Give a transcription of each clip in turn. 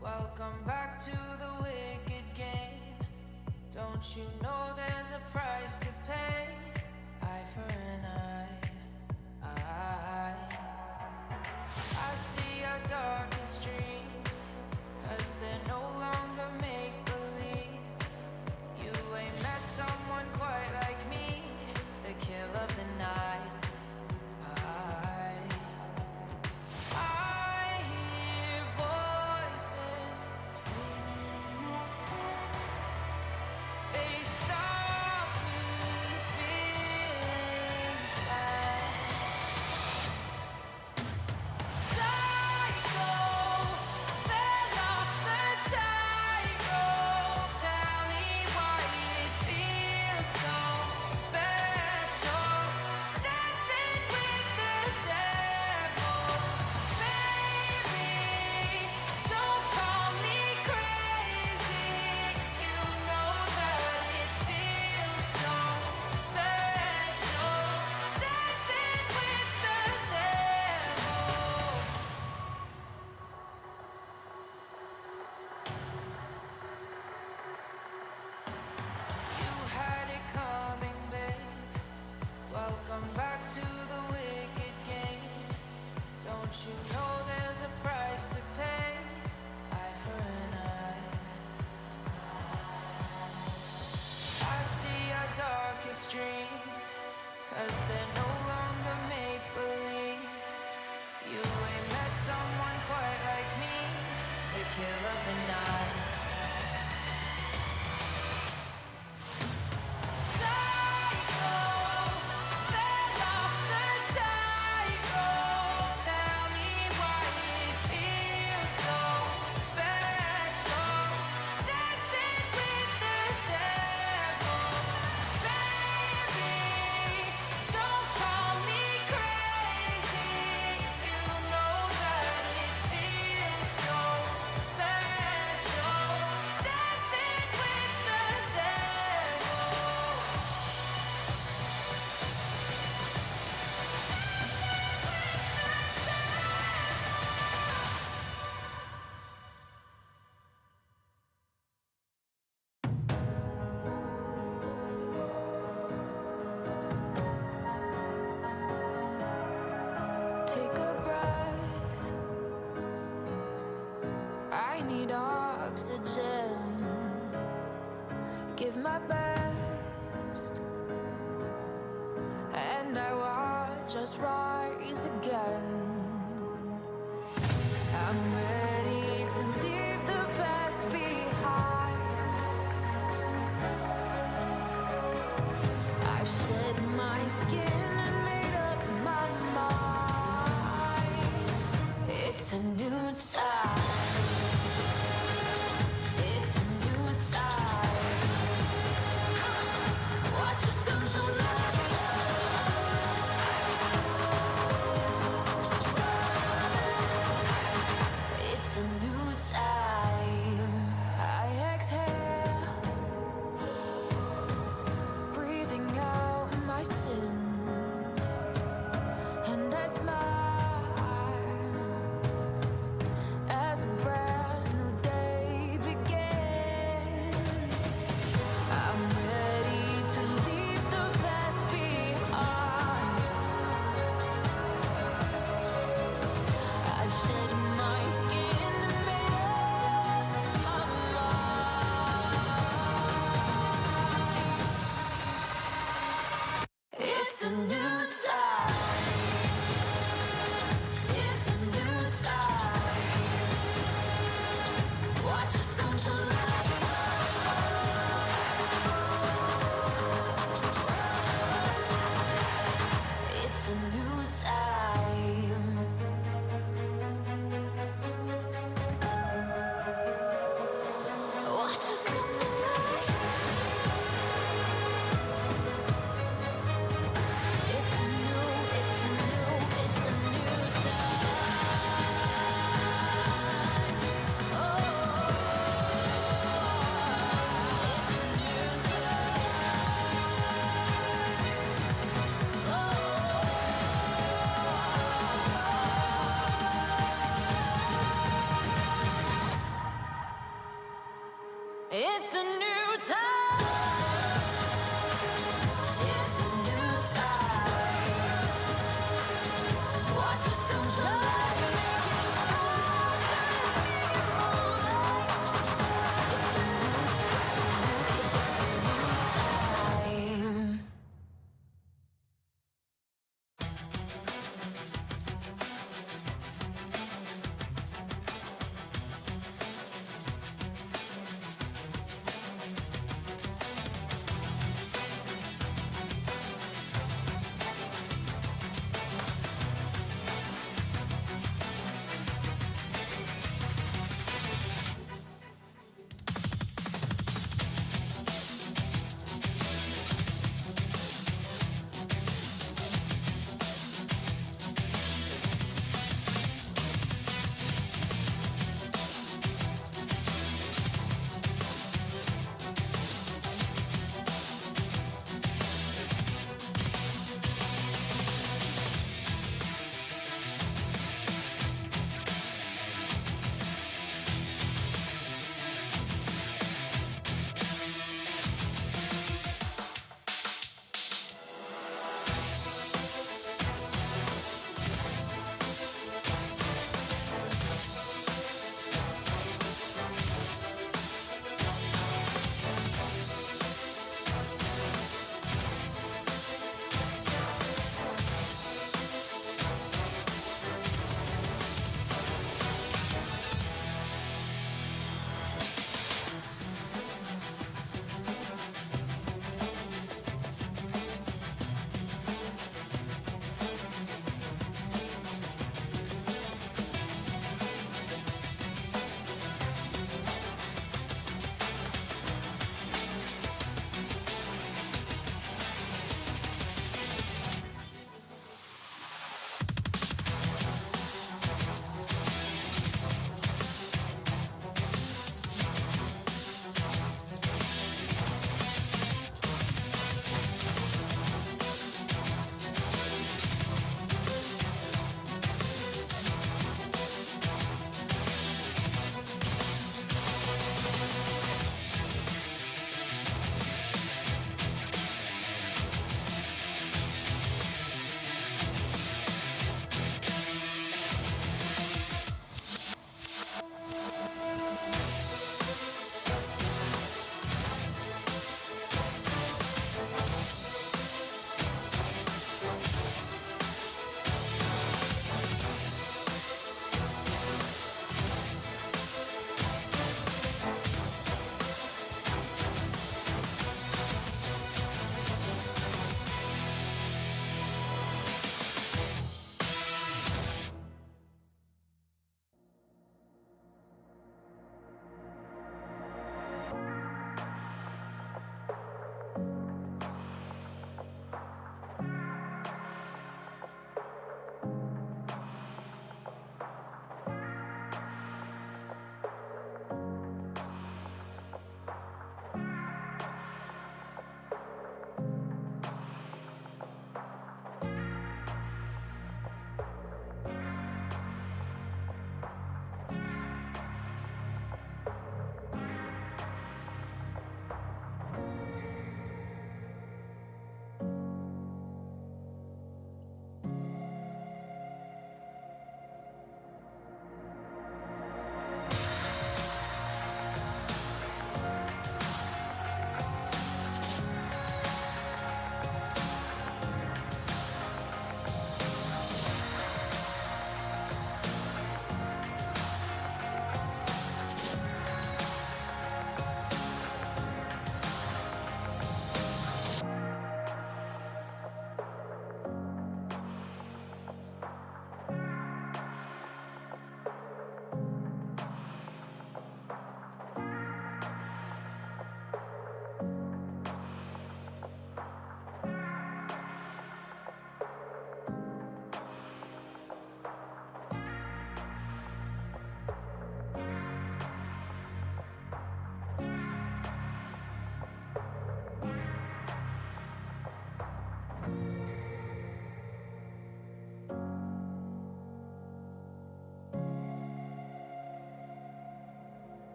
Welcome back to the wicked game. Don't you know there's a price to pay? Eye for an eye. I see your darkest dreams, 'cause they're no longer make-believe. You ain't met someone quite like me, the kill of the night. I hear voices they stop me feeling sad. Psycho fell off the tightrope. Tell me why it feels so special, dancing with the devil. Baby, don't call me crazy. You know that it feels so special, dancing with the devil. You had it coming, babe. Welcome back to the wicked game. Don't you know there's a price to pay? Eye for an eye. I see your darkest dreams, 'cause they're no longer make-believe. You ain't met someone quite like me, the kill of the night. Take a breath, I need oxygen. Give my best, and I watch us rise again. I'm ready to leave the past behind. I've shed my skin and made up my mind. It's a new time. It's a new time. Watch us come to life.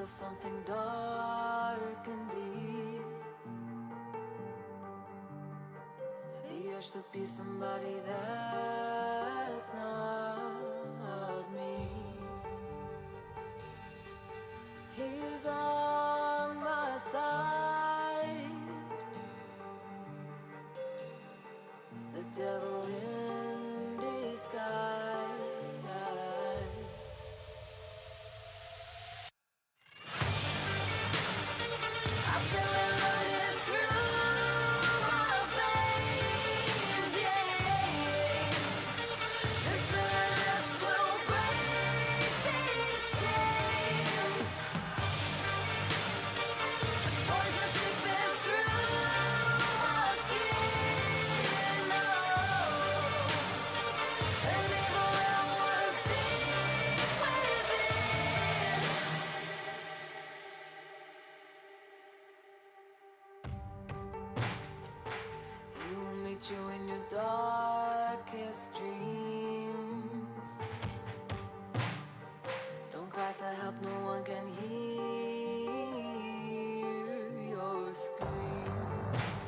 feel something dark and deep. The urge to be somebody that's not me. He's on my side, the devil in disguise. I feel it running through my veins, yeah. This fearless will break these chains. Poison seeping through my skin, oh. An evil realm was deep within. He will meet you in your darkest dreams. Don't cry for help, no one can hear your screams.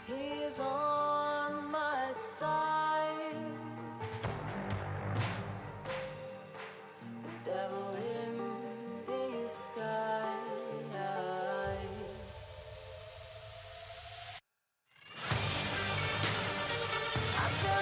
He is on my side, the devil in disguise. I feel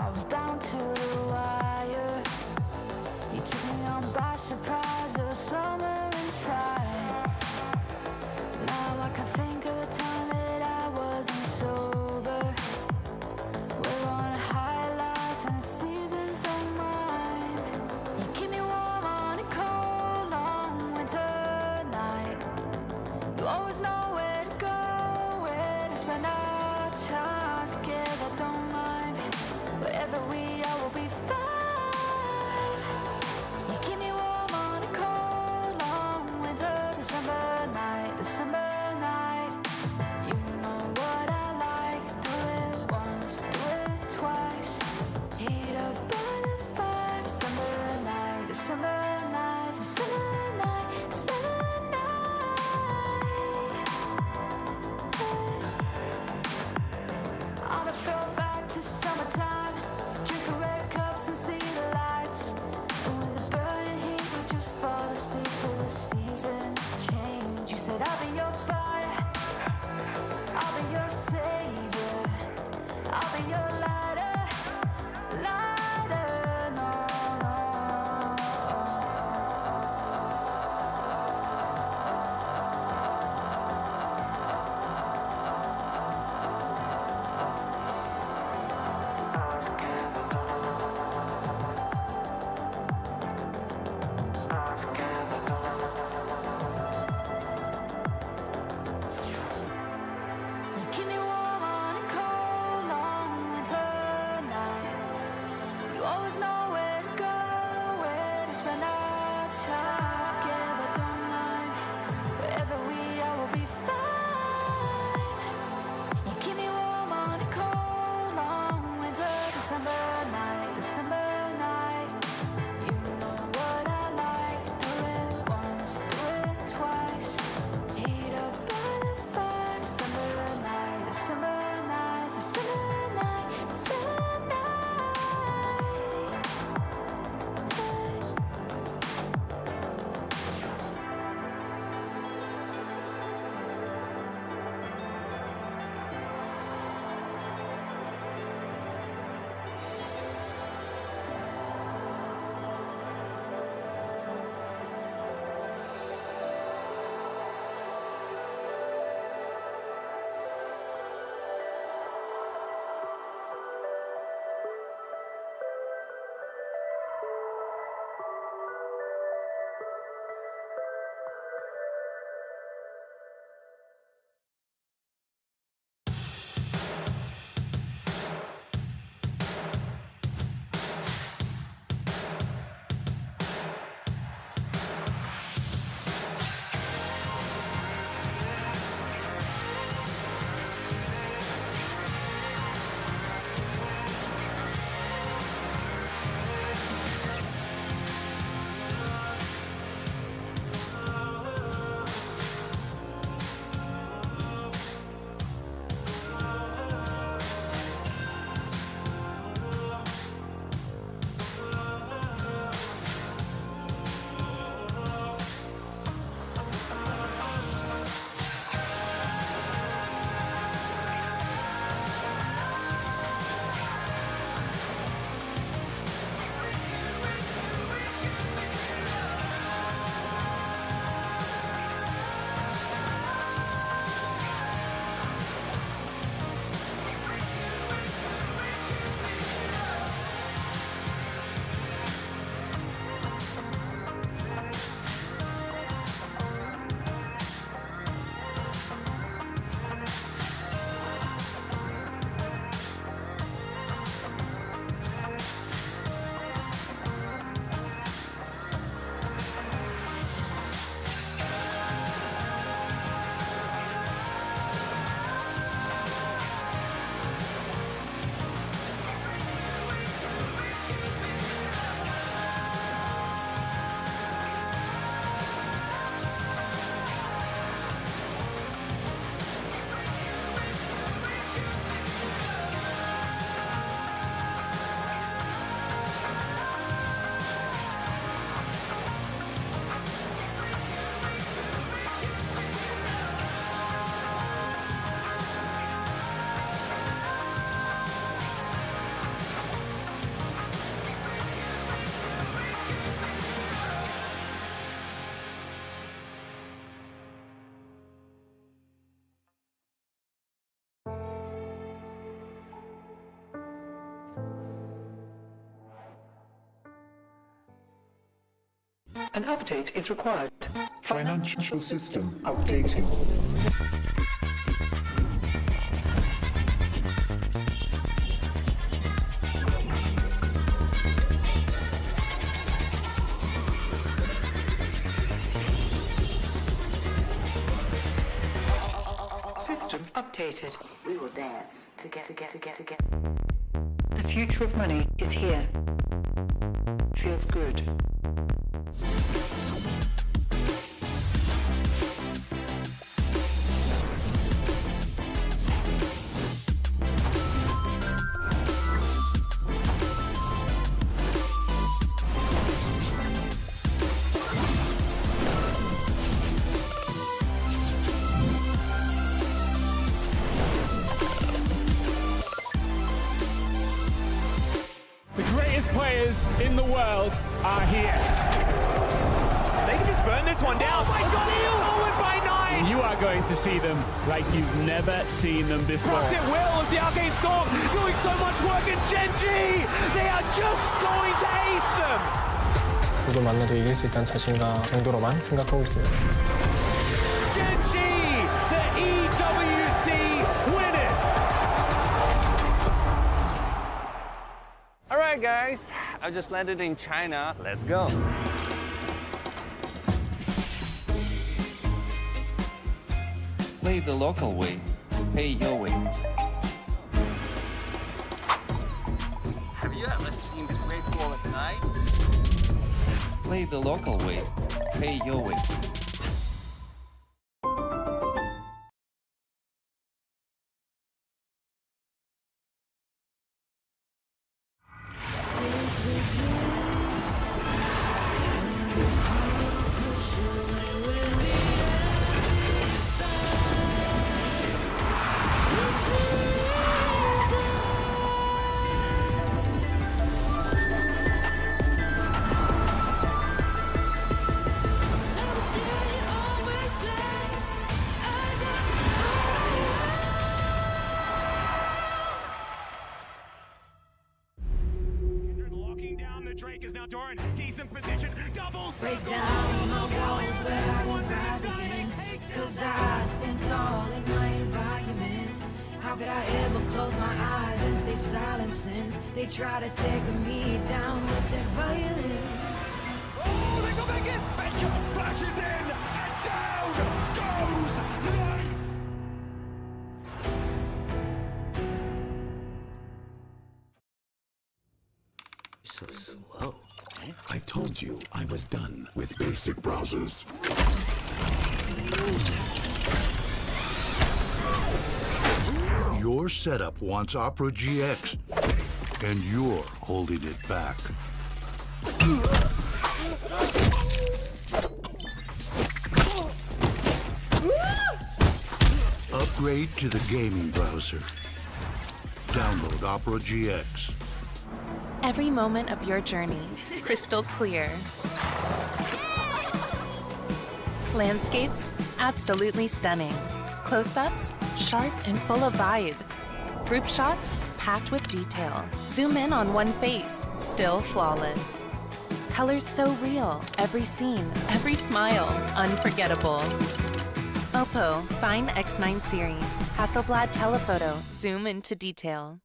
I was down to the wire. You took me on by surprise. There was summer inside. Now I can think of a time that I wasn't sober. We're on a high life and the seasons don't mind. You keep me warm on a cold, long winter night. You always know where to go, where to spend our time together. Don't mind wherever we are, we'll be fine. You keep me warm on a cold, long winter December night, December night. You know what I like. Do it once, do it twice. Heat up by the fire. December night, December night, December night, December night. I'm a throwback to summertime. Drink a red cups and see the lights. And with a burning heat, we just fall asleep till the seasons change. You said I'll be your fire, I'll be your savior, I'll be your lighter, lighter, no, no. You keep me warm on a cold, long winter night. You always know where to go, where to spend our time together. Don't mind wherever we are, we'll be fine. You keep me warm on a cold, long winter December night, December night. You know what I like. Do it once, do it twice. Heat up by the fire. December night, December night, December night, December night. An update is required. Financial system updating. System updated. We will dance to get. The future of money is here. Feels good. The greatest players in the world are here. They can just burn this one down. Oh my god, he'll forward by 9! You are going to see them like you've never seen them before. Procs it will as the Arcane Storm doing so much work, and Genji! They are just going to ace them! 누구 만나도 이길 수 있다는 자신감 정도로만 생각하고 있습니다. Genji, the EWC winners! Alright guys, I just landed in China. Let's go. Play the local way, pay your way. Have you ever seen the Great Wall at night? Play the local way, pay your way. Locking down the Drake is now Doran. Decent position, double Break down my walls, but I won't rise again. Cause I stand tall in my environment. How could I ever close my eyes and stay silent since they try to take me down with their violence? Oh, they go back in! Bishop flashes in! And down goes Knight! So slow. I told you I was done with basic browsers. Your setup wants Opera GX, and you're holding it back. Upgrade to the gaming browser. Download Opera GX. Every moment of your journey, crystal clear. Landscapes, absolutely stunning. Close-ups, sharp and full of vibe. Group shots, packed with detail. Zoom in on one face, still flawless. Colors so real, every scene, every smile, unforgettable. Oppo, Find X9 series, Hasselblad telephoto, zoom into detail.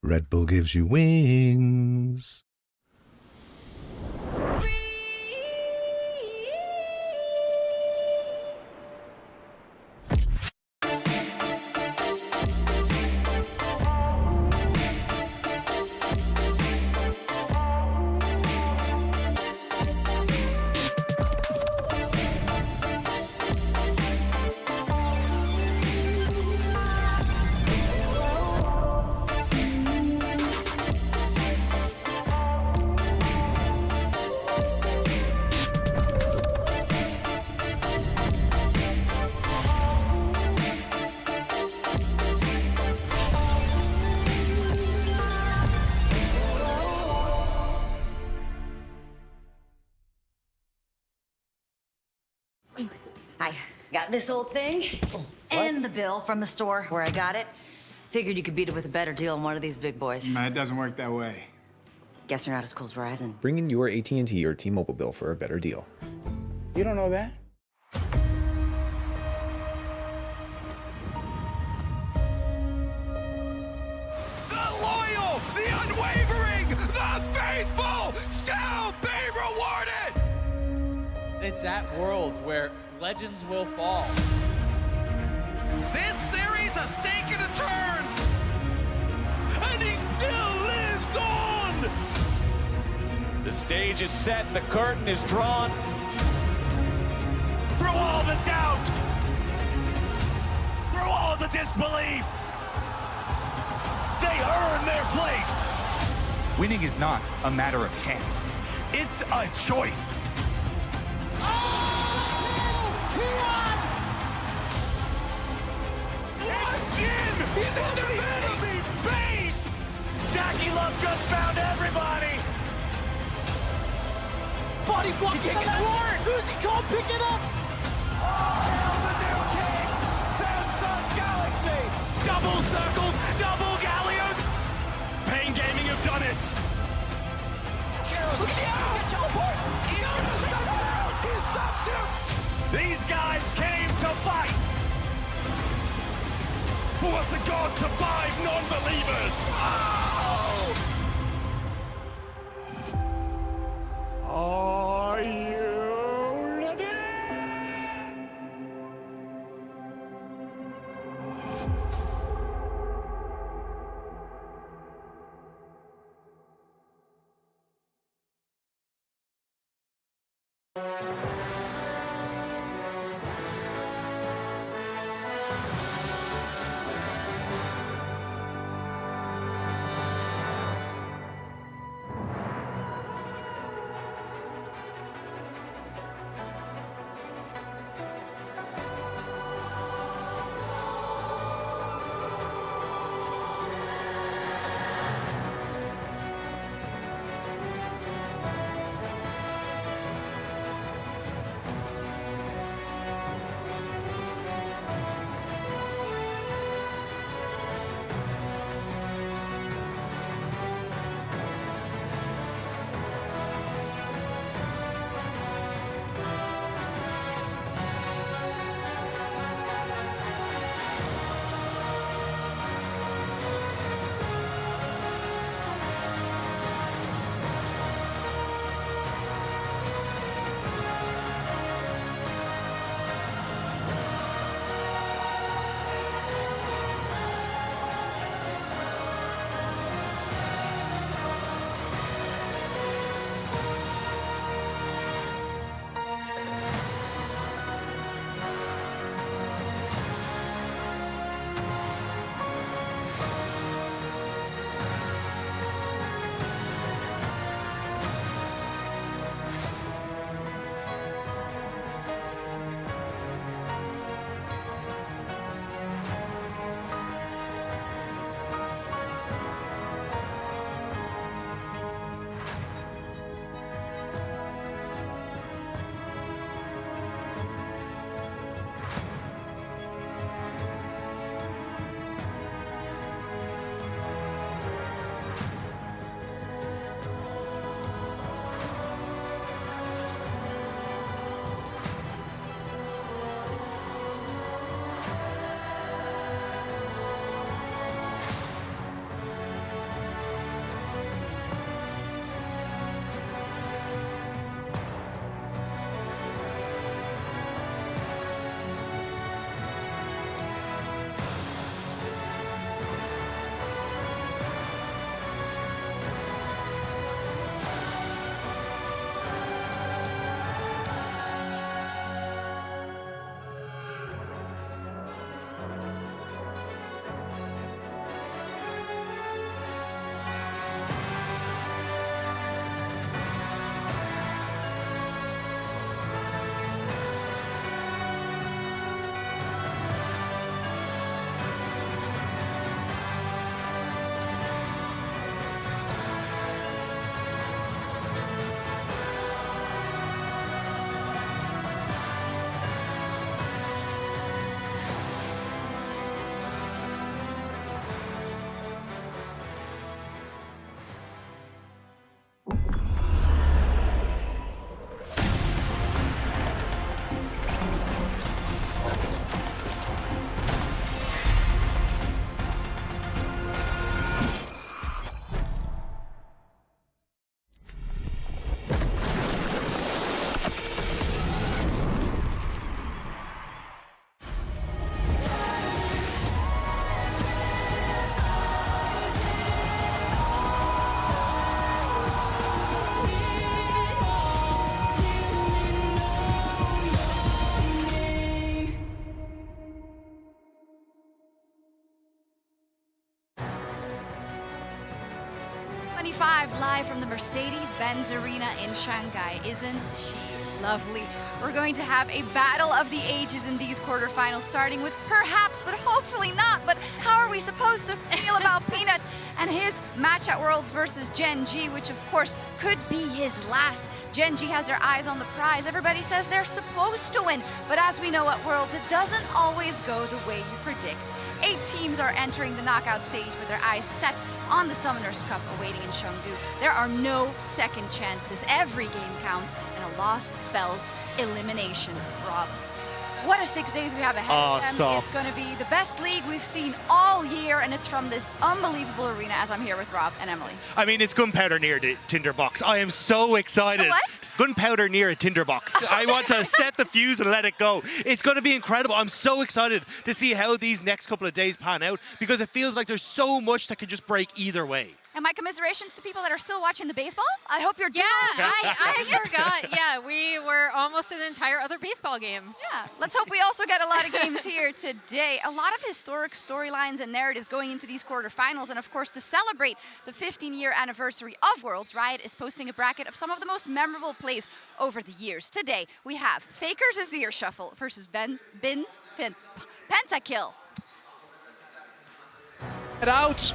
Red Bull gives you wings. Got this old thing and the bill from the store where I got it. Figured you could beat it with a better deal on one of these big boys. Nah, it doesn't work that way. Guess you're not as cool as Verizon. Bring in your AT&T or T-Mobile bill for a better deal. You don't know that? The loyal, the unwavering, the faithful shall be rewarded! It's at Worlds where legends will fall. This series has taken a turn! And he still lives on! The stage is set, the curtain is drawn. Through all the doubt! Through all the disbelief! They earn their place! Winning is not a matter of chance. It's a choice. It's in! He's in the enemy base! Jackie Love just found everybody! Body block from Ward! Who's he called? Pick it up! Oh, hell, the new kings! Samsung Galaxy! Double circles, double galleons! Pain Gaming have done it! Look at the teleport! He stopped him! These guys came to fight! What's a god to 5 non-believers? Oh! Are you ready? 25 live from the Mercedes-Benz Arena in Shanghai. Isn't she lovely? We're going to have a battle of the ages in these quarterfinals, starting with perhaps, but hopefully not, but how are we supposed to feel about Peanut and his match at Worlds versus Gen G, which of course could be his last. Gen G has their eyes on the prize. Everybody says they're supposed to win, but as we know at Worlds, it doesn't always go the way you predict. 8 teams are entering the knockout stage with their eyes set on the Summoners Cup awaiting in Chengdu. There are no second chances. Every game counts, and a loss spells elimination. Rob, what a 6 days we have ahead of them. Stop. It's going to be the best league we've seen all year, and it's from this unbelievable arena as I'm here with Rob and Emily. I mean, it's gunpowder near the tinderbox. I am so excited. What? Gunpowder near a tinderbox. I want to set the fuse and let it go. It's going to be incredible. I'm so excited to see how these next couple of days pan out because it feels like there's so much that could just break either way. And my commiserations to people that are still watching the baseball. I hope you're doing I forgot. Yeah, we were almost an entire other baseball game. Yeah, let's hope we also get a lot of games here today. A lot of historic storylines and narratives going into these quarterfinals. And of course, to celebrate the 15-year anniversary of Worlds, Riot is posting a bracket of some of the most memorable plays over the years. Today, we have Faker's Azir Shuffle versus Bin's Pentakill. Get out.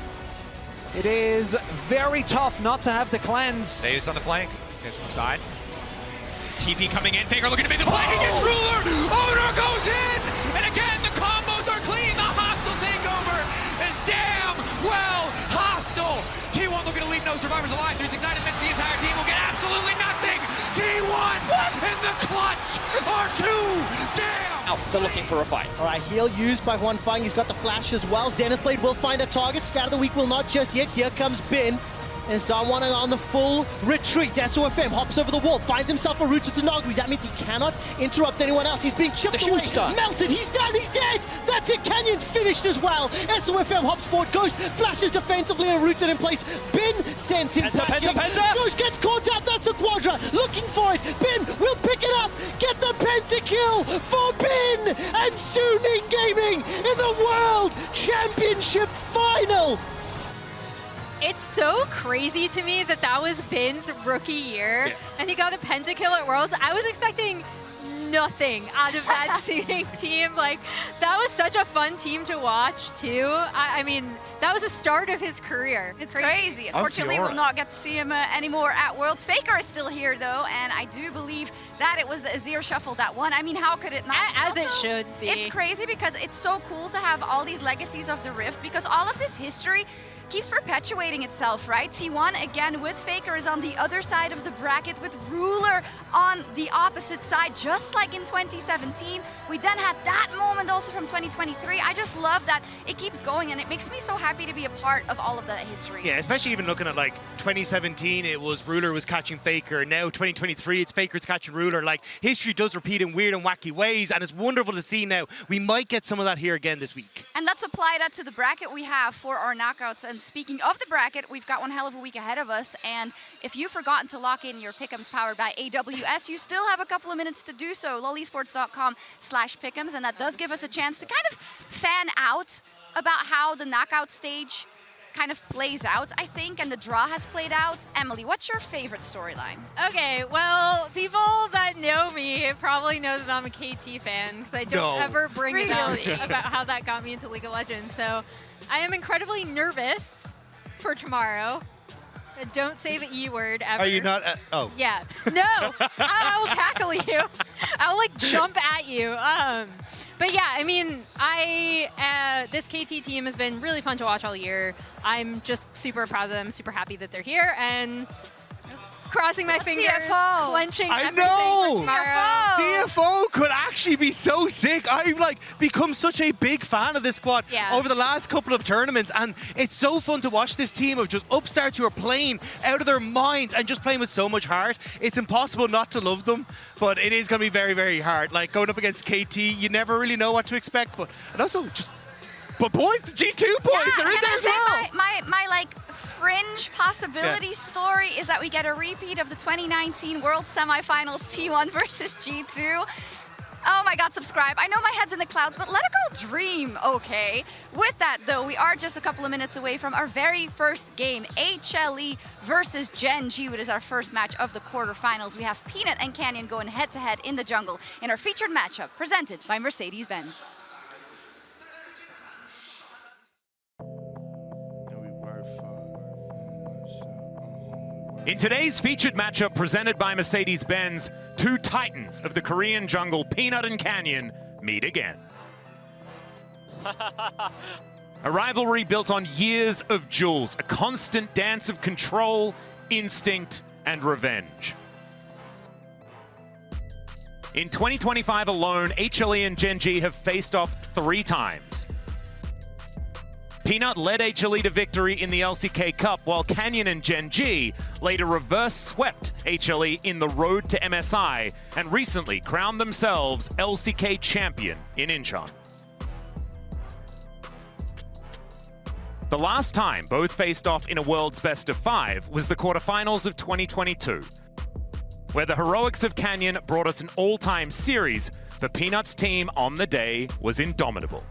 It is very tough not to have the cleanse. Stays on the flank. Here's on the side. TP coming in. Faker looking to make the flank against Ruler. Owner goes in. And again, the combos are clean. The hostile takeover is damn well hostile. T1 looking to leave no survivors alive. 369 admits the entire team will get absolutely nothing. T1 in the clutch are too damn. Now they're looking for a fight. All right, heal used by One Fang. He's got the flash as well. Zenith Blade will find a target. Scout of the Week will not just yet. Here comes Bin. And Darwana on the full retreat. SOFM hops over the wall, finds himself a route to Nagri. That means he cannot interrupt anyone else. He's being chipped away. Melted. He's down. He's dead. That's it. Canyon's finished as well. SOFM hops forward. Ghost flashes defensively and rooted in place. Bin sends him back in. Ghost gets caught out. That's the Quadra. Looking for it. Bin will pick it up. Get the pentakill for Bin. And Suning Gaming in the World Championship Final. It's so crazy to me that that was Bin's rookie year, and he got a pentakill at Worlds. I was expecting nothing out of that Suning team. Like, that was such a fun team to watch, too. I mean, that was the start of his career. It's crazy. Unfortunately, we'll not get to see him anymore at Worlds. Faker is still here, though, and I do believe that it was the Azir Shuffle that won. I mean, how could it not? As it should be. It's crazy because it's so cool to have all these legacies of the Rift, because all of this history keeps perpetuating itself, right? T1, again, with Faker, is on the other side of the bracket with Ruler on the opposite side, just like in 2017. We then had that moment also from 2023. I just love that it keeps going, and it makes me so happy to be a part of all of that history. Yeah, especially even looking at like 2017, it was Ruler was catching Faker. Now 2023, it's Faker's catching Ruler. Like, history does repeat in weird and wacky ways, and it's wonderful to see now. We might get some of that here again this week. And let's apply that to the bracket we have for our knockouts. And speaking of the bracket, we've got one hell of a week ahead of us. And if you've forgotten to lock in your pick'ems powered by AWS, you still have a couple of minutes to do so. LoLesports.com/pick'ems, and that does give us a chance to kind of fan out about how the knockout stage kind of plays out, I think, and the draw has played out. Emily, what's your favorite storyline? Okay, well, people that know me probably know that I'm a KT fan, because I don't ever bring it out about how that got me into League of Legends. So I am incredibly nervous for tomorrow. Don't say the E word ever. Are you not? Oh. Yeah. No, I will tackle you. I'll like jump at you. But yeah, I mean, this KT team has been really fun to watch all year. I'm just super proud of them, super happy that they're here, and crossing my fingers, clenching everything for tomorrow. CFO could actually be so sick. I've like become such a big fan of this squad over the last couple of tournaments, and it's so fun to watch this team of just upstarts who are playing out of their minds and just playing with so much heart. It's impossible not to love them, but it is going to be very, very hard. Like, going up against KT, you never really know what to expect, but also just, but boys, the G2 boys are in there as well. My like fringe possibility story is that we get a repeat of the 2019 World Semifinals T1 versus G2. Oh my god, subscribe. I know my head's in the clouds, but let a girl dream, okay? With that, though, we are just a couple of minutes away from our very first game, HLE versus Gen G, which is our first match of the quarterfinals. We have Peanut and Canyon going head-to-head in the jungle in our featured matchup, presented by Mercedes-Benz. In today's featured matchup presented by Mercedes-Benz, two titans of the Korean jungle, Peanut and Canyon, meet again. A rivalry built on years of duels, a constant dance of control, instinct, and revenge. In 2025 alone, HLE and Gen G have faced off 3 times. Peanut led HLE to victory in the LCK Cup, while Canyon and Gen G later reverse swept HLE in the road to MSI and recently crowned themselves LCK champion in Incheon. The last time both faced off in a world's best of 5 was the quarterfinals of 2022, where the heroics of Canyon brought us an all-time series. The Peanuts team on the day was indomitable.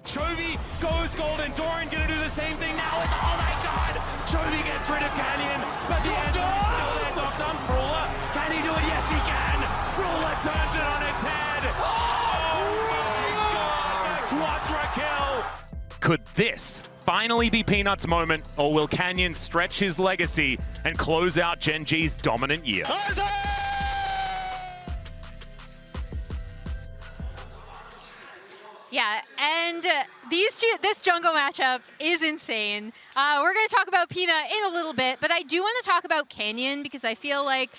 Chovy goes golden. Doran gonna do the same thing now. It's, oh my god! Chovy gets rid of Canyon, but the answer is still there. Knocked on Brawler. Can he do it? Yes, he can. Brawler turns it on its head. Oh my god! Quadra kill. Could this finally be Peanut's moment, or will Canyon stretch his legacy and close out Gen G's dominant year? Yeah, and this jungle matchup is insane. We're going to talk about Peanut in a little bit, but I do want to talk about Canyon because I feel like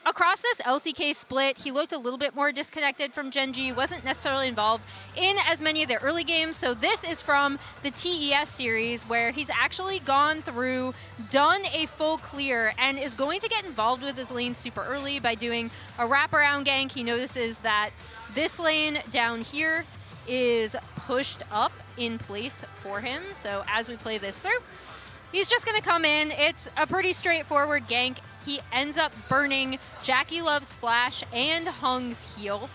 across this LCK split, he looked a little bit more disconnected from Gen G, wasn't necessarily involved in as many of the early games. So this is from the TES series where he's actually gone through, done a full clear, and is going to get involved with his lane super early by doing a wraparound gank. He notices that this lane down here is pushed up in place for him. So as we play this through, he's just gonna come in. It's a pretty straightforward gank. He ends up burning Jackie Love's flash and Hung's heal,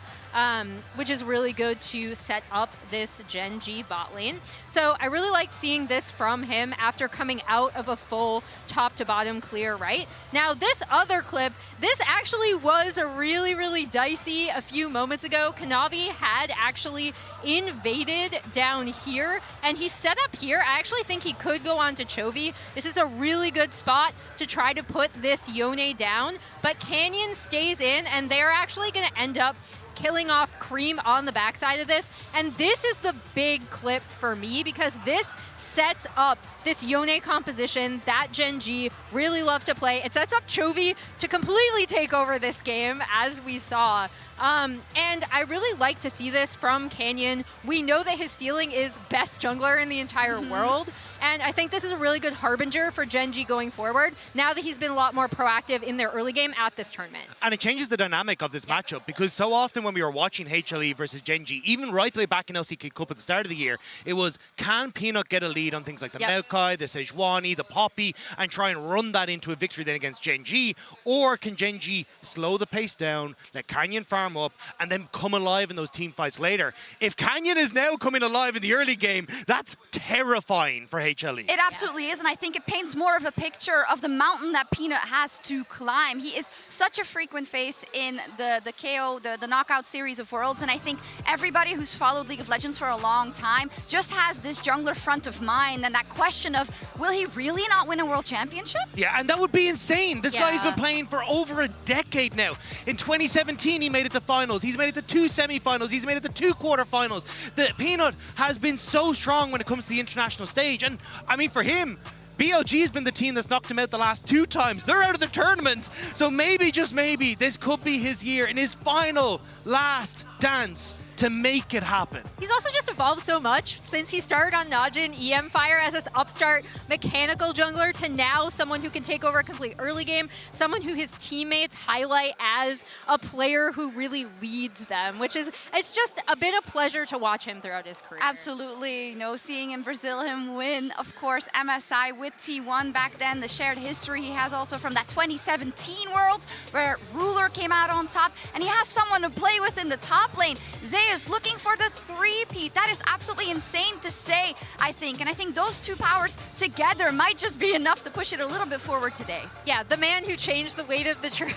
which is really good to set up this Gen G bot lane. So I really liked seeing this from him after coming out of a full top to bottom clear, right? Now this other clip, this actually was really, really dicey a few moments ago. Kanavi had actually invaded down here and he set up here. I actually think he could go on to Chovy. This is a really good spot to try to put this Yone down, but Canyon stays in and they're actually gonna end up killing off Cream on the backside of this. And this is the big clip for me because this sets up this Yone composition that Gen G really love to play. It sets up Chovy to completely take over this game, as we saw. And I really like to see this from Canyon. We know that his ceiling is best jungler in the entire world. And I think this is a really good harbinger for Gen G going forward, now that he's been a lot more proactive in their early game at this tournament. And it changes the dynamic of this matchup, because so often when we were watching HLE versus Gen G, even right the way back in LCK Cup at the start of the year, it was, can Peanut get a lead on things like the Maokai, the Sejuani, the Poppy, and try and run that into a victory then against Gen G? Or can Gen G slow the pace down, let Canyon farm up, and then come alive in those team fights later? If Canyon is now coming alive in the early game, that's terrifying for HLE. It absolutely is, and I think it paints more of a picture of the mountain that Peanut has to climb. He is such a frequent face in the KO, the knockout series of worlds, and I think everybody who's followed League of Legends for a long time just has this jungler front of mind and that question of, will he really not win a world championship? Yeah, and that would be insane. This guy's been playing for over a decade now. In 2017, he made it to finals. He's made it to 2 semifinals. He's made it to 2 quarterfinals. The Peanut has been so strong when it comes to the international stage. And I mean, for him, BLG has been the team that's knocked him out the last 2 times. They're out of the tournament. So maybe, just maybe, this could be his year in his final last dance to make it happen. He's also just evolved so much since he started on Najin EM Fire as this upstart mechanical jungler to now someone who can take over a complete early game, someone who his teammates highlight as a player who really leads them, which is, it's just been a pleasure to watch him throughout his career. Absolutely. No, seeing in Brazil him win, of course, MSI with T1 back then, the shared history he has also from that 2017 Worlds where Ruler came out on top, and he has someone to play with in the top lane. Zeus looking for the three-peat. That is absolutely insane to say, I think. And I think those two powers together might just be enough to push it a little bit forward today. Yeah, the man who changed the weight of the trophy.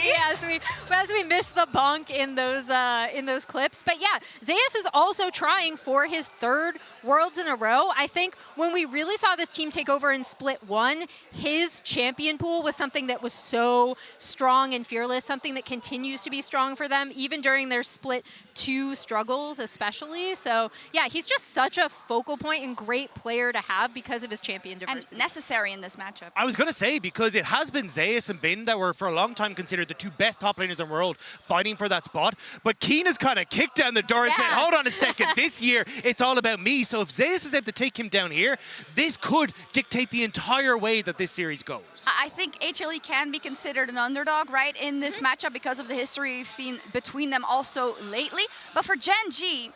Yeah, as we missed the bonk in those clips. But yeah, Zeus is also trying for his third Worlds in a row. I think when we really saw this team take over in Split 1, his champion pool was something that was so strong and fearless, something that continues to be strong for them, even during their Split 2 struggles especially. So yeah, he's just such a focal point and great player to have because of his champion diversity. And necessary in this matchup. I was going to say, because it has been Zeus and Bin that were for a long time considered the two best top laners in the world fighting for that spot. But Keen has kind of kicked down the door and said, hold on a second, this year it's all about me. So if Zeus is able to take him down here, this could dictate the entire way that this series goes. I think HLE can be considered an underdog, right, in this matchup because of the history we've seen between them also lately. But for Gen G,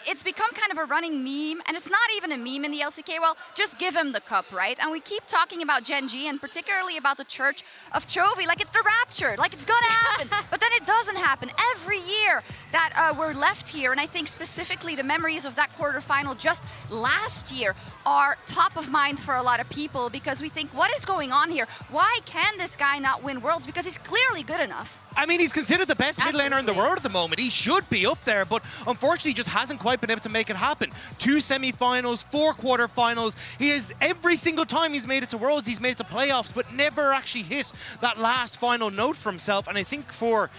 it's become kind of a running meme, and it's not even a meme in the LCK. Well, just give him the cup, right? And we keep talking about Gen G and particularly about the Church of Chovy, like it's the rapture, like it's gonna happen. But then it doesn't happen every year that we're left here. And I think specifically the memories of that quarterfinal just last year are top of mind for a lot of people because we think, what is going on here? Why can this guy not win Worlds? Because he's clearly good enough. I mean, he's considered the best mid laner in the world at the moment. He should be up there, but unfortunately just hasn't quite been able to make it happen. 2 semifinals, 4 quarterfinals. He has, every single time he's made it to Worlds, he's made it to playoffs, but never actually hit that last final note for himself. And I think for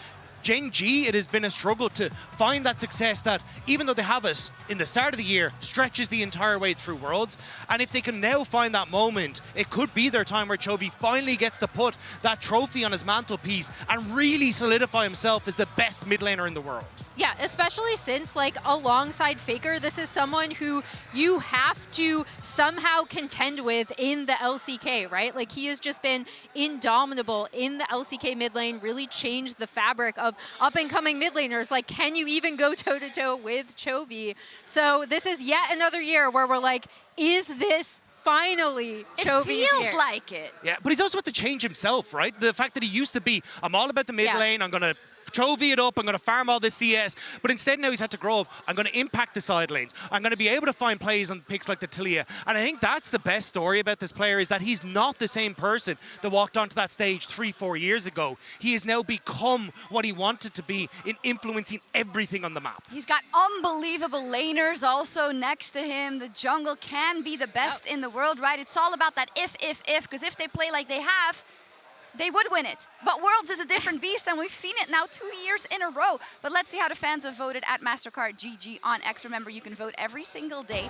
Gen G, it has been a struggle to find that success that, even though they have us in the start of the year, stretches the entire way through Worlds. And if they can now find that moment, it could be their time where Chovy finally gets to put that trophy on his mantelpiece and really solidify himself as the best mid laner in the world. Yeah, especially since, like, alongside Faker, this is someone who you have to somehow contend with in the LCK, right? Like, he has just been indomitable in the LCK mid lane, really changed the fabric of up-and-coming mid laners. Like, can you even go toe-to-toe with Chovy? So this is yet another year where we're like, is this finally Chovy? It feels like it. Yeah, but he's also about to change himself, right? The fact that he used to be, I'm all about the mid lane, I'm going to Chovy it up, I'm going to farm all this CS, but instead now he's had to grow up. I'm going to impact the side lanes. I'm going to be able to find plays on picks like the Talia. And I think that's the best story about this player, is that he's not the same person that walked onto that stage 3-4 years ago. He has now become what he wanted to be in influencing everything on the map. He's got unbelievable laners also next to him. The jungle can be the best in the world, right? It's all about that if, because if they play like they have, they would win it. But Worlds is a different beast, and we've seen it now 2 years in a row. But let's see how the fans have voted at MasterCard GG on X. Remember, you can vote every single day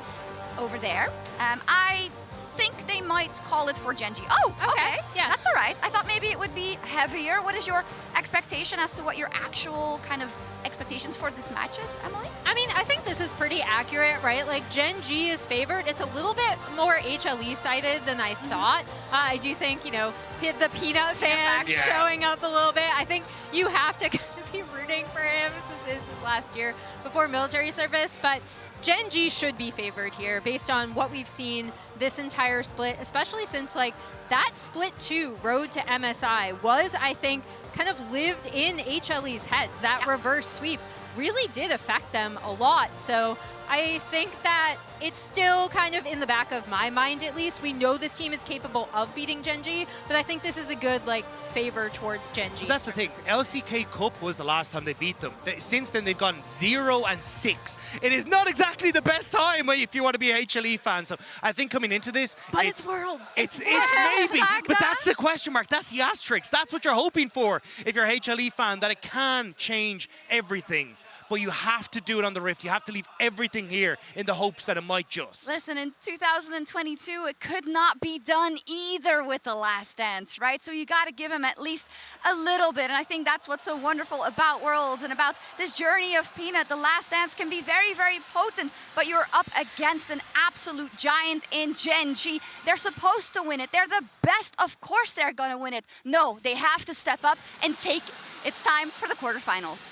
over there. I think they might call it for Gen G. Oh, okay. Yeah, that's all right. I thought maybe it would be heavier. What is your expectation as to what your actual kind of expectations for this match is, Emily? I mean, I think this is pretty accurate, right? Like, Gen G is favored. It's a little bit more HLE-sided than I thought. I do think, you know, the Peanut fans showing up a little bit. I think you have to kind of be rooting for him since this is his last year before military service. But Gen G should be favored here based on what we've seen this entire split, especially since, like, that Split 2 road to MSI was, I think, kind of lived in HLE's heads. That reverse sweep really did affect them a lot. So I think that it's still kind of in the back of my mind, at least. We know this team is capable of beating Gen G, but I think this is a good, like, favor towards Gen G. That's the thing. LCK Cup was the last time they beat them. Since then, they've gone 0-6. It is not exactly the best time if you want to be a HLE fan. So I think coming into this, but it's Worlds. It's maybe, but that's the question mark. That's the asterisk. That's what you're hoping for if you're a HLE fan, that it can change everything. but you have to do it on the Rift. You have to leave everything here in the hopes that it might just. Listen, in 2022, it could not be done either with The Last Dance, right? So you got to give him at least a little bit. And I think that's what's so wonderful about Worlds and about this journey of Peanut. The Last Dance can be very, very potent, but you're up against an absolute giant in Gen G. They're supposed to win it. They're the best. Of course they're going to win it. No, they have to step up and take it. It's time for the quarterfinals.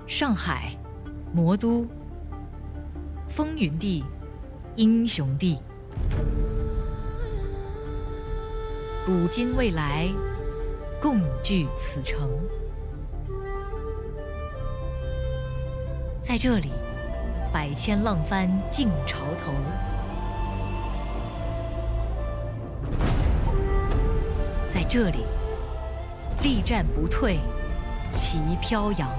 Shanghai, 魔都，风云地，英雄地，古今未来，共聚此城。在这里，百千浪帆尽潮头。在这里，力战不退，旗飘扬。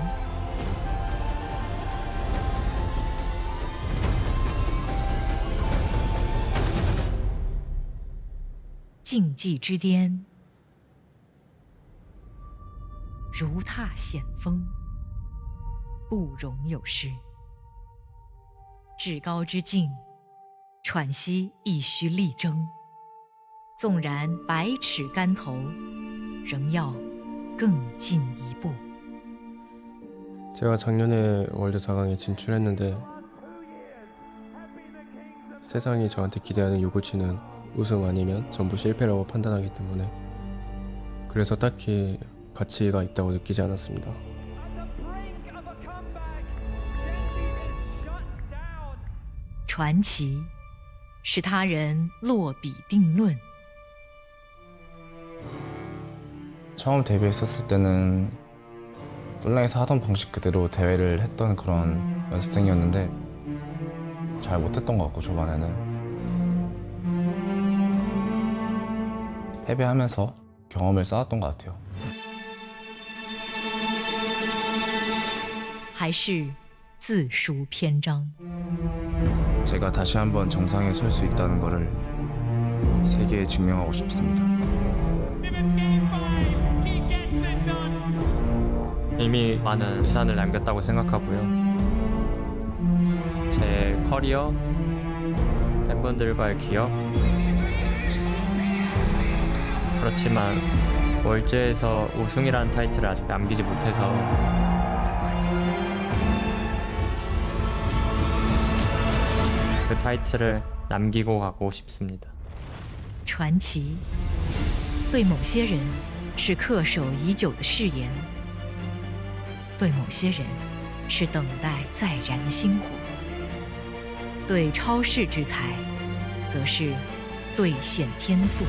竞技之巅，如踏险峰，不容有失。至高之境，喘息亦须力争。纵然百尺竿头，仍要更进一步。 제가 작년에 월드 4강에 진출했는데 세상이 저한테 기대하는 요구치는 우승 아니면 전부 실패라고 판단하기 때문에 그래서 딱히 가치가 있다고 느끼지 않았습니다. 传奇是他人落笔定论。 처음 데뷔했었을 때는 온라인에서 하던 방식 그대로 대회를 했던 그런 연습생이었는데 잘 못했던 것 같고 초반에는 패배하면서 경험을 쌓았던 것 같아요. 还是自书篇章。 제가 다시 한번 정상에 설 수 있다는 것을 세계에 증명하고 싶습니다. 이미 많은 유산을 남겼다고 생각하고요. 제 커리어, 팬분들과의 기억. 그렇지만 월즈에서 우승이라는 타이틀을 아직 남기지 못해서 그 타이틀을 남기고 가고 싶습니다. 传奇对某些人是恪守已久的誓言，对某些人是等待再燃的星火，对超世之才，则是兑现天赋。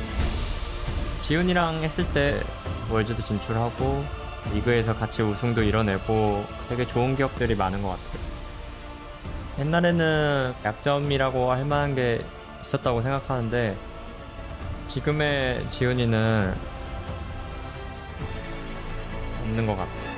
지훈이랑 했을 때 월즈도 진출하고 리그에서 같이 우승도 이뤄내고 되게 좋은 기억들이 많은 것 같아요. 옛날에는 약점이라고 할 만한 게 있었다고 생각하는데 지금의 지훈이는 없는 것 같아요.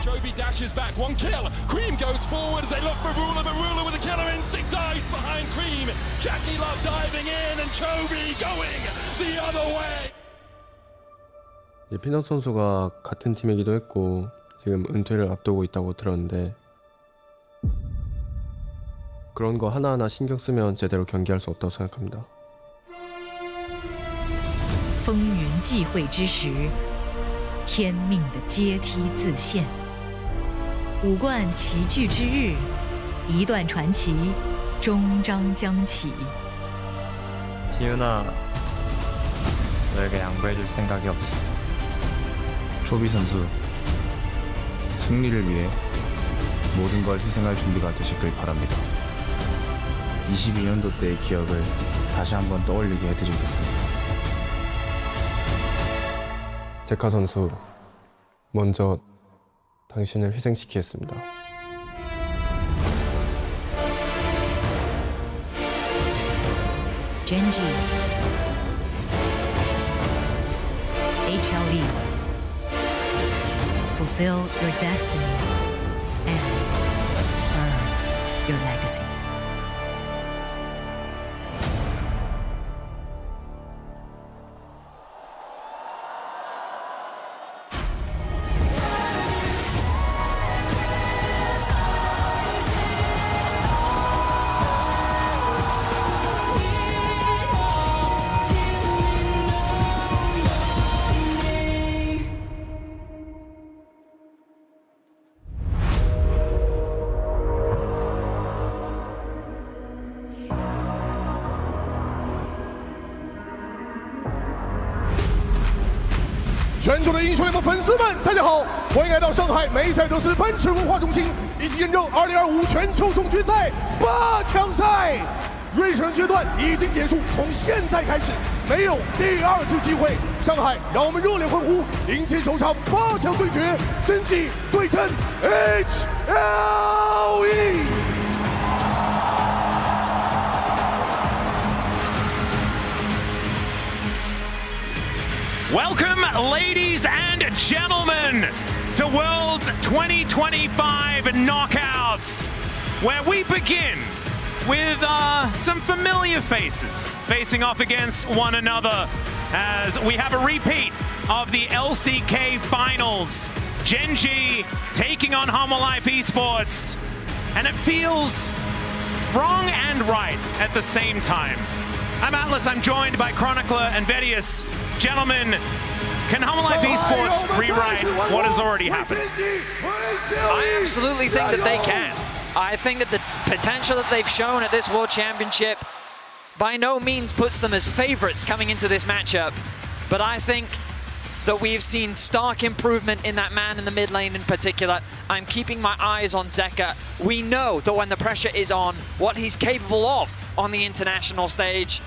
Joby dashes back, one kill. Cream goes forward as they look for Ruler, but Ruler with a killer instinct dives behind Cream. Jackie Love diving in and Joby going the other way. 피넛 선수가 같은 팀이기도 했고 지금 은퇴를 앞두고 있다고 들었는데 그런 거 하나하나 신경 쓰면 제대로 경기할 수 없다고 생각합니다. 风云际会之时，天命的阶梯自现。五冠齐聚之日，一段传奇终将将起。 지훈아, 너에게 양보해줄 생각이 없어. 조비 선수, 승리를 위해 모든 걸 희생할 준비가 되시길 바랍니다. 22년도 때의 기억을 다시 한번 떠올리게 해드리겠습니다. 제카 선수, 먼저 당신을 희생시키겠습니다. Gen G, HLE, fulfill your destiny and earn your legacy. 全球的英雄联盟粉丝们，大家好，欢迎来到上海梅赛德斯奔驰文化中心，一起验证2025全球总决赛8强赛。瑞士人阶段已经结束，从现在开始没有第二次机会。上海，让我们热烈欢呼，迎接首场8强对决，真季对阵 HLE。Welcome, ladies and gentlemen, to Worlds 2025 Knockouts, where we begin with some familiar faces facing off against one another as we have a repeat of the LCK finals. Gen.G taking on HLE Esports, and it feels wrong and right at the same time. I'm Atlas, I'm joined by Chronicler and Vedius. Gentlemen, can HLE Esports rewrite what has already happened? I absolutely think that they can. I think that the potential that they've shown at this World Championship by no means puts them as favorites coming into this matchup. But I think that we've seen stark improvement in that man in the mid lane in particular. I'm keeping my eyes on Zeka. We know that when the pressure is on, what he's capable of on the international stage.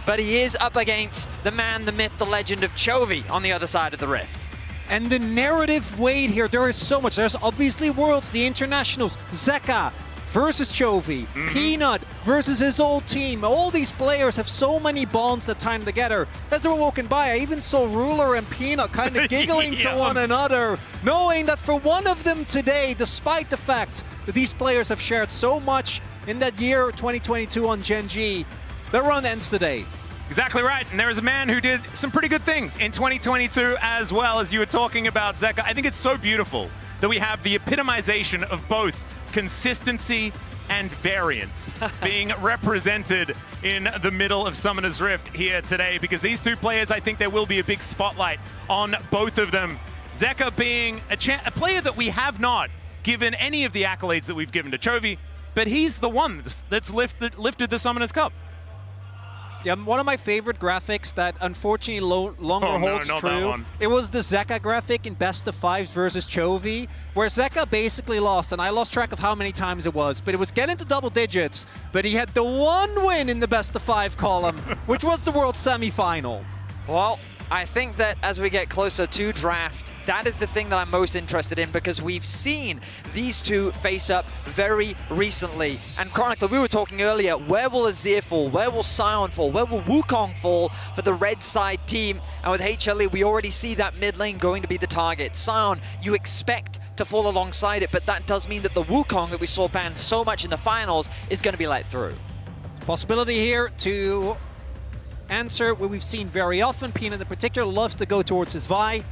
But he is up against the man, the myth, the legend of Chovy on the other side of the rift. And the narrative weight here, there is so much. There's obviously Worlds, the internationals, Zeka versus Chovy, Peanut versus his old team. All these players have so many bonds that time together. As they were walking by, I even saw Ruler and Peanut kind of giggling to one another, knowing that for one of them today, despite the fact that these players have shared so much in that year 2022 on Gen.G, their run ends today. Exactly right, and there is a man who did some pretty good things in 2022 as well, as you were talking about, Zeka. I think it's so beautiful that we have the epitomization of both consistency and variance being represented in the middle of Summoner's Rift here today, because these two players, I think there will be a big spotlight on both of them. Zeka being a player that we have not given any of the accolades that we've given to Chovy, but he's the one that's lifted the Summoner's Cup. Yeah, one of my favorite graphics that unfortunately longer holds true. It was the Zeka graphic in Best of Fives versus Chovy, where Zeka basically lost, and I lost track of how many times it was, but it was getting to double digits, but he had the one win in the Best of Five column, which was the World Semi-Final. Well, I think that as we get closer to draft, that is the thing that I'm most interested in, because we've seen these two face up very recently. And Chronicler, we were talking earlier, where will Azir fall? Where will Sion fall? Where will Wukong fall for the red side team? And with HLE, we already see that mid lane going to be the target. Sion, you expect to fall alongside it, but that does mean that the Wukong that we saw banned so much in the finals is going to be let through. Possibility here to answer what we've seen very often. Peanut in particular loves to go towards his Vi,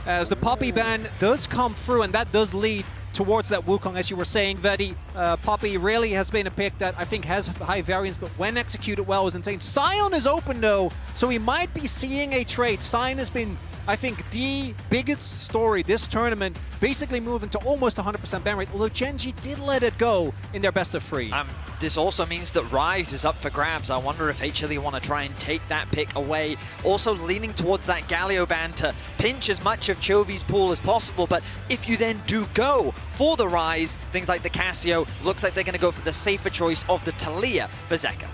as the Poppy ban does come through, and that does lead towards that Wukong, as you were saying, Vedi. Poppy really has been a pick that I think has high variance, but when executed well is insane. Sion is open though, so we might be seeing a trade. Sion has been, I think, the biggest story this tournament, basically moving to almost 100% ban rate, although Gen.G did let it go in their best of 3. This also means that Rise is up for grabs. I wonder if HLE want to try and take that pick away. Also leaning towards that Galio ban to pinch as much of Chovy's pool as possible, but if you then do go for the Rise, things like the Casio, looks like they're going to go for the safer choice of the Talia for Zeka.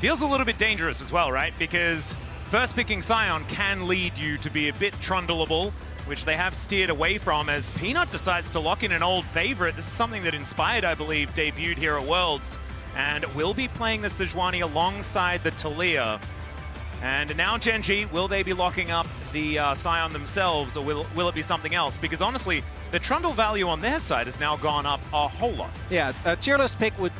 Feels a little bit dangerous as well, right? Because first picking Sion can lead you to be a bit trundleable, which they have steered away from as Peanut decides to lock in an old favorite. This is something that Inspired, I believe, debuted here at Worlds, and will be playing the Sejuani alongside the Talia. And now Gen.G, will they be locking up the Sion themselves, or will it be something else? Because honestly, the trundle value on their side has now gone up a whole lot. Yeah, a tier list pick would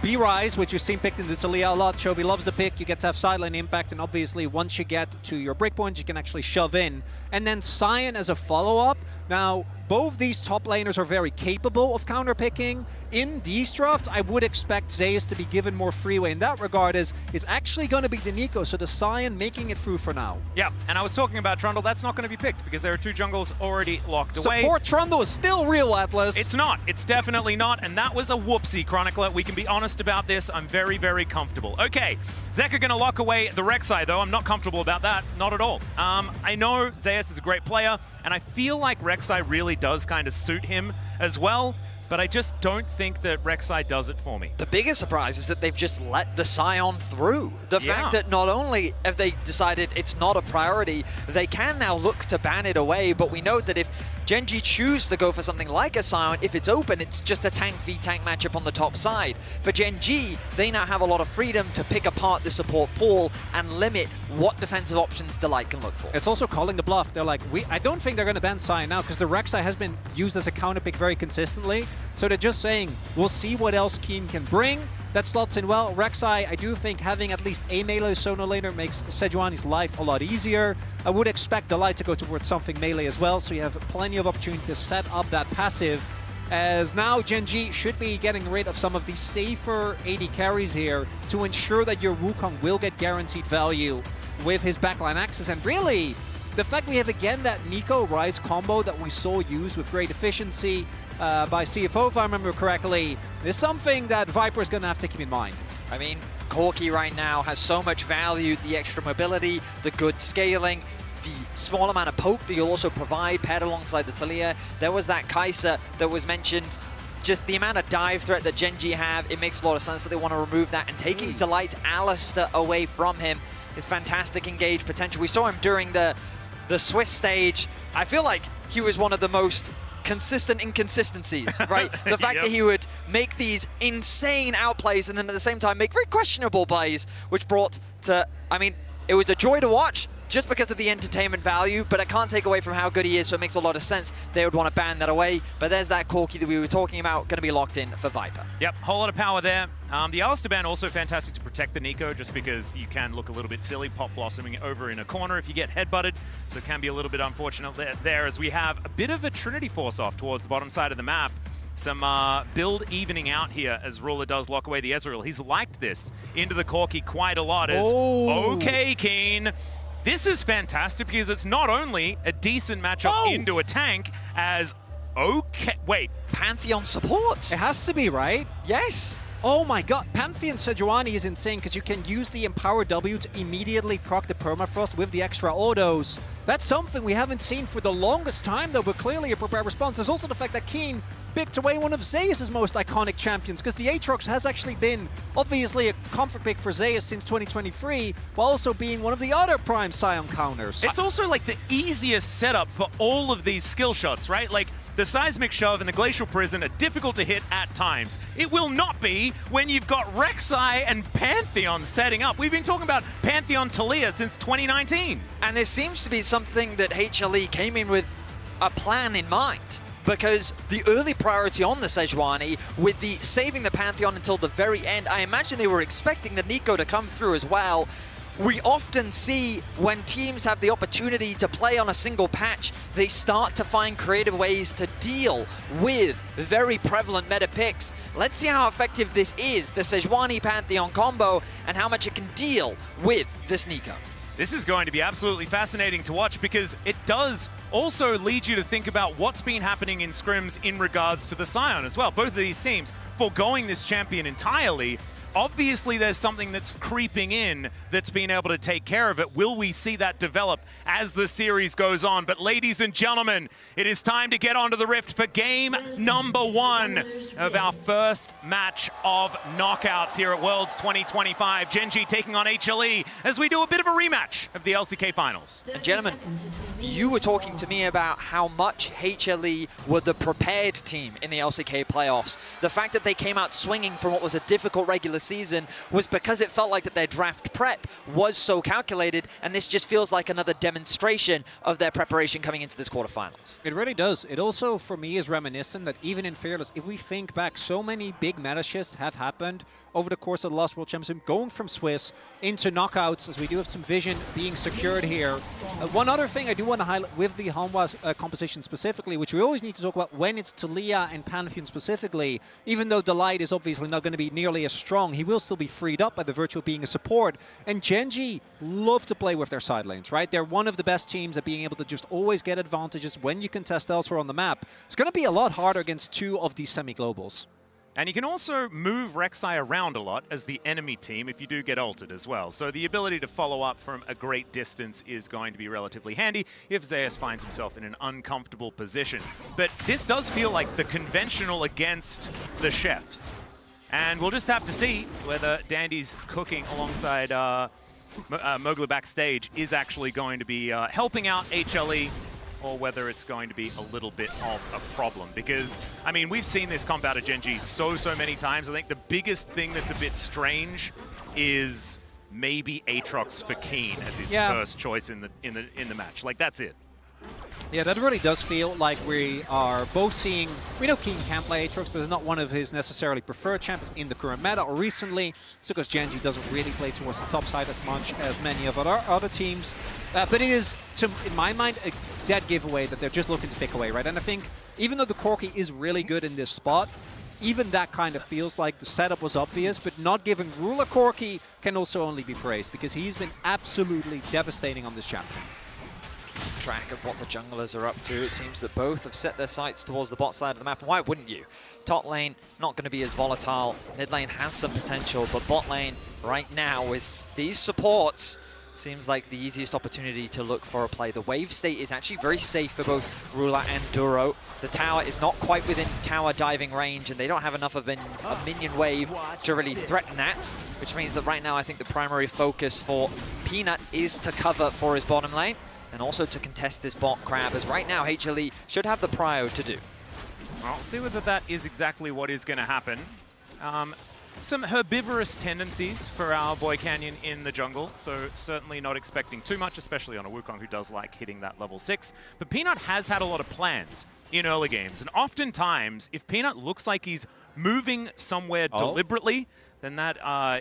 be Rise, which you've seen picked into Talia a lot. Chovy loves the pick. You get to have sideline impact, and obviously once you get to your breakpoint, you can actually shove in. And then Sion as a follow-up. Now, both these top laners are very capable of counterpicking. In these draft, I would expect Zeus to be given more freeway in that regard, as it's actually going to be the Nico, so the Sion making it through for now. Yeah, and I was talking about Trundle. That's not going to be picked because there are 2 jungles already locked away. Support Trundle is still real, Atlas. It's not. It's definitely not, and that was a whoopsie, Chronicler. We can be honest about this. I'm very, very comfortable. Okay, Zeka going to lock away the Rek'Sai, though. I'm not comfortable about that. Not at all. I know Zeus is a great player, and I feel like Rek'Sai really does kind of suit him as well. But I just don't think that Rek'Sai does it for me. The biggest surprise is that they've just let the Sion through. The fact that not only have they decided it's not a priority, they can now look to ban it away, but we know that if Gen G choose to go for something like a Sion, if it's open, it's just a tank v tank matchup on the top side. For Gen G, they now have a lot of freedom to pick apart the support pool and limit what defensive options Delight can look for. It's also calling the bluff. They're like, I don't think they're going to ban Sion now, because the Rek'Sai has been used as a counter pick very consistently. So they're just saying, we'll see what else Keen can bring. That slots in well. Rek'Sai, I do think having at least a melee solo laner makes Sejuani's life a lot easier. I would expect Delight to go towards something melee as well, so you have plenty of opportunity to set up that passive. As now Gen G should be getting rid of some of the safer AD carries here to ensure that your Wukong will get guaranteed value with his backline access. And really, the fact we have again that Nico Ryze combo that we saw used with great efficiency by CFO, if I remember correctly, is something that Viper is going to have to keep in mind. I mean, Corki right now has so much value, the extra mobility, the good scaling, the small amount of poke that you'll also provide paired alongside the Talia. There was that Kai'Sa that was mentioned. Just the amount of dive threat that Gen G have, it makes a lot of sense that they want to remove that, and taking Delight Alistair away from him is fantastic engage potential. We saw him during the Swiss stage. I feel like he was one of the most consistent inconsistencies, right? The fact that he would make these insane outplays and then at the same time make very questionable plays, which brought to, I mean, it was a joy to watch just because of the entertainment value, but I can't take away from how good he is, so it makes a lot of sense they would want to ban that away. But there's that Corki that we were talking about, going to be locked in for Viper. Yep, whole lot of power there. The Alistair ban also fantastic to protect the Nico, just because you can look a little bit silly, pop blossoming over in a corner if you get headbutted, so it can be a little bit unfortunate there as we have a bit of a Trinity Force off towards the bottom side of the map. Some build evening out here as Ruler does lock away the Ezreal. He's liked this into the Corki quite a lot as, okay, Keen. This is fantastic because it's not only a decent matchup into a tank as, wait. Pantheon support? It has to be, right? Yes. Oh my god, Pantheon Sejuani is insane because you can use the Empower W to immediately proc the Permafrost with the extra autos. That's something we haven't seen for the longest time though, but clearly a prepared response. There's also the fact that Keen picked away one of Zeus' most iconic champions, because the Aatrox has actually been obviously a comfort pick for Zeus since 2023, while also being one of the other prime Sion counters. It's also like the easiest setup for all of these skill shots, right? Like, the Seismic Shove and the Glacial Prison are difficult to hit at times. It will not be when you've got Rek'Sai and Pantheon setting up. We've been talking about Pantheon Talia since 2019. And there seems to be something that HLE came in with a plan in mind, because the early priority on the Sejuani, with the saving the Pantheon until the very end, I imagine they were expecting the Nico to come through as well. We often see when teams have the opportunity to play on a single patch, they start to find creative ways to deal with very prevalent meta picks. Let's see how effective this is, the Sejuani Pantheon combo, and how much it can deal with this Nico. This is going to be absolutely fascinating to watch because it does also lead you to think about what's been happening in scrims in regards to the Sion as well. Both of these teams foregoing this champion entirely. Obviously, there's something that's creeping in that's been able to take care of it. Will we see that develop as the series goes on? But ladies and gentlemen, it is time to get onto the Rift for game number 1 of our first match of knockouts here at Worlds 2025. Gen G taking on HLE as we do a bit of a rematch of the LCK Finals. And gentlemen, you were talking to me about how much HLE were the prepared team in the LCK playoffs. The fact that they came out swinging from what was a difficult regular the season was because it felt like that their draft prep was so calculated, and this just feels like another demonstration of their preparation coming into this quarterfinals. It really does. It also, for me, is reminiscent that even in Fearless, if we think back, so many big meta shifts have happened over the course of the last World Championship, going from Swiss into knockouts, as we do have some vision being secured here. One other thing I do want to highlight with the Hanwha composition specifically, which we always need to talk about when it's Taliyah and Pantheon specifically, even though Delight is obviously not going to be nearly as strong, he will still be freed up by the virtue of being a support. And Genji love to play with their side lanes, right? They're one of the best teams at being able to just always get advantages when you contest elsewhere on the map. It's going to be a lot harder against two of these semi-globals. And you can also move Rek'Sai around a lot as the enemy team if you do get ulted as well. So the ability to follow up from a great distance is going to be relatively handy if Zeus finds himself in an uncomfortable position. But this does feel like the conventional against the chefs. And we'll just have to see whether Dandy's cooking alongside Mogler backstage is actually going to be helping out HLE, or whether it's going to be a little bit of a problem. Because, I mean, we've seen this comp out of Genji so many times. I think the biggest thing that's a bit strange is maybe Aatrox for Keen as his first choice in the match. Like, that's it. Yeah, that really does feel like we are both seeing, we know Keen can play Aatrox, but it's not one of his necessarily preferred champions in the current meta or recently. It's because Genji doesn't really play towards the top side as much as many of our other teams. But it is, in my mind, a dead giveaway that they're just looking to pick away, right? And I think even though the Corki is really good in this spot, even that kind of feels like the setup was obvious, but not giving Ruler Corki can also only be praised because he's been absolutely devastating on this champion. Track of what the junglers are up to. It seems that both have set their sights towards the bot side of the map. And why wouldn't you? Top lane, not going to be as volatile. Mid lane has some potential, but bot lane right now with these supports seems like the easiest opportunity to look for a play. The wave state is actually very safe for both Rula and Duro. The tower is not quite within tower diving range, and they don't have enough of a minion wave to really threaten that, which means that right now I think the primary focus for Peanut is to cover for his bottom lane, and also to contest this bot crab, as right now HLE should have the prio to do. Well, we'll see whether that is exactly what is going to happen. Some herbivorous tendencies for our boy Canyon in the jungle, so certainly not expecting too much, especially on a Wukong who does like hitting that level 6. But Peanut has had a lot of plans in early games, and oftentimes, if Peanut looks like he's moving somewhere deliberately, then that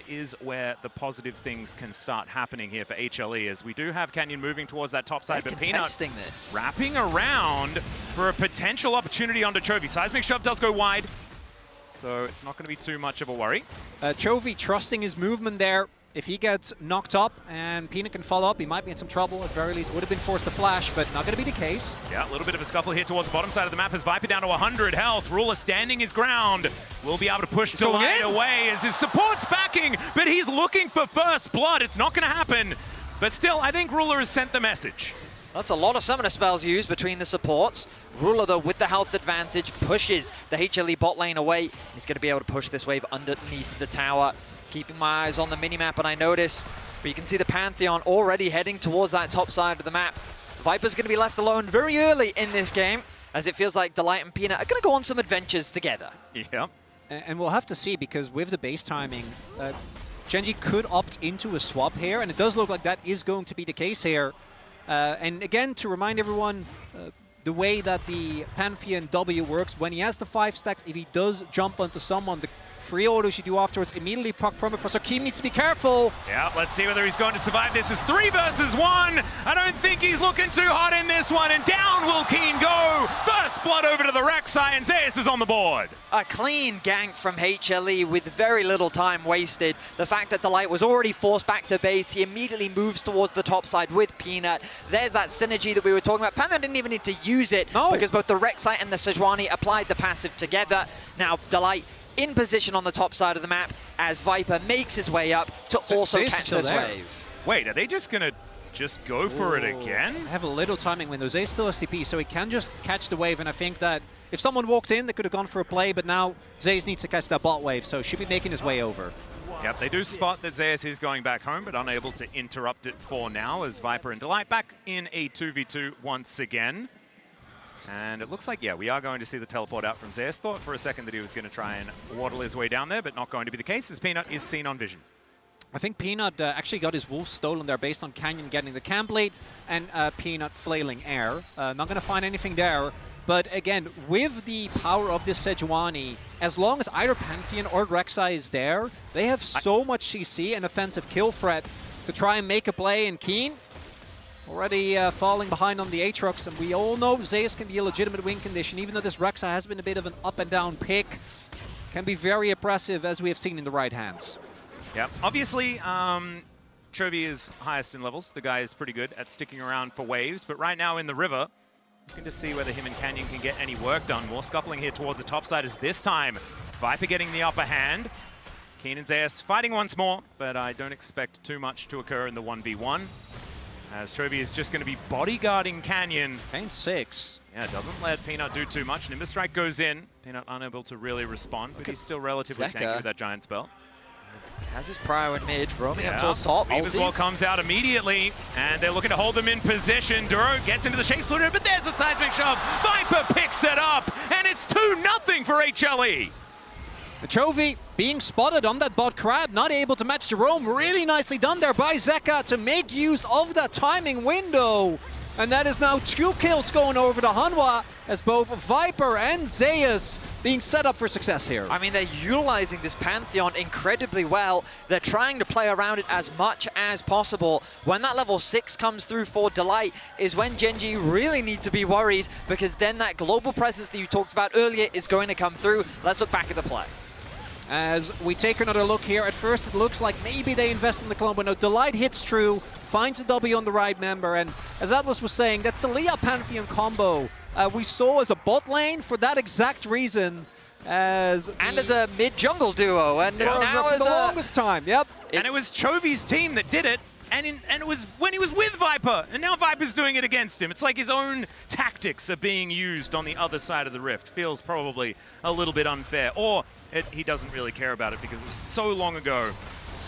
is where the positive things can start happening here for HLE, as we do have Canyon moving towards that top side, but Peanut wrapping around for a potential opportunity onto Chovy. Seismic Shove does go wide, so it's not going to be too much of a worry. Chovy trusting his movement there. If he gets knocked up and Peanut can follow up, he might be in some trouble. At very least, would have been forced to flash, but not going to be the case. Yeah, a little bit of a scuffle here towards the bottom side of the map as Viper down to 100 health. Ruler standing his ground. Will be able to push Delight away as his support's backing, but he's looking for first blood. It's not going to happen. But still, I think Ruler has sent the message. That's a lot of summoner spells used between the supports. Ruler, though, with the health advantage, pushes the HLE bot lane away. He's going to be able to push this wave underneath the tower. Keeping my eyes on the minimap, and I notice, but you can see the Pantheon already heading towards that top side of the map. Viper's going to be left alone very early in this game, as it feels like Delight and Peanut are going to go on some adventures together. Yeah. And we'll have to see, because with the base timing, Genji could opt into a swap here, and it does look like that is going to be the case here. And again, to remind everyone, the way that the Pantheon W works, when he has the 5 stacks, if he does jump onto someone, the free autos you do afterwards immediately proc promo for, so Keem needs to be careful. Yeah, let's see whether he's going to survive. This is 3 versus 1. I don't think he's looking too hot in this one, and down will Keen go. First blood over to the Rek'Sai, and Zeus is on the board. A clean gank from HLE with very little time wasted. The fact that Delight was already forced back to base, he immediately moves towards the top side with Peanut. There's that synergy that we were talking about. Panther didn't even need to use it because both the Rek'Sai and the Sejuani applied the passive together. Now Delight in position on the top side of the map as Viper makes his way up to also catch this wave. Wait, are they just going to go for it again? I have a little timing window. Zay's still SCP, so he can just catch the wave, and I think that if someone walked in, they could have gone for a play, but now Zay's needs to catch that bot wave, so should be making his way over. Yep, they do spot that Zeus is going back home, but unable to interrupt it for now as Viper and Delight back in a 2v2 once again. And it looks like, yeah, we are going to see the teleport out from Zeus. Thought for a second that he was going to try and waddle his way down there, but not going to be the case, as Peanut is seen on vision. I think Peanut actually got his wolf stolen there based on Canyon getting the cam blade and Peanut flailing air. Not going to find anything there. But again, with the power of this Sejuani, as long as either Pantheon or Rek'Sai is there, they have so much CC and offensive kill threat to try and make a play. And Keen already falling behind on the Aatrox, and we all know Zeus can be a legitimate win condition, even though this Rek'Sai has been a bit of an up and down pick. Can be very oppressive, as we have seen in the right hands. Yeah, obviously, Chovy is highest in levels. The guy is pretty good at sticking around for waves, but right now in the river, looking to see whether him and Canyon can get any work done. More scuffling here towards the top side as this time Viper getting the upper hand. Keen and Zeus fighting once more, but I don't expect too much to occur in the 1v1. As Chovy is just going to be bodyguarding Canyon. Pain 6. Yeah, it doesn't let Peanut do too much. Nimbus Strike goes in. Peanut unable to really respond, but he's still relatively tanky with that giant spell. Has his Prio in mid, roaming up towards top. As well comes out immediately, and they're looking to hold them in position. Duro gets into the Shapeshifter, but there's a seismic shove. Viper picks it up, and it's 2-0 for HLE. Chovy being spotted on that bot crab, not able to match the roam. Really nicely done there by Zeka to make use of that timing window. And that is now 2 kills going over to Hanwha, as both Viper and Zeus being set up for success here. I mean, they're utilizing this Pantheon incredibly well. They're trying to play around it as much as possible. When that level 6 comes through for Delight is when Gen.G really need to be worried, because then that global presence that you talked about earlier is going to come through. Let's look back at the play. As we take another look here, at first it looks like maybe they invest in the clone, but no, Delight hits true, finds a W on the right member, and as Atlas was saying, that Talia Pantheon combo we saw as a bot lane for that exact reason. And as a mid-jungle duo, and now as the longest time, yep. And it was Chovy's team that did it, and it was when he was with Viper, and now Viper's doing it against him. It's like his own tactics are being used on the other side of the rift. Feels probably a little bit unfair, or he doesn't really care about it because it was so long ago.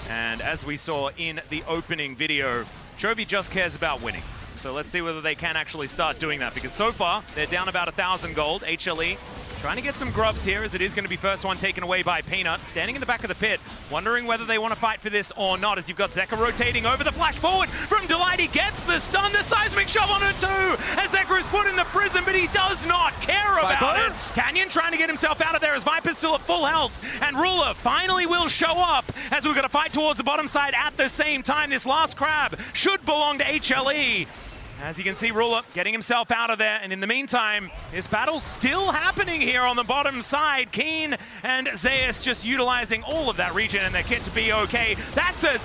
And as we saw in the opening video, Chovy just cares about winning. So let's see whether they can actually start doing that, because so far they're down about 1,000 gold. HLE trying to get some grubs here, as it is going to be first one taken away by Peanut. Standing in the back of the pit, wondering whether they want to fight for this or not, as you've got Zeka rotating over the flash forward from Delight. He gets the stun, the seismic shove on it too, as Zeka is put in the prison, but he does not care about it. Canyon trying to get himself out of there as Viper's still at full health, and Ruler finally will show up as we're going to fight towards the bottom side at the same time. This last crab should belong to HLE. As you can see, Ruler getting himself out of there, and in the meantime, this battle's still happening here on the bottom side. Keen and Zeus just utilizing all of that region and their kit to be okay. That's a...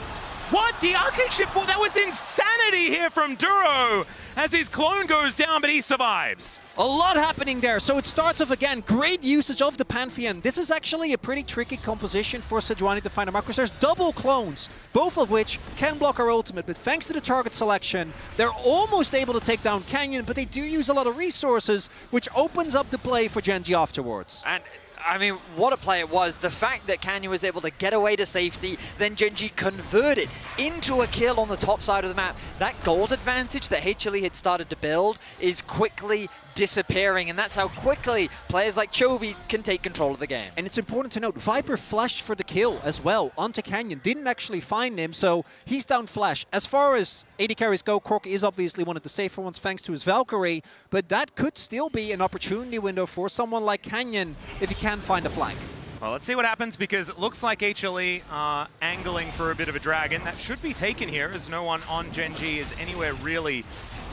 What? The arcade ship for? That was insanity here from Duro as his clone goes down, but he survives. A lot happening there. So it starts off again. Great usage of the Pantheon. This is actually a pretty tricky composition for Sejuani to find a Marcus. There's double clones, both of which can block our ultimate, but thanks to the target selection, they're almost able to take down Canyon, but they do use a lot of resources, which opens up the play for Gen.G afterwards. And I mean, what a play it was. The fact that Canyon was able to get away to safety, then Gen.G converted into a kill on the top side of the map. That gold advantage that HLE had started to build is quickly disappearing, and that's how quickly players like Chovy can take control of the game. And it's important to note, Viper flashed for the kill as well onto Canyon. Didn't actually find him, so he's down flash. As far as AD carries go, Cork is obviously one of the safer ones thanks to his Valkyrie, but that could still be an opportunity window for someone like Canyon if he can find a flank. Well, let's see what happens, because it looks like HLE are angling for a bit of a dragon. That should be taken here, as no one on Gen.G is anywhere really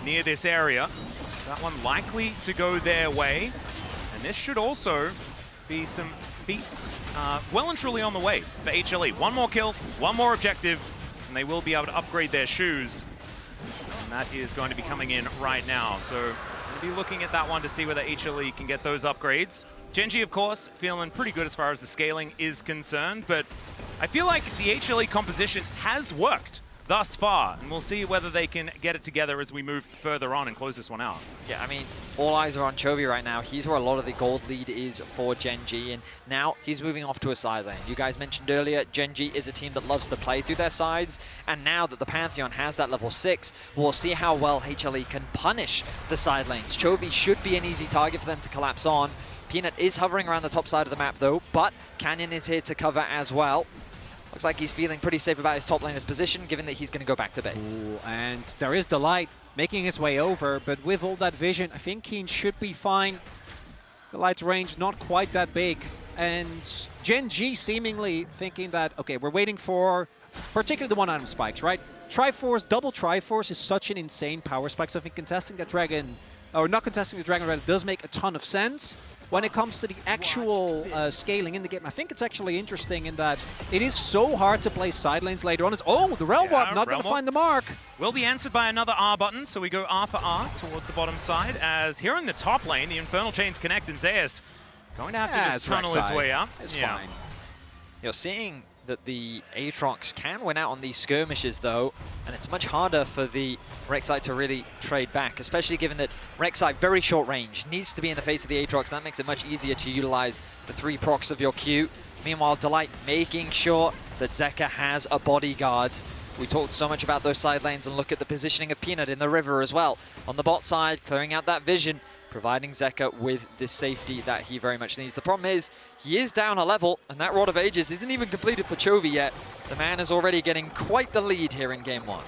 near this area. That one likely to go their way. And this should also be some beats well and truly on the way for HLE. One more kill, one more objective, and they will be able to upgrade their shoes. And that is going to be coming in right now. So we'll be looking at that one to see whether HLE can get those upgrades. Gen.G, of course, feeling pretty good as far as the scaling is concerned, but I feel like the HLE composition has worked thus far, and we'll see whether they can get it together as we move further on and close this one out. Yeah, I mean, all eyes are on Chovy right now. He's where a lot of the gold lead is for Gen G, and now he's moving off to a side lane. You guys mentioned earlier, Gen G is a team that loves to play through their sides, and now that the Pantheon has that level 6, we'll see how well HLE can punish the side lanes. Chovy should be an easy target for them to collapse on. Peanut is hovering around the top side of the map though, but Canyon is here to cover as well. Looks like he's feeling pretty safe about his top laner's position, given that he's going to go back to base. Ooh, and there is Delight making his way over, but with all that vision, I think Keen should be fine. Delight's range not quite that big, and Gen G seemingly thinking that, okay, we're waiting for particularly the one-item spikes, right? Triforce, double Triforce is such an insane power spike, so I think contesting the Dragon, or not contesting the Dragon rather, does make a ton of sense. When it comes to the actual scaling in the game, I think it's actually interesting in that it is so hard to play side lanes later on. Oh, the Realm Warp, not going to find the mark. Will be answered by another R button, so we go R for R towards the bottom side, as here in the top lane, the Infernal Chains connect, and Zeus going to have to just tunnel his way up. It's fine. You're seeing that the Aatrox can win out on these skirmishes though, and it's much harder for the Rek'Sai to really trade back, especially given that Rek'Sai, very short range, needs to be in the face of the Aatrox. That makes it much easier to utilize the 3 procs of your Q. Meanwhile, Delight making sure that Zeka has a bodyguard. We talked so much about those side lanes, and look at the positioning of Peanut in the river as well. On the bot side, clearing out that vision, providing Zeka with the safety that he very much needs. The problem is, he is down a level, and that Rod of Ages isn't even completed for Chovy yet. The man is already getting quite the lead here in Game 1.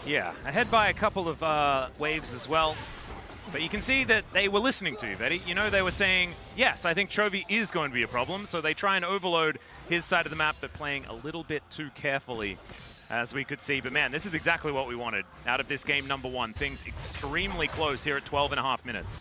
Yeah, ahead by a couple of waves as well. But you can see that they were listening to you, Betty. You know, they were saying, yes, I think Chovy is going to be a problem, so they try and overload his side of the map, but playing a little bit too carefully, as we could see. But man, this is exactly what we wanted out of this game number 1. Things extremely close here at 12.5 minutes.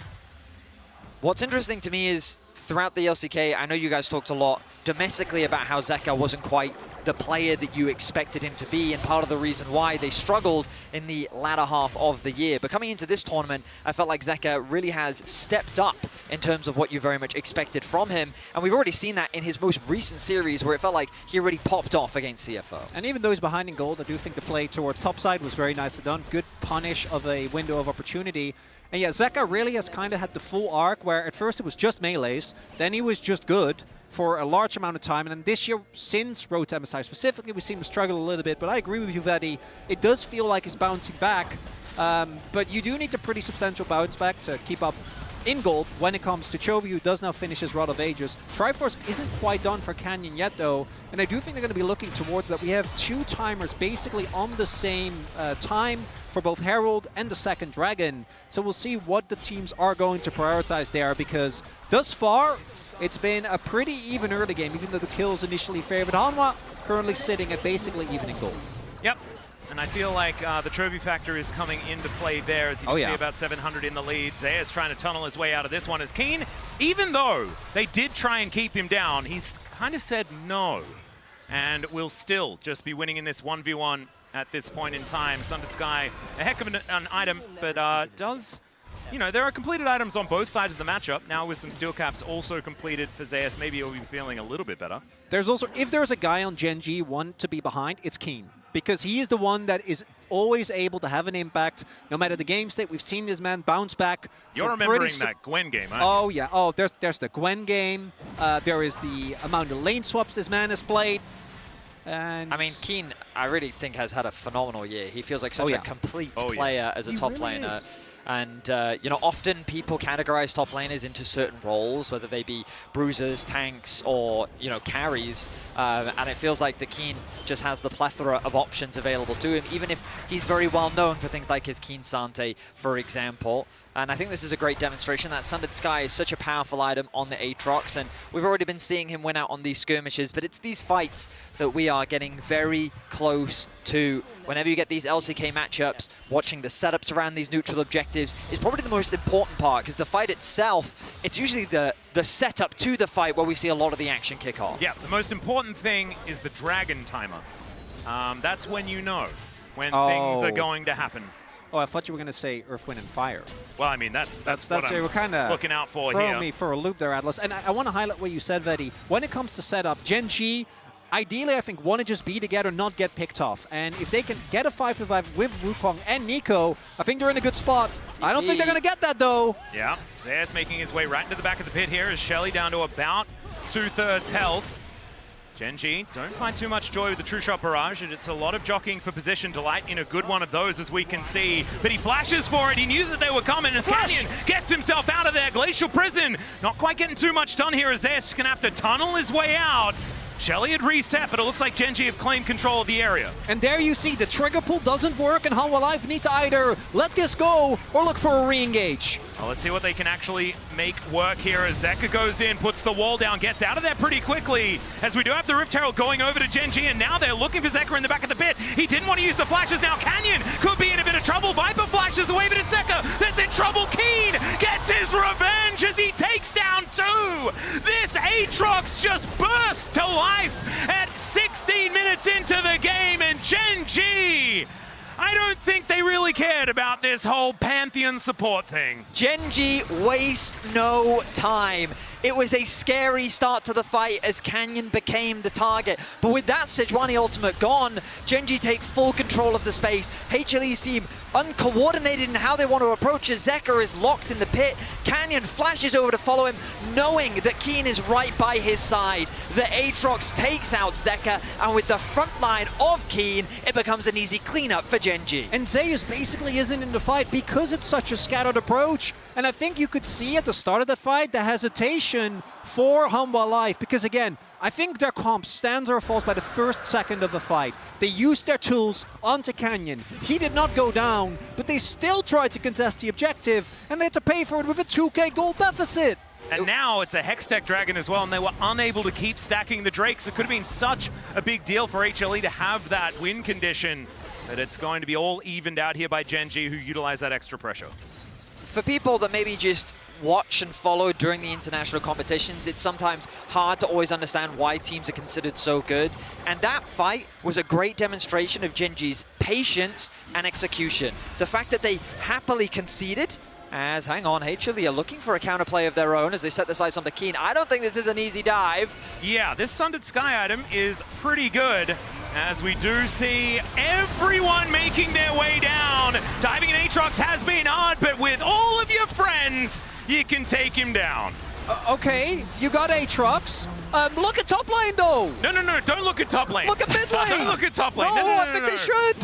What's interesting to me is, throughout the LCK, I know you guys talked a lot domestically about how Zeka wasn't quite the player that you expected him to be, and part of the reason why they struggled in the latter half of the year. But coming into this tournament, I felt like Zeka really has stepped up in terms of what you very much expected from him, and we've already seen that in his most recent series where it felt like he already popped off against CFO. And even though he's behind in gold, I do think the play towards topside was very nicely done. Good punish of a window of opportunity. And yeah, Zeka really has kind of had the full arc where at first it was just melees, then he was just good for a large amount of time. And then this year, since Road to MSI specifically, we've seen him struggle a little bit. But I agree with you, Vedi. It does feel like he's bouncing back. But you do need a pretty substantial bounce back to keep up in gold when it comes to Chovy, who does now finish his Rod of Ages. Triforce isn't quite done for Canyon yet, though. And I do think they're going to be looking towards that. We have 2 timers basically on the same time for both Herald and the second Dragon. So we'll see what the teams are going to prioritize there, because thus far, it's been a pretty even early game, even though the kills initially favored Hanwha, currently sitting at basically even in gold. Yep. And I feel like the trophy factor is coming into play there, as you can see about 700 in the lead. Zeus trying to tunnel his way out of this one as Keen, even though they did try and keep him down, he's kind of said no. And will still just be winning in this 1v1 at this point in time. Sundered Sky, a heck of an item, but does... You know, there are completed items on both sides of the matchup. Now with some steel caps also completed for Zeus, maybe he'll be feeling a little bit better. There's also, if there's a guy on Gen G one to be behind, it's Keen. Because he is the one that is always able to have an impact, no matter the game state. We've seen this man bounce back. You're remembering that Gwen game, aren't you? Oh, yeah. Oh, there's the Gwen game. There is the amount of lane swaps this man has played. And I mean, Keen, I really think, has had a phenomenal year. He feels like such a complete player as a top laner. And, you know, often people categorize top laners into certain roles, whether they be bruisers, tanks, or, you know, carries. And it feels like the Keen just has the plethora of options available to him, even if he's very well known for things like his Keen Sante, for example. And I think this is a great demonstration that Sundered Sky is such a powerful item on the Aatrox, and we've already been seeing him win out on these skirmishes, but it's these fights that we are getting very close to. Whenever you get these LCK matchups, watching the setups around these neutral objectives is probably the most important part, because the fight itself, it's usually the setup to the fight where we see a lot of the action kick off. Yeah, the most important thing is the Dragon timer. That's when you know when things are going to happen. Oh, I thought you were going to say Earth, Wind, and Fire. Well, I mean, that's what I'm kinda looking out for throwing here. Me for a loop there, Atlas. And I want to highlight what you said, Vedi. When it comes to setup, Gen G ideally, I think, want to just be together, not get picked off. And if they can get a 5v5 with Wukong and Nico, I think they're in a good spot. I don't think they're going to get that, though. Yeah, Zeus making his way right into the back of the pit here as Shelly down to about 2/3 health. Gen.G don't find too much joy with the True Shot Barrage, and it's a lot of jockeying for position. Delight in a good one of those, as we can see. But he flashes for it. He knew that they were coming, as Canyon gets himself out of there. Glacial Prison, not quite getting too much done here, as Zeus is going to have to tunnel his way out. Shelly had reset, but it looks like Gen.G have claimed control of the area. And there you see the trigger pull doesn't work, and Hanwha Life need to either let this go or look for a re-engage. Well, let's see what they can actually make work here as Zeka goes in, puts the wall down, gets out of there pretty quickly, as we do have the Rift Herald going over to Gen.G, and now they're looking for Zeka in the back of the pit. He didn't want to use the flashes. Now Canyon could be in a bit of trouble. Viper flashes away, but it's Zeka that's in trouble. Keen gets his revenge as he takes down 2. This Aatrox just bursts to life at 16 minutes into the game, and Gen.G, I don't think they really cared about this whole Pantheon support thing. Gen.G waste no time. It was a scary start to the fight as Canyon became the target. But with that Sejuani ultimate gone, Gen.G take full control of the space. HLE seem uncoordinated in how they want to approach as Zeka is locked in the pit. Canyon flashes over to follow him, knowing that Keen is right by his side. The Aatrox takes out Zeka, and with the front line of Keen, it becomes an easy cleanup for Gen.G. And Zeus basically isn't in the fight because it's such a scattered approach. And I think you could see at the start of the fight the hesitation for Hanwha Life, because again, I think their comp stands or falls by the first second of the fight. They used their tools onto Canyon. He did not go down, but they still tried to contest the objective, and they had to pay for it with a 2k gold deficit. And now it's a Hextech Dragon as well, and they were unable to keep stacking the Drakes. It could have been such a big deal for HLE to have that win condition, but it's going to be all evened out here by Gen.G, who utilize that extra pressure. For people that maybe just watch and follow during the international competitions, it's sometimes hard to always understand why teams are considered so good. And that fight was a great demonstration of Gen.G's patience and execution. The fact that they happily conceded, as, hang on, HLE are looking for a counterplay of their own as they set the sights on the Keen. I don't think this is an easy dive. Yeah, this Sundered Sky item is pretty good, as we do see everyone making their way down. Diving in Aatrox has been hard, but with all of your friends, you can take him down. Okay, you got Aatrox. Look at top lane, though. No, don't look at top lane. Look at mid lane. Don't look at top lane. No, I think they should.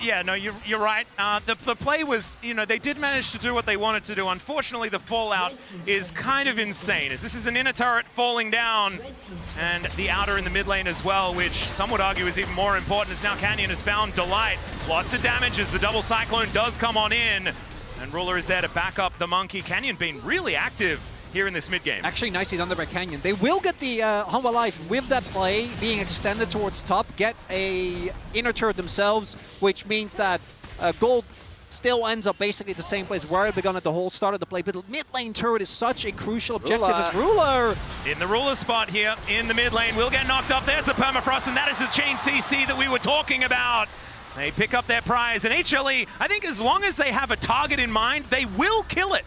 Yeah, no, you're right. The play was, they did manage to do what they wanted to do. Unfortunately, the fallout is kind of insane, as this is an inner turret falling down, and the outer in the mid lane as well, which some would argue is even more important, as now Canyon has found Delight. Lots of damage as the double Cyclone does come on in, and Ruler is there to back up the Monkey. Canyon being really active here in this mid-game. Actually, nicely done there by Canyon. They will get the Hanwha Life with that play being extended towards top, get a inner turret themselves, which means that gold still ends up basically the same place where it begun at the whole start of the play. But mid lane turret is such a crucial objective as Ruler. In the Ruler spot here in the mid lane, will get knocked up. There's the permafrost, and that is the chain CC that we were talking about. They pick up their prize, and HLE, I think as long as they have a target in mind, they will kill it.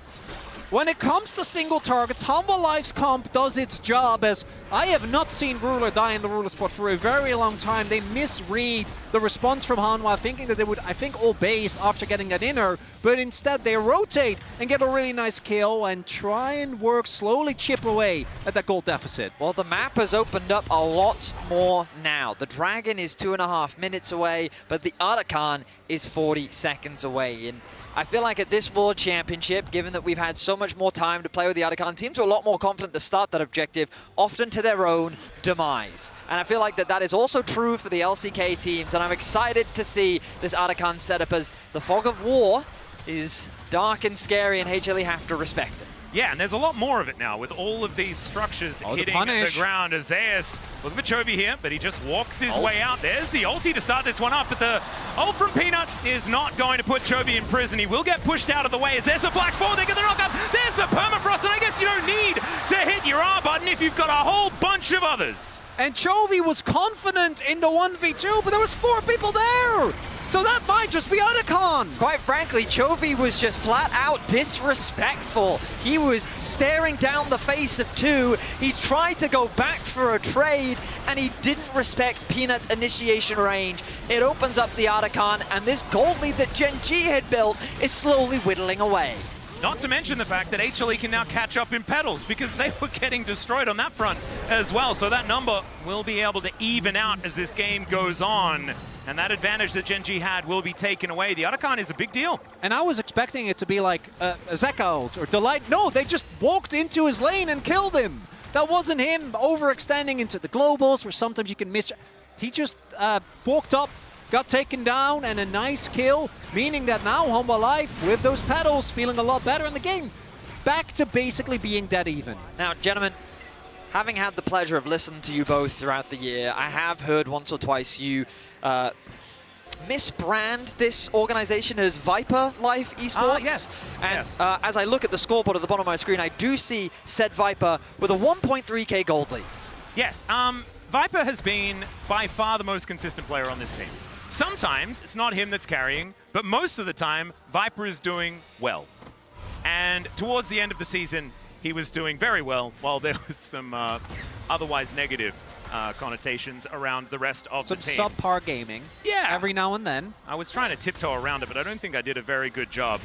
When it comes to single targets, Hanwha Life's comp does its job, as I have not seen Ruler die in the Ruler spot for a very long time. They misread the response from Hanwha, thinking that they would, I think, all base after getting that inner, but instead they rotate and get a really nice kill and try and work, slowly chip away at that gold deficit. Well, the map has opened up a lot more now. The Dragon is 2.5 minutes away, but the Arakan is 40 seconds away. And I feel like at this World Championship, given that we've had so much more time to play with the Arakan, teams are a lot more confident to start that objective, often to their own demise. And I feel like that is also true for the LCK teams, and I'm excited to see this Arakan setup, as the fog of war is dark and scary, and HLE have to respect it. Yeah, and there's a lot more of it now with all of these structures hitting the ground. As Zeus, look at Chovy here, but he just walks his way out. There's the ulti to start this one up, but the ult from Peanut is not going to put Chovy in prison. He will get pushed out of the way as there's the flash forward, they get the knock up, there's the permafrost, and I guess you don't need to hit your R button if you've got a whole bunch of others. And Chovy was confident in the 1v2, but there was 4 people there! So that might just be Otacon. Quite frankly, Chovy was just flat out disrespectful. He was staring down the face of two. He tried to go back for a trade, and he didn't respect Peanut's initiation range. It opens up the Otacon, and this gold lead that Gen G had built is slowly whittling away. Not to mention the fact that HLE can now catch up in pedals because they were getting destroyed on that front as well. So that number will be able to even out as this game goes on. And that advantage that Gen G had will be taken away. The Otacon is a big deal. And I was expecting it to be like a Zeka ult or Delight. No, they just walked into his lane and killed him. That wasn't him overextending into the globals where sometimes you can miss. He just walked up, got taken down, and a nice kill, meaning that now Humble Life, with those pedals, feeling a lot better in the game. Back to basically being dead even. Now, gentlemen, having had the pleasure of listening to you both throughout the year, I have heard once or twice you misbrand this organization as Viper Life Esports. Yes. And as I look at the scoreboard at the bottom of my screen, I do see said Viper with a 1.3k gold lead. Yes, Viper has been by far the most consistent player on this team. Sometimes it's not him that's carrying, but most of the time, Viper is doing well. And towards the end of the season, he was doing very well, while there was some otherwise negative connotations around the rest of the team. Some subpar gaming. Yeah. Every now and then. I was trying to tiptoe around it, but I don't think I did a very good job.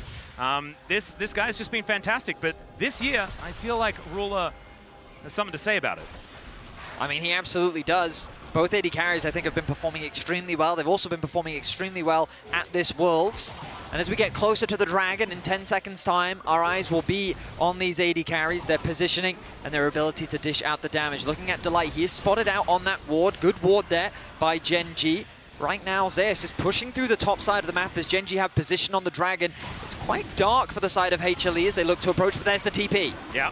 This guy's just been fantastic, but this year, I feel like Ruler has something to say about it. I mean, he absolutely does. Both AD carries, I think, have been performing extremely well. They've also been performing extremely well at this Worlds. And as we get closer to the Dragon in 10 seconds' time, our eyes will be on these AD carries, their positioning, and their ability to dish out the damage. Looking at Delight, he is spotted out on that ward. Good ward there by Gen G. Right now, Zeus is pushing through the top side of the map as Gen G have position on the Dragon. It's quite dark for the side of HLE as they look to approach, but there's the TP. Yeah.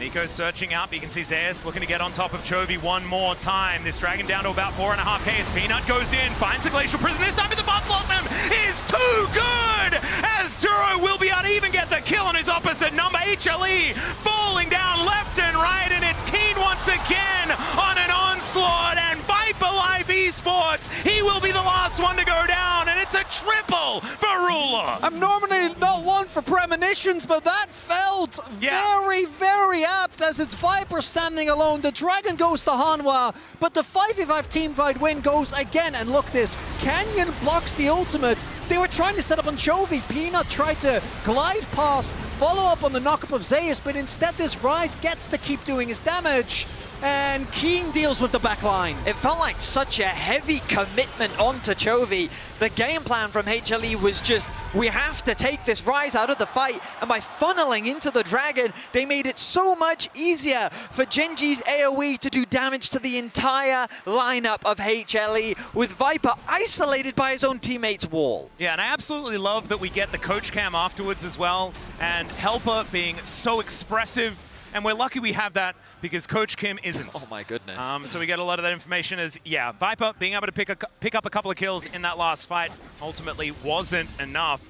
Nico searching out, but you can see Zeus looking to get on top of Chovy one more time. This Dragon down to about 4.5k as Peanut goes in, finds the Glacial Prison. This time the Boss Blossom is too good! As Duro will be able to even get the kill on his opposite number. HLE falling down left and right, and it's Keen once again on an onslaught, and Viper Life Esports, he will be the last one to go down, and it's a triple for Ruler. I'm normally not one for premonitions, but that felt very, very apt as it's Viper standing alone. The Dragon goes to Hanwha, but the 5v5 teamfight win goes again. And look this, Canyon blocks the ultimate. They were trying to set up on Chovy. Peanut tried to glide past, follow up on the knockup of Zeus, but instead this Ryze gets to keep doing his damage. And Keen deals with the backline. It felt like such a heavy commitment onto Chovy. The game plan from HLE was just, we have to take this Ryze out of the fight. And by funneling into the Dragon, they made it so much easier for Gen G's AoE to do damage to the entire lineup of HLE, with Viper isolated by his own teammate's wall. Yeah, and I absolutely love that we get the coach cam afterwards as well, and Helper being so expressive. And we're lucky we have that because Coach Kim isn't. Oh my goodness. So we get a lot of that information as, yeah, Viper being able to pick up a couple of kills in that last fight ultimately wasn't enough.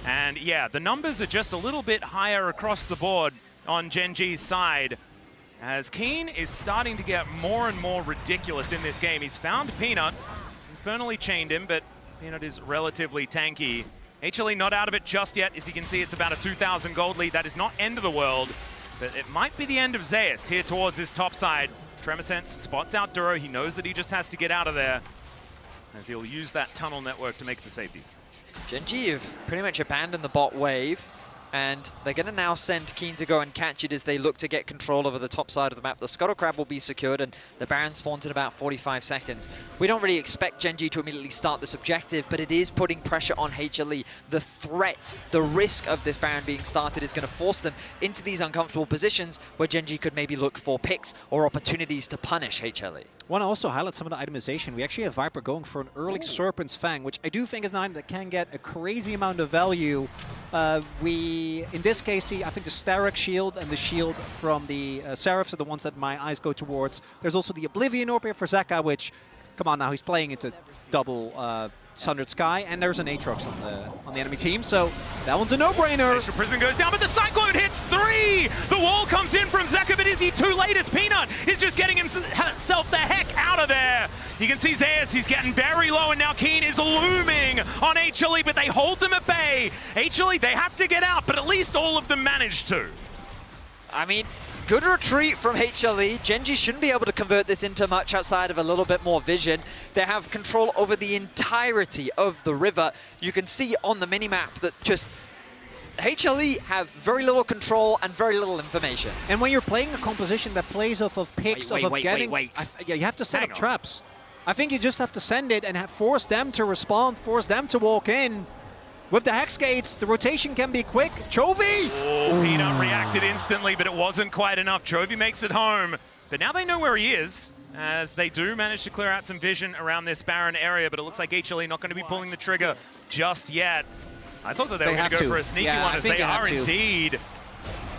And yeah, the numbers are just a little bit higher across the board on Gen G's side, as Keen is starting to get more and more ridiculous in this game. He's found Peanut, infernally chained him, but Peanut is relatively tanky. HLE not out of it just yet. As you can see, it's about a 2,000 gold lead. That is not end of the world. But it might be the end of Zeus here towards his top side. Tremorsense spots out Duro. He knows that he just has to get out of there, as he'll use that tunnel network to make the safety. Gen G have pretty much abandoned the bot wave, and they're going to now send Keen to go and catch it as they look to get control over the top side of the map. The Scuttle Crab will be secured, and the Baron spawns in about 45 seconds. We don't really expect Gen G to immediately start this objective, but it is putting pressure on HLE. The threat, the risk of this Baron being started is going to force them into these uncomfortable positions where Gen G could maybe look for picks or opportunities to punish HLE. I want to also highlight some of the itemization. We actually have Viper going for an early Serpent's Fang, which I do think is an item that can get a crazy amount of value. In this case, I think the Starek shield and the shield from the Seraphs are the ones that my eyes go towards. There's also the Oblivion Orb here for Zeka, which, come on now, he's playing into double Sundered Sky, and there's an Aatrox on the enemy team, so that one's a no-brainer. Glacial Prison goes down, but the Cyclone hits 3! The wall comes in from Zeka, but is he too late as Peanut is just getting himself the heck out of there? You can see Zeus, he's getting very low, and now Keen is looming on HLE, but they hold them at bay. HLE, they have to get out, but at least all of them managed to. I mean, good retreat from HLE. Gen.G shouldn't be able to convert this into much outside of a little bit more vision. They have control over the entirety of the river. You can see on the minimap that just HLE have very little control and very little information. And when you're playing a composition that plays off of picks, yeah, you have to set up traps. I think you just have to send it and force them to respond, force them to walk in. With the Hex Gates, the rotation can be quick. Chovy! Oh, Peanut reacted instantly, but it wasn't quite enough. Chovy makes it home. But now they know where he is, as they do manage to clear out some vision around this Baron area, but it looks like HLE not going to be pulling the trigger just yet. I thought that they were going to go for a sneaky one, as they are indeed.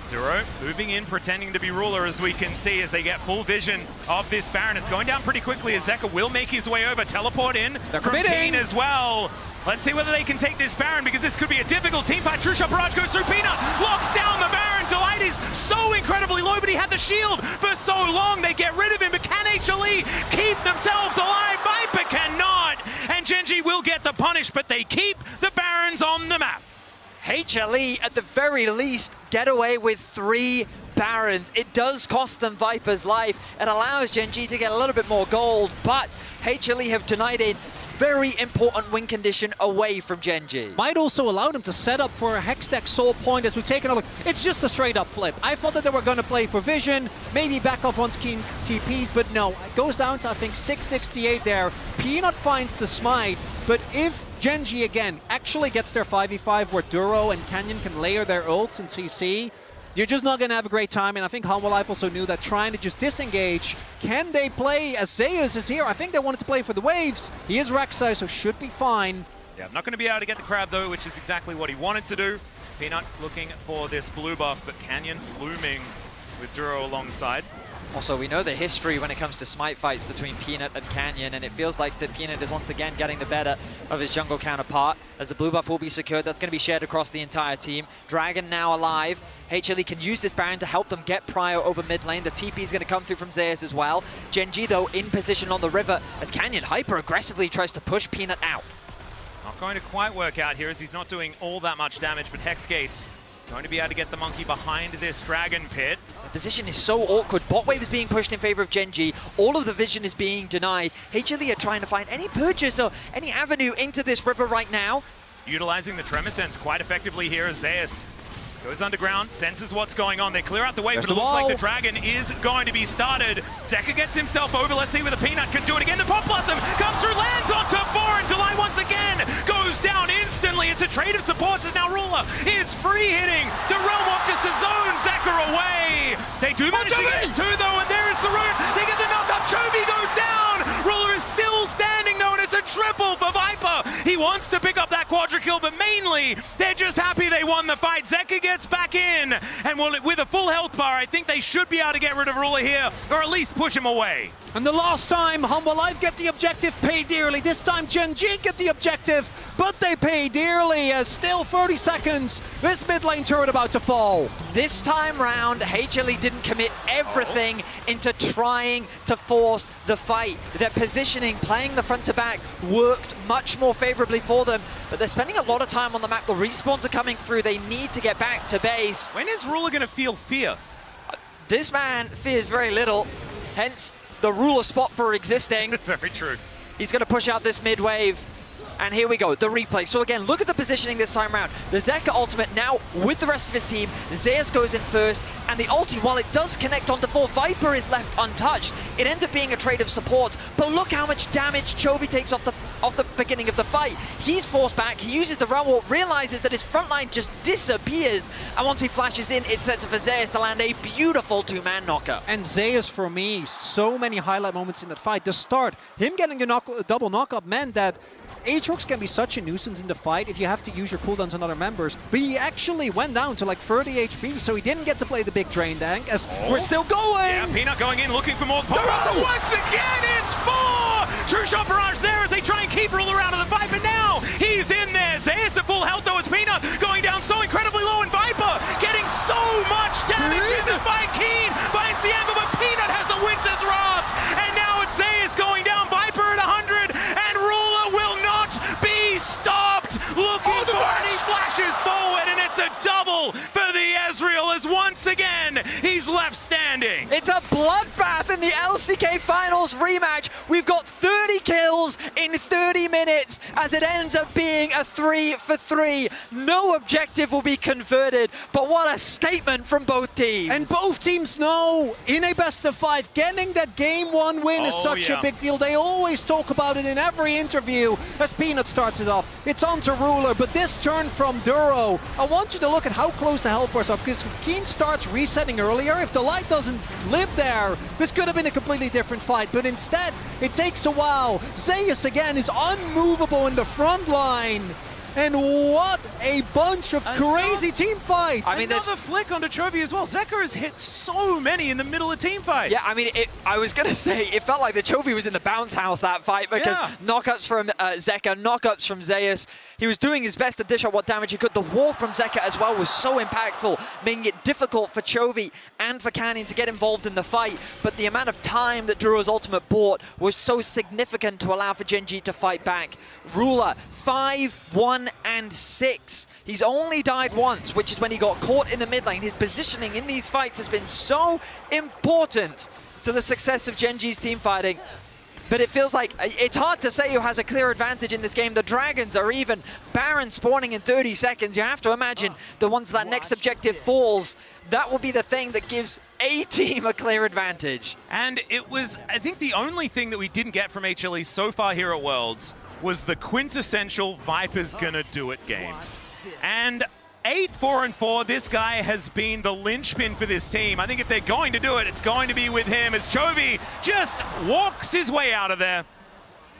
Duro moving in, pretending to be ruler, as we can see, as they get full vision of this Baron. It's going down pretty quickly, as Zeka will make his way over. Teleport in from Keen as well. Let's see whether they can take this Baron, because this could be a difficult team fight. True Shot Barrage goes through Peanut, locks down the Baron. Delight is so incredibly low, but he had the shield for so long. They get rid of him, but can HLE keep themselves alive? Viper cannot, and Gen.G will get the punish, but they keep the Barons on the map. HLE, at the very least, get away with 3 Barons. It does cost them Viper's life. It allows Gen.G to get a little bit more gold, but HLE have denied a very important win condition away from Gen.G. Might also allow them to set up for a Hextech Soul Point as we take another. It's just a straight up flip. I thought that they were going to play for vision, maybe back off once Keen TPs, but no. It goes down to, I think, 668 there. Peanut finds the smite, but if Gen.G again actually gets their 5v5 where Duro and Canyon can layer their ults and CC, you're just not going to have a great time. And I think Humble Life also knew that trying to just disengage. Can they play as Zeus is here? I think they wanted to play for the waves. He is Rek'Sai, so should be fine. Yeah, not going to be able to get the crab though, which is exactly what he wanted to do. Peanut looking for this blue buff, but Canyon looming with Duro alongside. Also, we know the history when it comes to smite fights between Peanut and Canyon, and it feels like that Peanut is once again getting the better of his jungle counterpart, as the blue buff will be secured. That's going to be shared across the entire team. Dragon now alive. HLE can use this Baron to help them get Prio over mid lane. The TP is going to come through from Zeus as well. Gen.G, though, in position on the river, as Canyon hyper-aggressively tries to push Peanut out. Not going to quite work out here, as he's not doing all that much damage, but Hex Gates going to be able to get the monkey behind this Dragon Pit. The position is so awkward. Bot wave is being pushed in favor of Gen.G. All of the vision is being denied. HLE are trying to find any purchase or any avenue into this river right now. Utilizing the Tremor Sense quite effectively here as Zeus goes underground, senses what's going on. They clear out the way, but it looks like the Dragon is going to be started. Zeka gets himself over. Let's see whether Peanut can do it again. The Pop Blossom comes through, lands on top 4, and Delight once again goes down instantly. It's a trade of supports as now Ruler is free hitting the Realm Walk just to zone Zeka away. They do manage to get 2 though, and there is the root. They get the knock up. Chovy goes down. Ruler is still standing though, and it's a triple for Viper. He wants to pick up that quadra kill, but mainly they're just happy they won the fight. Zeka gets back in, and with a full health bar, I think they should be able to get rid of Ruler here, or at least push him away. And the last time, Humble Life get the objective, pay dearly. This time, Gen.G get the objective, but they pay dearly as still 30 seconds. This mid lane turret about to fall. This time round, HLE didn't commit everything into trying to force the fight. Their positioning, playing the front to back, worked much more favorably for them, but they're spending a lot of time on the map. The respawns are coming through. They need to get back to base. When is Ruler going to feel fear? This man fears very little, hence the Ruler spot for existing. Very true. He's going to push out this mid wave. And here we go, the replay. So again, look at the positioning this time around. The Zeka ultimate now with the rest of his team. Zeus goes in first, and the ulti, while it does connect onto 4, Viper is left untouched. It ends up being a trade of support, but look how much damage Chovy takes off the beginning of the fight. He's forced back, he uses the Realm Walk, realizes that his front line just disappears, and once he flashes in, it sets up for Zeus to land a beautiful 2-man knocker. And Zeus, for me, so many highlight moments in that fight. The start, him getting the double knockup meant that Aatrox can be such a nuisance in the fight if you have to use your cooldowns on other members, but he actually went down to like 30 HP, so he didn't get to play the big drain tank, as we're still going! Yeah, Peanut going in, looking for more power. Once again, it's 4! True Shot Barrage there as they try and keep Ruler out of the fight, but now he's in there. Zeus at full health though, it's Peanut going down so incredibly low, and Viper getting so much damage in the fight. Keen finds the angle, but Peanut has the Winter's Wrath, and now it's Zeus going down. Viper at the LCK Finals rematch. We've got 30 kills in 30 minutes as it ends up being a 3-for-3. No objective will be converted, but what a statement from both teams. And both teams know in a best of 5, getting that game 1 win is such a big deal. They always talk about it in every interview as Peanut starts it off. It's on to Ruler, but this turn from Duro, I want you to look at how close the health bars are, because if Keen starts resetting earlier, if the light doesn't live there, this could have been a completely different fight, but instead, it takes a while. Zeus again is unmovable in the front line. And what a bunch of crazy team fights! I mean, another flick onto Chovy as well. Zeka has hit so many in the middle of team fights. Yeah, I mean, I was going to say, it felt like the Chovy was in the bounce house, that fight, because knockouts from Zeka, knockouts from Zeus. He was doing his best to dish out what damage he could. The wall from Zeka as well was so impactful, making it difficult for Chovy and for Canyon to get involved in the fight. But the amount of time that Duro's ultimate bought was so significant to allow for Gen G to fight back. Ruler, 5, 1, and 6. He's only died once, which is when he got caught in the mid lane. His positioning in these fights has been so important to the success of Gen G's team fighting. But it feels like it's hard to say who has a clear advantage in this game. The Dragons are even. Baron spawning in 30 seconds. You have to imagine the ones that next objective falls, that will be the thing that gives a team a clear advantage. And it was, I think, the only thing that we didn't get from HLE so far here at Worlds was the quintessential Viper's gonna do it game. And 8-4-4, this guy has been the linchpin for this team. I think if they're going to do it, it's going to be with him as Chovy just walks his way out of there.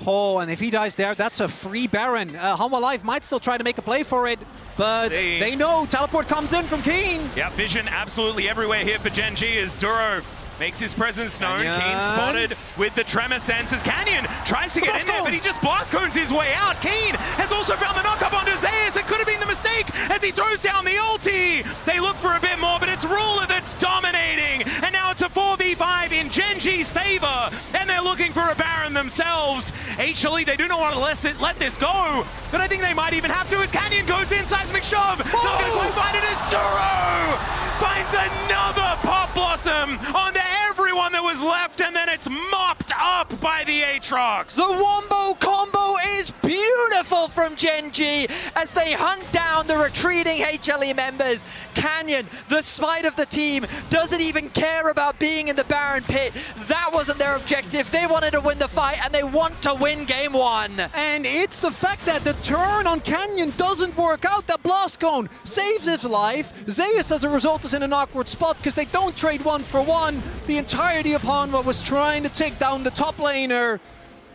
Oh, and if he dies there, that's a free Baron. Home Alive might still try to make a play for it, but they know teleport comes in from Keen. Yeah, vision absolutely everywhere here for Gen G as Duro makes his presence known. Keen spotted with the tremor senses. Canyon tries to get in there, but he just blast cones his way out. Keen has also found the knock-up onto Zeus. It could have been the mistake as he throws down the ulti. They look for a bit more, but it's Ruler that's dominating. And now it's a 4v5 in Gen G's favor, and they're looking for a Baron themselves. HLE, they do not want to let this go, but I think they might even have to as Canyon goes in, seismic shove. Not going to quite find it as Duro finds another Pop Blossom onto everyone that was left, and then it's mopped up by the Aatrox. The Wombo combo is beautiful from Gen G as they hunt down the retreating HLE members. Canyon, the smite of the team, doesn't even care about being in the Baron pit. That wasn't their objective. They wanted to win the fight, and they want to win game 1. And it's the fact that the turn on Canyon doesn't work out. That blast cone saves his life. Zeus, as a result, is in an awkward spot because they don't trade 1-for-1. The entirety of Hanwha was trying to take down the top laner,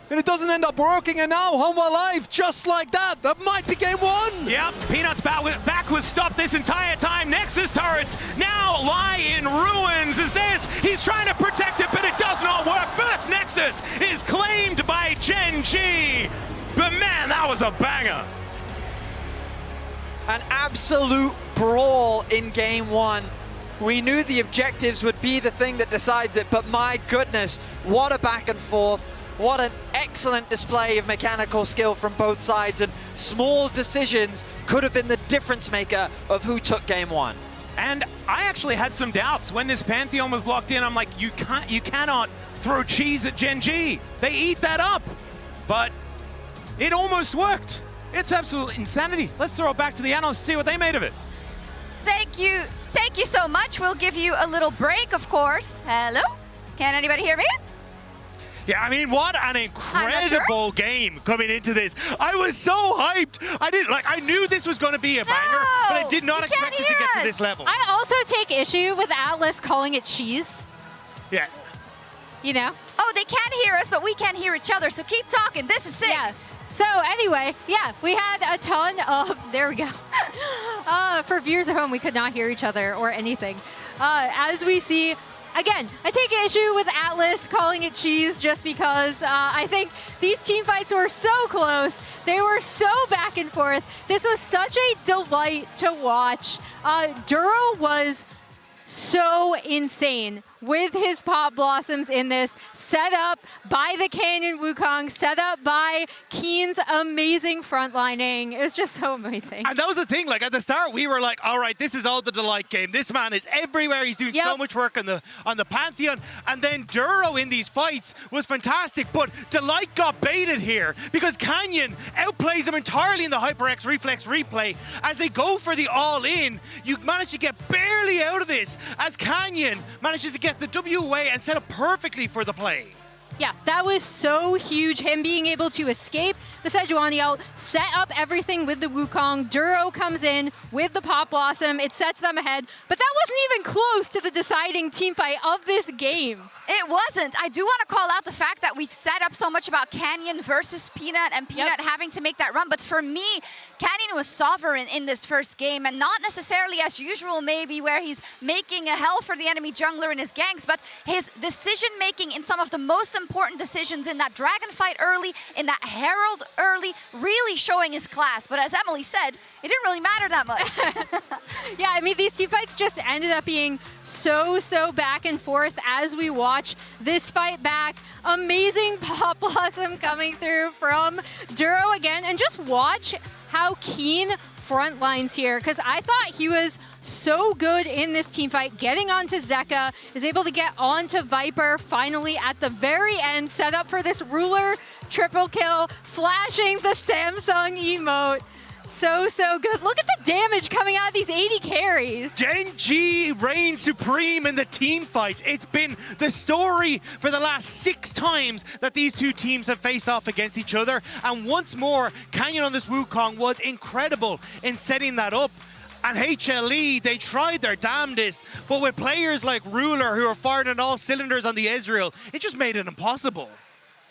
and it doesn't end up working, and now Hanwha Live, just like that. That might be game 1. Yep, Peanut's back was stopped this entire time. Nexus turrets now lie in ruins as this. He's trying to protect it, but it does not work. First Nexus is claimed by Gen G. But man, that was a banger. An absolute brawl in game 1. We knew the objectives would be the thing that decides it, but my goodness, what a back and forth. What an excellent display of mechanical skill from both sides, and small decisions could have been the difference maker of who took game 1. And I actually had some doubts when this Pantheon was locked in. I'm like, you cannot throw cheese at Gen G. They eat that up. But it almost worked. It's absolute insanity. Let's throw it back to the analysts, see what they made of it. Thank you. Thank you so much. We'll give you a little break, of course. Hello? Can anybody hear me? Yeah, I mean, what an incredible game coming into this. I was so hyped. I knew this was going to be a banger, but I did not expect it to get to this level. I also take issue with Atlas calling it cheese. Yeah. You know? Oh, they can't hear us, but we can't hear each other, so keep talking. This is sick. Yeah. So anyway, yeah, we had a ton of, there we go. For viewers at home, we could not hear each other or anything. As we see, again, I take issue with Atlas calling it cheese just because I think these team fights were so close. They were so back and forth. This was such a delight to watch. Duro was so insane. with his Pop Blossoms in this, set up by the Canyon Wukong, set up by Keen's amazing frontlining. It was just so amazing. And that was the thing, like at the start we were like, all right, this is all the Delight game. This man is everywhere. He's doing so much work on the Pantheon. And then Duro in these fights was fantastic, but Delight got baited here because Canyon outplays him entirely in the HyperX Reflex replay. As they go for the all-in, you manage to get barely out of this as Canyon manages to get the W away and set up perfectly for the play. Yeah, that was so huge. Him being able to escape the Sejuani ult, set up everything with the Wukong. Duro comes in with the Pop Blossom. It sets them ahead. But that wasn't even close to the deciding team fight of this game. It wasn't. I do want to call out the fact that we set up so much about Canyon versus Peanut and Peanut having to make that run. But for me, Canyon was sovereign in this first game and not necessarily as usual maybe where he's making a hell for the enemy jungler in his ganks, but his decision making in some of the most important decisions in that Dragon fight early, in that Herald early, really showing his class. But as Emily said, it didn't really matter that much. Yeah, I mean, these team fights just ended up being so back and forth as we watch this fight back. Amazing Pop Blossom coming through from Duro again. And just watch how Keen front lines here, because I thought he was so good in this team fight, getting onto Zeka, is able to get onto Viper finally at the very end, set up for this Ruler triple kill, flashing the Samsung emote. So good. Look at the damage coming out of these 80 carries. Gen.G reigns supreme in the team fights. It's been the story for the last 6 times that these two teams have faced off against each other. And once more, Canyon on this Wukong was incredible in setting that up. And HLE, they tried their damnedest, but with players like Ruler who are firing on all cylinders on the Ezreal, it just made it impossible.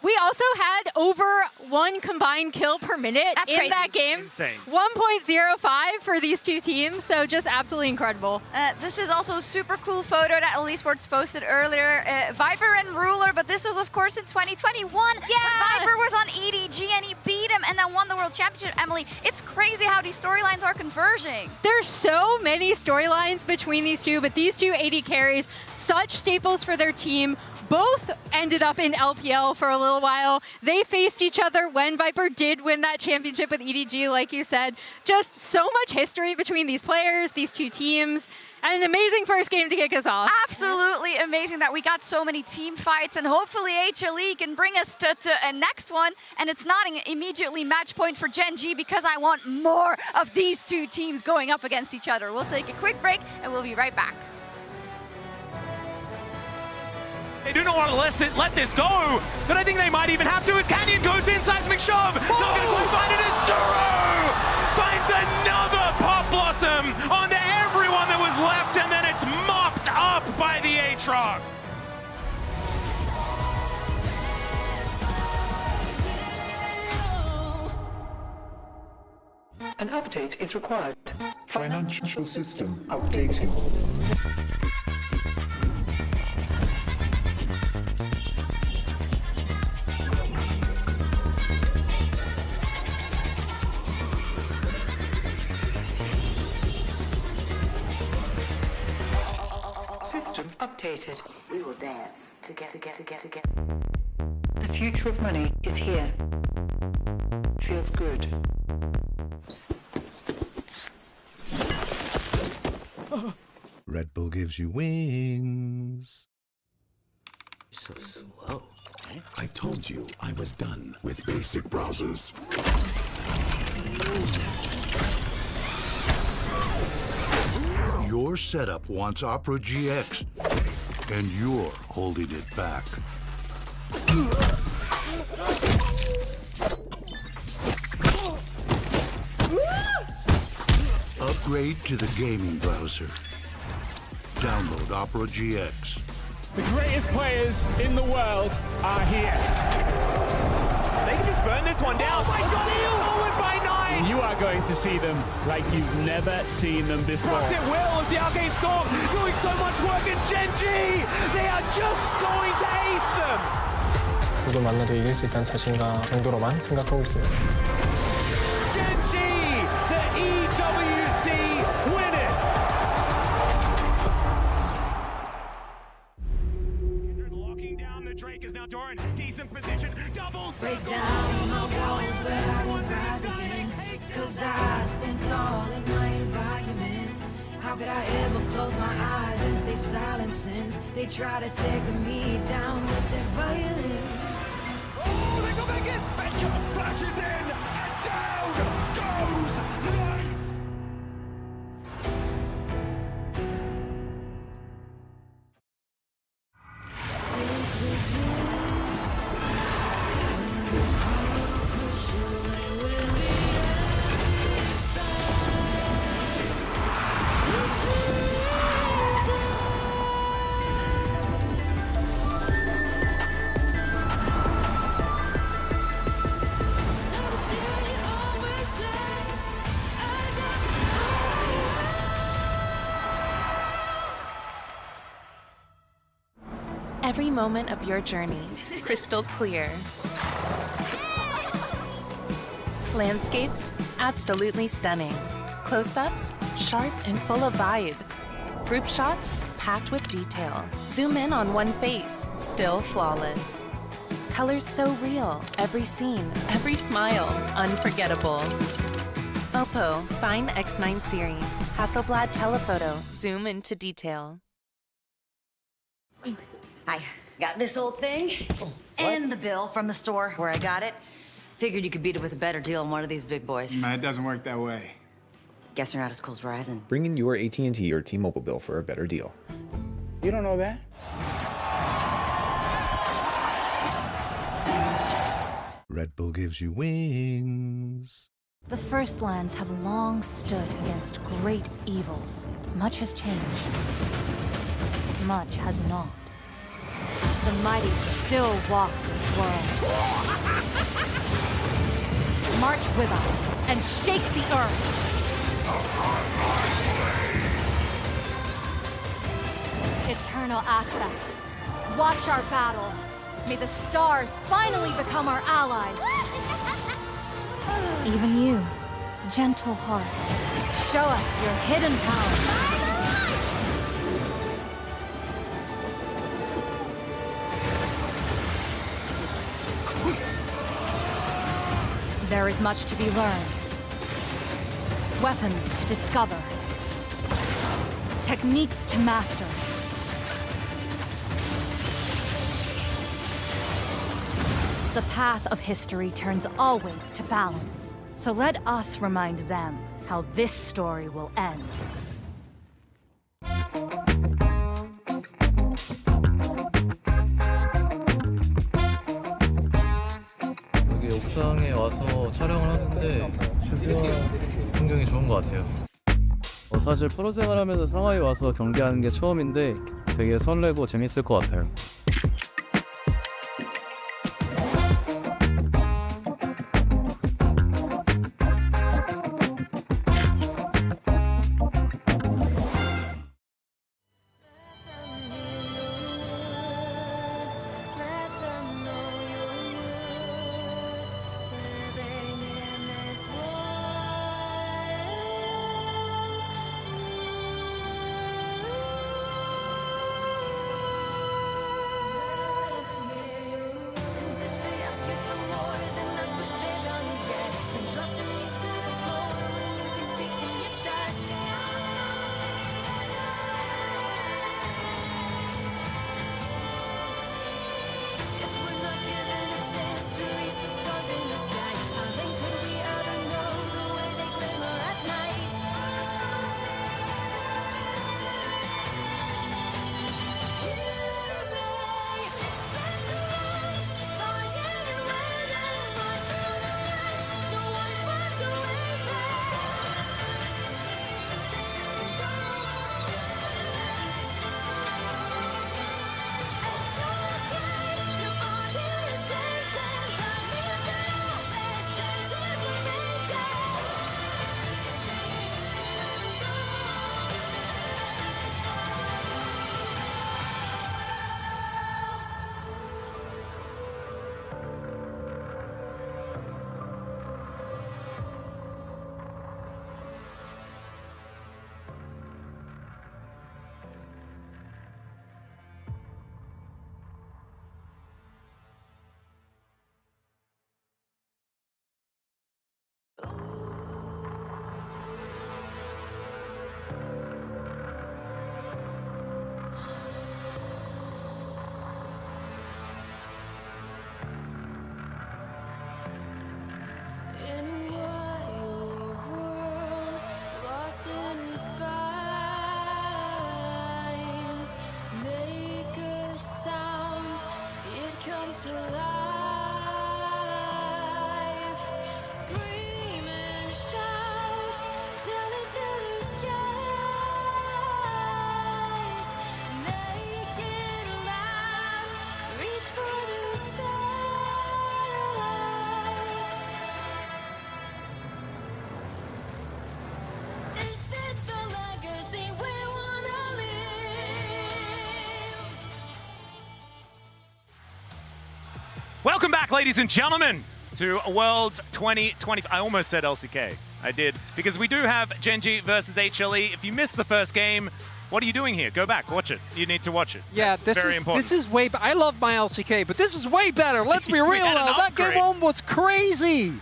We also had over 1 combined kill per minute in that game. Insane. 1.05 for these two teams, so just absolutely incredible. This is also a super cool photo that LoL Esports posted earlier. Viper and Ruler, but this was of course in 2021. Yeah! Viper was on EDG and he beat him and then won the World Championship. Emily, it's crazy how these storylines are converging. There's so many storylines between these two, but these two AD carries, such staples for their team. Both ended up in LPL for a little while. They faced each other when Viper did win that championship with EDG, like you said. Just so much history between these players, these two teams, and an amazing first game to kick us off. Absolutely amazing that we got so many team fights, and hopefully HLE can bring us to a next one. And it's not immediately match point for Gen.G because I want more of these two teams going up against each other. We'll take a quick break and we'll be right back. They do not want to let this go, but I think they might even have to as Canyon goes in, seismic shove. Not going to quite find it as Duro finds another Pop Blossom onto everyone that was left, and then it's mopped up by the Aatrox. An update is required. Financial system updating. System updated. We will dance together. The future of money is here. Feels good. Red Bull gives you wings. So slow. I told you I was done with basic browsers. Your setup wants Opera GX, and you're holding it back. Upgrade to the gaming browser. Download Opera GX. The greatest players in the world are here. They can just burn this one down. Oh my god, he'll forward by 9! You are going to see them like you've never seen them before. Rocked it will as the Arcane Storm doing so much work, and Gen.G, they are just going to ace them. 누구 만나도 이길 수 있다는 자신감 정도로만 생각하고 있습니다. Gen.G, the EWC winners. Drake is now Doran. Decent position. Double break down my walls, but I won't rise again. Cause I stand tall in my environment. How could I ever close my eyes and stay silent since they try to take me down with their violence? Oh, they go back in. Betcha flashes in, and down goes Knight. Every moment of your journey, crystal clear. Landscapes, absolutely stunning. Close-ups, sharp and full of vibe. Group shots, packed with detail. Zoom in on one face, still flawless. Colors so real, every scene, every smile, unforgettable. Oppo Find X9 series, Hasselblad telephoto, zoom into detail. I got this old thing and the bill from the store where I got it. Figured you could beat it with a better deal on one of these big boys. It doesn't work that way. Guess you're not as cool as Verizon. Bring in your AT&T or T-Mobile bill for a better deal. You don't know that? Red Bull gives you wings. The First Lands have long stood against great evils. Much has changed. Much has not. The mighty still walk this world. March with us and shake the earth. Eternal aspect. Watch our battle. May the stars finally become our allies. Even you, gentle hearts, show us your hidden power. There is much to be learned. Weapons to discover. Techniques to master. The path of history turns always to balance. So let us remind them how this story will end. 여기 옥상에 와서 촬영을 하는데 풍경이 좋은 것 같아요. 사실 프로 생활하면서 상하이 와서 경기하는 게 처음인데 되게 설레고 재밌을 것 같아요. to life. Scream and shout, tell it to the skies. Make it loud, reach for the satellites. Is this the legacy we wanna live? Welcome back, ladies and gentlemen, to Worlds 2020. I almost said LCK. I did, because we do have Genji versus HLE. If you missed the first game, what are you doing here? Go back, watch it. You need to watch it. Yeah, That's very important. This is way. I love my LCK, but this is way better. Let's be real. That game one was crazy.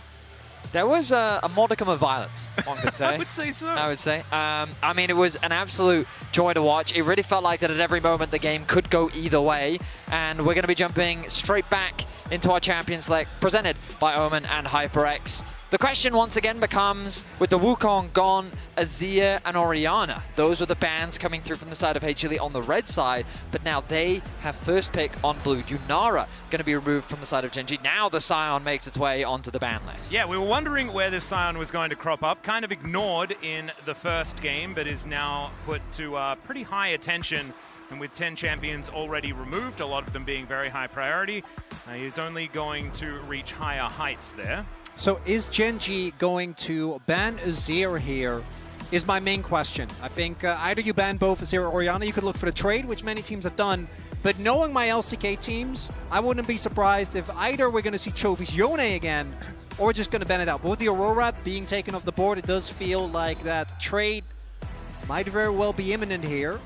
There was a modicum of violence, one could say. I would say so. I would say. I mean, it was an absolute joy to watch. It really felt like that at every moment the game could go either way. And we're going to be jumping straight back into our champion select, presented by Omen and HyperX. The question once again becomes, with the Wukong gone, Azir and Orianna, those were the bans coming through from the side of HLE on the red side, but now they have first pick on blue. Yunara going to be removed from the side of Genji. Now the Scion makes its way onto the ban list. Yeah, we were wondering where this Scion was going to crop up. Kind of ignored in the first game, but is now put to pretty high attention. And with 10 champions already removed, a lot of them being very high priority, he's only going to reach higher heights there. So is Genji going to ban Azir here? Is my main question. I think either you ban both Azir or Orianna, you could look for the trade, which many teams have done. But knowing my LCK teams, I wouldn't be surprised if either we're going to see Chovy's Yone again, or we're just going to ban it out. But with the Aurora being taken off the board, it does feel like that trade might very well be imminent here.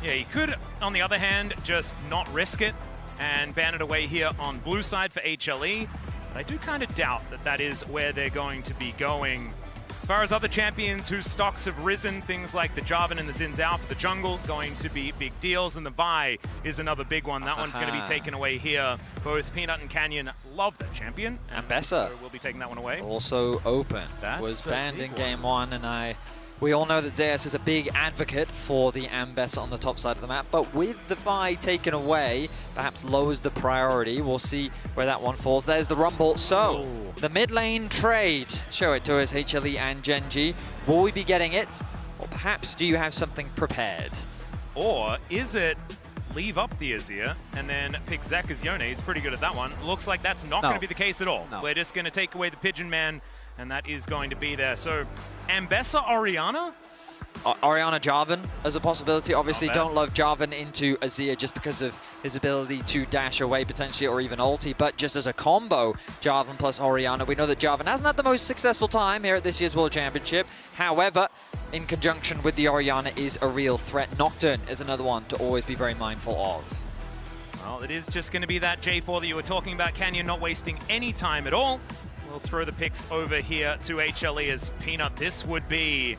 Yeah, you could, on the other hand, just not risk it and ban it away here on blue side for HLE. But I do kind of doubt that that is where they're going to be going. As far as other champions whose stocks have risen, things like the Jarvan and the Xin Zhao for the jungle, going to be big deals, and the Vi is another big one. That one's going to be taken away here. Both Peanut and Canyon love that champion. And Bessa so we'll be taking that one away. Also open. That's was a banned big in game one, and we all know that Zeus is a big advocate for the Ambessa on the top side of the map, but with the Vi taken away, perhaps lowers the priority. We'll see where that one falls. There's the Rumble. So, the mid lane trade. Show it to us, HLE and Genji. Will we be getting it? Or perhaps do you have something prepared? Or is it leave up the Azir and then pick Zek as Yone? He's pretty good at that one. Looks like that's not going to be the case at all. No. We're just going to take away the Pigeon Man, and that is going to be there. So, Ambessa Orianna? Orianna Jarvan as a possibility. Obviously don't love Jarvan into Azir just because of his ability to dash away potentially, or even ulti, but just as a combo, Jarvan plus Orianna. We know that Jarvan hasn't had the most successful time here at this year's World Championship. However, in conjunction with the Orianna is a real threat. Nocturne is another one to always be very mindful of. Well, it is just going to be that J4 that you were talking about. Canyon not wasting any time at all. We'll throw the picks over here to HLE as Peanut. This would be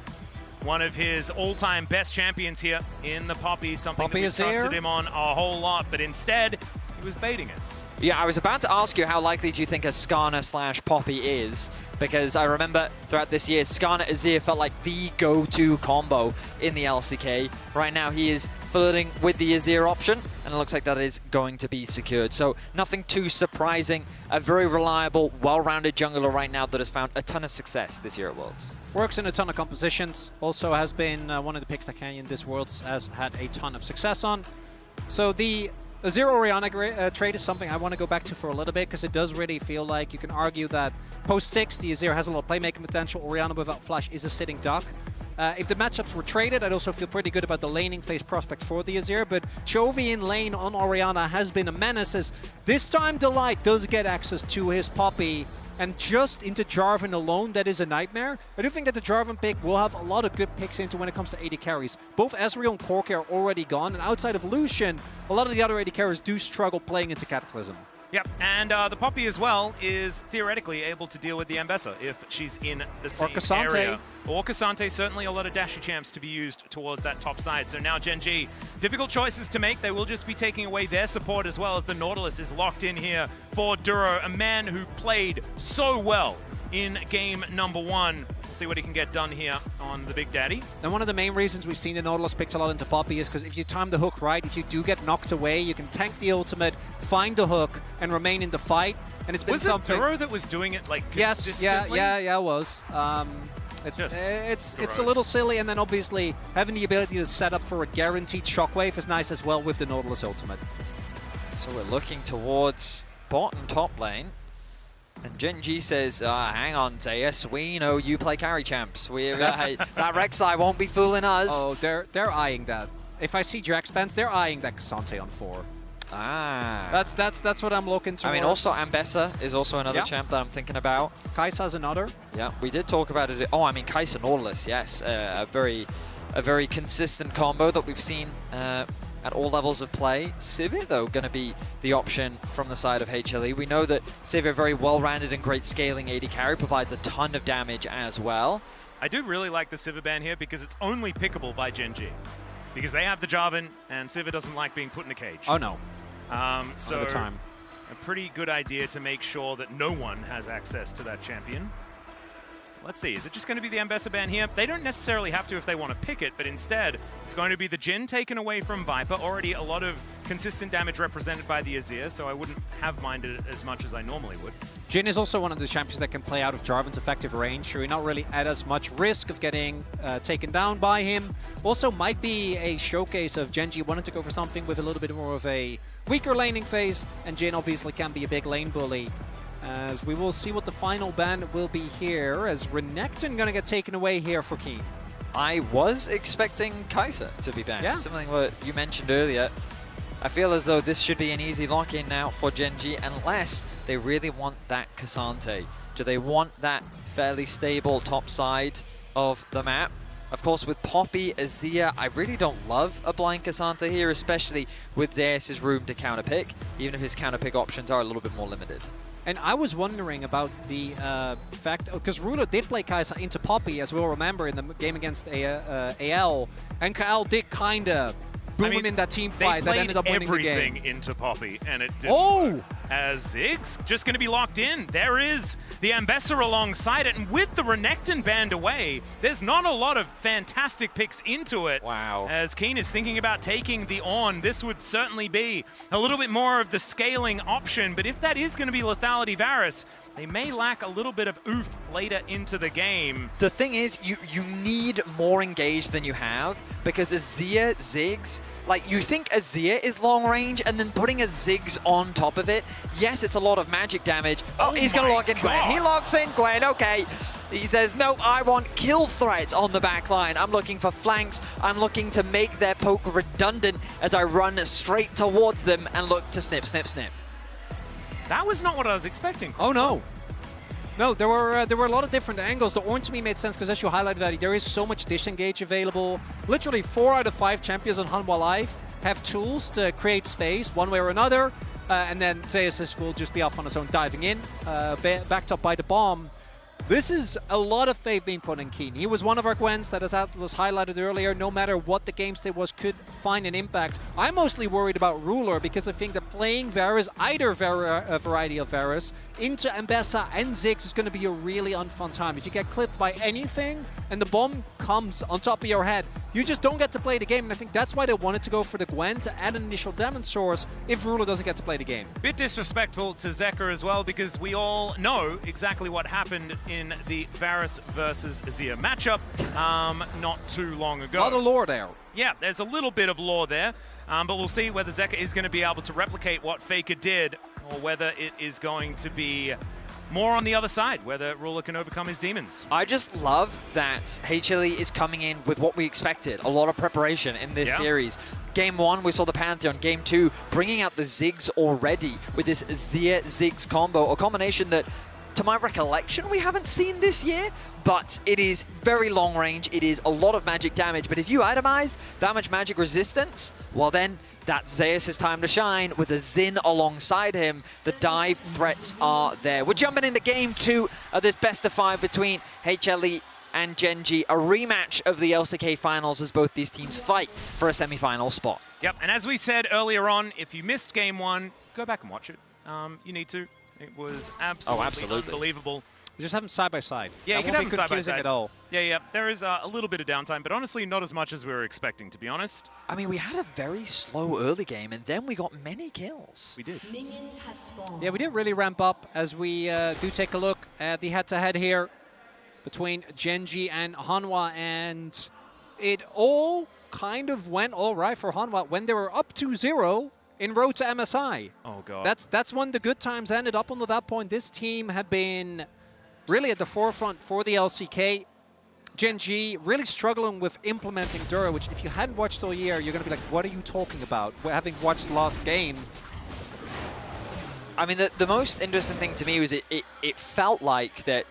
one of his all-time best champions here in the Poppy. Something Poppy that we trusted here. him on a whole lot, but instead, he was baiting us. Yeah, I was about to ask you how likely do you think a Skarner/Poppy is, because I remember throughout this year, Skarner Azir felt like the go-to combo in the LCK. Right now, he is flirting with the Azir option, and it looks like that is going to be secured. So nothing too surprising. A very reliable, well-rounded jungler right now that has found a ton of success this year at Worlds. Works in a ton of compositions. Also has been one of the picks that Canyon this Worlds has had a ton of success on. So the Azir Orianna trade is something I want to go back to for a little bit, because it does really feel like you can argue that post-6, the Azir has a lot of playmaking potential. Orianna without flash is a sitting duck. If the matchups were traded, I'd also feel pretty good about the laning phase prospect for the Azir, but Chovy in lane on Orianna has been a menace, as this time Delight does get access to his Poppy, and just into Jarvan alone, that is a nightmare. I do think that the Jarvan pick will have a lot of good picks into when it comes to AD carries. Both Ezreal and Corki are already gone, and outside of Lucian, a lot of the other AD carries do struggle playing into Cataclysm. Yep, and the Poppy as well is theoretically able to deal with the Ambessa if she's in the same area. Or Cassante, certainly a lot of dashy champs to be used towards that top side. So now Genji, difficult choices to make. They will just be taking away their support, as well as the Nautilus is locked in here for Duro, a man who played so well in game number 1. See what he can get done here on the Big Daddy. And one of the main reasons we've seen the Nautilus picked a lot into Poppy is because if you time the hook right, if you do get knocked away, you can tank the ultimate, find the hook, and remain in the fight. And it's been something. Was it Duro that was doing it like Yes, consistently? yeah, it was. It's a little silly, and then obviously having the ability to set up for a guaranteed shockwave is nice as well with the Nautilus ultimate. So we're looking towards bottom top lane. And Genji says, hang on, Zeus, we know you play carry champs. That Rek'Sai won't be fooling us. Oh, they're eyeing that. If I see Drax bans, they're eyeing that Cassante on 4. Ah. That's what I'm looking towards. I mean, also Ambessa is also another champ that I'm thinking about. Kai'Sa's another. Yeah, we did talk about it. Oh, I mean, Kai'Sa Nautilus, yes. A very consistent combo that we've seen at all levels of play. Sivir, though, going to be the option from the side of HLE. We know that Sivir, very well-rounded and great scaling AD carry, provides a ton of damage as well. I do really like the Sivir ban here because it's only pickable by Genji. Because they have the Jarvan, and Sivir doesn't like being put in a cage. Oh, no. So the time. A pretty good idea to make sure that no one has access to that champion. Let's see, is it just going to be the Ambessa ban here? They don't necessarily have to if they want to pick it, but instead it's going to be the Jhin taken away from Viper. Already a lot of consistent damage represented by the Azir, so I wouldn't have minded it as much as I normally would. Jhin is also one of the champions that can play out of Jarvan's effective range, so you're not really at as much risk of getting taken down by him. Also might be a showcase of Genji wanting to go for something with a little bit more of a weaker laning phase, and Jhin obviously can be a big lane bully. As we will see what the final ban will be here, as Renekton going to get taken away here for Keen. I was expecting Kai'Sa to be banned. Yeah. Something that you mentioned earlier. I feel as though this should be an easy lock-in now for Genji, unless they really want that Cassante. Do they want that fairly stable top side of the map? Of course, with Poppy, Azir, I really don't love a blind Cassante here, especially with Zeus' room to counterpick, even if his counterpick options are a little bit more limited. And I was wondering about the fact, because Ruler did play Kai'Sa into Poppy, as we'll remember, in the game against AL, and Kyle did kind of boom him in that team fight that ended up winning the game. They played everything into Poppy, and it didn't work. As Ziggs just going to be locked in. There is the Ambessa alongside it, and with the Renekton banned away, there's not a lot of fantastic picks into it. Wow. As Keen is thinking about taking the on, this would certainly be a little bit more of the scaling option, but if that is going to be Lethality Varus, they may lack a little bit of oof later into the game. The thing is, you need more engaged than you have, because Azir, Ziggs, like, you think Azir is long range, and then putting a Ziggs on top of it, yes, it's a lot of magic damage. Oh, he's going to lock in Gwen. He locks in Gwen, okay. He says, no, I want kill threat on the back line. I'm looking for flanks. I'm looking to make their poke redundant as I run straight towards them and look to snip, snip, snip. That was not what I was expecting. Oh, no. No, there were a lot of different angles. The Ornn to me made sense because, as you highlighted, Vaddy, there is so much disengage available. Literally 4 out of 5 champions on Hanwha Life have tools to create space one way or another. And then Zeus will just be off on his own diving in, backed up by the bomb. This is a lot of faith being put in Keen. He was one of our Gwens that, as Atlas highlighted earlier, no matter what the game state was, could find an impact. I'm mostly worried about Ruler because I think that playing Varus, either variety of Varus, into Ambessa and Ziggs is going to be a really unfun time. If you get clipped by anything and the bomb comes on top of your head, you just don't get to play the game, and I think that's why they wanted to go for the Gwen to add an initial damage source if Ruler doesn't get to play the game. Bit disrespectful to Zeka as well, because we all know exactly what happened in the Varus versus Azir matchup not too long ago. A lot of lore there. Yeah, there's a little bit of lore there, but we'll see whether Zeka is going to be able to replicate what Faker did, or whether it is going to be more on the other side, whether Ruler can overcome his demons. I just love that HLE is coming in with what we expected, a lot of preparation in this series. Game 1, we saw the Pantheon. Game 2, bringing out the Ziggs already with this Azir-Ziggs combo, a combination that, to my recollection, we haven't seen this year, but it is very long range, it is a lot of magic damage, but if you itemize that much magic resistance, well then, that's Zeus' time to shine with a Xin alongside him. The dive threats are there. We're jumping into Game 2 of this best of 5 between HLE and Genji, a rematch of the LCK finals as both these teams fight for a semi-final spot. Yep, and as we said earlier on, if you missed Game 1, go back and watch it. You need to. It was absolutely unbelievable. Just have them side by side. Yeah, that you can won't have be them side by confusing side. at all. Yeah. There is a little bit of downtime, but honestly, not as much as we were expecting, to be honest. I mean, we had a very slow early game, and then we got many kills. We did. Yeah, we didn't really ramp up as we do take a look at the head-to-head here between Genji and Hanwha, and it all kind of went all right for Hanwha when they were up 2-0 in road to MSI. Oh, God. That's when the good times ended. Up until that point, this team had been really at the forefront for the LCK. Genji really struggling with implementing Dura, which if you hadn't watched all year, you're going to be like, what are you talking about? Having watched the last game. I mean, the most interesting thing to me was it felt like that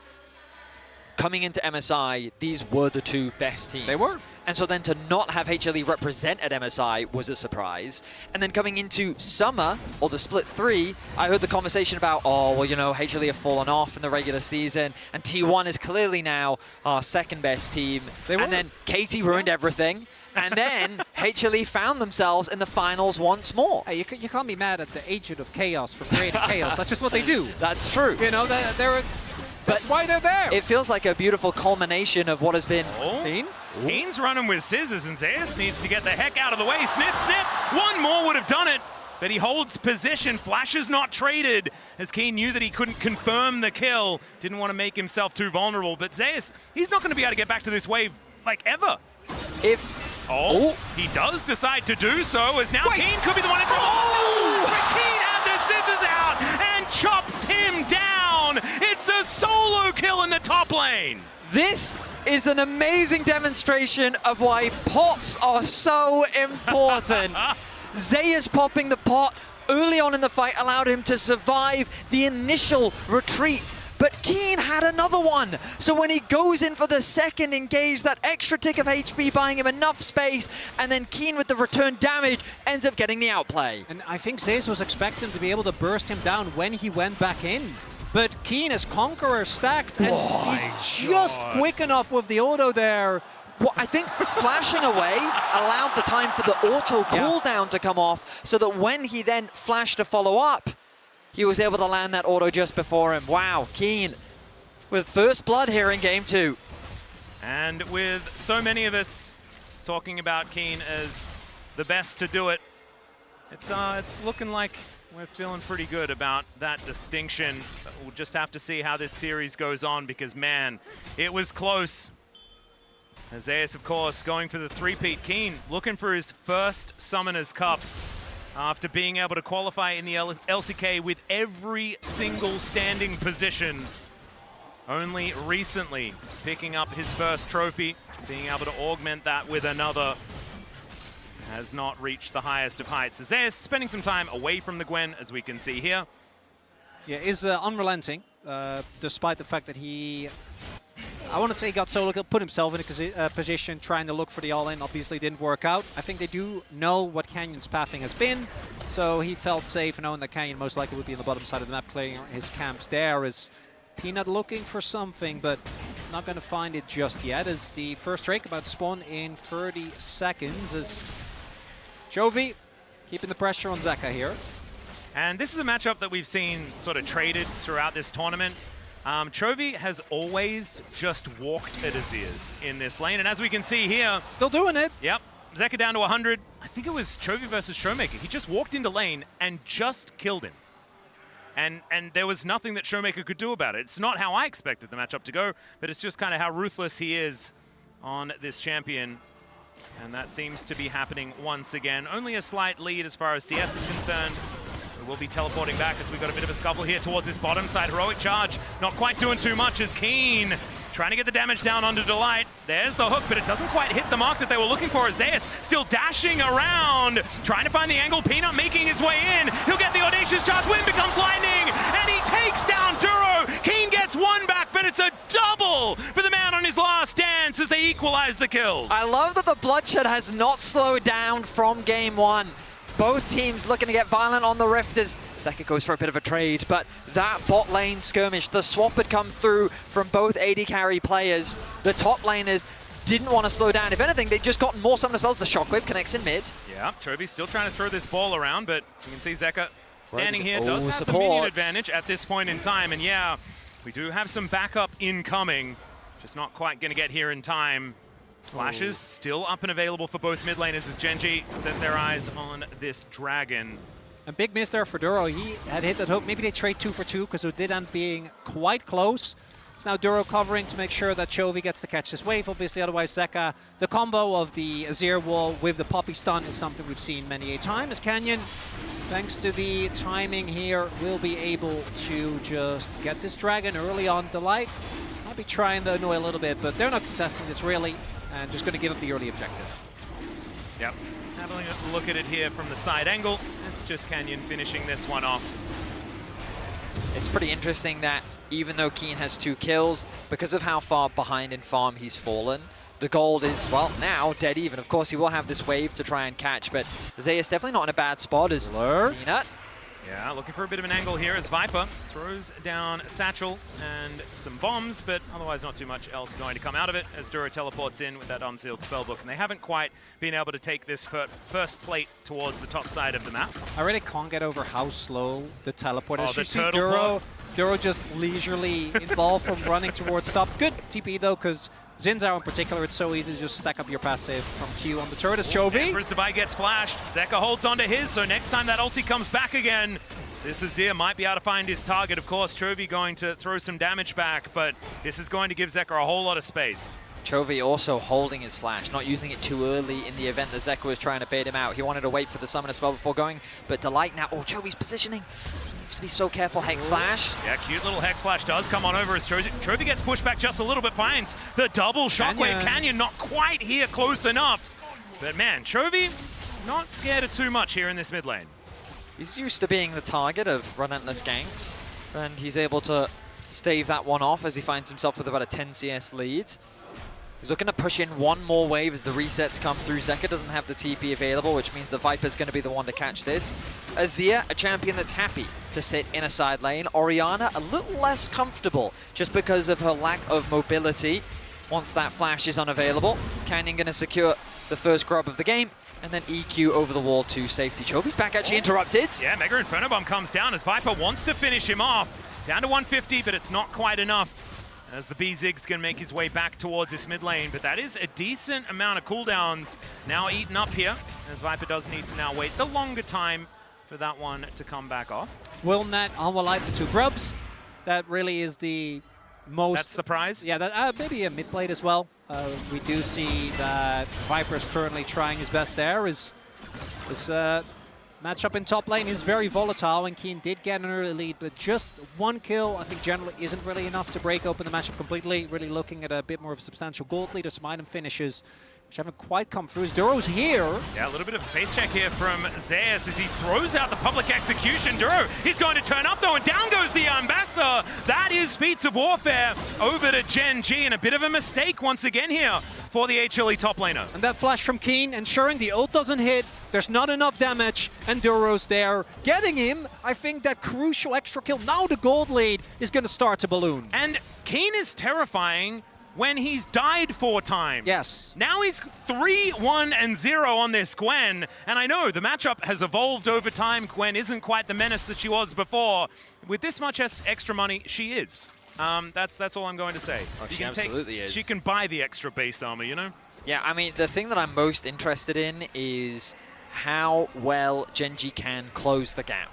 coming into MSI, these were the two best teams. They were. And so then to not have HLE represent at MSI was a surprise. And then coming into Summer, or the Split 3, I heard the conversation about, oh, well, you know, HLE have fallen off in the regular season, and T1 is clearly now our second best team. And then Katie ruined everything. And then HLE found themselves in the finals once more. Hey, you can't be mad at the agent of chaos for creating chaos. That's just what they do. That's true. You know, that's why they're there. It feels like a beautiful culmination of what has been. Keen's running with scissors, and Zeus needs to get the heck out of the way. Snip, snip. One more would have done it, but he holds position. Flash is not traded, as Keen knew that he couldn't confirm the kill. Didn't want to make himself too vulnerable, but Zeus, he's not going to be able to get back to this wave, like, ever. He does decide to do so, as now Keen could be the one to Keen had the scissors out and chops him down. It's a solo kill in the top lane. This is an amazing demonstration of why pots are so important. Zeus popping the pot early on in the fight allowed him to survive the initial retreat. But Keen had another one. So when he goes in for the second engage, that extra tick of HP buying him enough space, and then Keen with the return damage ends up getting the outplay. And I think Zeus was expecting to be able to burst him down when he went back in. But Keen is Conqueror stacked, and he's just quick enough with the auto there. Well, I think flashing away allowed the time for the auto cooldown to come off, so that when he then flashed to follow up, he was able to land that auto just before him. Wow, Keen with first blood here in game 2. And with so many of us talking about Keen as the best to do it, it's looking like we're feeling pretty good about that distinction. We'll just have to see how this series goes on, because, man, it was close. Zeus, of course, going for the three-peat. Keen looking for his first Summoners Cup after being able to qualify in the LCK with every single standing position. Only recently picking up his first trophy, being able to augment that with another. Has not reached the highest of heights. Zeus spending some time away from the Gwen, as we can see here. Yeah, is unrelenting, despite the fact that he, I want to say, got solo, put himself in a position trying to look for the all-in. Obviously didn't work out. I think they do know what Canyon's pathing has been, so he felt safe knowing that Canyon most likely would be on the bottom side of the map, playing his camps there. Is Peanut looking for something, but not going to find it just yet, as the first Drake about to spawn in 30 seconds, as Chovy keeping the pressure on Zeka here. And this is a matchup that we've seen sort of traded throughout this tournament. Chovy has always just walked at his ears in this lane, and as we can see here... Still doing it. Yep. Zeka down to 100. I think it was Chovy versus Showmaker. He just walked into lane and just killed him. And there was nothing that Showmaker could do about it. It's not how I expected the matchup to go, but it's just kind of how ruthless he is on this champion. And that seems to be happening once again. Only a slight lead as far as CS is concerned. We'll be teleporting back as we've got a bit of a scuffle here towards this bottom side. Heroic charge, not quite doing too much as Keen trying to get the damage down onto Delight. There's the hook, but it doesn't quite hit the mark that they were looking for. Zeus still dashing around, trying to find the angle. Peanut making his way in. He'll get the audacious charge. Wind becomes lightning, and he takes down Duro. Keen gets one back, but it's a double for the man on his last dance as they equalize the kills. I love that the bloodshed has not slowed down from game 1. Both teams looking to get violent on the Rifters. Zeka goes for a bit of a trade, but that bot lane skirmish, the swap had come through from both AD carry players. The top laners didn't want to slow down. If anything, they'd just gotten more summoner spells. The shockwave connects in mid. Yeah, Chovy's still trying to throw this ball around, but you can see Zeka standing here, does have support. the minion advantage at this point in time. And yeah, We do have some backup incoming, just not quite going to get here in time. Flashes still up and available for both mid laners as Gen G set their eyes on this dragon. A big miss there for Duro. He had hit that hook. Maybe they trade 2 for 2 because it did end up being quite close. It's now Duro covering to make sure that Chovy gets to catch this wave. Obviously, otherwise Zeka, the combo of the Azir wall with the Poppy stun is something we've seen many a time. As Canyon, thanks to the timing here, will be able to just get this dragon early on. Delight might be trying to annoy a little bit, but they're not contesting this really, and just going to give up the early objective. Yep. Having a look at it here from the side angle, it's just Canyon finishing this one off. It's pretty interesting that even though Keen has 2 kills, because of how far behind in farm he's fallen, the gold is, well, now dead even. Of course, he will have this wave to try and catch, but Zeus definitely not in a bad spot as Peanut. Yeah, looking for a bit of an angle here as Viper throws down Satchel and some bombs, but otherwise not too much else going to come out of it as Duro teleports in with that unsealed spellbook, and they haven't quite been able to take this first plate towards the top side of the map. I really can't get over how slow the teleport is. Oh, the you see turtle Duro just leisurely involved from running towards top. Good TP though, because Zinzao in particular, it's so easy to just stack up your passive from Q on the turret as Chovy. Empress Divide gets flashed. Zeka holds onto his, so next time that ulti comes back again, this Azir might be able to find his target. Of course, Chovy going to throw some damage back, but this is going to give Zeka a whole lot of space. Chovy also holding his flash, not using it too early in the event that Zeka was trying to bait him out. He wanted to wait for the summoner spell before going, but Delight now, Chovy's positioning. He needs to be so careful. Hex Flash. Yeah, cute little Hex Flash does come on over as Chovy gets pushed back just a little bit, finds the double shockwave. Canyon not quite here close enough. But man, Chovy not scared of too much here in this mid lane. He's used to being the target of relentless ganks, and he's able to stave that one off as he finds himself with about a 10 CS lead. He's looking to push in one more wave as the resets come through. Zeka doesn't have the TP available, which means the Viper's going to be the one to catch this. Azir, a champion that's happy to sit in a side lane. Orianna, a little less comfortable just because of her lack of mobility once that flash is unavailable. Canyon going to secure the first grub of the game, and then EQ over the wall to safety. Chovy's back actually interrupted. Yeah, Mega Inferno Bomb comes down as Viper wants to finish him off. Down to 150, but it's not quite enough. As the B-Zig's going to make his way back towards this mid lane, but that is a decent amount of cooldowns now eaten up here, as Viper does need to now wait the longer time for that one to come back off. Will Net unalive the 2 grubs. That really is the most... That's the prize? Yeah, that maybe a mid plate as well. We do see that Viper's currently trying his best there. His matchup in top lane is very volatile, and Keen did get an early lead, but just 1 kill, I think, generally isn't really enough to break open the matchup completely. Really looking at a bit more of a substantial gold lead or some item finishes, which haven't quite come through. As Duro's here. Yeah, a little bit of a face check here from Zeus as he throws out the public execution. Duro, he's going to turn up though, and down goes the Ambassador. That is Feats of Warfare over to Gen G, and a bit of a mistake once again here for the HLE top laner. And that flash from Keen, ensuring the ult doesn't hit. There's not enough damage, and Duro's there. Getting him, I think that crucial extra kill. Now the gold lead is going to start to balloon. And Keen is terrifying when he's died 4 times. Yes. Now he's 3-1-0 on this Gwen, and I know the matchup has evolved over time. Gwen isn't quite the menace that she was before. With this much extra money, she is. That's all I'm going to say. Oh, she absolutely is. She can buy the extra base armor, you know? Yeah, I mean, the thing that I'm most interested in is how well Gen G can close the gap.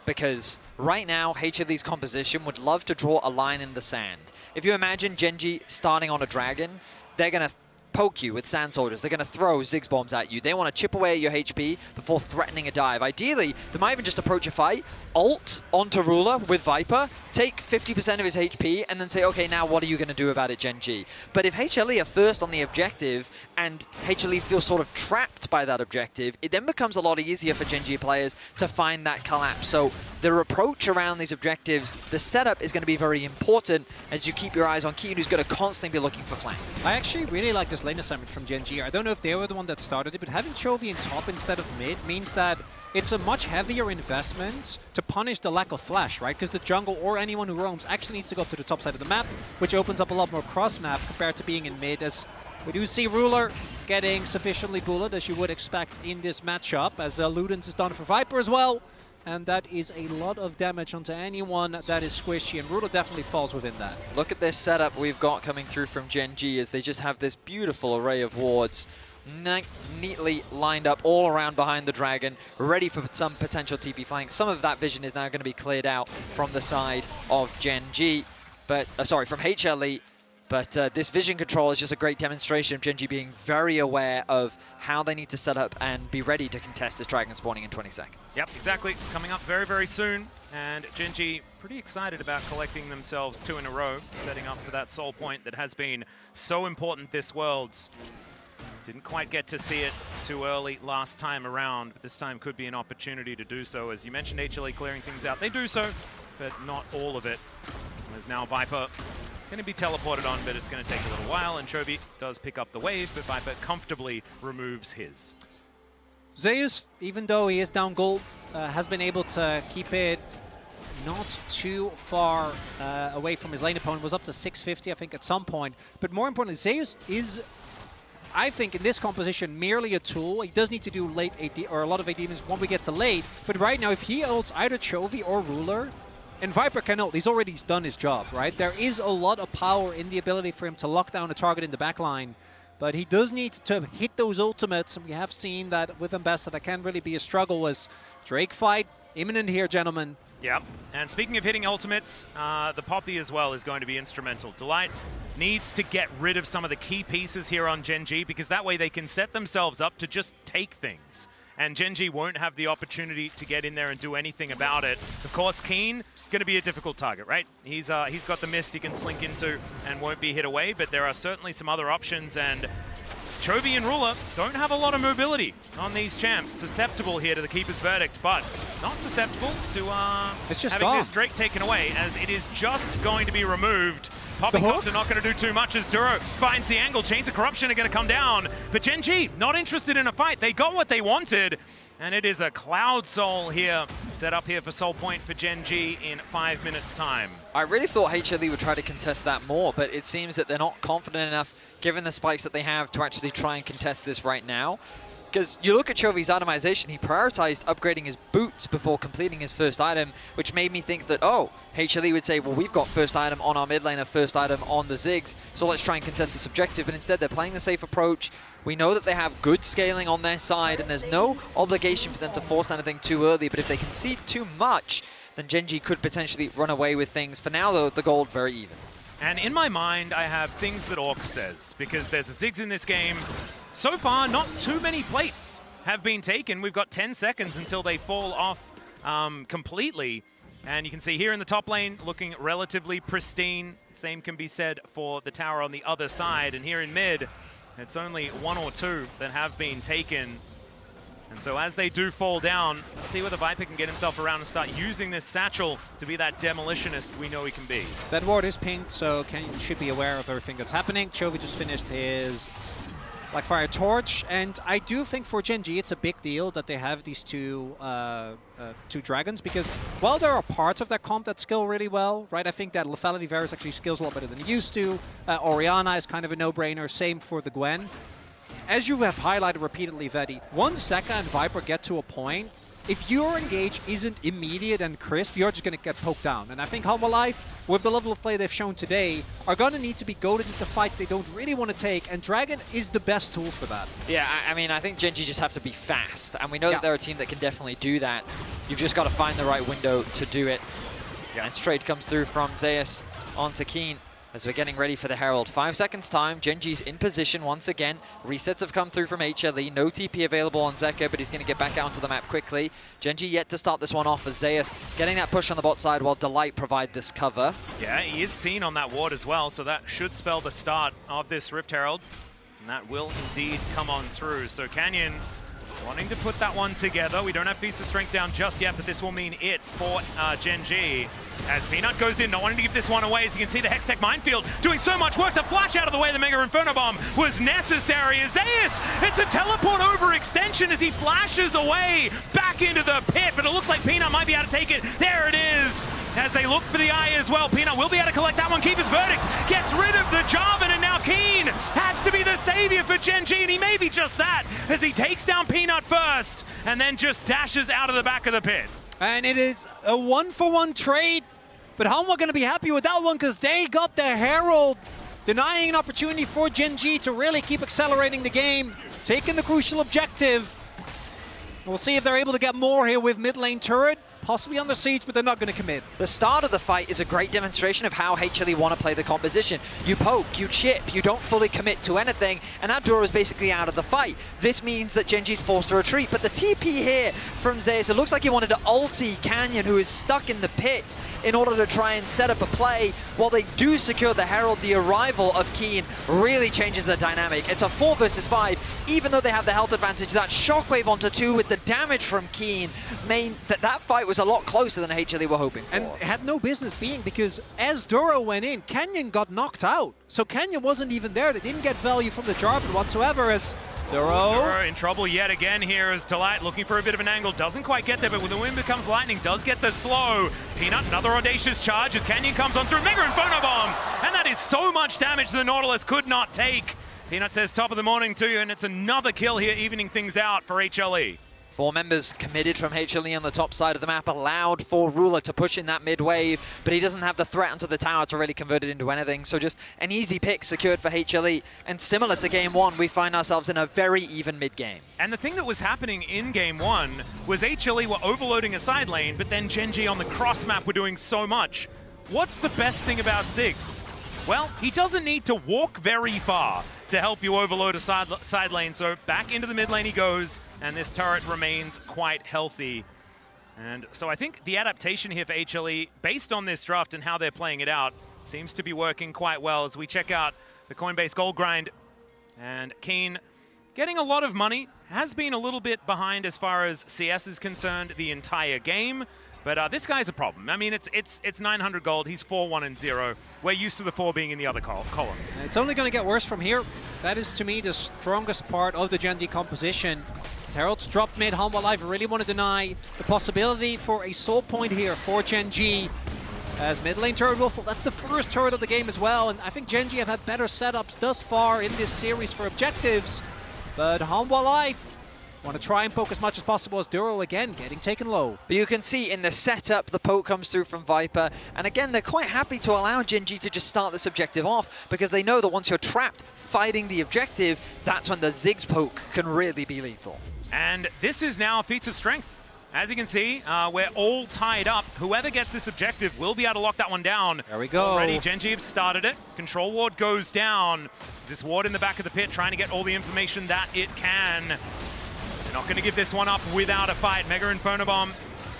Because right now, HLE's composition would love to draw a line in the sand. If you imagine Gen G starting on a dragon, they're going to poke you with sand soldiers. They're going to throw Ziggs bombs at you. They want to chip away at your HP before threatening a dive. Ideally, they might even just approach a fight, ult onto Ruler with Viper, take 50% of his HP, and then say, okay, now what are you going to do about it, Gen G? But if HLE are first on the objective, and HLE feels sort of trapped by that objective, it then becomes a lot easier for Gen G players to find that collapse. So their approach around these objectives, the setup is going to be very important as you keep your eyes on Keen, who's going to constantly be looking for flanks. I actually really like this lane assignment from Gen G. I don't know if they were the one that started it, but having Chovy in top instead of mid means that it's a much heavier investment to punish the lack of flash, right? Because the jungle or anyone who roams actually needs to go up to the top side of the map, which opens up a lot more cross-map compared to being in mid, as we do see Ruler getting sufficiently bullet, as you would expect in this matchup, as Ludens is done for Viper as well. and that is a lot of damage onto anyone that is squishy, and Ruler definitely falls within that. Look at this setup we've got coming through from Gen G as they just have this beautiful array of wards neatly lined up all around behind the Dragon, ready for some potential TP flanks. Some of that vision is now going to be cleared out from the side of Gen G, but sorry, from HLE. But this vision control is just a great demonstration of Gen G being very aware of how they need to set up and be ready to contest this Dragon spawning in 20 seconds. Yep, exactly. Coming up very, very soon. And Gen G pretty excited about collecting themselves 2 in a row, setting up for that soul point that has been so important this Worlds. Didn't quite get to see it too early last time around, but this time could be an opportunity to do so. As you mentioned, HLE clearing things out. They do so, but not all of it. There's now Viper going to be teleported on, but it's going to take a little while, and Chovy does pick up the wave, but Viper comfortably removes his. Zeus, even though he is down gold, has been able to keep it not too far away from his lane opponent. Was up to 650, I think, at some point. But more importantly, Zeus is, I think, in this composition, merely a tool. He does need to do late AD, or a lot of AD moves when we get to late. But right now, if he ults either Chovy or Ruler, and Viper can ult, he's already done his job, right? There is a lot of power in the ability for him to lock down a target in the backline, but he does need to hit those ultimates, and we have seen that with Ambassador that can really be a struggle. As Drake fight imminent here, gentlemen. Yep, and speaking of hitting ultimates, the Poppy as well is going to be instrumental. Delight needs to get rid of some of the key pieces here on Gen G, because that way they can set themselves up to just take things. And Gen G won't have the opportunity to get in there and do anything about it. Of course, Keen, going to be a difficult target, right? He's got the mist he can slink into and won't be hit away, but there are certainly some other options, and Chovy and Ruler don't have a lot of mobility on these champs. Susceptible here to the Keeper's Verdict, but not susceptible to having this Drake taken away, as it is just going to be removed. Poppycopter not going to do too much as Duro finds the angle. Chains of Corruption are going to come down, but Gen G not interested in a fight. They got what they wanted, and it is a Cloud Soul here, set up here for Soul Point for Gen G in 5 minutes' time. I really thought HLE would try to contest that more, but it seems that they're not confident enough, given the spikes that they have, to actually try and contest this right now. Because you look at Chovy's itemization, he prioritized upgrading his boots before completing his first item, which made me think that, oh, HLE would say, well, we've got first item on our mid laner, first item on the Ziggs, so let's try and contest this objective. But instead, they're playing the safe approach. We know that they have good scaling on their side, and there's no obligation for them to force anything too early, but if they concede too much, then Gen G could potentially run away with things. For now, though, the gold very even. And in my mind, I have things that Orc says, because there's a Ziggs in this game. So far, not too many plates have been taken. We've got 10 seconds until they fall off completely. And you can see here in the top lane, looking relatively pristine. Same can be said for the tower on the other side. And here in mid, it's only 1 or 2 that have been taken. And so as they do fall down, let's see whether Viper can get himself around and start using this satchel to be that demolitionist we know he can be. That ward is pinged, so Canyon should be aware of everything that's happening. Chovy just finished his Blackfire Torch, and I do think for Gen G it's a big deal that they have these two dragons, because while there are parts of their comp that skill really well, right? I think that Lethality Varus actually skills a lot better than he used to. Orianna is kind of a no-brainer, same for the Gwen. As you have highlighted repeatedly, Vedi, once Zeka and Viper get to a point, if your engage isn't immediate and crisp, you're just going to get poked down. And I think Halma Life, with the level of play they've shown today, are going to need to be goaded into fights they don't really want to take, and Dragon is the best tool for that. Yeah, I mean, I think Gen G just have to be fast, and we know that they're a team that can definitely do that. You've just got to find the right window to do it. Yeah, and straight comes through from Zeus onto Keen. As we're getting ready for the Herald. 5 seconds time, Gen G's in position once again. Resets have come through from HLE. No TP available on Zeka, but he's going to get back out onto the map quickly. Gen G yet to start this one off as Zeus getting that push on the bot side while Delight provide this cover. Yeah, he is seen on that ward as well, so that should spell the start of this Rift Herald. And that will indeed come on through. So Canyon wanting to put that one together. We don't have feats of strength down just yet, but this will mean it for Gen G. As Peanut goes in, not wanting to give this one away. As you can see, the Hextech Minefield doing so much work. The flash out of the way, the Mega Inferno Bomb was necessary. As Zeus, it's a teleport overextension as he flashes away back into the pit, but it looks like Peanut might be able to take it. There it is. As they look for the eye as well, Peanut will be able to collect that one. Keeper's Verdict gets rid of the Jarvan, and now Keen has to be the savior for Gen G, and he may be just that, as he takes down Peanut first, and then just dashes out of the back of the pit. And it is a 1-for-1 trade. But Hanwha going to be happy with that one because they got the Herald, denying an opportunity for Gen G to really keep accelerating the game, taking the crucial objective. We'll see if they're able to get more here with mid lane turret. Possibly under siege, but they're not going to commit. The start of the fight is a great demonstration of how HLE want to play the composition. You poke, you chip, you don't fully commit to anything, and Aduro is basically out of the fight. This means that Genji's forced to retreat, but the TP here from Zeus, it looks like he wanted to ulti Canyon, who is stuck in the pit, in order to try and set up a play. While they do secure the Herald, the arrival of Keen really changes the dynamic. It's a 4 versus 5, even though they have the health advantage. That shockwave onto 2 with the damage from Keen mean that fight was a lot closer than HLE were hoping for. And it had no business being, because as Duro went in, Canyon got knocked out. So Canyon wasn't even there. They didn't get value from the Jarvan whatsoever as Duro in trouble yet again here as Delight looking for a bit of an angle. Doesn't quite get there, but when the wind becomes lightning, does get the slow. Peanut, another audacious charge as Canyon comes on through. Mega Inferno Bomb! And that is so much damage the Nautilus could not take. Peanut says top of the morning to you, and it's another kill here, evening things out for HLE. 4 members committed from HLE on the top side of the map, allowed for Ruler to push in that mid wave, but he doesn't have the threat onto the tower to really convert it into anything. So just an easy pick secured for HLE. And similar to game 1, we find ourselves in a very even mid game. And the thing that was happening in game 1 was HLE were overloading a side lane, but then Gen G on the cross map were doing so much. What's the best thing about Ziggs? Well, he doesn't need to walk very far to help you overload a side lane, so back into the mid lane he goes, and this turret remains quite healthy. And so I think the adaptation here for HLE, based on this draft and how they're playing it out, seems to be working quite well as we check out the Coinbase gold grind. And Keen getting a lot of money, has been a little bit behind as far as CS is concerned the entire game. But this guy's a problem. I mean, it's 900 gold. He's 4-1-0. We're used to the 4 being in the other column. It's only going to get worse from here. That is, to me, the strongest part of the Gen D composition. As Herald's dropped mid, Hanwha Life really want to deny the possibility for a soul point here for Gen G. As mid lane turret will fall. That's the first turret of the game as well. And I think Gen G have had better setups thus far in this series for objectives. But Hanwha Life want to try and poke as much as possible as Duro again, getting taken low. But you can see in the setup, the poke comes through from Viper. And again, they're quite happy to allow Gen G to just start this objective off because they know that once you're trapped fighting the objective, that's when the Ziggs poke can really be lethal. And this is now feats of strength. As you can see, we're all tied up. Whoever gets this objective will be able to lock that one down. There we go. Already, Gen G have started it. Control ward goes down. This ward in the back of the pit trying to get all the information that it can. Not going to give this one up without a fight. Mega Inferno Bomb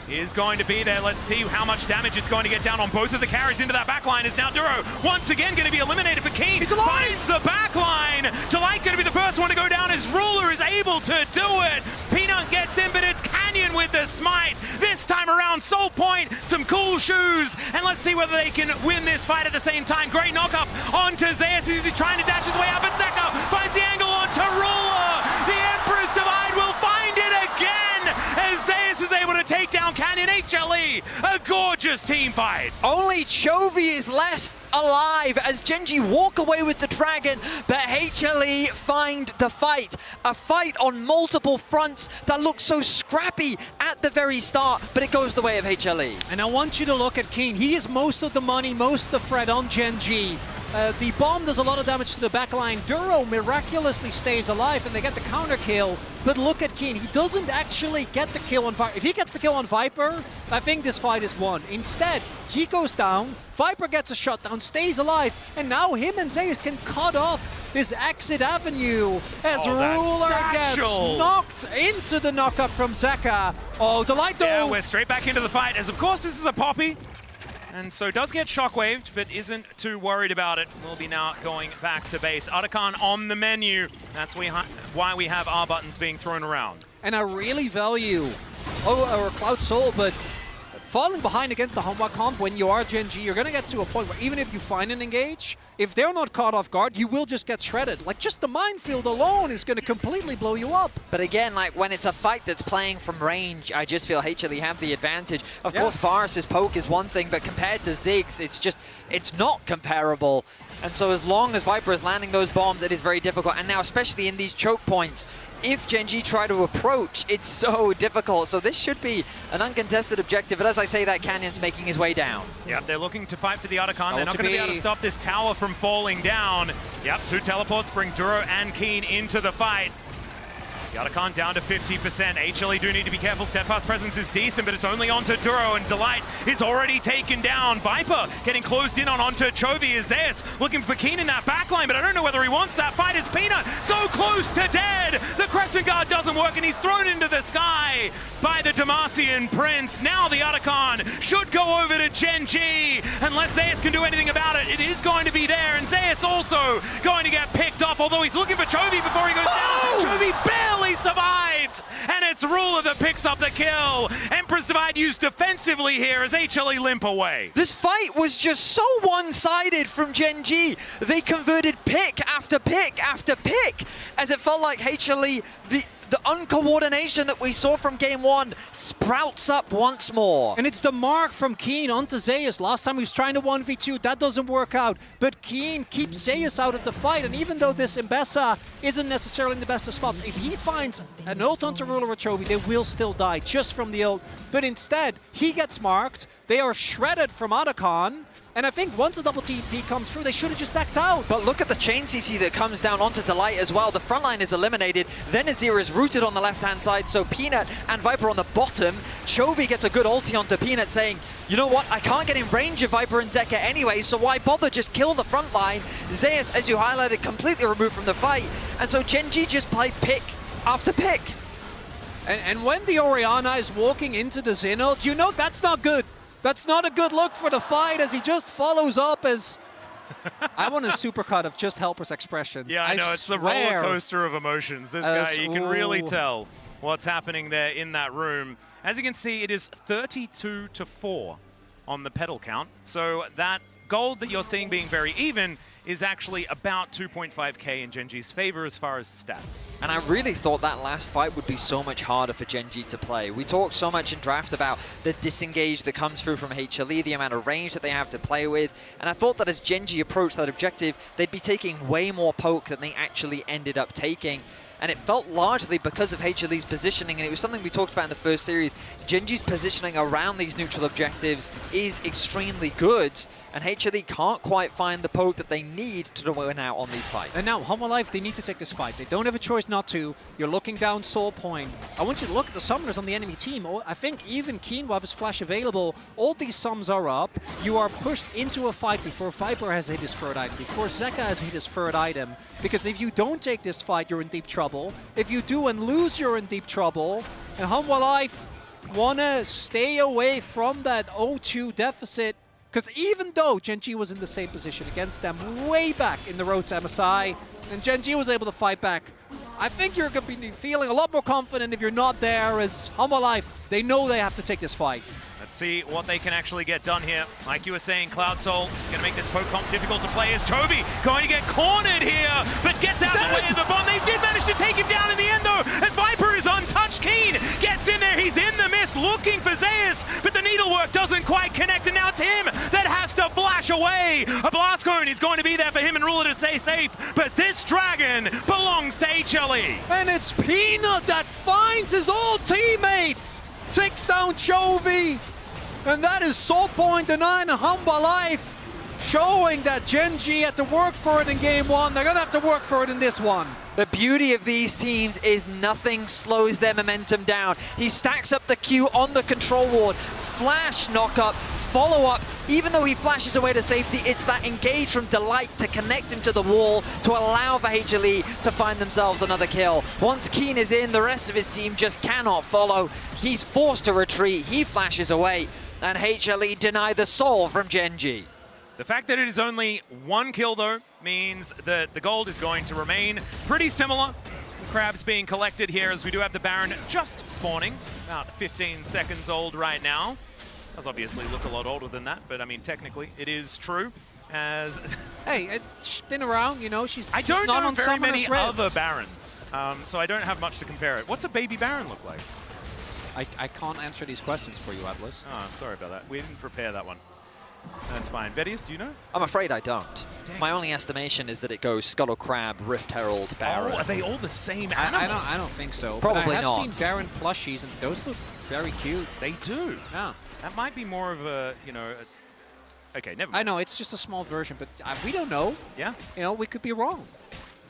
is going to be there. Let's see how much damage it's going to get down on both of the carries into that backline. Is now Duro once again going to be eliminated, but King finds the backline. Delight going to be the first one to go down as Ruler is able to do it. Peanut gets in, but it's Canyon with the smite. This time around, Soul Point, some cool shoes, and let's see whether they can win this fight at the same time. Great knock-up onto Zeus as he's trying to dash his way up, but Zeka finds the angle onto Ruler. The Emperor's Divide will find it again as Zeus is able to take down Canyon. HLE, a gorgeous team fight. Only Chovy is left alive as Gen G walk away with the dragon, but HLE find the fight. A fight on multiple fronts that looks so scrappy at the very start, but it goes the way of HLE. And I want you to look at Keen. He is most of the money, most of the threat on Gen G. The bomb does a lot of damage to the backline. Duro miraculously stays alive and they get the counter kill. But look at Keen, he doesn't actually get the kill on Viper. If he gets the kill on Viper, I think this fight is won. Instead, he goes down, Viper gets a shutdown, stays alive, and now him and Zeus can cut off this exit avenue as Ruler gets knocked into the knockup from Zeka. Oh, Delight though! Yeah, we're straight back into the fight as of course this is a Poppy. And so does get shockwaved, but isn't too worried about it. We'll be now going back to base. Otacon on the menu. That's why we have R buttons being thrown around. And I really value our Cloud Soul, but falling behind against the Hanwha comp when you are Gen G, you're going to get to a point where even if you find an engage, if they're not caught off guard, you will just get shredded. Like, just the minefield alone is going to completely blow you up. But again, like, when it's a fight that's playing from range, I just feel HLE have the advantage. Of course, Varus's poke is one thing, but compared to Ziggs, it's not comparable. And so as long as Viper is landing those bombs, it is very difficult. And now, especially in these choke points, if Gen G try to approach, it's so difficult. So this should be an uncontested objective. But as I say that, Canyon's making his way down. Yep, they're looking to fight for the Otacon. They're not going to be able to stop this tower from falling down. Yep, 2 teleports bring Duro and Keen into the fight. The Otacon down to 50%. HLE do need to be careful. Steadfast presence is decent, but it's only onto Duro, and Delight is already taken down. Viper getting closed in onto Chovy. Is Zeus looking for Keen in that backline, but I don't know whether he wants that fight as Peanut so close to dead. The Crescent Guard doesn't work, and he's thrown into the sky by the Demacian Prince. Now the Otacon should go over to Gen G. Unless Zeus can do anything about it, it is going to be there, and Zeus also going to get picked off, although he's looking for Chovy before he goes down. Chovy barely survives, and it's Ruler that picks up the kill. Empress Divide used defensively here as HLE limp away. This fight was just so one-sided from Gen G. They converted pick after pick after pick, as it felt like HLE, the uncoordination that we saw from game 1 sprouts up once more. And it's the mark from Keen onto Zeus. Last time he was trying to 1v2, that doesn't work out. But Keen keeps Zeus out of the fight, and even though this Mbessa isn't necessarily in the best of spots, if he finds an ult onto Ruler or Chovy, they will still die just from the ult. But instead, he gets marked, they are shredded from Otacon, and I think once a double TP comes through, they should have just backed out. But look at the chain CC that comes down onto Delight as well. The front line is eliminated. Then Azir is rooted on the left-hand side, so Peanut and Viper on the bottom. Chovy gets a good ulti onto Peanut, saying, you know what, I can't get in range of Viper and Zeka anyway, so why bother, just kill the front line. Zeus, as you highlighted, completely removed from the fight. And so Gen G just play pick after pick. And when the Orianna is walking into the Xeno, you know that's not good. That's not a good look for the fight, as he just follows up as... I want a supercut of just Helper's expressions. Yeah, I know, it's the roller coaster of emotions. This guy, you can really tell what's happening there in that room. As you can see, it is 32-4 on the pedal count. So that gold that you're seeing being very even is actually about 2.5k in Gen G's favor as far as stats. And I really thought that last fight would be so much harder for Gen G to play. We talked so much in draft about the disengage that comes through from HLE, the amount of range that they have to play with, and I thought that as Gen G approached that objective, they'd be taking way more poke than they actually ended up taking. And it felt largely because of HLE's positioning, and it was something we talked about in the first series. Gen G's positioning around these neutral objectives is extremely good, and HLE can't quite find the poke that they need to win out on these fights. And now, Humble Life, they need to take this fight. They don't have a choice not to. You're looking down Soul Point. I want you to look at the summoners on the enemy team. I think even Keen will have his flash available. All these sums are up. You are pushed into a fight before Viper has hit his third item, before Zeka has hit his third item. Because if you don't take this fight, you're in deep trouble. If you do and lose, you're in deep trouble. And Humble Life want to stay away from that 0-2 deficit. Because even though Gen G was in the same position against them way back in the road to MSI, and Gen G was able to fight back, I think you're going to be feeling a lot more confident if you're not there, as Humble Life, they know they have to take this fight. Let's see what they can actually get done here. Like you were saying, Cloud Soul going to make this poke comp difficult to play as Chovy going to get cornered here, but gets out of the way of the bomb. They did manage to take him down in the end though, as Viper is untouched. Keen gets in there, he's in the mist looking for Zeus, but the needlework doesn't quite connect, and now it's him that has to flash away. A blast cone is going to be there for him and Ruler to stay safe, but this dragon belongs to HLE. And it's Peanut that finds his old teammate, takes down Chovy. And that is Soul Point denying Humble Life, showing that Gen G had to work for it in game 1. They're going to have to work for it in this one. The beauty of these teams is nothing slows their momentum down. He stacks up the Q on the control ward, flash knock up, follow up. Even though he flashes away to safety, it's that engage from Delight to connect him to the wall to allow for HLE to find themselves another kill. Once Keen is in, the rest of his team just cannot follow. He's forced to retreat, he flashes away, and HLE deny the soul from Gen G. The fact that it is only one kill, though, means that the gold is going to remain pretty similar. Some crabs being collected here as we do have the Baron just spawning, about 15 seconds old right now. Does obviously look a lot older than that, but I mean, technically, it is true. As hey, she's been around, you know, she's I don't not know on very many Summoner's other Rift. Barons, so I don't have much to compare it. What's a baby Baron look like? I can't answer these questions for you, Atlas. Oh, I'm sorry about that. We didn't prepare that one. That's fine. Vedius, do you know? I'm afraid I don't. Dang. My only estimation is that it goes Scuttle Crab, Rift Herald, Baron. Oh, are they all the same animal? I don't think so. Probably but I have not. seen Baron plushies, and those look very cute. They do. Yeah. That might be more of a, you know... Okay, never mind. I know, it's just a small version, but we don't know. Yeah. You know, we could be wrong.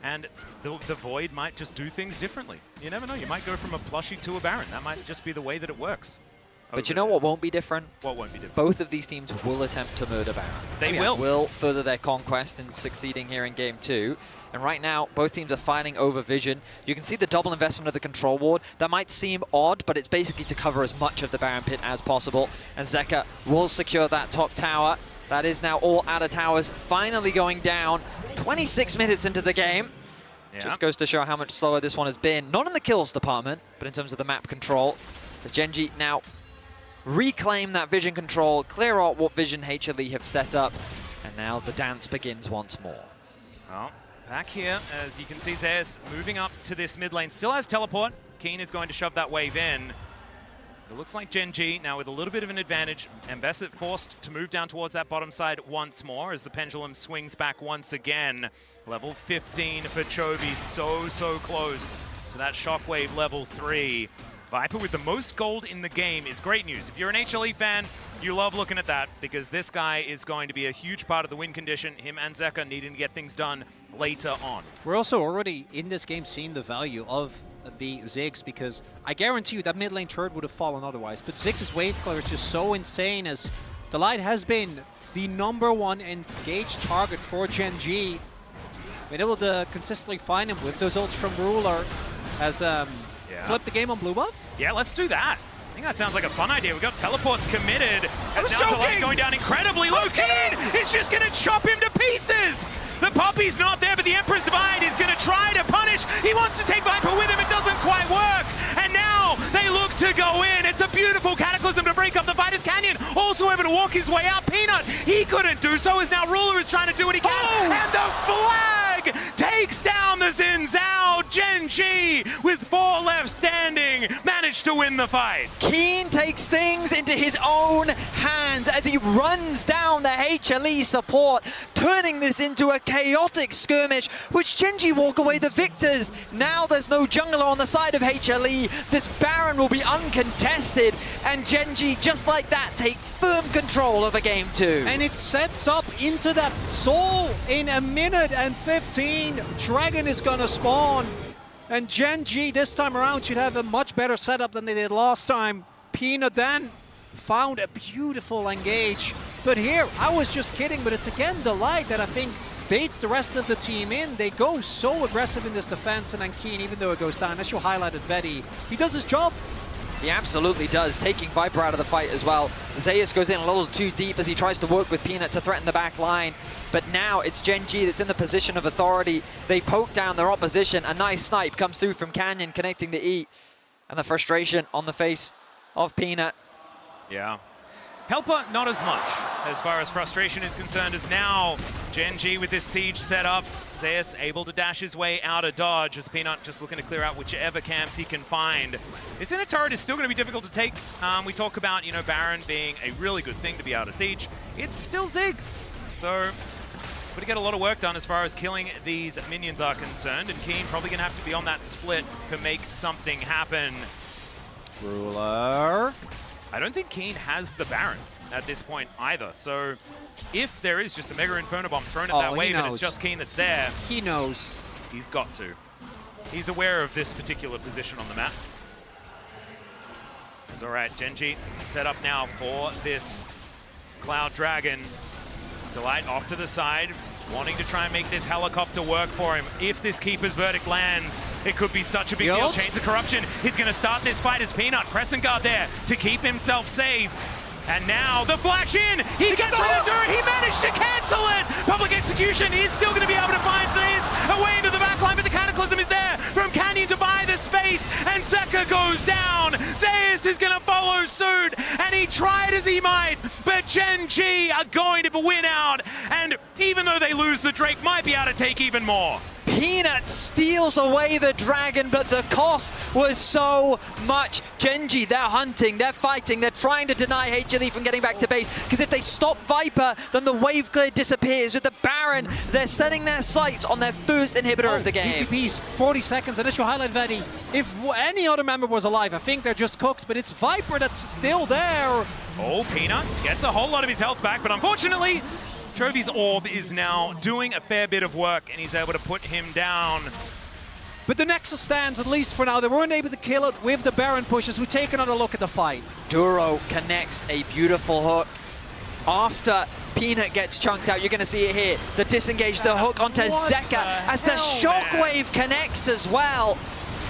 And the Void might just do things differently. You never know. You might go from a plushie to a Baron. That might just be the way that it works. But you know what won't be different? What won't be different? Both of these teams will attempt to murder Baron. They will. Will further their conquest in succeeding here in Game 2. And right now, both teams are fighting over vision. You can see the double investment of the control ward. That might seem odd, but it's basically to cover as much of the Baron pit as possible. And Zeka will secure that top tower. That is now all Adder towers finally going down. 26 minutes into the game. Yeah. Just goes to show how much slower this one has been. Not in the kills department, but in terms of the map control. As Gen.G now reclaim that vision control, clear out what vision HLE have set up, and now the dance begins once more. Well, back here, as you can see, Zeus moving up to this mid lane. Still has teleport. Keen is going to shove that wave in. It looks like Gen.G now with a little bit of an advantage. Ambassador forced to move down towards that bottom side once more as the pendulum swings back once again. Level 15 for Chovy, so close to that shockwave level 3. Viper with the most gold in the game is great news. If you're an HLE fan, you love looking at that because this guy is going to be a huge part of the win condition. Him and Zeka needing to get things done later on. We're also already in this game seeing the value of the Ziggs, because I guarantee you that mid lane turret would have fallen otherwise. But Ziggs' wave clear is just so insane, as Delight has been the #1 engaged target for Gen.G. Been able to consistently find him with those ults from Ruler. Has flipped the game on blue buff? Yeah, let's do that. I think that sounds like a fun idea. We've got teleports committed. As now Delight going down incredibly low. Keen is just going to chop him to pieces. The Poppy's not there, but the Emperor's Divide is going to try to punish. He wants to take Viper with him. It doesn't quite work. And now they look to go in. It's a beautiful Cataclysm to break up the fight as Canyon also able to walk his way out. Peanut, he couldn't do so, as now Ruler is trying to do what he can. And the flag takes down the Xin Zhao. Gen.G with 4 left standing managed to win the fight. Keen takes things into his own hands as he runs down the HLE support, turning this into a chaotic skirmish, which Gen.G walk away the victors. Now there's no jungler on the side of HLE. This Baron will be uncontested, and Gen.G, just like that, take firm control over Game 2. And it sets up into that Soul in 1 minute and 15. Dragon is gonna spawn. And Gen.G this time around should have a much better setup than they did last time. Peanut then found a beautiful engage. But here, I was just kidding, but it's again Delight that I think baits the rest of the team in. They go so aggressive in this defense, and then Keen, even though it goes down, as you highlighted, Vedi, he does his job. He absolutely does, taking Viper out of the fight as well. Zeus goes in a little too deep as he tries to work with Peanut to threaten the back line. But now it's Gen.G that's in the position of authority. They poke down their opposition. A nice snipe comes through from Canyon, connecting the E. And the frustration on the face of Peanut. Yeah. Helper, not as much as far as frustration is concerned, as now Gen.G with this siege set up. Zeus able to dash his way out of dodge as Peanut just looking to clear out whichever camps he can find. This inner turret is still going to be difficult to take. We talk about, you know, Baron being a really good thing to be out of siege. It's still Ziggs. So, but to get a lot of work done as far as killing these minions are concerned, and Keen probably going to have to be on that split to make something happen. Ruler. I don't think Keen has the Baron at this point either. So if there is just a Mega Inferno Bomb thrown at that wave and it's just Keen that's there, he knows. He's got to. He's aware of this particular position on the map. It's all right, Gen.G set up now for this Cloud Dragon. Delight off to the side, wanting to try and make this helicopter work for him. If this Keeper's Verdict lands, it could be such a big deal. Chains of Corruption, he's going to start this fight as Peanut. Crescent Guard there to keep himself safe. And now the flash in, he gets to the turret, he managed to cancel it! Public Execution is still going to be able to find Zeus away into the backline, but the Cataclysm is there from Canyon to buy the space, and Zeka goes down! Zeus is going to follow suit, and he tried as he might, but Gen.G are going to win out, and even though they lose, the Drake might be able to take even more. Peanut steals away the dragon, but the cost was so much. Genji, they're hunting, they're fighting, they're trying to deny HLE from getting back to base, because if they stop Viper, then the wave clear disappears. With the Baron, they're setting their sights on their first inhibitor of the game. VTPs, 40 seconds, initial highlight, Vedi. If any other member was alive, I think they're just cooked, but it's Viper that's still there. Oh, Peanut gets a whole lot of his health back, but unfortunately, Chovy's orb is now doing a fair bit of work, and he's able to put him down. But the Nexus stands, at least for now. They weren't able to kill it with the Baron pushes. We take another look at the fight. Duro connects a beautiful hook. After Peanut gets chunked out, you're going to see it here. The disengage, the hook onto Zeka as the shockwave connects as well.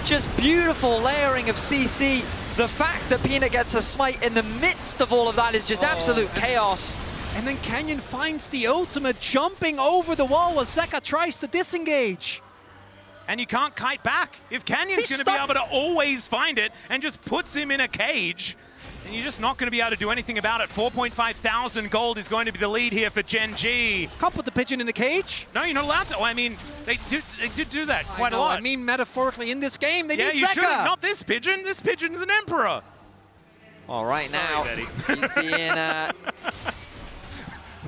Just beautiful layering of CC. The fact that Peanut gets a smite in the midst of all of that is just absolute chaos. And then Canyon finds the ultimate, jumping over the wall while Zeka tries to disengage. And you can't kite back. If Canyon's going to be able to always find it and just puts him in a cage, then you're just not going to be able to do anything about it. 4.5 thousand gold is going to be the lead here for Gen G. Can't put the pigeon in the cage. No, you're not allowed to. I mean, they did do that quite a lot. I mean, metaphorically, in this game, they need Zeka. Yeah, you should have. Not this pigeon. This pigeon's an emperor. All right, now he's being...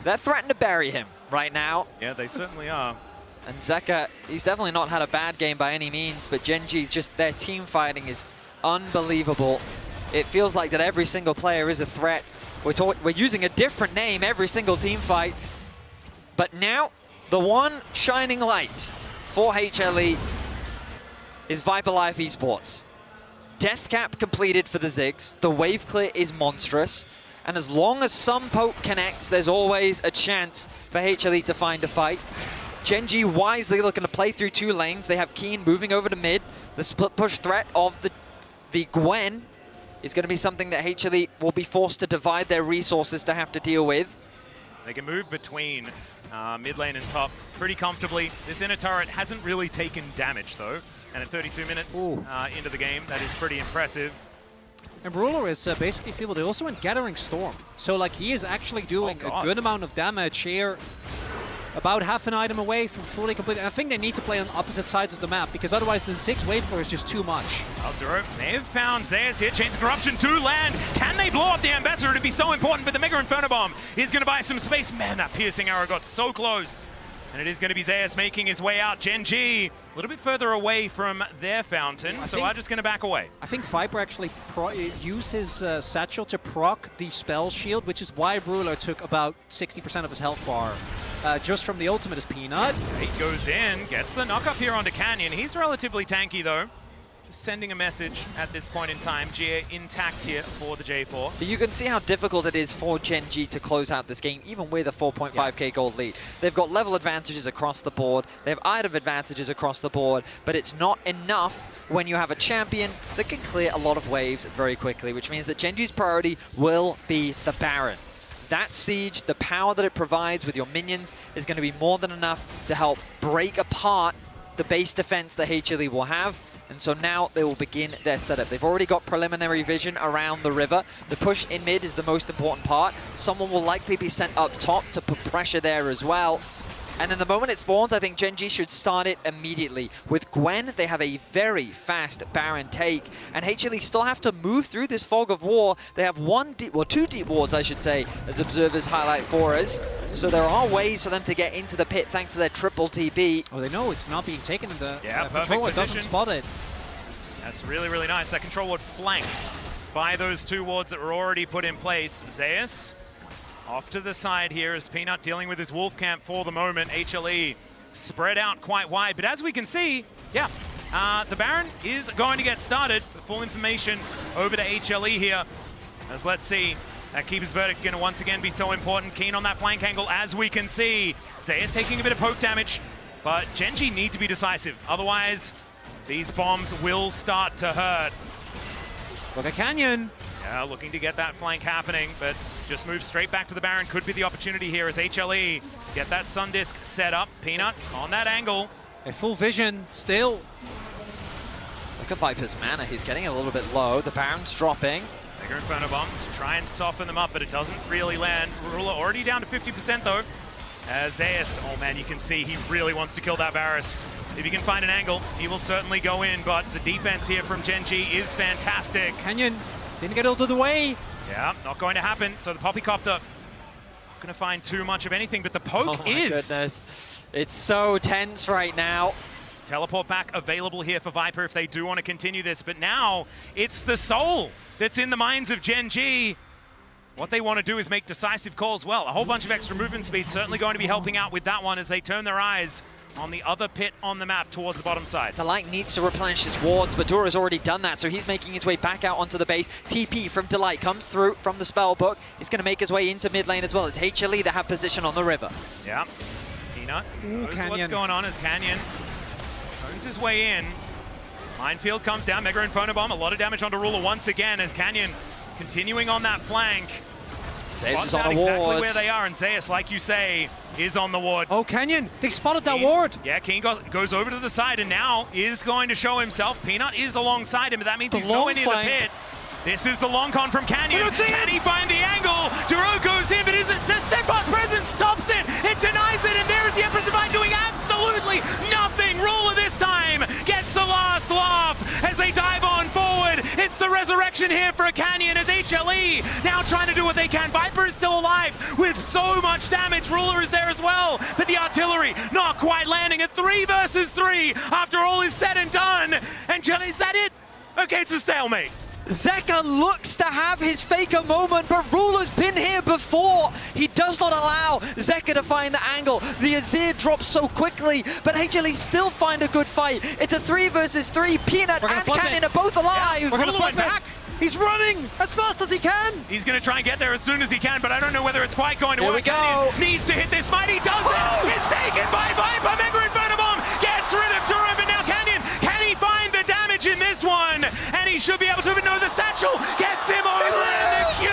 They're threatening to bury him right now. Yeah, they certainly are. And Zeka, he's definitely not had a bad game by any means, but Gen G, just their team fighting is unbelievable. It feels like that every single player is a threat. We're using a different name every single team fight. But now, the one shining light for HLE is Viper Life Esports. Death cap completed for the Ziggs. The wave clear is monstrous. And as long as some poke connects, there's always a chance for HLE to find a fight. Gen G wisely looking to play through two lanes. They have Keen moving over to mid. The split push threat of the Gwen is going to be something that HLE will be forced to divide their resources to have to deal with. They can move between mid lane and top pretty comfortably. This inner turret hasn't really taken damage though. And at 32 minutes into the game, that is pretty impressive. And Ruler is basically feeble. They also went Gathering Storm. So like he is actually doing a good amount of damage here. About half an item away from fully complete. And I think they need to play on opposite sides of the map because otherwise the 6 wave clear is just too much. Duro may have found Zeus here. Chains of Corruption to land. Can they blow up the Ambassador? It'd be so important, but the Mega Inferno Bomb is going to buy some space. Man, that piercing arrow got so close. And it is going to be Zeus making his way out. Gen G, a little bit further away from their fountain, so I'm just going to back away. I think Viper actually used his satchel to proc the spell shield, which is why Ruler took about 60% of his health bar. Just from the ultimate as Peanut. He goes in, gets the knock up here onto Canyon. He's relatively tanky though. Just sending a message at this point in time. Gia intact here for the J4. But you can see how difficult it is for Gen G to close out this game, even with a 4.5k gold lead. They've got level advantages across the board. They have item advantages across the board, but it's not enough when you have a champion that can clear a lot of waves very quickly, which means that Gen G's priority will be the Baron. That siege, the power that it provides with your minions is going to be more than enough to help break apart the base defense that HLE will have. And so now they will begin their setup. They've already got preliminary vision around the river. The push in mid is the most important part. Someone will likely be sent up top to put pressure there as well. And then the moment it spawns, I think Gen G should start it immediately. With Gwen, they have a very fast Baron take, and HLE still have to move through this fog of war. They have two deep wards, I should say, as observers highlight for us. So there are ways for them to get into the pit thanks to their triple TB. Oh, they know it's not being taken in the control ward doesn't spot it. That's really, really nice. That control ward flanked by those two wards that were already put in place. Zeus off to the side here as Peanut dealing with his wolf camp for the moment. HLE spread out quite wide, but as we can see, the Baron is going to get started. The full information over to HLE here. As let's see, that Keeper's Verdict going to once again be so important. Keen on that flank angle as we can see. Zeus taking a bit of poke damage, but Gen G need to be decisive. Otherwise, these bombs will start to hurt. Look at Canyon. Yeah, looking to get that flank happening, but just move straight back to the Baron. Could be the opportunity here as HLE get that Sun Disc set up. Peanut on that angle. A full vision still. Look at Viper's mana. He's getting a little bit low. The Baron's dropping. Mega Inferno Bomb to try and soften them up, but it doesn't really land. Ruler already down to 50% though. Zeus, oh man, you can see he really wants to kill that Varus. If he can find an angle, he will certainly go in, but the defense here from Gen G is fantastic. Canyon didn't get out of the way. Yeah, not going to happen. So the Poppycopter not going to find too much of anything, but the poke is. Goodness. It's so tense right now. Teleport back available here for Viper if they do want to continue this, but now it's the soul that's in the minds of Gen G. What they want to do is make decisive calls. Well, a whole bunch of extra movement speed certainly going to be helping out with that one as they turn their eyes on the other pit on the map towards the bottom side. Delight needs to replenish his wards, but Dura's already done that, so he's making his way back out onto the base. TP from Delight comes through from the spell book. He's going to make his way into mid lane as well. It's HLE that have position on the river. Yeah. Peanut knows what's going on as Canyon turns his way in. Minefield comes down, Mega Inferno Bomb, a lot of damage onto Ruler once again as Canyon continuing on that flank. Zeus is Spots on out the exactly ward. where they are, and Zeus, like you say, is on the ward. Oh, Canyon, they spotted that ward. Yeah, King goes over to the side and now is going to show himself. Peanut is alongside him, but that means he's nowhere near the pit. This is the long con from Canyon. Can he find the angle? Duro goes in, but the Steadfast Presence stops it. It denies it, and there is the Empress Divine doing absolutely nothing. Ruler this time gets the last laugh as they dive on forward. It's the resurrection here for a Canyon as HLE now trying to do what they can. Viper is still alive with so much damage. Ruler is there as well, but the artillery not quite landing at 3 versus 3 after all is said and done. And Jelly, is that it? Okay, it's a stalemate. Zeka looks to have his faker moment, but Ruler's been here before. He does not allow Zeka to find the angle. The Azir drops so quickly, but HLE still find a good fight. It's a 3 versus 3. Peanut and Canyon are both alive. Yeah, we're going to flip back. He's running as fast as he can. He's going to try and get there as soon as he can, but I don't know whether it's quite going to Here work. we go. Canyon needs to hit this fight. He does it. It's taken by Viper. Mega Inferno Bomb gets rid of Duran, but now Canyon, can he find the damage in this one? And he should be able to, but no, the satchel gets him over, and the Q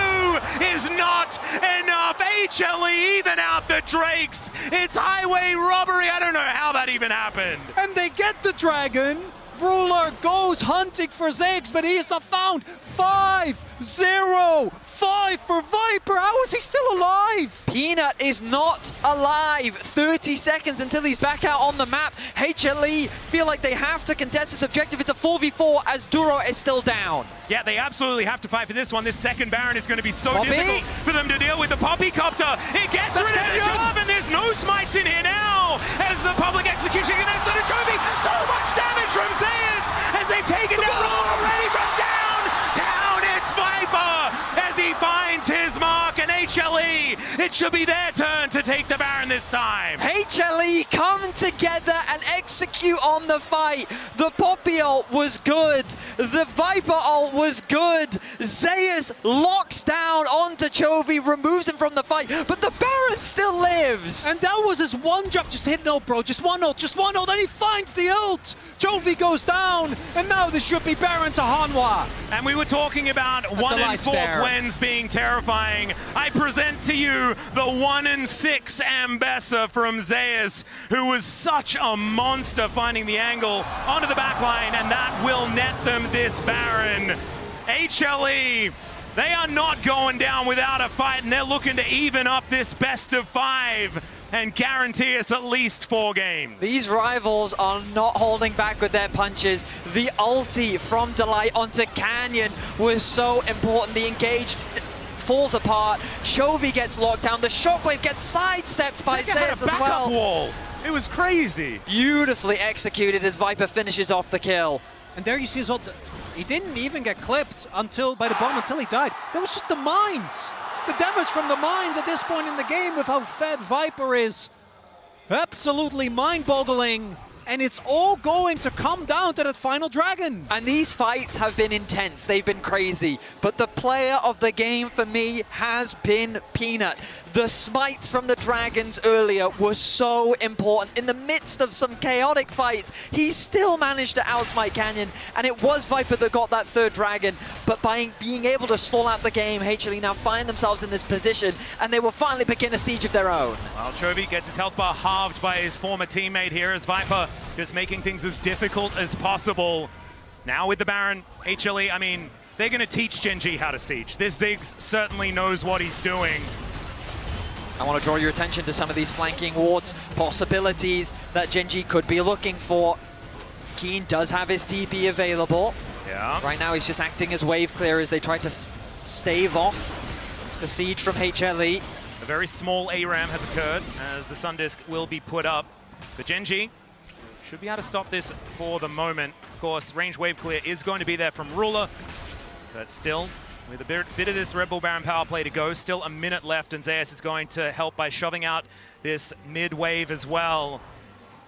is not enough. HLE even out the Drakes. It's highway robbery. I don't know how that even happened. And they get the dragon. Ruler goes hunting for Ziggs, but he is not found. 5-0-5 for Viper. How is he still alive? Peanut is not alive. 30 seconds until he's back out on the map. HLE feel like they have to contest this objective. It's a 4v4 as Duro is still down. Yeah, they absolutely have to fight for this one. This second Baron is going to be so difficult for them to deal with. The Poppycopter, it gets rid of the job, and there's no smites in here now as the public execution connects on a trophy. So much damage from Zeus as they've taken down already from down. It's Viper as he finds his mark, and HLE, it should be their turn to take the Baron this time. HLE come together and execute on the fight. The Poppy ult was good. The Viper ult was good. Zeus locks down onto Chovy, removes him from the fight, but the Baron still lives. And that was his one drop. Just hit an ult, bro. Just one ult. Then he finds the ult. Chovy goes down, and now this should be Baron to Hanwha. And we were talking about 1 and 4 wins being terrifying. I present to you the 1 and 6 Ambessa from Zeus, who was such a monster finding the angle onto the back line, and that will net them this Baron. HLE, they are not going down without a fight, and they're looking to even up this best of 5 and guarantee us at least 4 games. These rivals are not holding back with their punches. The ulti from Delight onto Canyon was so important. The engaged falls apart. Chovy gets locked down. The shockwave gets sidestepped by Zeus as well. Wall. It was crazy. Beautifully executed as Viper finishes off the kill. And there you see as well, he didn't even get clipped by the bomb until he died. That was just the mines. The damage from the mines at this point in the game with how fed Viper is absolutely mind-boggling. And it's all going to come down to that final dragon. And these fights have been intense. They've been crazy. But the player of the game for me has been Peanut. The smites from the dragons earlier were so important. In the midst of some chaotic fights, he still managed to outsmite Canyon. And it was Viper that got that 3rd dragon. But by being able to stall out the game, HLE now find themselves in this position. And they will finally begin a siege of their own. Well, Chovy gets his health bar halved by his former teammate here as Viper just making things as difficult as possible. Now with the Baron, HLE, I mean, they're going to teach Gen G how to siege. This Ziggs certainly knows what he's doing. I want to draw your attention to some of these flanking wards, possibilities that Gen.G could be looking for. Keen does have his TP available. Yeah. Right now he's just acting as wave clear as they try to stave off the siege from HLE. A very small ARAM has occurred as the Sun Disc will be put up. But Gen.G should be able to stop this for the moment. Of course, range wave clear is going to be there from Ruler, but still, with a bit of this Red Bull Baron power play to go, still a minute left, and Zeus is going to help by shoving out this mid wave as well.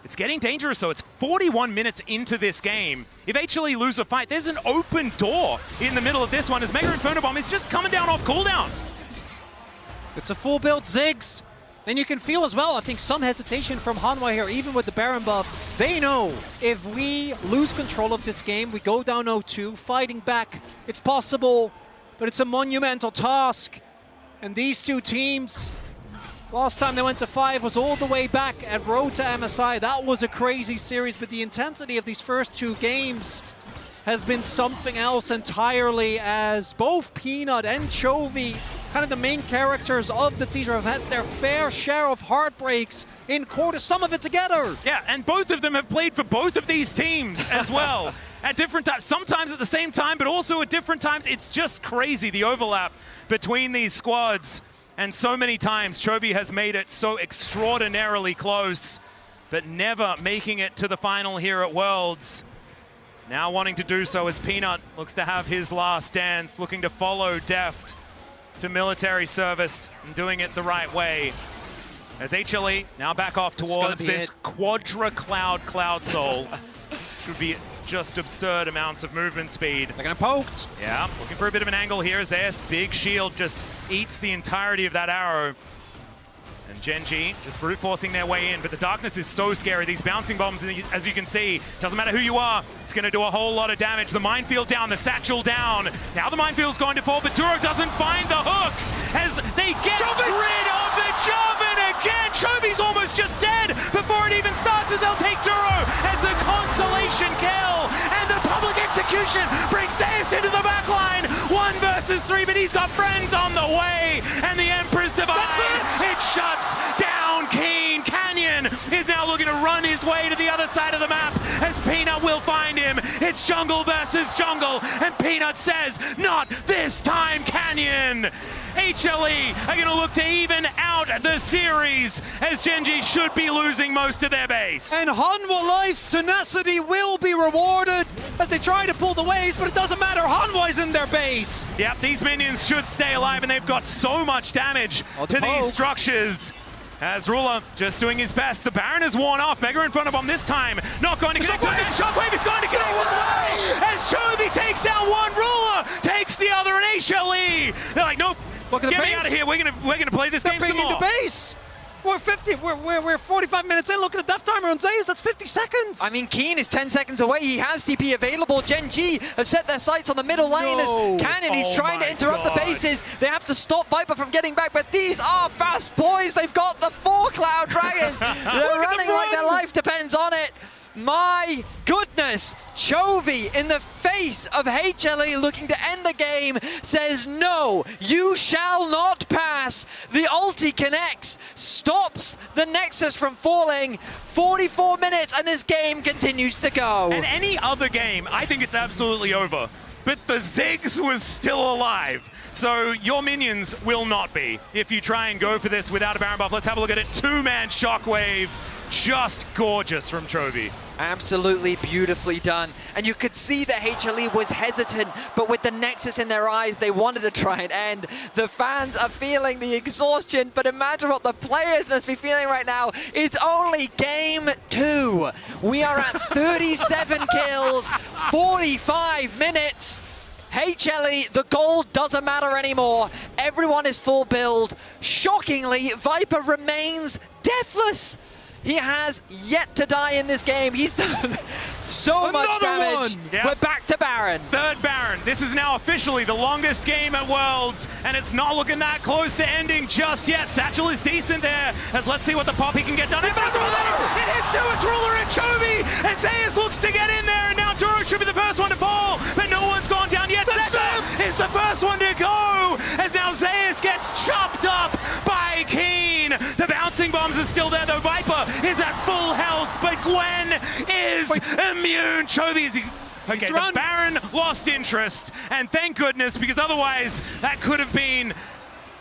It's getting dangerous though. It's 41 minutes into this game. If HLE lose a fight, there's an open door in the middle of this one as Mega Inferno Bomb is just coming down off cooldown. It's a full build Ziggs. And you can feel as well, I think, some hesitation from Hanwha here, even with the Baron buff. They know if we lose control of this game, we go down 0-2, fighting back, it's possible, but it's a monumental task. And these two teams, last time they went to 5 was all the way back at Road to MSI. That was a crazy series, but the intensity of these first 2 games has been something else entirely, as both Peanut and Chovy, kind of the main characters of the teaser, have had their fair share of heartbreaks in quarters, some of it together. Yeah, and both of them have played for both of these teams as well. At different times, sometimes at the same time, but also at different times. It's just crazy, the overlap between these squads. And so many times, Chovy has made it so extraordinarily close, but never making it to the final here at Worlds. Now wanting to do so as Peanut looks to have his last dance, looking to follow Deft to military service and doing it the right way. As HLE now back off towards this Quadra Cloud Soul. Should be just absurd amounts of movement speed. They're gonna poked. Yeah, looking for a bit of an angle here. Zeus, big shield, just eats the entirety of that arrow. And Gen.G just brute forcing their way in, but the darkness is so scary. These bouncing bombs, as you can see, doesn't matter who you are, it's going to do a whole lot of damage. The minefield down, the satchel down. Now the minefield's going to fall, but Duro doesn't find the hook as they get rid of the Joven again. Chovy's almost just dead before it even starts, as they'll take Duro as a consolation kill. And the public execution brings Zeus into the back line. 1 versus 3, but he's got friends on the way. And the Emperor's Divide, it shuts down Keen. Canyon is now looking to run his way to the other side of the map as Peanut will find him. It's jungle versus jungle, and Peanut says, not this time, Canyon. HLE are going to look to even out the series as Gen.G should be losing most of their base. And Hanwha Life's tenacity will be rewarded as they try to pull the waves, but it doesn't matter. Hanwha is in their base. Yep, these minions should stay alive, and they've got so much damage to these structures. As Ruler just doing his best. The Baron is worn off. Mega in front of him this time. Not going to connect. Shockwave is going to connect as well. As Chovy takes down one, Ruler takes the other, and HLE. They're like, nope. Get me out of here. We're gonna play this game some more. The base. We're 45 minutes in. Look at the death timer on Zeus. That's 50 seconds. I mean, Keen is 10 seconds away. He has TP available. Gen.G have set their sights on the middle lane as Canyon. He's trying to interrupt the bases. They have to stop Viper from getting back, but these are fast boys. They've got the 4 Cloud Dragons. They're running like their life depends on it. My goodness, Chovy in the face of HLE looking to end the game says, no, you shall not pass. The ulti connects, stops the Nexus from falling. 44 minutes and this game continues to go. And any other game, I think it's absolutely over. But the Ziggs was still alive. So your minions will not be if you try and go for this without a Baron buff. Let's have a look at it. 2-man Shockwave. Just gorgeous from Chovy. Absolutely beautifully done. And you could see that HLE was hesitant, but with the Nexus in their eyes, they wanted to try and end. The fans are feeling the exhaustion, but imagine what the players must be feeling right now. It's only game 2. We are at 37 kills, 45 minutes. HLE, the gold doesn't matter anymore. Everyone is full build. Shockingly, Viper remains deathless. He has yet to die in this game. He's done so much damage. Yep. We're back to Baron. 3rd Baron. This is now officially the longest game at Worlds, and it's not looking that close to ending just yet. Satchel is decent there, as let's see what the Poppy can get done. It hits 2, it's Ruler and Chovy, and Zeus looks to get in there, and now Duro should be the first one to fall, but no one's gone down yet. Settle is the first one to go, as now Zeus gets chopped up by Keen. bombs are still there though. Viper is at full health, but Gwen is immune. Chovy is... Okay, the Baron lost interest, and thank goodness, because otherwise that could have been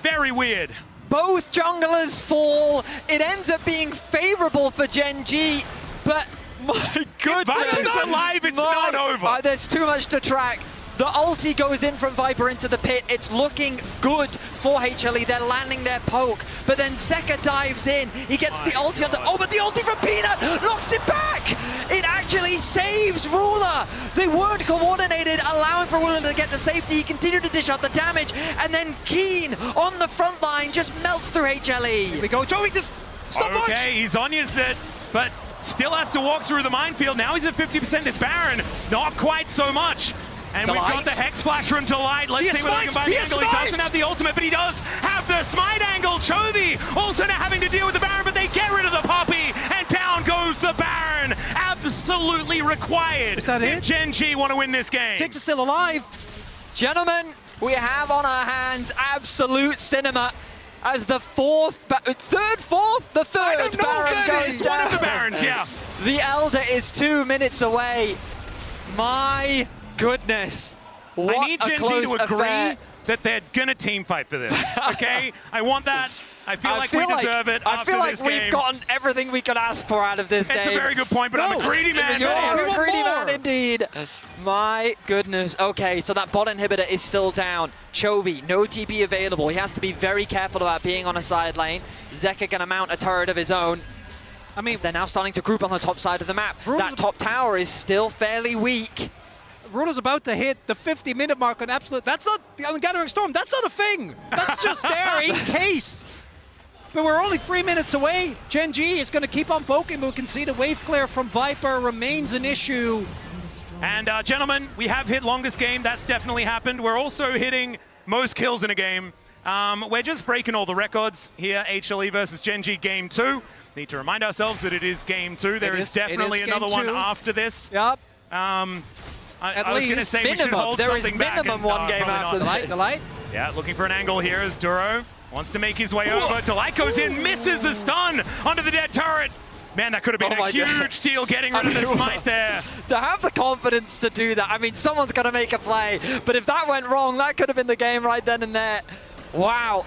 very weird. Both junglers fall. It ends up being favorable for Gen G, but my goodness. If Viper's alive, it's not over. There's too much to track. The ulti goes in from Viper into the pit. It's looking good for HLE. They're landing their poke, but then Zeka dives in. He gets the ulti onto... Oh, but the ulti from Peanut knocks it back! It actually saves Ruler! They weren't coordinated, allowing for Ruler to get the safety. He continued to dish out the damage, and then Keen on the front line just melts through HLE. Here we go. Joey, just stop watch! Okay, he's Onya's it, but still has to walk through the minefield. Now he's at 50%. It's Baron. Not quite so much. And we've got the Hex Flash from Delight. Let's see whether he can buy the angle. He doesn't have the ultimate, but he does have the smite angle. Chovy also now having to deal with the Baron, but they get rid of the Poppy, and down goes the Baron. Absolutely required. Is that it? Gen G want to win this game. Six is still alive. Gentlemen, we have on our hands absolute cinema as the third Baron goes down. One of the Barons, yeah. The Elder is 2 minutes away. My goodness. What I need Gen G to agree that they're going to team fight for this, okay? I want that. I feel like we deserve it I after feel like this game. we've gotten everything we could ask for out of this game. That's a very good point, but I'm a greedy man. You're a greedy man indeed. My goodness. Okay, so that bot inhibitor is still down. Chovy, no TP available. He has to be very careful about being on a side lane. Zeka gonna mount a turret of his own. I mean, they're now starting to group on the top side of the map. That top tower is still fairly weak. Ruler's about to hit the 50-minute mark on Absolute. That's not the Ungathering Storm. That's not a thing. That's just there in case. But we're only 3 minutes away. Gen G is going to keep on poking, but we can see the wave clear from Viper remains an issue. And gentlemen, we have hit longest game. That's definitely happened. We're also hitting most kills in a game. We're just breaking all the records here. HLE versus Gen G Game 2. Need to remind ourselves that it is Game 2. There is definitely another one after this. Yep. I was going to say we should hold something back. There is minimum one game after the light. Yeah, looking for an angle here as Duro wants to make his way over. Delight goes in, misses the stun onto the dead turret. Man, that could have been a huge deal getting rid of the smite there. To have the confidence to do that, I mean, someone's got to make a play. But if that went wrong, that could have been the game right then and there. Wow.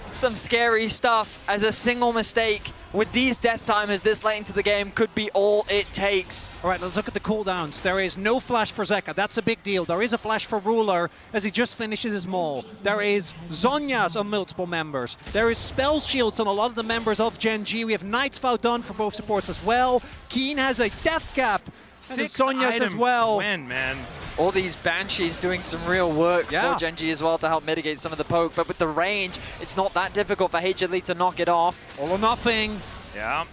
Some scary stuff, as a single mistake with these death timers this late into the game could be all it takes. All right, let's look at the cooldowns. There is no flash for Zeka. That's a big deal. There is a flash for Ruler as he just finishes his maul. There is Zhonya's on multiple members. There is spell shields on a lot of the members of Gen G. We have Knight's Vow done for both supports as well. Keen has a death cap. 6 Zhonya's as well. Win, man. All these Banshees doing some real work for Gen G as well to help mitigate some of the poke. But with the range, it's not that difficult for HLE to knock it off. All or nothing. Yeah.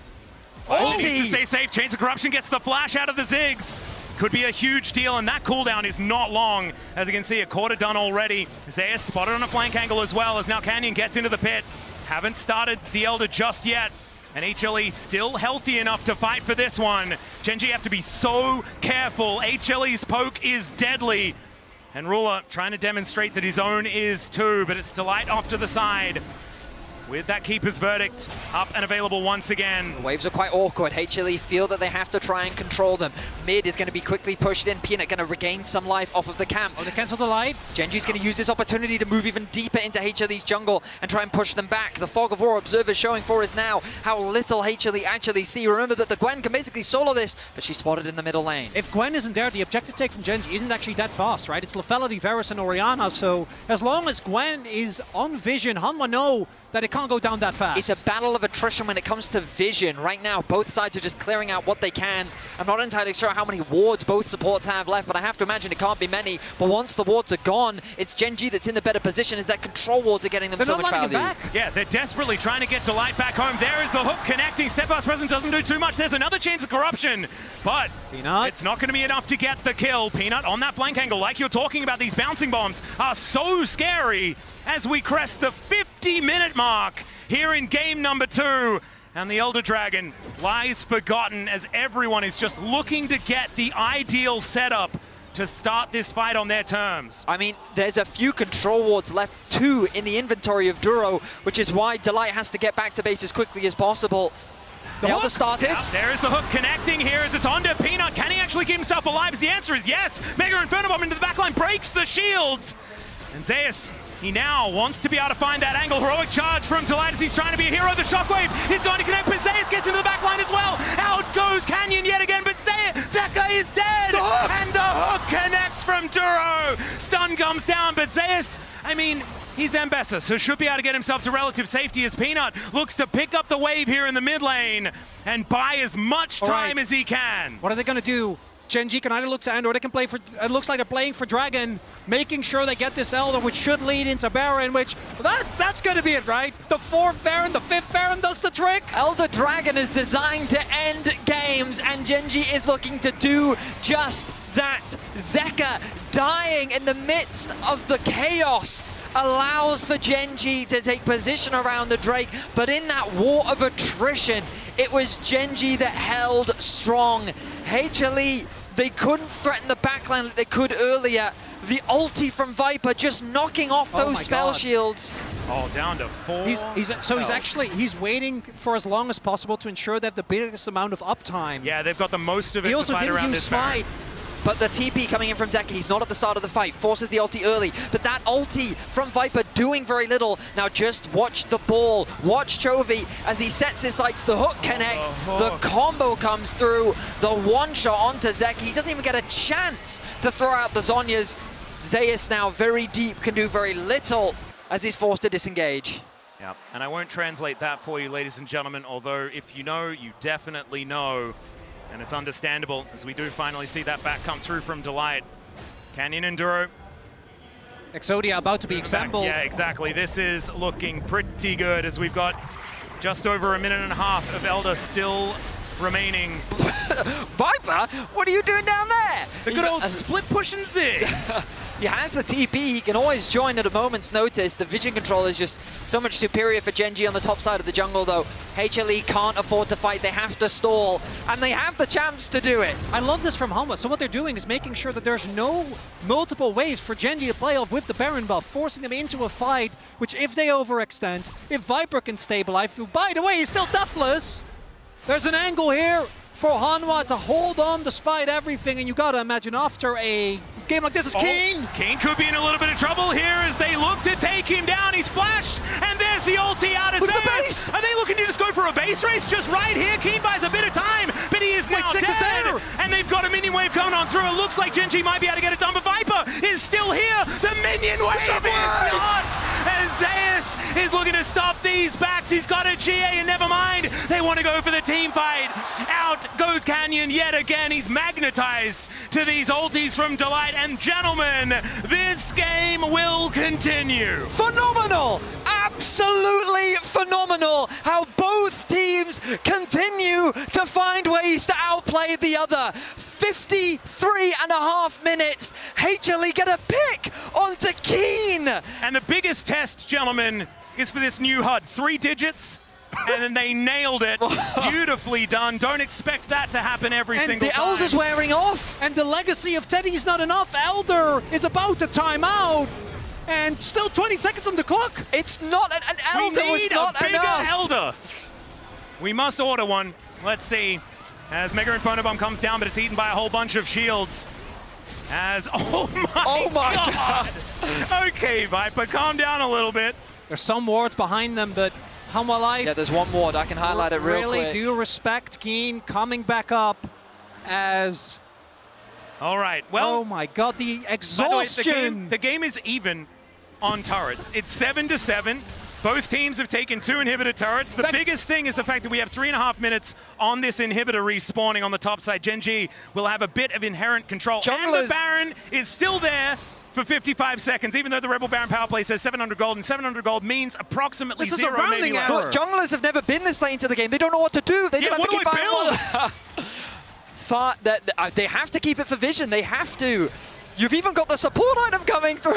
Oh, needs to stay safe. Chains of Corruption gets the flash out of the Ziggs. Could be a huge deal, and that cooldown is not long. As you can see, a quarter done already. Zeus spotted on a flank angle as well, as now Canyon gets into the pit. Haven't started the Elder just yet. And HLE still healthy enough to fight for this one. Gen G have to be so careful. HLE's poke is deadly. And Ruler trying to demonstrate that his own is too, but it's Delight off to the side. With that Keeper's Verdict up and available once again. The waves are quite awkward. HLE feel that they have to try and control them. Mid is going to be quickly pushed in. Peanut going to regain some life off of the camp. Oh, they cancel the light. Gen G's going to use this opportunity to move even deeper into HLE's jungle and try and push them back. The Fog of War observers showing for us now how little HLE actually see. Remember that the Gwen can basically solo this, but she's spotted in the middle lane. If Gwen isn't there, the objective take from Gen G isn't actually that fast, right? It's Lethality, Varus, and Orianna, so as long as Gwen is on vision, Hanwha know that it can't go down that fast. It's a battle of attrition when it comes to vision. Right now, both sides are just clearing out what they can. I'm not entirely sure how many wards both supports have left, but I have to imagine it can't be many. But once the wards are gone, it's Gen G that's in the better position as that control wards are getting them so much value. Yeah, they're desperately trying to get Delight back home. There is the hook connecting. Steadfast Presence doesn't do too much. There's another chance of corruption, but it's not going to be enough to get the kill. Peanut on that flank angle, like you're talking about, these bouncing bombs are so scary as we crest the 50-minute mark here in game number 2. And the Elder Dragon lies forgotten as everyone is just looking to get the ideal setup to start this fight on their terms. I mean, there's a few control wards left, 2 in the inventory of Duro, which is why Delight has to get back to base as quickly as possible. The Elder started. Yeah, there is the hook connecting here as it's onto Peanut. Can he actually keep himself alive? The answer is yes. Mega Inferno Bomb into the backline breaks the shields. And Zeus, he now wants to be able to find that angle. Heroic charge from Delight as he's trying to be a hero. The shockwave is going to connect, but Zeus gets into the backline as well. Out goes Canyon yet again, but Zeka is dead. And the hook connects from Duro. Stun comes down, but Zeus, I mean, he's Ambessa, so should be able to get himself to relative safety as Peanut looks to pick up the wave here in the mid lane and buy as much time as he can. What are they going to do? Gen.G can either look to end or they can play for, it looks like they're playing for Dragon, making sure they get this Elder, which should lead into Baron, which, that's going to be it, right? The 4th Baron, the 5th Baron does the trick. Elder Dragon is designed to end games, and Gen.G is looking to do just that. Zeka dying in the midst of the chaos allows for Gen.G to take position around the Drake, but in that war of attrition, it was Gen.G that held strong. HLE, they couldn't threaten the backline like they could earlier. The ulti from Viper just knocking off those spell shields. Oh, down to 4. He's waiting for as long as possible to ensure they have the biggest amount of uptime. Yeah, they've got the most of it to fight around this Baron. But the TP coming in from Zeka, he's not at the start of the fight, forces the ulti early, but that ulti from Viper doing very little. Now just watch the ball, watch Chovy as he sets his sights, the hook connects, the combo comes through, the one shot onto Zeka. He doesn't even get a chance to throw out the Zhonyas. Zeus now very deep, can do very little as he's forced to disengage. Yeah, and I won't translate that for you, ladies and gentlemen, although if you know, you definitely know. And it's understandable as we do finally see that back come through from Delight. Canyon and Duro. Exodia about to be exampled. Yeah, exactly. This is looking pretty good as we've got just over 1.5 minutes of Elder still remaining. Viper, what are you doing down there? The good old split push and zigs. He has the TP, he can always join at a moment's notice. The vision control is just so much superior for Gen.G on the top side of the jungle though. HLE can't afford to fight, they have to stall, and they have the chance to do it. I love this from Homa. So what they're doing is making sure that there's no multiple waves for Gen.G to play off with the Baron buff, forcing them into a fight, which if they overextend, if Viper can stabilize, who by the way is still deathless, there's an angle here for Hanwha to hold on despite everything, and you gotta imagine after a game like this is Keen. Keen could be in a little bit of trouble here as they look to take him down. He's flashed, and there's the ulti out of Zeus. Are they looking to just go for a base race just right here? Keen buys a bit of time, but he is now dead. And they've got a minion wave coming on through. It looks like Gen.G might be able to get it done, but Viper is still here. The minion wave is not. As Zeus is looking to stop these backs. He's got a GA, and never mind. They want to go for the team fight. Out goes Canyon yet again. He's magnetized to these ultis from Delight. And gentlemen, this game will continue. Phenomenal! Absolutely phenomenal how both teams continue to find ways to outplay the other. 53.5 minutes. HLE get a pick onto Keen. And the biggest test, gentlemen, is for this new HUD. 3 digits. And then they nailed it. Beautifully done. Don't expect that to happen every single time. And the Elder's wearing off. And the legacy of Teddy's not enough. Elder is about to time out. And still 20 seconds on the clock. It's not an Elder. We need a bigger Elder. We must order one. Let's see. As Mega Inferno Bomb comes down, but it's eaten by a whole bunch of shields. As, oh my God. Okay, Viper, calm down a little bit. There's some wards behind them, but Hanwha Life. Yeah, there's one ward. I can highlight it real quick. Really do respect Keen coming back up as... All right, well... Oh my God, the exhaustion! By the way, the game is even on turrets. It's 7-7. Both teams have taken 2 inhibitor turrets. The biggest thing is the fact that we have 3.5 minutes on this inhibitor respawning on the top side. Gen.G will have a bit of inherent control. And the Baron is still there for 55 seconds, even though the Rebel Baron power play says 700 gold, and 700 gold means approximately this zero, is a rounding maybe error. Look, junglers have never been this late into the game. They don't know what to do. They just have to keep building. They have to keep it for vision. They have to. You've even got the support item coming through.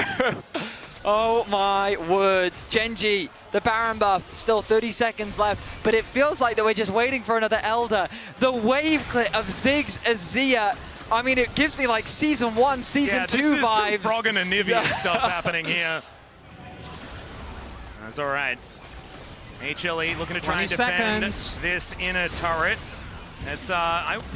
Oh my words. Gen.G, the Baron buff, still 30 seconds left, but it feels like that we're just waiting for another Elder. The wave clit of Ziggs Azia I mean, it gives me like Season 1, Season 2 this is vibes. some Froggen and Nivea stuff happening here. That's all right. HLE looking to try and defend this inner turret. It's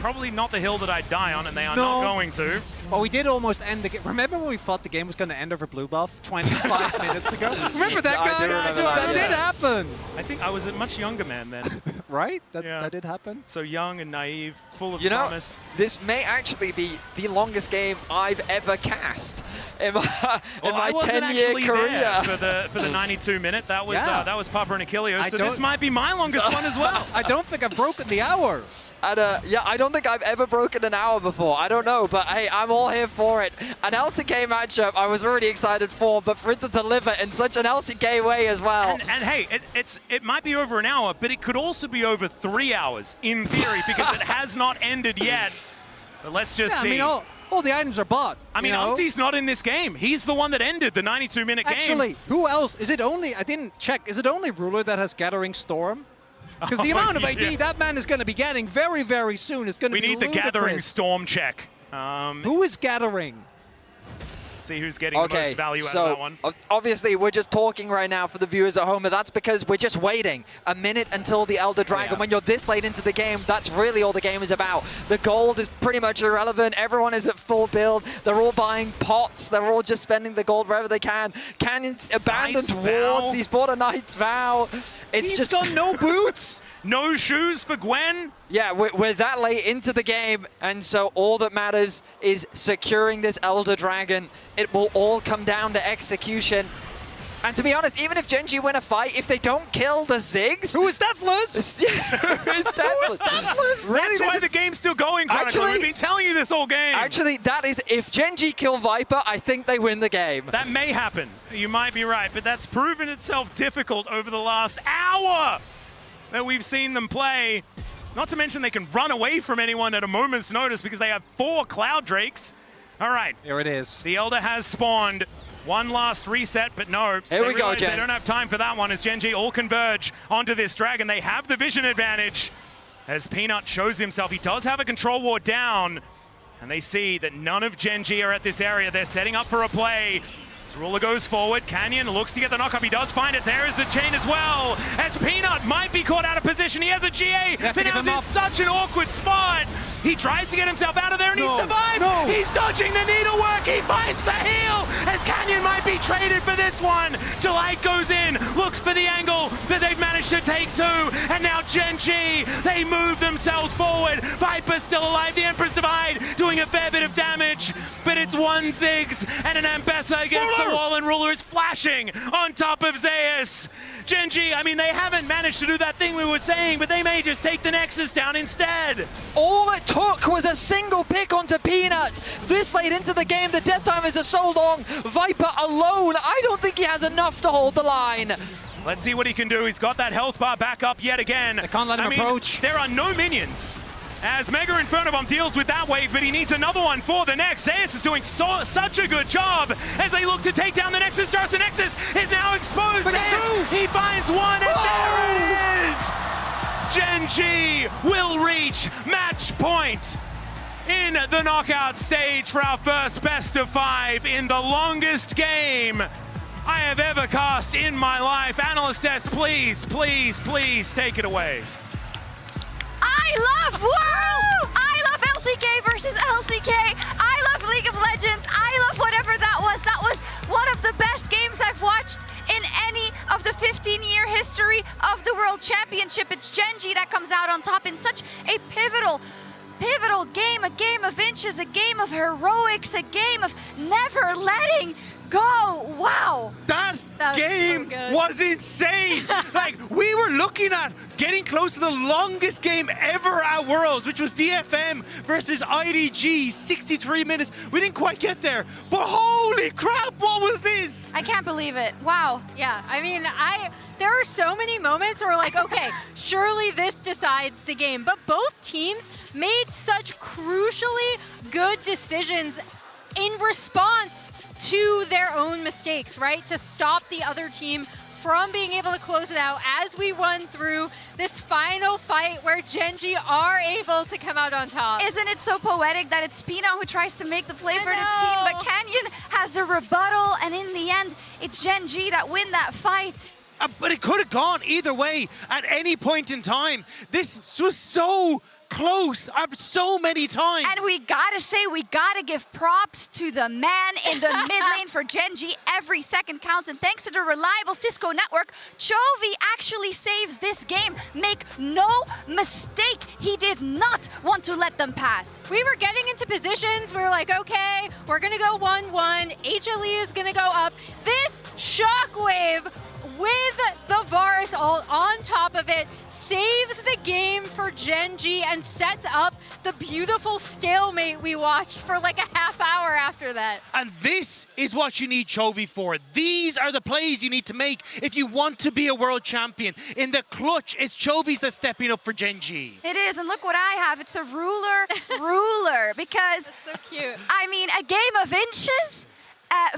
probably not the hill that I'd die on, and they are not going to. Well, we did almost end the game. Remember when we thought the game was going to end over blue buff 25 minutes ago? Remember that, guys? That did happen. I think I was a much younger man then. Right? That did happen. So young and naive, full of You know, promise. this may actually be the longest game I've ever cast in my 10-year career. For the 92-minute. That was Papa and Achilles. So this might be my longest one as well. I don't think I've broken the hour. And yeah, I don't think I've ever broken an hour before. I don't know, but hey, I'm all here for it. An LCK matchup I was already excited for, but for it to deliver in such an LCK way as well. And hey, it might be over an hour, but it could also be over 3 hours in theory because it has not ended yet. But let's just see. I mean, all the items are bought. I mean, Umpty's not in this game. He's the one that ended the 92-minute game. Actually, who else? Is it only, I didn't check, is it only Ruler that has Gathering Storm? Because the amount of AD that man is going to be getting very, very soon is going to be ludicrous. We need the Gathering Storm check. Who is Gathering? See who's getting the most value out of that one. Obviously, we're just talking right now for the viewers at home, and that's because we're just waiting a minute until the Elder Dragon. When you're this late into the game, that's really all the game is about. The gold is pretty much irrelevant. Everyone is at full build. They're all buying pots. They're all just spending the gold wherever they can. Canyon's abandoned wards. He's bought a Knight's Vow. He's got no boots. No shoes for Gwen. Yeah, we're that late into the game, and so all that matters is securing this Elder Dragon. It will all come down to execution. And to be honest, even if Gen.G win a fight, if they don't kill the Ziggs... Who is Deathless? Who is Deathless? Really, that's why the game's still going, Chronicle. We've been telling you this whole game. Actually, that is, if Gen.G kill Viper, I think they win the game. That may happen. You might be right, but that's proven itself difficult over the last hour that we've seen them play. Not to mention they can run away from anyone at a moment's notice because they have 4 Cloud Drakes. All right. Here it is. The Elder has spawned. One last reset, but no. Here we go, gents. They don't have time for that one as Gen.G all converge onto this Dragon. They have the vision advantage as Peanut shows himself. He does have a control ward down, and they see that none of Gen.G are at this area. They're setting up for a play. As Ruler goes forward, Canyon looks to get the knock-up. He does find it. There is the chain as well. As Peanut might be caught out of position. He has a GA, but now he's in such an awkward spot. He tries to get himself out of there, and he survives. He's dodging the needlework. He finds the heal, as Canyon might be traded for this one. Delight goes in, looks for the angle, but they've managed to take 2. And now Gen.G, they move themselves forward. Viper's still alive. The Empress Divide doing a fair bit of damage, but it's 1 Ziggs and an Ambessa against the wall, and Ruler is flashing on top of Zeus. Gen.G, I mean, they haven't managed to do that thing we were saying, but they may just take the Nexus down instead. All it took was a single pick onto Peanut. This late into the game, the death time is so long. Viper alone, I don't think he has enough to hold the line. Let's see what he can do. He's got that health bar back up yet again. I can't let him approach. There are no minions. As Mega Inferno Bomb deals with that wave, but he needs another one for the next. Zeus is doing such a good job as they look to take down the Nexus. Starts the Nexus is now exposed. Zeus, he finds one, and there it is! Gen.G will reach match point in the knockout stage for our first best of 5 in the longest game I have ever cast in my life. Analyst S, please, please, please take it away. I love World! I love LCK versus LCK. I love League of Legends. I love whatever that was. That was one of the best games I've watched in any of the 15-year history of the World Championship. It's Gen.G that comes out on top in such a pivotal game, a game of inches, a game of heroics, a game of never letting go. Wow. That game was insane. Like, we were looking at getting close to the longest game ever at Worlds, which was DFM versus IDG, 63 minutes. We didn't quite get there, but holy crap, what was this? I can't believe it. Wow. Yeah, I mean, there are so many moments where we're like, okay, surely this decides the game. But both teams made such crucially good decisions in response to their own mistakes, right? To stop the other team from being able to close it out as we run through this final fight where Gen.G are able to come out on top. Isn't it so poetic that it's Pina who tries to make the play for the team, but Canyon has the rebuttal, and in the end, it's Gen.G that win that fight. But it could have gone either way at any point in time. This was so close so many times. And we gotta say, we gotta give props to the man in the mid lane for Gen.G. Every second counts, and thanks to the reliable Cisco network, Chovy actually saves this game. Make no mistake, he did not want to let them pass. We were getting into positions, we were like, okay, we're gonna go 1-1, HLE is gonna go up. This shockwave with the Varus ult on top of it saves the game for Gen.G and sets up the beautiful stalemate we watched for like a half hour after that. And this is what you need Chovy for. These are the plays you need to make if you want to be a world champion. In the clutch, it's Chovy's that's stepping up for Gen.G. It is, and look what I have. It's a ruler, because, that's so cute. I mean, a game of inches.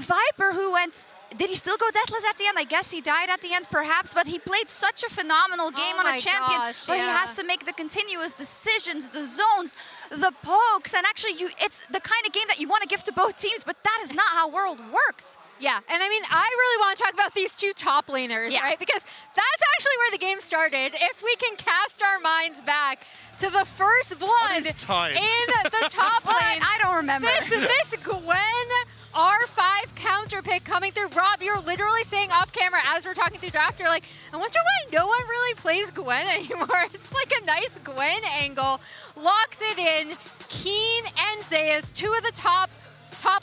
Viper, who went... Did he still go deathless at the end? I guess he died at the end, perhaps, but he played such a phenomenal game on a champion where he has to make the continuous decisions, the zones, the pokes, and actually it's the kind of game that you want to give to both teams, but that is not how World works. Yeah, and I mean, I really want to talk about these two top laners, right? Because that's actually where the game started. If we can cast our minds back to the first blood in the top lane. I don't remember. This Gwen R5 counter pick coming through. Rob, you're literally saying off camera as we're talking through draft, you're like, I wonder why no one really plays Gwen anymore. It's like a nice Gwen angle. Locks it in. Keen and Zeus, two of the top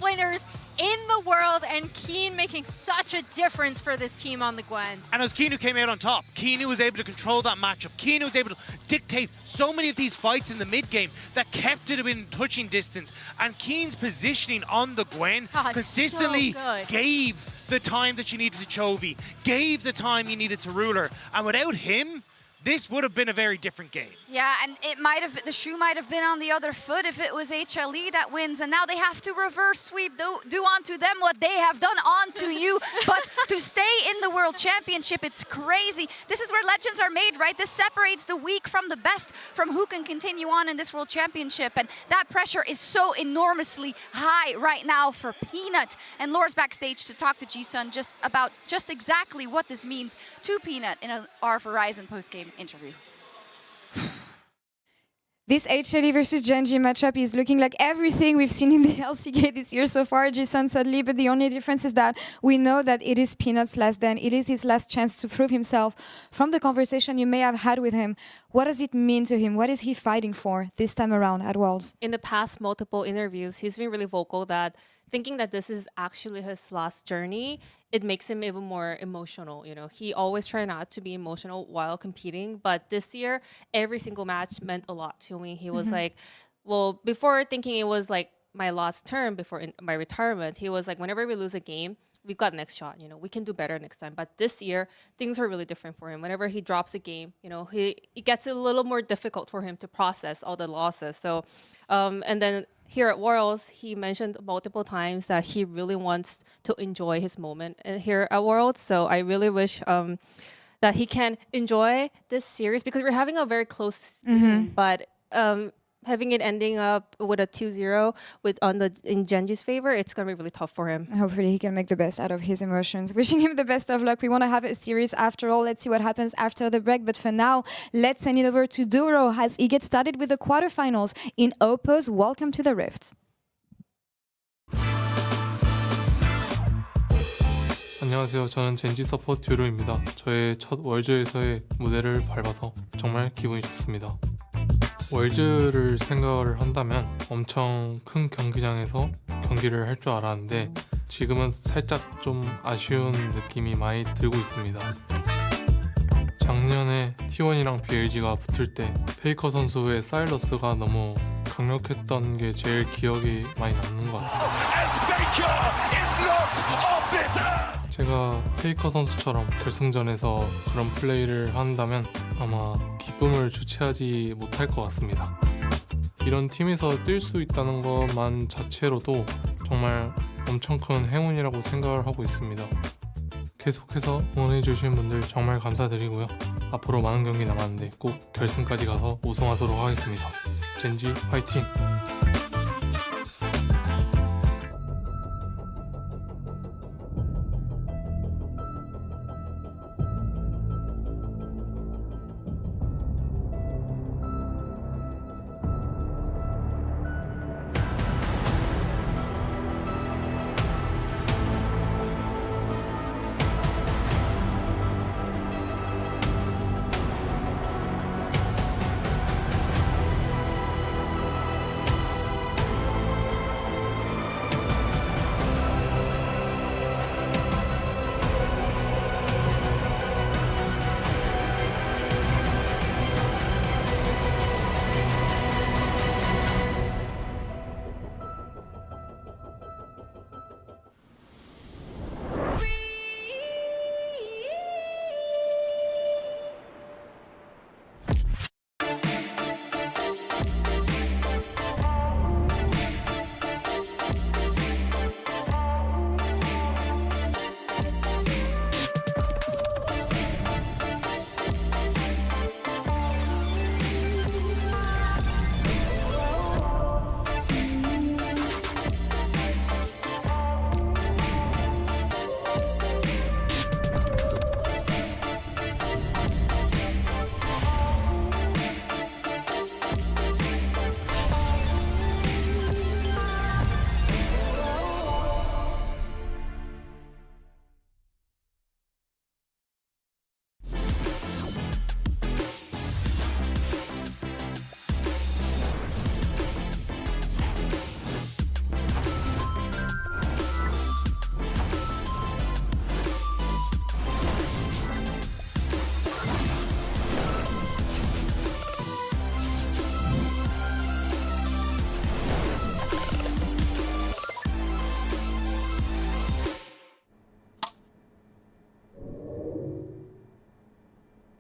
laners in the world, and Keen making such a difference for this team on the Gwen. And it was Keen who came out on top. Keen who was able to control that matchup. Keen who was able to dictate so many of these fights in the mid game that kept it within touching distance. And Keen's positioning on the Gwen consistently gave the time that you needed to Chovy, gave the time you needed to Ruler. And without him, this would have been a very different game. Yeah, and it might have, the shoe might have been on the other foot if it was HLE that wins, and now they have to reverse sweep, do onto them what they have done onto you. But to stay in the World Championship, it's crazy. This is where legends are made, right? This separates the weak from the best, from who can continue on in this World Championship, and that pressure is so enormously high right now for Peanut. And Laura's backstage to talk to G-Sun about exactly what this means to Peanut in our Verizon post-game interview. This HLE versus Gen.G matchup is looking like everything we've seen in the LCK this year so far, G-Sun, sadly, but the only difference is that we know that it is Peanut's last dance. It is his last chance to prove himself. From the conversation you may have had with him, what does it mean to him? What is he fighting for this time around at Worlds? In the past multiple interviews, he's been really vocal that thinking that this is actually his last journey, it makes him even more emotional. You know, he always try not to be emotional while competing, but this year, every single match meant a lot to me. He was like, well, before thinking it was like my last term before my retirement, he was like, whenever we lose a game, we've got next shot, you know, we can do better next time. But this year, things are really different for him. Whenever he drops a game, you know, it gets a little more difficult for him to process all the losses. So, and then here at Worlds, he mentioned multiple times that he really wants to enjoy his moment here at Worlds. So I really wish that he can enjoy this series because we're having a very close game, but having it ending up with a 2-0 in Gen.G's favor, it's going to be really tough for him. Hopefully he can make the best out of his emotions. Wishing him the best of luck. We want to have a series after all. Let's see what happens after the break. But for now, let's send it over to Duro as he gets started with the quarterfinals in Oppo's Welcome to the Rift. 안녕하세요. 저는 젠지 서포트 듀로입니다. 저의 첫 월즈에서의 무대를 밟아서 정말 기분이 좋습니다. 월즈를 생각을 한다면 엄청 큰 경기장에서 경기를 할 줄 알았는데 지금은 살짝 좀 아쉬운 느낌이 많이 들고 있습니다. 작년에 T1이랑 BLG가 붙을 때 페이커 선수의 사일러스가 너무 강력했던 게 제일 기억이 많이 남는 것 같아요. 제가 페이커 선수처럼 결승전에서 그런 플레이를 한다면 아마 기쁨을 주체하지 못할 것 같습니다. 이런 팀에서 뛸 수 있다는 것만 자체로도 정말 엄청 큰 행운이라고 생각을 하고 있습니다. 계속해서 응원해주신 분들 정말 감사드리고요. 앞으로 많은 경기 남았는데 꼭 결승까지 가서 우승하도록 하겠습니다. 젠지 화이팅!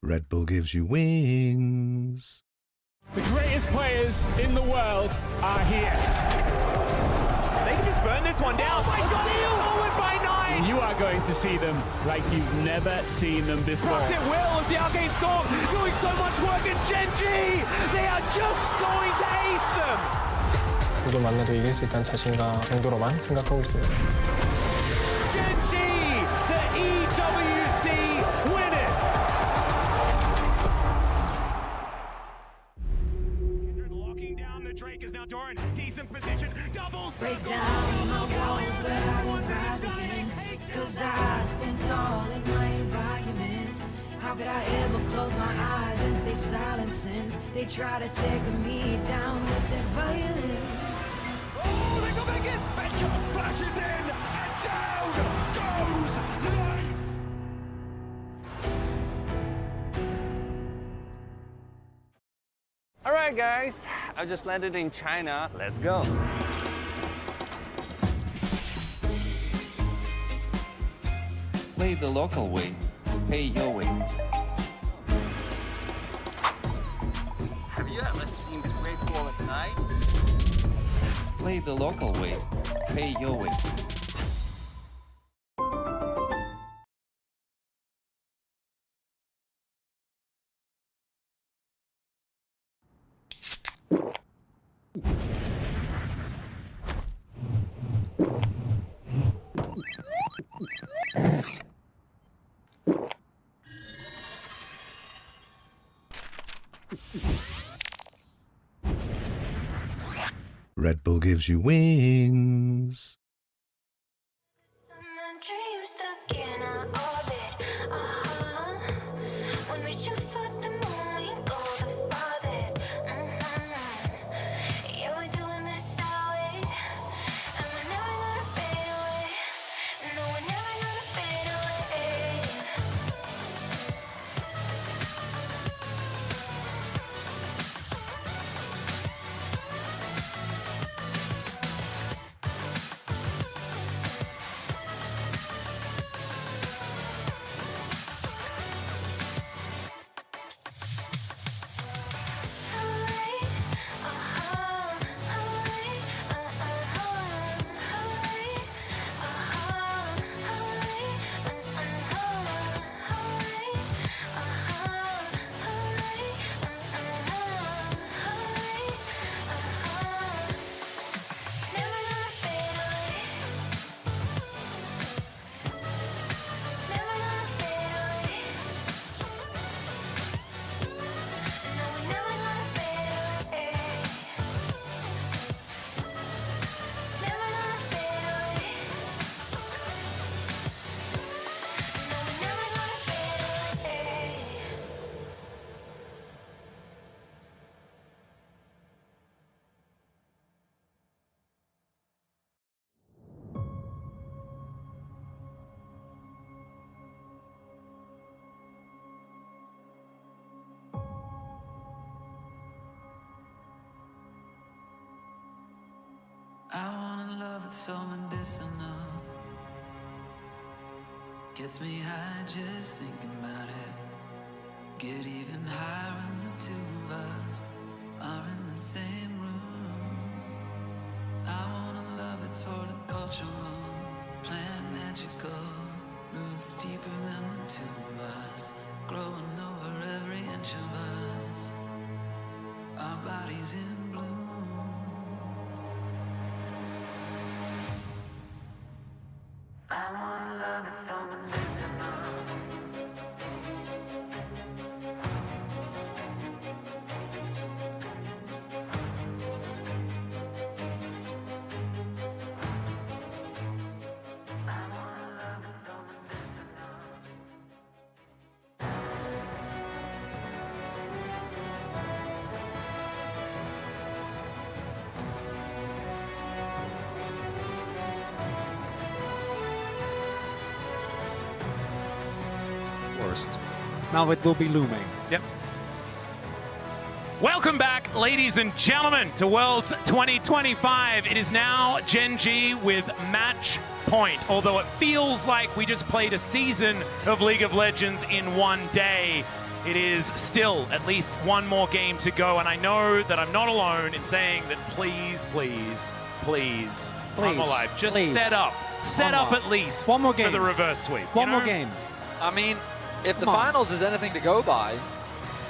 Red Bull gives you wings. The greatest players in the world are here. They can just burn this one down. Oh my god, he'll forward by 9! You are going to see them like you've never seen them before. Rocked it well as the Arcane Storm doing so much work, and Genji! They are just going to ace them! 누구 만나도 이길 수 있다는 자신감 정도로만 생각하고 있습니다. Genji, the EWC winners! Kindred locking down the Drake is now Doran. Decent position, double Break down my walls, but I won't rise again. Cause I stand tall in my environment. How could I ever close my eyes and stay silent since they try to take me down with their violence? Oh, they go back in! Bishop flashes in, and down goes Knight! Alright guys, I just landed in China. Let's go. Play the local way, pay your way. Have you ever seen the Great Wall at night? Play the local way, pay your way. Red Bull gives you wings. Dreams stuck in our orbit. When we shoot for the moon, we go the farthest. Yeah, we're doing this our way, and we're never gonna fade away. No, we're never gonna fade away. I want a love that's so medicinal. Gets me high just thinking about it. Get even higher when the two of us are in the same room. I want a love that's horticultural, plant magical, roots deeper than the two of us, growing over every inch of us, our bodies in bloom. I want a love that's so medicinal. Worst. Now it will be looming. Yep. Welcome back, ladies and gentlemen, to Worlds 2025. It is now Gen G with match point. Although it feels like we just played a season of League of Legends in one day, it is still at least one more game to go. And I know that I'm not alone in saying that please, please, please, I'm alive. Just set up at least one more game for the reverse sweep. One more game. I mean, if the finals is anything to go by,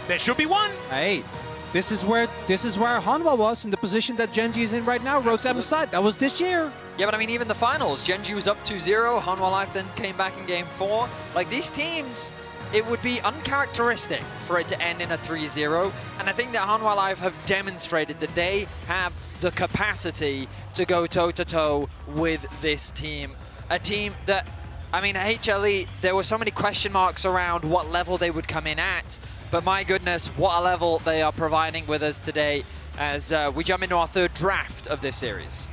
there should be one. Hey, this is where Hanwha was in the position that Gen G is in right now. Wrote them aside. That was this year. Yeah, but I mean, even the finals, Gen G was up 2-0. Hanwha Life then came back in game 4. Like, these teams, it would be uncharacteristic for it to end in a 3-0. And I think that Hanwha Life have demonstrated that they have the capacity to go toe-to-toe with this team. A team that, I mean, HLE, there were so many question marks around what level they would come in at, but my goodness, what a level they are providing with us today as we jump into our third draft of this series.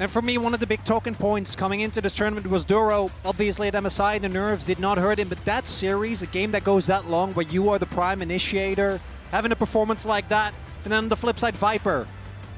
And for me, one of the big talking points coming into this tournament was Duro. Obviously at MSI, the nerves did not hurt him, but that series, a game that goes that long where you are the prime initiator, having a performance like that, and then on the flip side, Viper.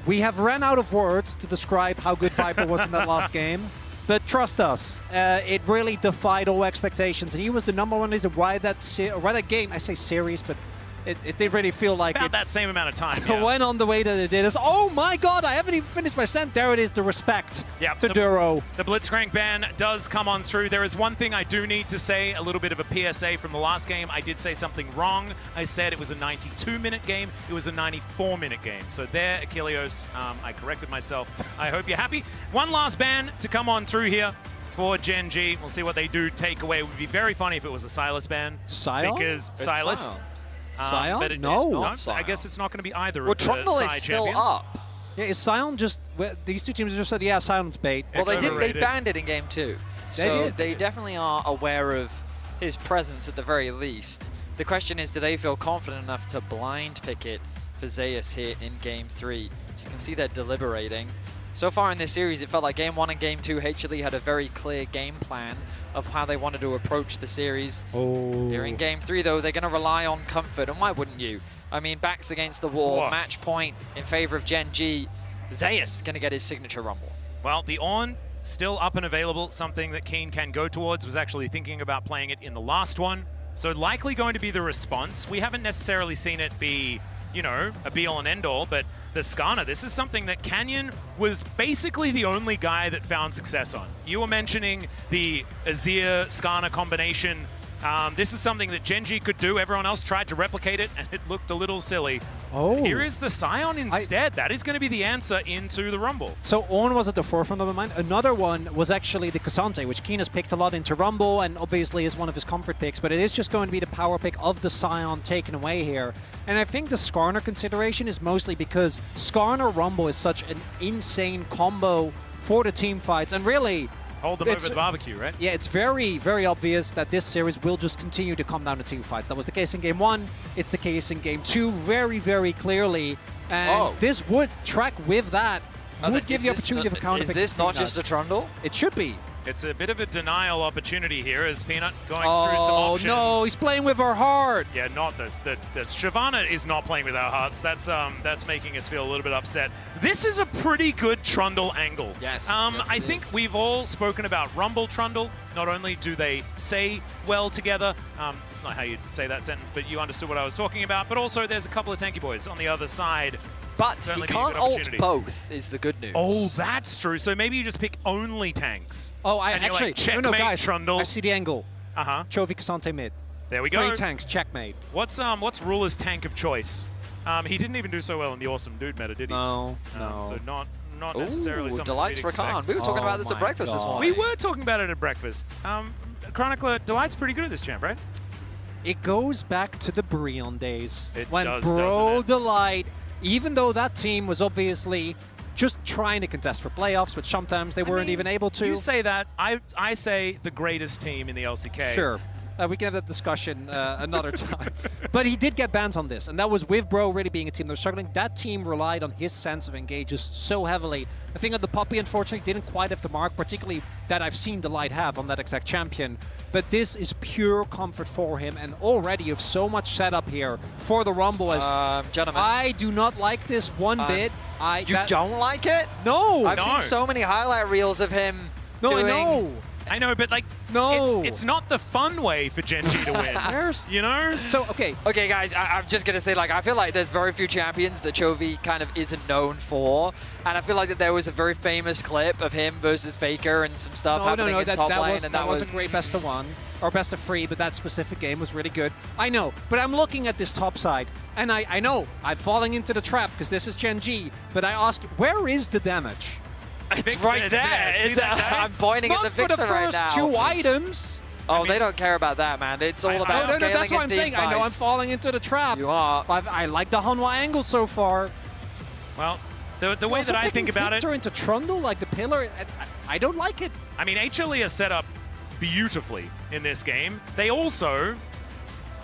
We have ran out of words to describe how good Viper was in that last game. But trust us, it really defied all expectations, and he was the #1 reason why that game, I say series, but it did really feel like about that same amount of time. Yeah. Went on the way that it did. It's, oh my God, I haven't even finished my sentence. There it is, the respect to Duro. The Blitzcrank ban does come on through. There is one thing I do need to say, a little bit of a PSA from the last game. I did say something wrong. I said it was a 92-minute game. It was a 94-minute game. So there, Achilleos, I corrected myself. I hope you're happy. One last ban to come on through here for Gen G. We'll see what they do take away. It would be very funny if it was a Silas ban. Silas? Because Silas. Sion? But No. I guess it's not going to be either Well, of the Trundle is side still champions. up. Yeah, is Sion just... Well, these two teams just said, yeah, Sion's bait. Well, they banned it in game 2. So They definitely are aware of his presence at the very least. The question is, do they feel confident enough to blind pick it for Zeus here in game 3? You can see they're deliberating. So far in this series, it felt like game 1 and game 2, HLE had a very clear game plan of how they wanted to approach the series. Here in game 3, though, they're going to rely on comfort, and why wouldn't you? I mean, backs against the wall, match point in favor of Gen G. Zeus going to get his signature rumble. Well, the Ornn still up and available, something that Keen can go towards, was actually thinking about playing it in the last one. So likely going to be the response. We haven't necessarily seen it be, you know, a be-all and end-all, but the Skarner, this is something that Canyon was basically the only guy that found success on. You were mentioning the Azir-Skarner combination. This is something that Gen G could do. Everyone else tried to replicate it, and it looked a little silly. Here is the Sion instead. That is going to be the answer into the Rumble. So Ornn was at the forefront of my mind. Another one was actually the Cassante, which Keen has picked a lot into Rumble, and obviously is one of his comfort picks, but it is just going to be the power pick of the Sion taken away here. And I think the Skarner consideration is mostly because Skarner Rumble is such an insane combo for the team fights, and really... Hold them over the barbecue, right? Yeah, it's very, very obvious that this series will just continue to come down to team fights. That was the case in Game 1. It's the case in Game 2 very, very clearly. And this would track with that. Would give the opportunity of a counter pick. Is this not just a Trundle? It should be. It's a bit of a denial opportunity here as Peanut going through some options. Oh no, he's playing with our heart. Yeah, not this. Shyvana is not playing with our hearts. That's making us feel a little bit upset. This is a pretty good Trundle angle. Yes. I think we've all spoken about Rumble Trundle. Not only do they say well together, it's not how you say that sentence, but you understood what I was talking about, but also there's a couple of tanky boys on the other side. But he can't ult both, is the good news. Oh, that's true. So maybe you just pick only tanks. Oh, I and you're actually, like, checkmate, no, guys, Trundle. I see the angle. Chovy Cassante mid. There we go. 3 tanks, checkmate. What's Ruler's tank of choice? He didn't even do so well in the Awesome Dude meta, did he? No. So not necessarily something Delights for Khan. We were talking about this at breakfast this morning. We were talking about it at breakfast. Chronicler, Delight's pretty good at this champ, right? It goes back to the Breon days. It when does, Bro Delight, even though that team was obviously just trying to contest for playoffs, which sometimes they weren't even able to. You say that. I say the greatest team in the LCK. Sure. We can have that discussion another time. But he did get bans on this, and that was with Bro really being a team that was struggling. That team relied on his sense of engages so heavily. I think that the Puppy, unfortunately, didn't quite have the mark, particularly that I've seen Delight have on that exact champion. But this is pure comfort for him, and already you have so much setup here for the Rumble. As gentlemen, I do not like this one bit. You don't like it? No! I've seen so many highlight reels of him doing... I know, but like, it's not the fun way for Gen.G to win. You know? So, okay. Okay, guys, I'm just going to say, like, I feel like there's very few champions that Chovy kind of isn't known for. And I feel like that there was a very famous clip of him versus Faker and some stuff happening in top lane. That was a great best of 1 or best of 3, but that specific game was really good. I know, but I'm looking at this top side, and I know I'm falling into the trap because this is Gen.G, but I ask, where is the damage? It's right there. I'm pointing at the Victor right now. Not for the first 2 items. Oh, they don't care about that, man. It's all about scaling that's what I'm saying. Fights. I know I'm falling into the trap. You are. I like the Hanwha angle so far. Well, the way that I think about Victor into Trundle, like the pillar, I don't like it. I mean, HLE is set up beautifully in this game. They also...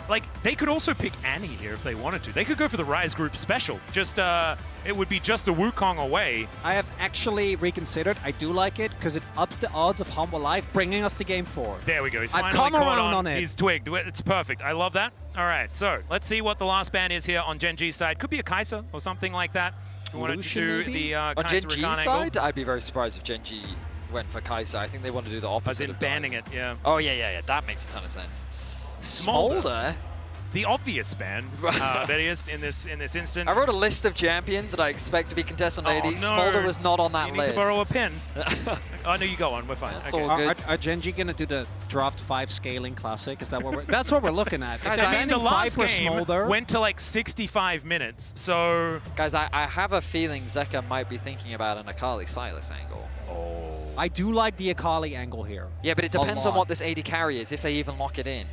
Like, they could also pick Annie here if they wanted to. They could go for the Rise Group special. Just, it would be just a Wukong away. I have actually reconsidered. I do like it because it ups the odds of Humble Life, bringing us to game 4. There we go. He's I've finally come caught around on it. He's twigged. It's perfect. I love that. All right, so let's see what the last ban is here on Gen.G's side. Could be a Kai'Sa or something like that. We wanted to do the on Kai'Sa Gen.G's Rakan side, angle. I'd be very surprised if Gen.G went for Kai'Sa. I think they want to do the opposite. As in banning it, yeah. Oh, yeah. That makes a ton of sense. Smolder? The obvious ban, Vedius, in this instance. I wrote a list of champions that I expect to be contested on AD. No. Smolder was not on that list. You need to borrow a pen. Oh, no, you go on. We're fine. That's all good. Are Gen.G going to do the Draft 5 scaling classic? Is that what we're... That's what we're looking at. Guys, I mean, the last game went to like 65 minutes, so... Guys, I have a feeling Zeka might be thinking about an Akali Silas angle. Oh. I do like the Akali angle here. Yeah, but it depends on what this AD carry is, if they even lock it in.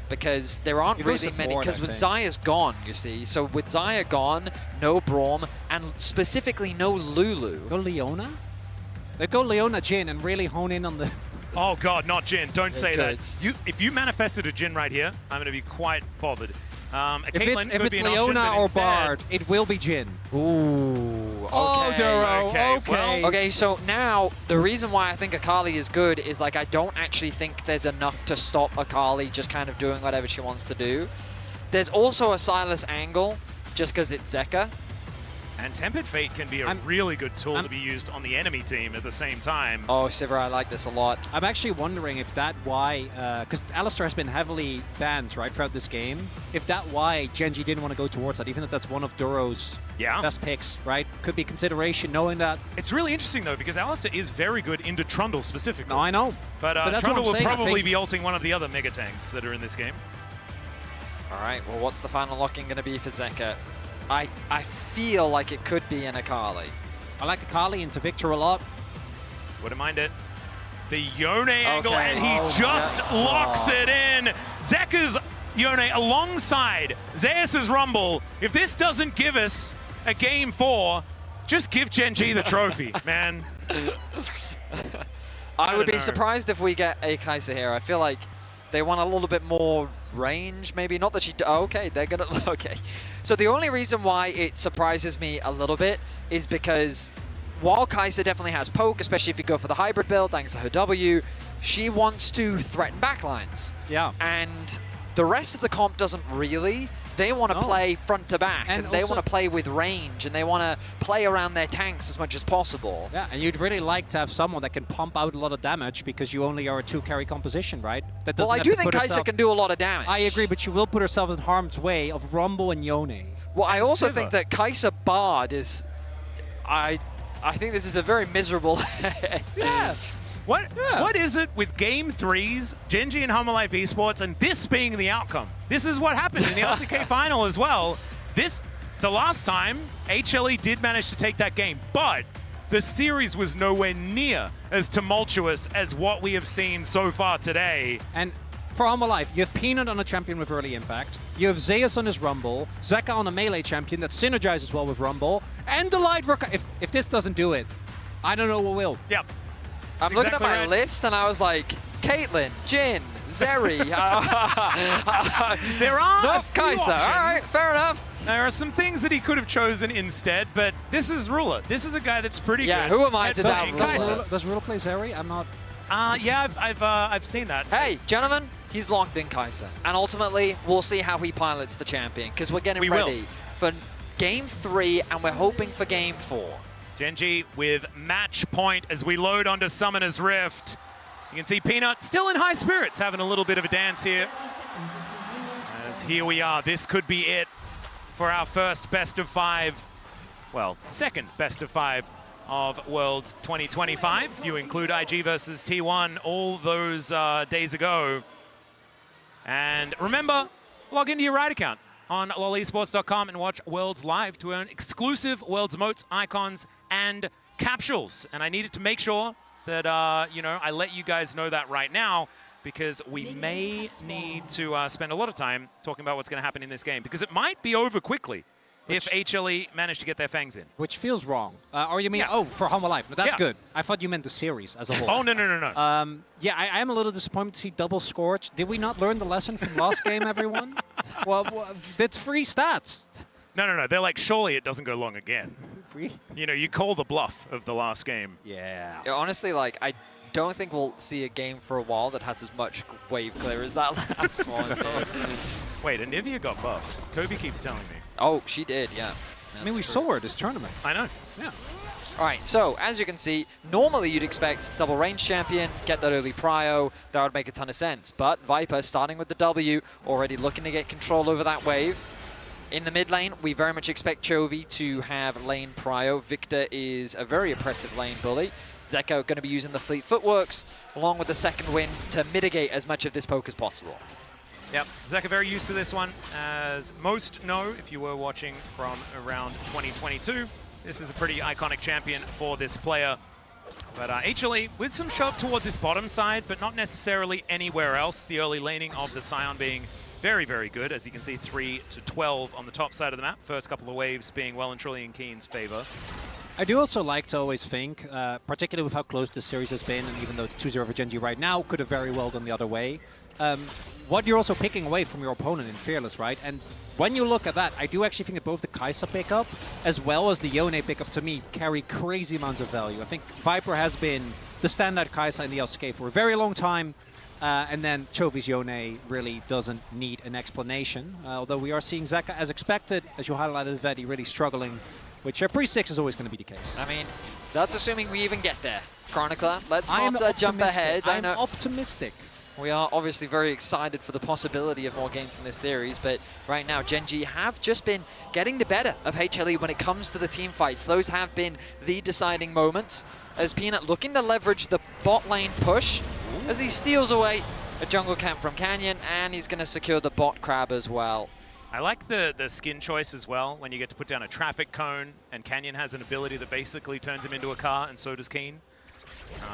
Because there aren't really many, because with Xayah's gone, you see. So with Xayah gone, no Braum, and specifically no Lulu. Go Leona? They go Leona Jhin and really hone in on the... Oh god, not Jhin. Don't say that. If you manifested a Jhin right here, I'm going to be quite bothered. If it's Leona or Bard, it will be Jhin. Ooh. Okay. Oh, Duro. Okay. Okay, so now the reason why I think Akali is good is like I don't actually think there's enough to stop Akali just kind of doing whatever she wants to do. There's also a Silas angle just because it's Zeka. And Tempered Fate can be a really good tool to be used on the enemy team at the same time. Oh, Sivir, I like this a lot. I'm actually wondering if that why, because Alistar has been heavily banned, right, throughout this game. If that why Gen.G didn't want to go towards that, even if that's one of Duro's best picks, right? Could be consideration, knowing that. It's really interesting, though, because Alistar is very good into Trundle specifically. No, I know. But that's Trundle will saying, probably be ulting one of the other mega tanks that are in this game. All right, well, what's the final locking going to be for Zeka? I feel like it could be an Akali. I like Akali into Victor a lot. Wouldn't mind it. The Yone angle, and he just locks it in. Zeka's Yone alongside Zeus' Rumble. If this doesn't give us a game 4, just give Gen.G the trophy, man. I would be surprised if we get a Kai'Sa here. I feel like they want a little bit more range, maybe. Not that she... okay, they're going to... Okay. So the only reason why it surprises me a little bit is because while Kai'Sa definitely has poke, especially if you go for the hybrid build, thanks to her W, she wants to threaten backlines. Yeah. And the rest of the comp doesn't really. They want to play front to back, and they want to play with range, and they want to play around their tanks as much as possible. Yeah, and you'd really like to have someone that can pump out a lot of damage because you only are a 2-carry composition, right? That Well, I do think Kai'Sa can do a lot of damage. I agree, but she will put herself in harm's way of Rumble and Yone. Well, I also think that Kai'Sa Bard is... I think this is a very miserable... Yeah. What is it with Game 3s, Genji and Life Esports, and this being the outcome? This is what happened in the LCK final as well. The last time, HLE did manage to take that game, but the series was nowhere near as tumultuous as what we have seen so far today. And for Life, you have Peanut on a champion with early impact, you have Zeus on his Rumble, Zeka on a melee champion that synergizes well with Rumble, and the Light Work. If this doesn't do it, I don't know what will. Yep. I'm looking at my list and I was like, Caitlyn, Jin, Zeri. There are no, Kai'Sa. All right, fair enough. There are some things that he could have chosen instead, but this is Ruler. This is a guy that's pretty good. Yeah, who am I to doubt Kai'Sa? Does Ruler play Zeri? I'm not... Yeah, I've seen that. Hey, gentlemen, he's locked in Kai'Sa. And ultimately, we'll see how he pilots the champion, because we're getting ready for Game 3, and we're hoping for Game 4. Genji with match point as we load onto Summoner's Rift. You can see Peanut still in high spirits, having a little bit of a dance here. As here we are, this could be it for our first best of 5, well, second best of 5 of Worlds 2025. If you include IG versus T1 all those days ago. And remember, log into your Riot account on lolesports.com and watch Worlds live to earn exclusive Worlds emotes, icons, and capsules. And I needed to make sure that, I let you guys know that right now, because we may need to spend a lot of time talking about what's going to happen in this game, because it might be over quickly if HLE manage to get their fangs in. Which feels wrong. Or you mean, for Life. No, that's good. I thought you meant the series as a whole. Oh, no. Yeah, I am a little disappointed to see double Scorch. Did we not learn the lesson from last game, everyone? Well, that's free stats. No. They're like, surely it doesn't go long again. Free? You call the bluff of the last game. Yeah. Honestly, I don't think we'll see a game for a while that has as much wave clear as that last one. Wait, Anivia got buffed. Kobe keeps telling me. Oh, she did, yeah. I mean, we saw her this tournament. I know. Yeah. All right, so as you can see, normally you'd expect double range champion, get that early prio, that would make a ton of sense. But Viper, starting with the W, already looking to get control over that wave. In the mid lane, we very much expect Chovy to have lane prio. Victor is a very oppressive lane bully. Zeka going to be using the fleet footworks along with the second wind to mitigate as much of this poke as possible. Yep, Zeka very used to this one. As most know, if you were watching from around 2022, this is a pretty iconic champion for this player. But HLE with some shove towards his bottom side, but not necessarily anywhere else. The early laning of the Scion being very, very good. As you can see, 3 to 12 on the top side of the map. First couple of waves being well and truly in Keen's favor. I do also like to always think, particularly with how close this series has been, and even though it's 2-0 for Genji right now, could have very well gone the other way. What you're also picking away from your opponent in Fearless, right? And when you look at that, I do actually think that both the Kai'Sa pickup as well as the Yone pickup, to me, carry crazy amounts of value. I think Viper has been the standout Kai'Sa in the LCK for a very long time. And then Chovy's Yone really doesn't need an explanation. Although we are seeing Zeka, as expected, as you highlighted, Vedi really struggling, which pre-6 is always going to be the case. I mean, that's assuming we even get there. Chronicler, let's not jump ahead. I'm optimistic. We are obviously very excited for the possibility of more games in this series, but right now Genji have just been getting the better of HLE when it comes to the team fights. Those have been the deciding moments, as Peanut looking to leverage the bot lane push as he steals away a jungle camp from Canyon, and he's going to secure the bot crab as well. I like the skin choice as well, when you get to put down a traffic cone, and Canyon has an ability that basically turns him into a car, and so does Keen.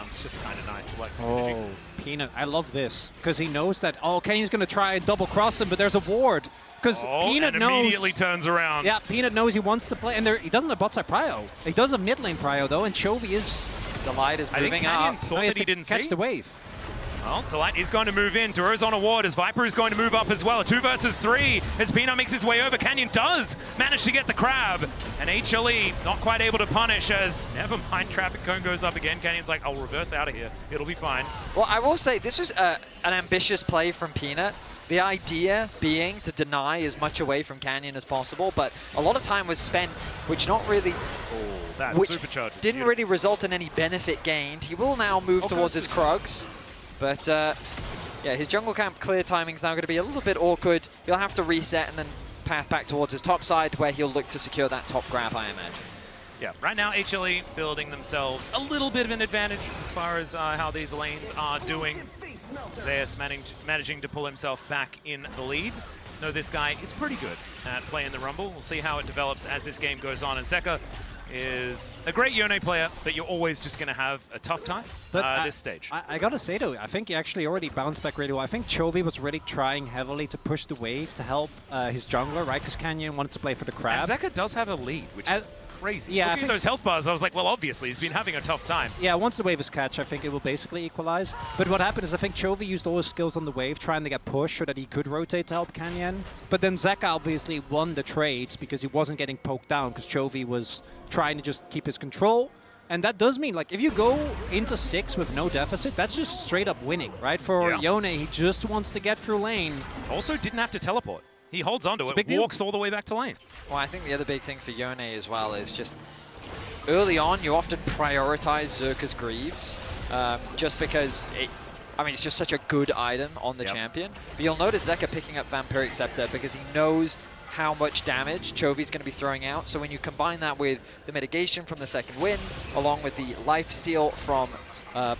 It's just kind of nice. Like oh, Peanut, I love this, because he knows that, Kenyon's going to try and double cross him, but there's a ward. Because Peanut knows... immediately turns around. Yeah, Peanut knows he wants to play, and he doesn't have bot side prio. He does a mid lane prio, though, and Chovy is... Delight is moving up. Thought that he didn't catch the wave. Well, Delight is going to move in. Duro's on a ward as Viper is going to move up as well. 2 versus 3 as Peanut makes his way over. Canyon does manage to get the crab. And HLE not quite able to punish as, never mind, traffic cone goes up again. Canyon's like, I'll reverse out of here. It'll be fine. Well, I will say this was an ambitious play from Peanut. The idea being to deny as much away from Canyon as possible, but a lot of time was spent, which not really... That supercharge didn't really result in any benefit gained. He will now move towards his Krugs. But yeah, his jungle camp clear timing is now going to be a little bit awkward. He'll have to reset and then path back towards his top side where he'll look to secure that top grab, I imagine. Yeah, right now HLE building themselves a little bit of an advantage as far as how these lanes are doing. Zeus managing to pull himself back in the lead. No, this guy is pretty good at playing the Rumble. We'll see how it develops as this game goes on. And Zeka is a great Yone player, but you're always just going to have a tough time at this stage. I gotta say though, I think he actually already bounced back really well. I think Chovy was really trying heavily to push the wave to help his jungler, right? Because Canyon wanted to play for the crab. And Zeka does have a lead, which is crazy. Yeah, looking at those health bars, I was like, well, obviously, he's been having a tough time. Yeah, once the wave is catch, I think it will basically equalize. But what happened is I think Chovy used all his skills on the wave, trying to get push so that he could rotate to help Canyon. But then Zeka obviously won the trades because he wasn't getting poked down because Chovy was trying to just keep his control. And that does mean, like, if you go into 6 with no deficit, that's just straight up winning, right? For Yone, he just wants to get through lane. Also didn't have to teleport. He holds onto it, walks all the way back to lane. Well, I think the other big thing for Yone as well is just early on, you often prioritize Zerka's Greaves just because it's just such a good item on the champion. But you'll notice Zeka picking up Vampiric Scepter because he knows how much damage Chovy's going to be throwing out. So when you combine that with the mitigation from the second wind, along with the lifesteal from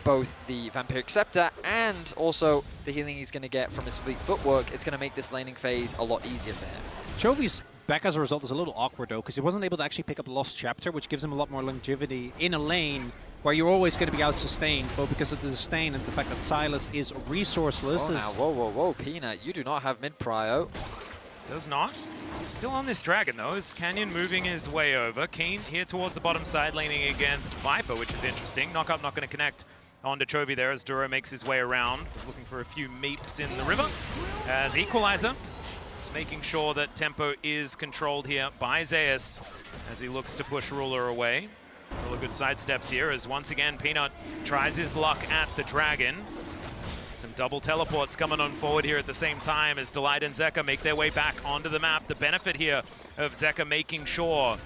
both the Vampiric Scepter and also the healing he's going to get from his fleet footwork, it's going to make this laning phase a lot easier for him. Chovy's back as a result is a little awkward though, because he wasn't able to actually pick up Lost Chapter, which gives him a lot more longevity in a lane where you're always going to be out-sustained, both because of the sustain and the fact that Silas is resourceless. Oh, now, whoa, Peanut, you do not have mid-prio. Does not. Still on this dragon though, is Canyon moving his way over. Keen here towards the bottom side, laning against Viper, which is interesting. Knockup not going to connect onto Chovy there as Duro makes his way around. He's looking for a few meeps in the river. As Equalizer is making sure that tempo is controlled here by Zeus as he looks to push Ruler away. Still a good sidesteps here as once again Peanut tries his luck at the dragon. Some double teleports coming on forward here at the same time as Delight and Zeka make their way back onto the map. The benefit here of Zeka making sure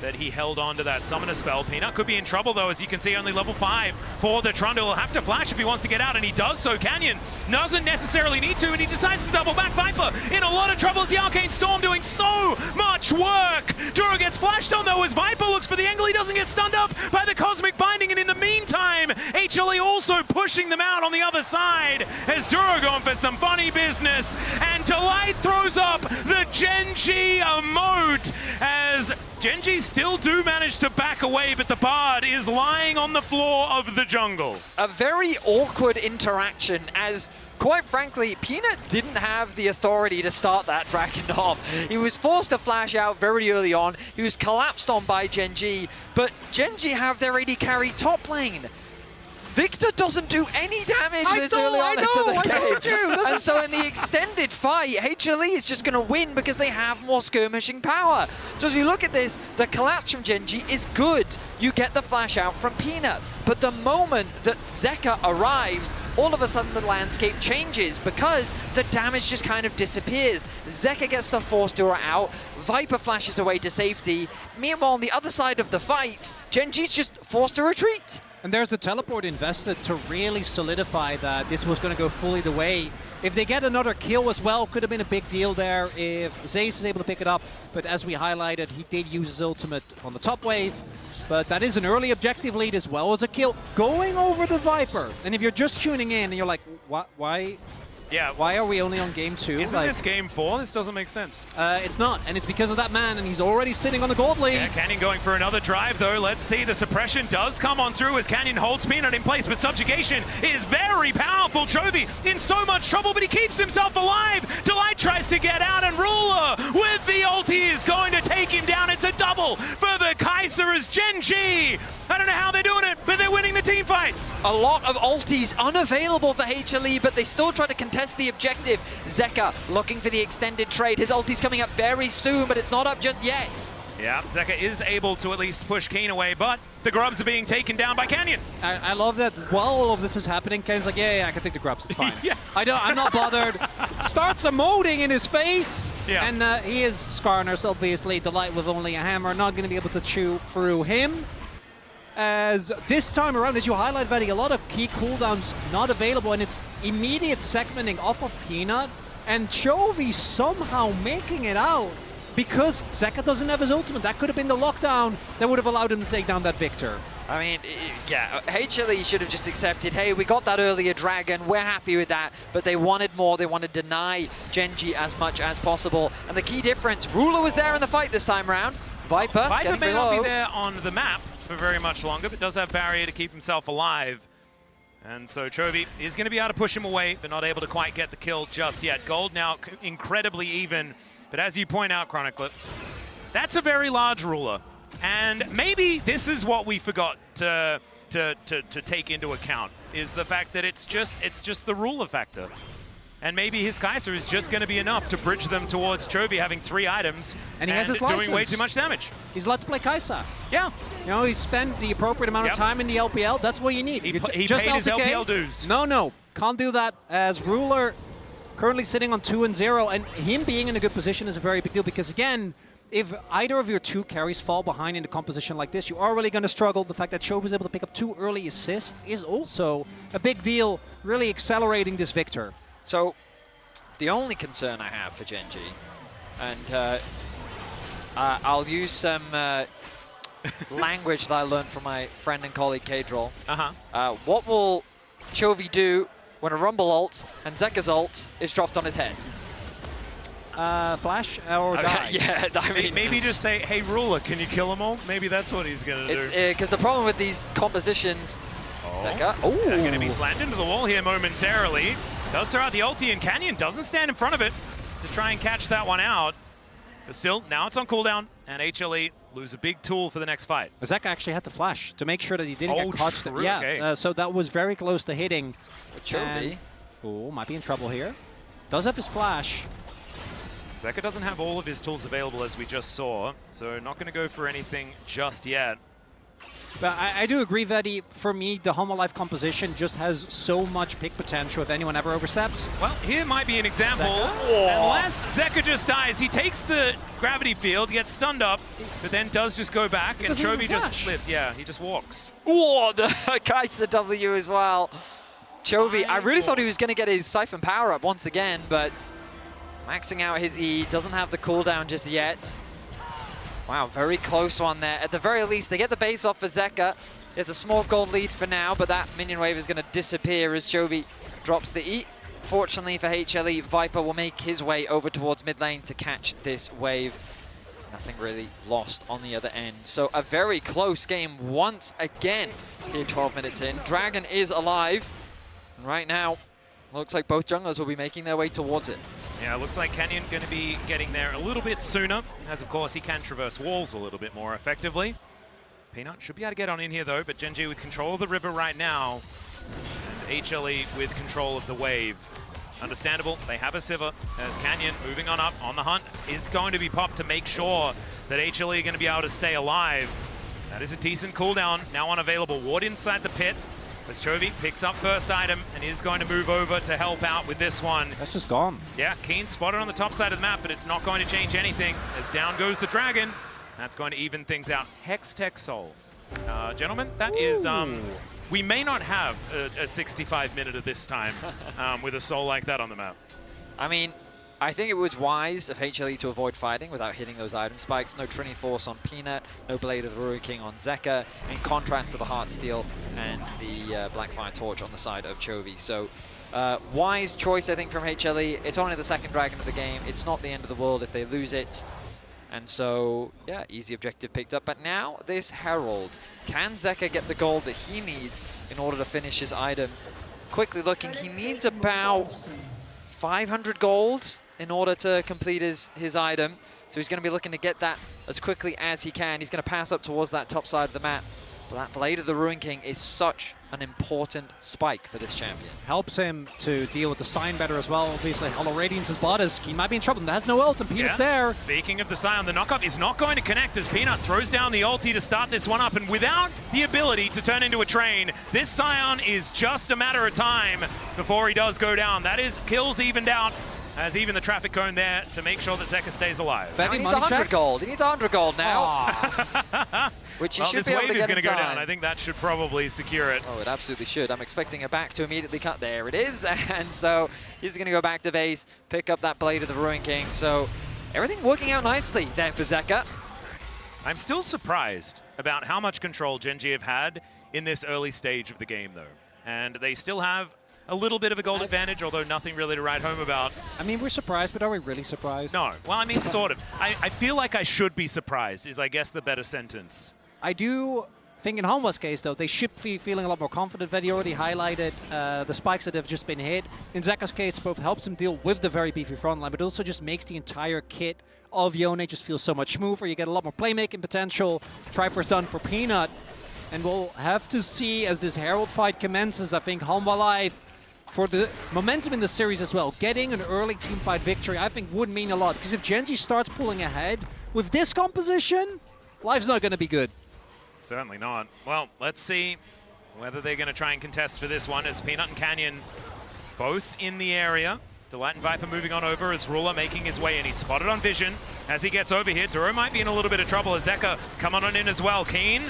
that he held on to that summoner spell. Peanut could be in trouble though, as you can see, only level 5 for the Trundle. He'll have to flash if he wants to get out, and he does so. Canyon doesn't necessarily need to, and he decides to double back. Viper in a lot of trouble as the Arcane Storm doing so much work. Duro gets flashed on though as Viper looks for the angle. He doesn't get stunned up by the Cosmic Binding, and in the meantime, HLE also pushing them out on the other side as Duro going for some funny business, and Delight throws up the Genji emote as Genji still do manage to back away, but the Bard is lying on the floor of the jungle. A very awkward interaction as, quite frankly, Peanut didn't have the authority to start that dragon off. He was forced to flash out very early on. He was collapsed on by Genji, but Genji have their AD carry top lane. Victor doesn't do any damage this early on into the game. And so in the extended fight, HLE is just going to win because they have more skirmishing power. So as we look at this, the collapse from Genji is good. You get the flash out from Peanut. But the moment that Zeka arrives, all of a sudden the landscape changes because the damage just kind of disappears. Zeka gets to force Dura out. Viper flashes away to safety. Meanwhile, on the other side of the fight, Genji's just forced to retreat. And there's a teleport invested to really solidify that this was going to go fully the way. If they get another kill as well, could have been a big deal there if Zeus is able to pick it up. But as we highlighted, he did use his ultimate on the top wave. But that is an early objective lead as well as a kill. Going over the Viper. And if you're just tuning in and you're like, why? Yeah. Why are we only on game 2? Isn't this game 4? This doesn't make sense. It's not, and it's because of that man, and he's already sitting on the gold lead. Yeah, Canyon going for another drive, though. Let's see. The suppression does come on through as Canyon holds Peanut in place, but subjugation is very powerful. Chovy in so much trouble, but he keeps himself alive. Delight tries to get out, and Ruler with the ulti is going to take him down. It's a double for the Kai'Sa. closer as Gen G. I don't know how they're doing it, but they're winning the team fights. A lot of ultis unavailable for HLE, but they still try to contest the objective. Zeka looking for the extended trade. His ulti's coming up very soon, but it's not up just yet. Yeah, Zeka is able to at least push Keen away, but the grubs are being taken down by Canyon. I love that while all of this is happening, Ken's like, yeah, I can take the grubs, it's fine. I'm not bothered. Starts emoting in his face. Yeah. And he is scarring us, obviously. The light with only a hammer, not going to be able to chew through him. As this time around, as you highlight, Vedi, a lot of key cooldowns not available, and it's immediate segmenting off of Peanut, and Chovy somehow making it out because Zeka doesn't have his ultimate. That could have been the lockdown that would have allowed him to take down that Victor. I mean, yeah, HLE should have just accepted, hey, we got that earlier dragon, we're happy with that, but they wanted more, they wanted to deny Genji as much as possible. And the key difference, Ruler was there in the fight this time around. Viper may not be there on the map for very much longer, but does have barrier to keep himself alive. And so Chovy is going to be able to push him away, but not able to quite get the kill just yet. Gold now incredibly even, but as you point out, Chronicler, that's a very large Ruler. And maybe this is what we forgot to take into account, is the fact that it's just the Ruler factor. And maybe his Kaiser is just going to be enough to bridge them towards Chovy having 3 items and he has his doing license. way too much damage. He's allowed to play Kaiser. Yeah. You know, he spent the appropriate amount of time in the LPL. That's what you need. He just paid his LCK. LPL dues. No, can't do that. As Ruler currently sitting on 2-0, and him being in a good position is a very big deal because, again, if either of your 2 carries fall behind in a composition like this, you are really going to struggle. The fact that Chovy was able to pick up 2 early assists is also a big deal, really accelerating this Victor. So, the only concern I have for Genji, and I'll use some language that I learned from my friend and colleague Kadrol. What will Chovy do when a Rumble ult and Zeka's ult is dropped on his head? Flash or die? Yeah, I mean, maybe just say, hey, Ruler, can you kill them all? Maybe that's what he's going to do. Because the problem with these compositions... Zeka, going to be slammed into the wall here momentarily. Does throw out the ulti, and Canyon doesn't stand in front of it to try and catch that one out. But still, now it's on cooldown, and HLE lose a big tool for the next fight. Zeka actually had to flash to make sure that he didn't get caught. True, yeah, okay. so that was very close to hitting. Chovy. Oh, might be in trouble here. Does have his flash. Zeka doesn't have all of his tools available, as we just saw, so not going to go for anything just yet. But I do agree that for me, the Homo Life composition just has so much pick potential if anyone ever oversteps. Well, here might be an example. Unless Zeka just dies, he takes the gravity field, gets stunned up, but then does just go back, and Chovy just lives. Yeah, he just walks. Whoa, the Kaiser W as well. Chovy, I really thought he was going to get his Siphon power up once again, but maxing out his E, doesn't have the cooldown just yet. Wow, very close one there. At the very least, they get the base off for Zeka. There's a small gold lead for now, but that minion wave is going to disappear as Chovy drops the E. Fortunately for HLE, Viper will make his way over towards mid lane to catch this wave. Nothing really lost on the other end. So a very close game once again here 12 minutes in. Dragon is alive. And right now, looks like both junglers will be making their way towards it. Yeah, it looks like Canyon going to be getting there a little bit sooner, as of course he can traverse walls a little bit more effectively. Peanut should be able to get on in here though, but Genji with control of the river right now, and HLE with control of the wave. Understandable, they have a Sivir, as Canyon moving on up on the hunt is going to be popped to make sure that HLE are going to be able to stay alive. That is a decent cooldown, now unavailable. Ward inside the pit. As Chovy picks up first item and is going to move over to help out with this one. That's just gone. Yeah, Keen spotted on the top side of the map, but it's not going to change anything as down goes the Dragon. That's going to even things out. Hextech Soul. Gentlemen, that is... we may not have a 65-minute of this time with a Soul like that on the map. I mean, I think it was wise of HLE to avoid fighting without hitting those item spikes. No Trinity Force on Peanut, no Blade of the Ruined King on Zeka, in contrast to the Heartsteel and the Blackfire Torch on the side of Chovy. So, wise choice, I think, from HLE. It's only the second Dragon of the game. It's not the end of the world if they lose it. And so, yeah, easy objective picked up. But now, this Herald. Can Zeka get the gold that he needs in order to finish his item? Quickly looking, he needs about 500 gold in order to complete his item. So he's going to be looking to get that as quickly as he can. He's going to path up towards that top side of the map. But that Blade of the Ruin King is such an important spike for this champion. Helps him to deal with the Sign better as well. Obviously, Hollow Radiance's bot is, he might be in trouble. There has no ult, and Peanut's there. Speaking of the Scion, the knockup is not going to connect as Peanut throws down the ulti to start this one up, and without the ability to turn into a train, this Scion is just a matter of time before he does go down. That is kills evened out, as even the traffic cone there to make sure that Zeka stays alive. He needs 100 gold. He needs 100 gold now. Which he should be able to This wave is going to go time. down. I think that should probably secure it. Oh, it absolutely should. I'm expecting a back to immediately cut. There it is. And so he's going to go back to base, pick up that Blade of the Ruin King. So everything working out nicely there for Zeka. I'm still surprised about how much control Gen.G have had in this early stage of the game, though. And they still have a little bit of a gold advantage, although nothing really to write home about. I mean, we're surprised, but are we really surprised? No. Well, I mean, sort of. I feel like I should be surprised, is I guess the better sentence. I do think in Hanwha's case, though, they should be feeling a lot more confident. Vedi already highlighted the spikes that have just been hit. In Zeka's case, both helps him deal with the very beefy frontline, but also just makes the entire kit of Yone just feel so much smoother. You get a lot more playmaking potential. Triforce done for Peanut. And we'll have to see as this Herald fight commences. I think Hanwha Live, for the momentum in the series as well, getting an early team fight victory, I think would mean a lot. Because if Gen.G starts pulling ahead with this composition, Live's not going to be good. Certainly not. Well, let's see whether they're going to try and contest for this one, as Peanut and Canyon both in the area. Delight and Viper moving on over as Ruler making his way in. He's spotted on Vision as he gets over here. Duro might be in a little bit of trouble as Zeka coming on in as well. Keen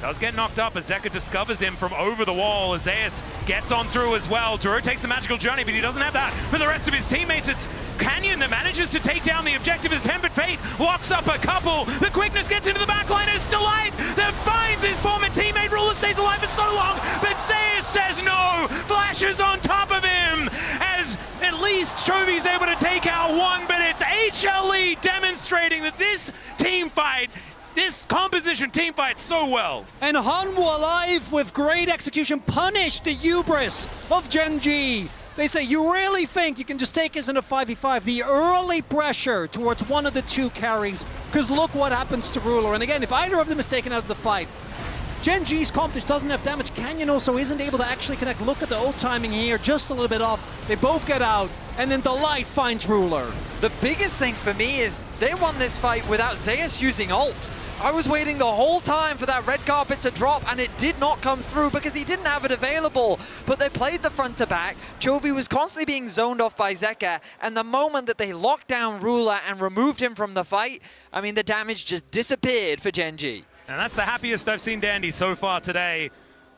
does get knocked up as Zeka discovers him from over the wall. As Zeus gets on through as well. Duro takes the magical journey, but he doesn't have that for the rest of his teammates. It's Canyon that manages to take down the objective as Tempered Fate locks up a couple. The quickness gets into the backline as Delight that finds his former teammate. Ruler stays alive for so long, but Zeus says no. Flashes on top of him as at least Chovy's able to take out one, but it's HLE demonstrating that this team fight, this composition team fight so well. And Hanwha Live with great execution punished the hubris of Gen.G. They say, you really think you can just take us in a 5v5? The early pressure towards one of the two carries, because look what happens to Ruler. And again, if either of them is taken out of the fight, Gen.G's comp just doesn't have damage. Canyon also isn't able to actually connect. Look at the ult timing here, just a little bit off. They both get out, and then Delight finds Ruler. The biggest thing for me is they won this fight without Zeus using ult. I was waiting the whole time for that red carpet to drop, and it did not come through because he didn't have it available. But they played the front to back. Chovy was constantly being zoned off by Zeka, and the moment that they locked down Ruler and removed him from the fight, I mean, the damage just disappeared for Gen.G. And that's the happiest I've seen Dandy so far today.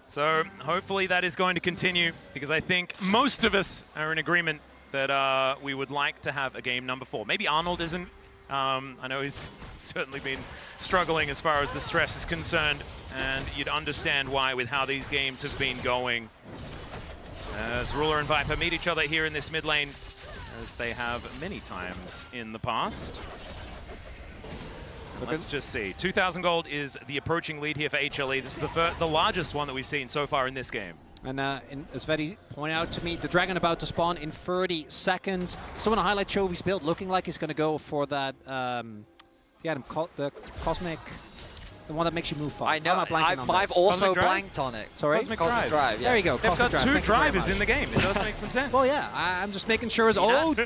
So hopefully that is going to continue, because I think most of us are in agreement that we would like to have a game number 4. Maybe Arnold isn't. I know he's certainly been struggling as far as the stress is concerned, and you'd understand why with how these games have been going. As Ruler and Viper meet each other here in this mid lane, as they have many times in the past. Let's just see. 2,000 gold is the approaching lead here for HLE. This is the largest one that we've seen so far in this game. And as Vedi pointed out to me, the Dragon about to spawn in 30 seconds. So I want to highlight Chovy's build, looking like he's going to go for that, the Cosmic, the one that makes you move fast. I know, I've also blanked on it. Sorry? Cosmic Drive, yes. There you go. They've got two drivers in the game. It does make some sense. Well, yeah, I'm just making sure.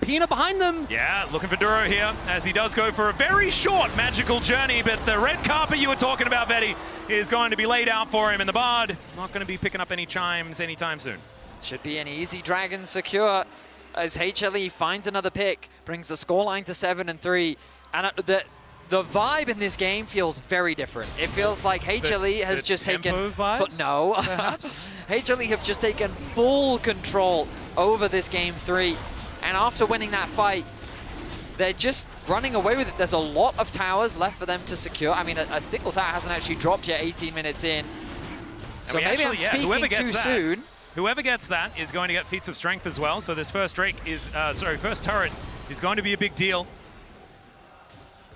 Peanut behind them. Yeah, looking for Duro here, as he does go for a very short magical journey, but the red carpet you were talking about, Vedi, is going to be laid out for him, and the Bard not going to be picking up any chimes anytime soon. Should be an easy Dragon secure, as HLE finds another pick, brings the scoreline to 7-3, and the vibe in this game feels very different. It feels like HLE has just taken... No. HLE have just taken full control over this game 3. And after winning that fight, they're just running away with it. There's a lot of towers left for them to secure. I mean, a single tower hasn't actually dropped yet 18 minutes in. So maybe I'm speaking too soon. Whoever gets that is going to get feats of strength as well. So this first Drake is, first turret is going to be a big deal.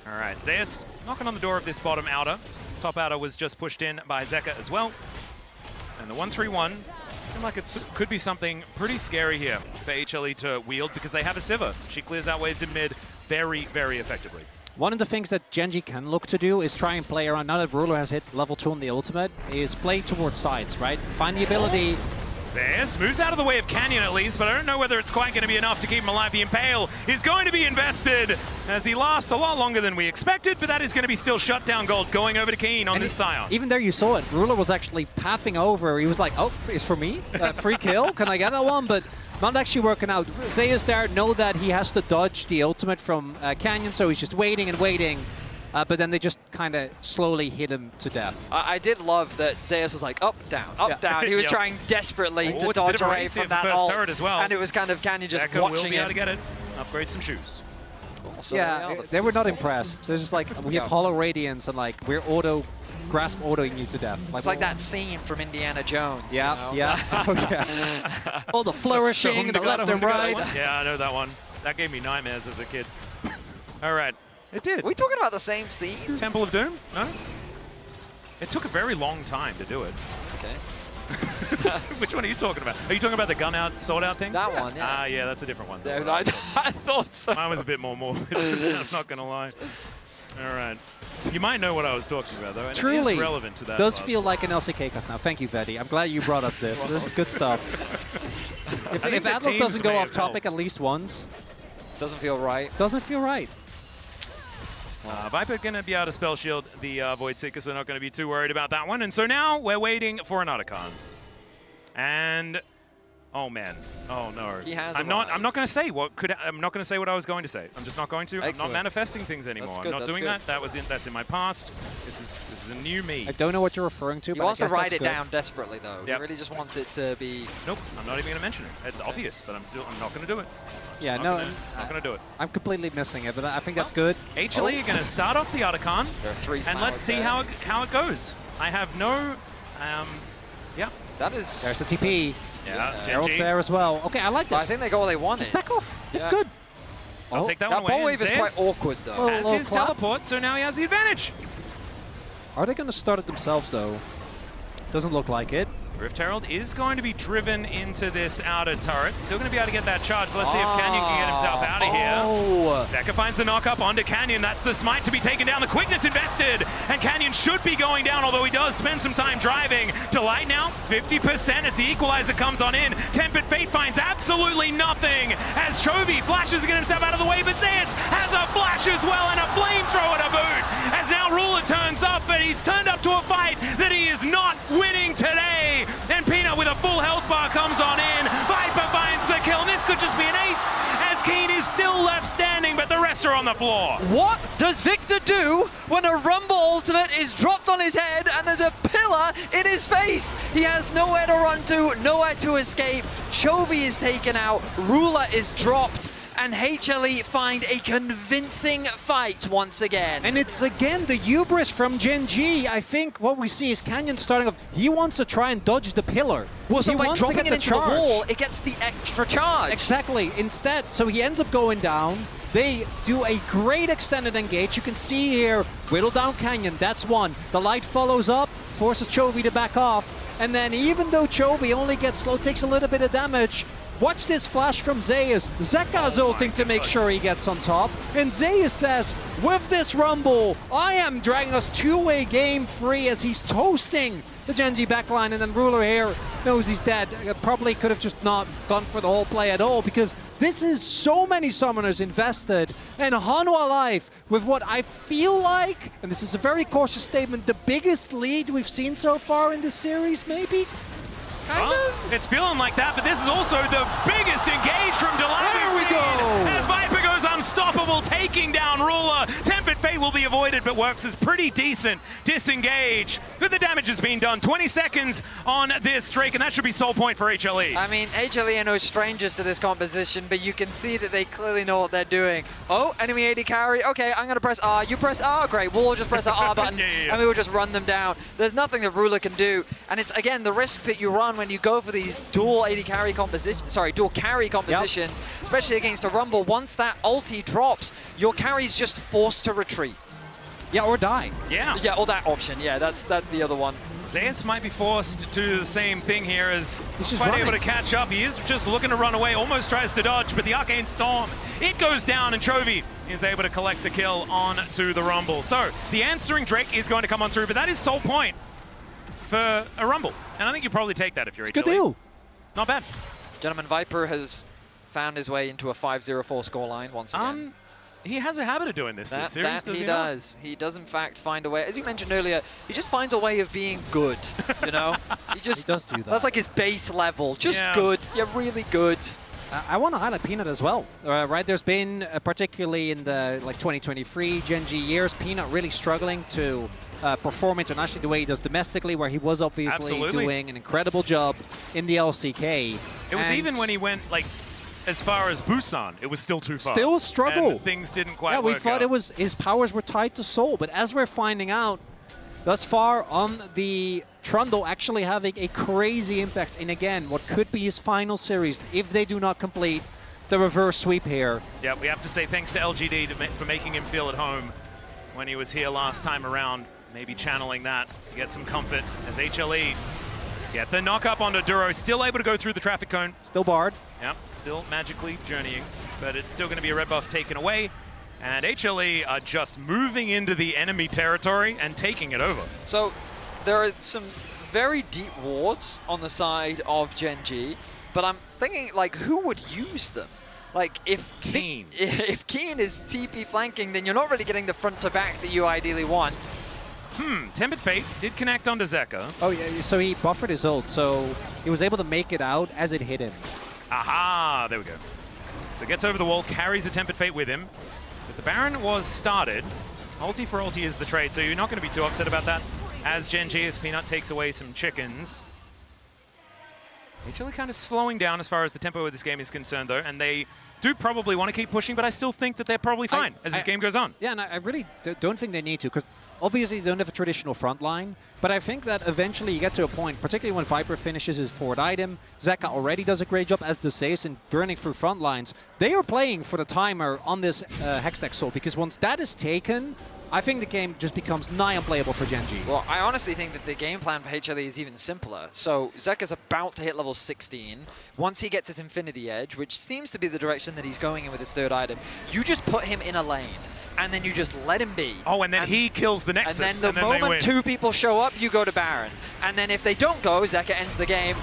All right, Zeus knocking on the door of this bottom outer. Top outer was just pushed in by Zeka as well. And the 1-3-1, seems like it could be something pretty scary here for HLE to wield, because they have a Sivir. She clears out waves in mid very, very effectively. One of the things that Genji can look to do is try and play around, now that Ruler has hit level 2 on the ultimate, is play towards sides, right? Find the ability... Zeus moves out of the way of Canyon at least, but I don't know whether it's quite going to be enough to keep him alive. The Impale is going to be invested as he lasts a lot longer than we expected, but that is going to be still shut down gold going over to Keen on this Scion. Even there you saw it. Ruler was actually pathing over. He was like, oh, it's for me? Free kill? Can I get that one? But not actually working out. Zeus there know that he has to dodge the ultimate from Canyon, so he's just waiting and waiting. But then they just kind of slowly hit him to death. I did love that Zeus was like up, down, up, down. He was trying desperately to dodge away from that ult. Turret as well. And it was kind of Canyon just Echo watching will be able him. to get it. Upgrade some shoes. So they were not impressed. They're just like, we have Hollow Radiance and like, we're autoing you to death. It's like that scene from Indiana Jones. Yeah, you know? yeah. Oh, yeah. All the flourishing, the left and right. Yeah, I know that one. That gave me nightmares as a kid. All right. It did. Are we talking about the same scene? Temple of Doom? No? It took a very long time to do it. Okay. Which one are you talking about? Are you talking about the gun out, sword out thing? That one, yeah. Ah, yeah, that's a different one. Yeah, I thought so. Mine was a bit more morbid. I'm not going to lie. All right. You might know what I was talking about, though, and Truly it is relevant to that. Does feel like an LCK cast now. Thank you, Veddy. I'm glad you brought us this. This is good stuff. If Atlas doesn't go off topic at least once... Doesn't feel right. Doesn't feel right. Viper going to be able to spell shield the Void Seeker, so not going to be too worried about that one. And so now we're waiting for an Otacon. And oh man, oh no. He has I'm not going to say what I'm not going to say what I was going to say. I'm just not going to. Excellent. I'm not manifesting things anymore. Good, I'm not doing good. that. That's in my past. This is a new me. I don't know what you're referring to, He but wants I to guess write that's it good. down desperately, though. Yep. He really just wants it to be... Nope, I'm not even going to mention it. It's obvious, but I'm not going to do it. Yeah, not going to do it. I'm completely missing it, but I think that's good. HLE are going to start off the Otacon, There are 3 and let's see how it goes. I have no, yeah. That is... There's the TP. Yeah, Herald's there as well. Okay, I like this. I think they got what they wanted. Just back off. It's Yeah. good. I'll take that That one away. ball wave is quite awkward, though. Has his teleport, so now he has the advantage. Are they going to start it themselves, though? Doesn't look like it. Rift Herald is going to be driven into this outer turret. Still going to be able to get that charge, but let's see if Canyon can get himself out of here. Zeka finds the knock-up onto Canyon. That's the smite to be taken down. The quickness invested, and Canyon should be going down, although he does spend some time driving. Delight now, 50% as the equalizer comes on in. Tempered Fate finds absolutely nothing as Chovy flashes to get himself out of the way, but Zeus has a flash as well and a flamethrower to boot. As now Ruler turns up, but he's turned up to a fight that he is not winning today. And Peanut with a full health bar comes on in. Viper finds the kill. And this could just be an ace as Keen is still left standing, but the rest are on the floor. What does Victor do when a Rumble ultimate is dropped on his head and there's a pillar in his face? He has nowhere to run to, nowhere to escape. Chovy is taken out. Ruler is dropped. And HLE find a convincing fight once again. And it's again the hubris from Genji. I think what we see is Canyon starting off. He wants to try and dodge the pillar. Well, so he by wants to dropping get it into the charge. wall, it gets the extra charge. Exactly. Instead, so he ends up going down. They do a great extended engage. You can see here, whittle down Canyon. That's one. The light follows up, forces Chovy to back off. And then even though Chovy only gets slow, takes a little bit of damage, watch this flash from Zeus. Zeka's ulting to make sure he gets on top. And Zeus says, with this Rumble, I am dragging us two-way game free as he's toasting the Genji backline. And then Ruler here knows he's dead. Probably could have just not gone for the whole play at all because this is so many summoners invested. And Hanwha Life with what I feel like, and this is a very cautious statement, the biggest lead we've seen so far in this series, maybe? It's feeling like that, but this is also the biggest engage from Delight. There we go! As Viper goes unstoppable, taking down Ruler. Tempered Fate will be avoided, but works as pretty decent disengage. But the damage has been done. 20 seconds on this Drake, and that should be soul point for HLE. I mean, HLE are no strangers to this composition, but you can see that they clearly know what they're doing. Oh, enemy AD carry. Okay, I'm going to press R. You press R. Great. We'll all just press our R buttons, and we will just run them down. There's nothing that Ruler can do. And it's, again, the risk that you run when you go for these dual carry compositions, especially against a Rumble. Once that ulti drops, your carry's just forced to retreat. Yeah, or die. Yeah. Yeah, or that option. Yeah, that's the other one. Zeus might be forced to do the same thing here as He's just quite running. able to catch up. He is just looking to run away, almost tries to dodge, but the Arcane Storm, it goes down, and Chovy is able to collect the kill onto the Rumble. So the answering Drake is going to come on through, but that is sole point for a Rumble. And I think you probably take that if you're HLE. Good deal. Not bad. Gentleman Viper has found his way into a 5-0-4 scoreline once again. He has a habit of doing this series, does he not? Does. He does, in fact, find a way. As you mentioned earlier, he just finds a way of being good, you know? He does do that. That's like his base level. Just Yeah. good. Yeah, really good. I want to highlight Peanut as well, right? There's been, particularly in the 2023 Gen G years, Peanut really struggling to perform internationally the way he does domestically, where he was obviously doing an incredible job in the LCK. It was even when he went as far as Busan, it was still too far. Still a struggle. And things didn't quite work. Yeah, we thought out. it was his powers were tied to Seoul, but as we're finding out, thus far on the Trundle actually having a crazy impact in, again, what could be his final series if they do not complete the reverse sweep here. Yeah, we have to say thanks to LGD for making him feel at home when he was here last time around. Maybe channeling that to get some comfort as HLE get the knock up onto Duro. Still able to go through the traffic cone. Still barred. Yep, still magically journeying, but it's still going to be a red buff taken away. And HLE are just moving into the enemy territory and taking it over. So there are some very deep wards on the side of Gen G, but I'm thinking, like, who would use them? Like, if Keen is TP flanking, then you're not really getting the front to back that you ideally want. Tempered Fate did connect onto Zeka. Oh, yeah, so he buffered his ult, so he was able to make it out as it hit him. Aha, there we go. So gets over the wall, carries a Tempered Fate with him. But the Baron was started. Ulti for ulti is the trade, so you're not going to be too upset about that. As Gen G, as Peanut takes away some chickens. HLE kind of slowing down as far as the tempo of this game is concerned, though, and they do probably want to keep pushing, but I still think that they're probably fine as this game goes on. Yeah, and I really don't think they need to, because obviously they don't have a traditional front line, but I think that eventually you get to a point, particularly when Viper finishes his fourth item, Zeka already does a great job, as does Zeus, in burning through front lines. They are playing for the timer on this Hextech Soul, because once that is taken, I think the game just becomes nigh unplayable for Gen G. Well, I honestly think that the game plan for HLE is even simpler. So Zeka's about to hit level 16. Once he gets his Infinity Edge, which seems to be the direction that he's going in with his third item, you just put him in a lane, and then you just let him be. Oh, and then he kills the Nexus, and then the moment two people show up, you go to Baron. And then if they don't go, Zeka ends the game.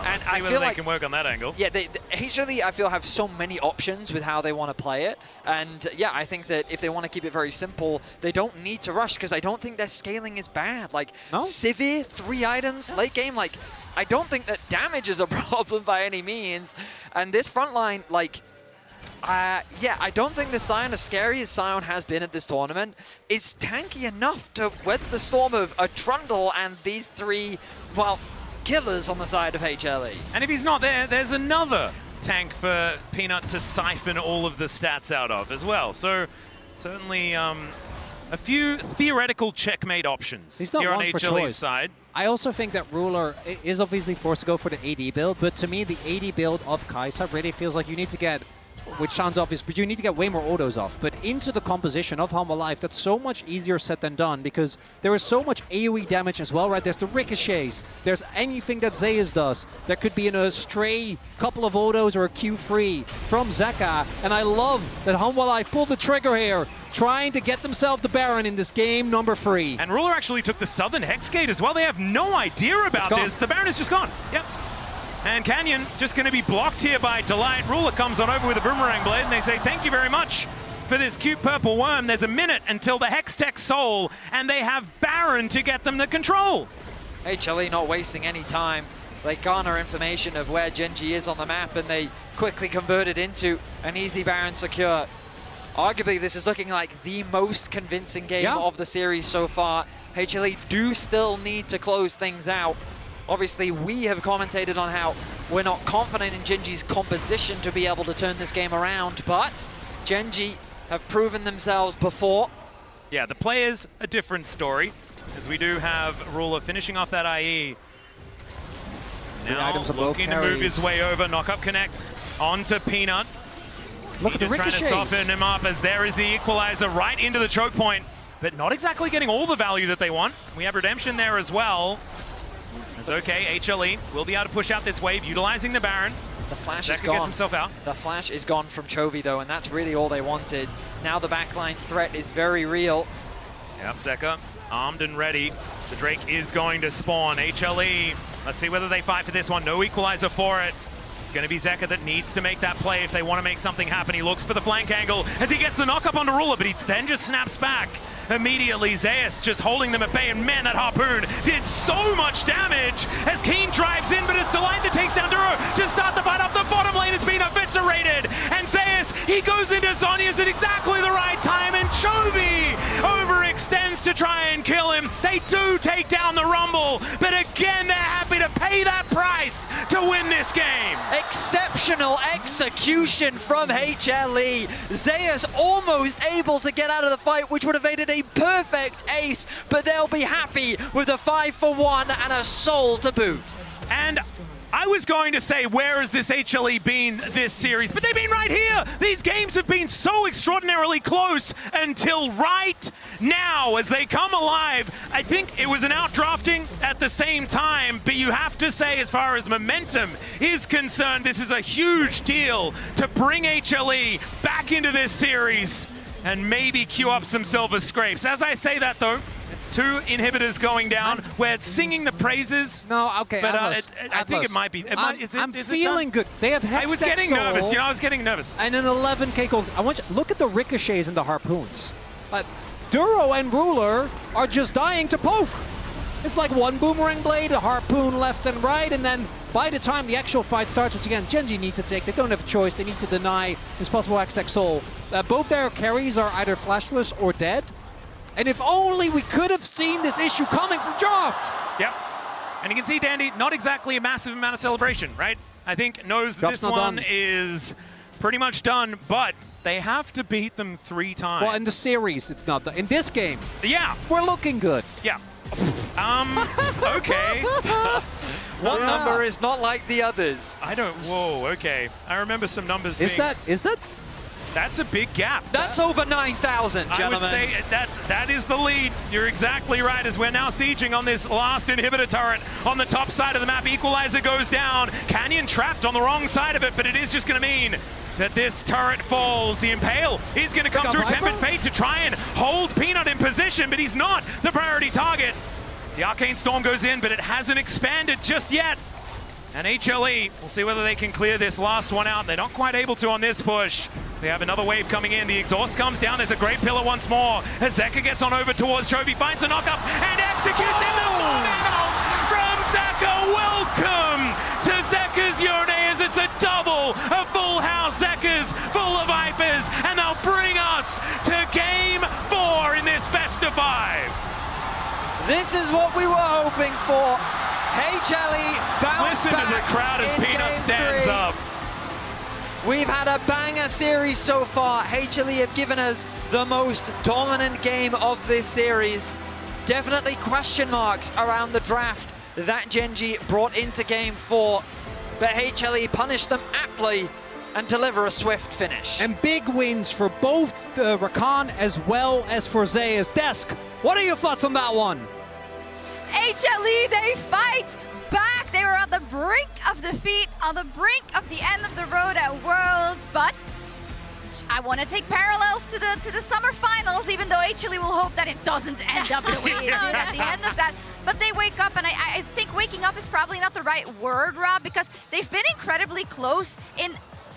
And I feel like they can work on that angle. Yeah, HLE, I feel, have so many options with how they want to play it. And yeah, I think that if they want to keep it very simple, they don't need to rush, because I don't think their scaling is bad. Like, Sivir, 3 items, late game, like, I don't think that damage is a problem by any means. And this front line, like, yeah, I don't think the Sion, as scary as Sion has been at this tournament, is tanky enough to weather the storm of a Trundle and these 3, well, killers on the side of HLE. And if he's not there, there's another tank for Peanut to siphon all of the stats out of as well. So certainly a few theoretical checkmate options He's not here on wrong for HLE's choice. side. I also think that Ruler is obviously forced to go for the AD build, but to me the AD build of Kai'Sa really feels like you need to get, which sounds obvious, but you need to get way more autos off. But into the composition of Home Alive, that's so much easier said than done, because there is so much AoE damage as well, right? There's the ricochets, there's anything that Zeus does. There could be a stray couple of autos or a Q3 from Zeka, and I love that Home Alive pulled the trigger here, trying to get themselves the Baron in this game number 3. And Ruler actually took the Southern Hex Gate as well. They have no idea about this. The Baron is just gone. Yep. And Canyon just going to be blocked here by Delight. Ruler comes on over with a Boomerang Blade, and they say, thank you very much for this cute purple worm. There's a minute until the Hextech Soul, and they have Baron to get them the control. HLE not wasting any time. They garner information of where Gen G is on the map, and they quickly convert it into an easy Baron secure. Arguably, this is looking like the most convincing game of the series so far. HLE do still need to close things out. Obviously, we have commentated on how we're not confident in Gen G's composition to be able to turn this game around, but Gen G have proven themselves before. Yeah, the players, a different story, as we do have Ruler finishing off that IE. Now looking to move his way over. Knockup connects onto Peanut. Look at the just trying to soften him up, as there is the equalizer right into the choke point but not exactly getting all the value that they want. We have Redemption there as well. It's okay, HLE will be able to push out this wave, utilizing the Baron. The flash is Zeka gone. gets himself out. The flash is gone from Chovy though, and that's really all they wanted. Now the backline threat is very real. Yep, Zeka armed and ready. The Drake is going to spawn. HLE, let's see whether they fight for this one. No equalizer for it. It's going to be Zeka that needs to make that play if they want to make something happen. He looks for the flank angle as he gets the knock up onto Ruler, but he then just snaps back. Immediately, Zeus just holding them at bay, and man, that Harpoon did so much damage as Keen drives in, but it's Delight that takes down Duro to start the fight off. The bottom lane has been eviscerated, and Zeus, he goes into Zhonya's at exactly the right time, and Chovy overextends to try and kill him. They do take down the Rumble, but again, they're happy to pay that price to win this game. Exceptional execution from HLE. Zeus almost able to get out of the fight, which would have made it a perfect ace, but they'll be happy with a 5-for-1 and a soul to boot. And I was going to say, where has this HLE been this series? But they've been right here. These games have been so extraordinarily close until right now as they come alive. I think it was an outdrafting at the same time, but you have to say, as far as momentum is concerned, this is a huge deal to bring HLE back into this series and maybe queue up some silver scrapes. As I say that though, it's 2 inhibitors going down. We're singing the praises. No, okay, but Atlas, I think it might be. I'm feeling good. They have Hextech I was getting Soul nervous. You know, I was getting nervous. And an 11k gold. I want you look at the ricochets and the harpoons. Duro and Ruler are just dying to poke. It's like one boomerang blade, a harpoon left and right, and then by the time the actual fight starts, which again, Gen G need to take, they don't have a choice, they need to deny this possible Hextech Soul. Both their carries are either flashless or dead. And if only we could have seen this issue coming from Draft! Yep. And you can see Dandy, not exactly a massive amount of celebration, right? I think knows that Draft's this one is pretty much done, but they have to beat them 3 times. Well, in the series, it's not done. In this game, yeah, we're looking good. Yeah. Okay. One number is not like the others. I don't, whoa, okay. I remember some numbers Is that? That's a big gap. That's over 9,000, gentlemen. I would say that is the lead. You're exactly right, as we're now sieging on this last inhibitor turret on the top side of the map. Equalizer goes down. Canyon trapped on the wrong side of it, but it is just going to mean that this turret falls. The Impale is going to come through Tempered Fate to try and hold Peanut in position, but he's not the priority target. The Arcane Storm goes in, but it hasn't expanded just yet. And HLE, we'll see whether they can clear this last one out. They're not quite able to on this push. They have another wave coming in. The exhaust comes down. There's a great pillar once more. As Zeka gets on over towards Chovy, finds a knock-up and executes in the out from Zeka. Welcome to Zeka's Yone, as it's a double, a full house. Zeka's full of Vipers, and they'll bring us to Game 4 in this best of 5. This is what we were hoping for. HLE bounce Listen back to the crowd as in Peanut Game stands 3. up. We've had a banger series so far. HLE have given us the most dominant game of this series. Definitely question marks around the draft that Gen G brought into Game 4, but HLE punished them aptly and deliver a swift finish. And big wins for both Rakan as well as for Zeus. Desk, what are your thoughts on that one? HLE, they fight back. They were on the brink of defeat, on the brink of the end of the road at Worlds, but I want to take parallels to the summer finals, even though HLE will hope that it doesn't end up the way it did at the end of that. But they wake up, and I think waking up is probably not the right word, Rob, because they've been incredibly close in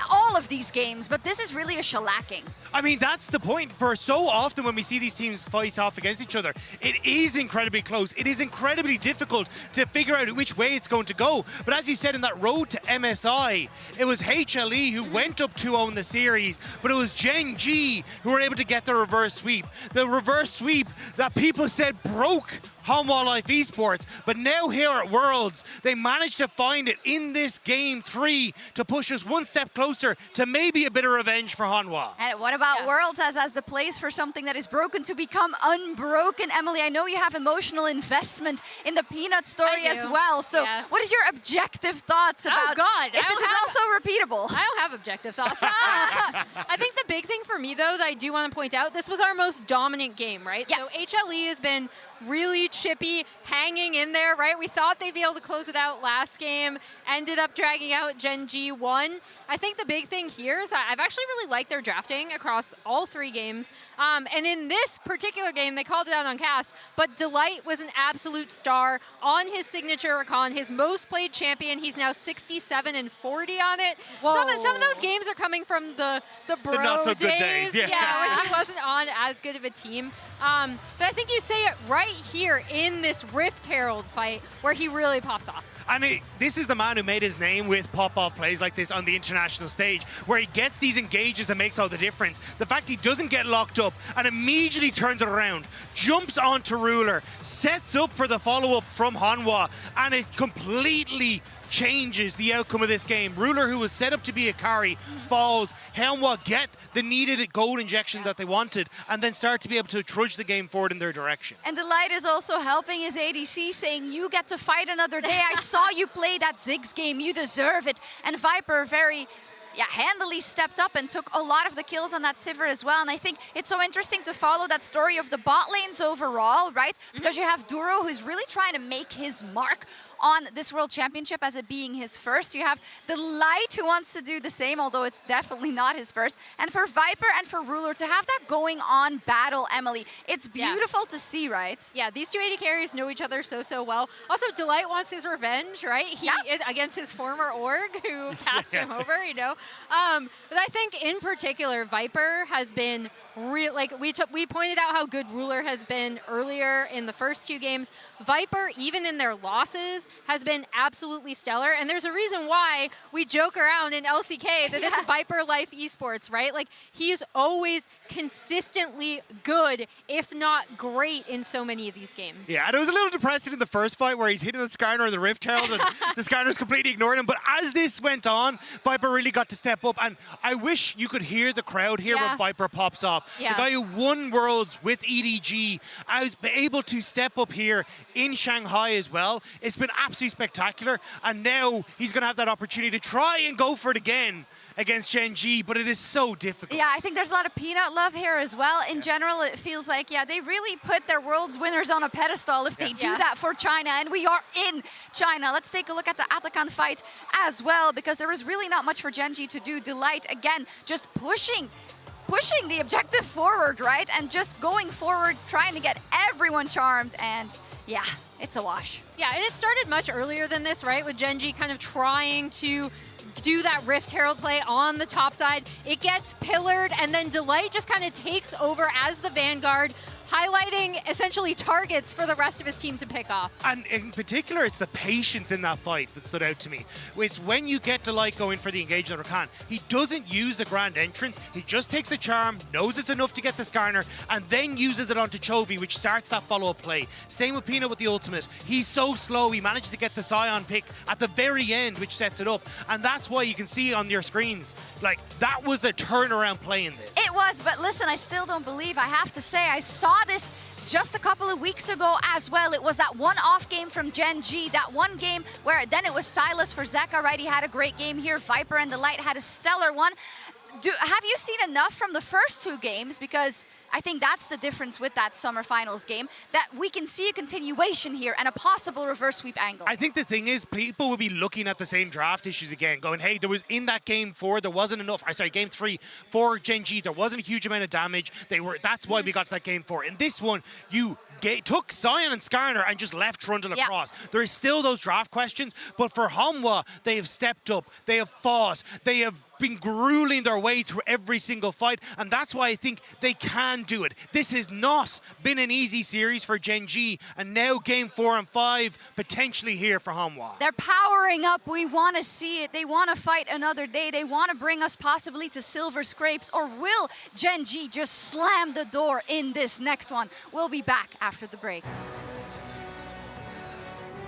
all of these games, but this is really a shellacking. I mean, that's the point. For so often when we see these teams face off against each other, it is incredibly close. It is incredibly difficult to figure out which way it's going to go. But as you said, in that road to MSI, it was HLE who went up 2-0 in the series, but it was Gen G who were able to get the reverse sweep. The reverse sweep that people said broke Home Wildlife Esports, but now here at Worlds, they managed to find it in this Game 3 to push us one step closer closer to maybe a bit of revenge for Hanwha. And what about Worlds as the place for something that is broken to become unbroken? Emily, I know you have emotional investment in the Peanut story as well. So what is your objective thoughts about if this is also repeatable? I don't have objective thoughts. I think the big thing for me, though, that I do want to point out, this was our most dominant game, right? So HLE has been really chippy, hanging in there, right? We thought they'd be able to close it out last game, ended up dragging out Gen G 1. I think the big thing here is I've actually really liked their drafting across all 3 games. And in this particular game, they called it out on cast, but Delight was an absolute star on his signature Rakan, his most played champion. He's now 67 and 40 on it. Some of those games are coming from the bro not so good days. when he wasn't on as good of a team. But I think you say it right here in this Rift Herald fight where he really pops off. And this is the man who made his name with pop-off plays like this on the international stage, where he gets these engages that makes all the difference. The fact he doesn't get locked up and immediately turns it around, jumps onto Ruler, sets up for the follow-up from Hanwha, and it completely changes the outcome of this game. Ruler, who was set up to be a carry, falls. Hanwha get the needed gold injection that they wanted, and then start to be able to trudge the game forward in their direction. And Delight is also helping his ADC, saying, you get to fight another day. I saw you play that Ziggs game. You deserve it. And Viper very handily stepped up and took a lot of the kills on that Sivir as well. And I think it's so interesting to follow that story of the bot lanes overall, right? Because you have Duro, who's really trying to make his mark on this World Championship as it being his first. You have the Light, who wants to do the same, although it's definitely not his first. And for Viper and for Ruler to have that going on battle, Emily, it's beautiful to see, right? Yeah, these two AD carries know each other so well. Also, Delight wants his revenge, right? Against his former org who passed him over, you know. But I think in particular, Viper has been real. Like we pointed out how good Ruler has been earlier in the first 2 games. Viper, even in their losses, has been absolutely stellar. And there's a reason why we joke around in LCK that it's Viper Life Esports, right? Like, he is always consistently good, if not great, in so many of these games. Yeah, and it was a little depressing in the first fight where he's hitting the Skarner in the Rift Herald and the Skarner's completely ignoring him. But as this went on, Viper really got to step up. And I wish you could hear the crowd here when Viper pops off. The guy who won Worlds with EDG, I was able to step up here in Shanghai as well. It's been absolutely spectacular. And now he's going to have that opportunity to try and go for it again against Gen G, but it is so difficult. Yeah, I think there's a lot of Peanut love here as well. In general, it feels like, they really put their World's winners on a pedestal if they do that for China, and we are in China. Let's take a look at the Atakan fight as well, because there is really not much for Gen G to do. Delight, again, just pushing the objective forward, right? And just going forward, trying to get everyone charmed, and it's a wash. Yeah, and it started much earlier than this, right? With Gen G kind of trying to do that Rift Herald play on the top side. It gets pillared, and then Delight just kind of takes over as the Vanguard, highlighting essentially targets for the rest of his team to pick off. And in particular, it's the patience in that fight that stood out to me. It's when you get Delight going for the engage on Rakan, he doesn't use the grand entrance. He just takes the charm, knows it's enough to get the Skarner, and then uses it onto Chovy, which starts that follow-up play. Same with Peanut with the ultimate. He's so slow, he managed to get the Scion pick at the very end, which sets it up. And that's why you can see on your screens, like, that was the turnaround play in this. It was, but listen, I still don't believe, I have to say, I saw this just a couple of weeks ago as well. It was that one off game from Gen G, that one game where then it was Silas for Zeka, right? He had a great game here. Viper and Delight had a stellar one. Have you seen enough from the first 2 games? Because I think that's the difference with that summer finals game, that we can see a continuation here and a possible reverse sweep angle. I think the thing is, people will be looking at the same draft issues again, going, hey, there was in that game 4, there wasn't enough, game 3 for Gen G, there wasn't a huge amount of damage. That's why we got to that game 4. In this one, you took Scion and Skarner and just left Trundle across. There is still those draft questions, but for Hanwha, they have stepped up, they have fought, they have been grueling their way through every single fight, and that's why I think they can do it. This has not been an easy series for Gen G, and now game 4 and 5 potentially here for Hanwha. They're powering up. We want to see it. They want to fight another day. They want to bring us possibly to silver scrapes, or will Gen G just slam the door in this next one? We'll be back after the break.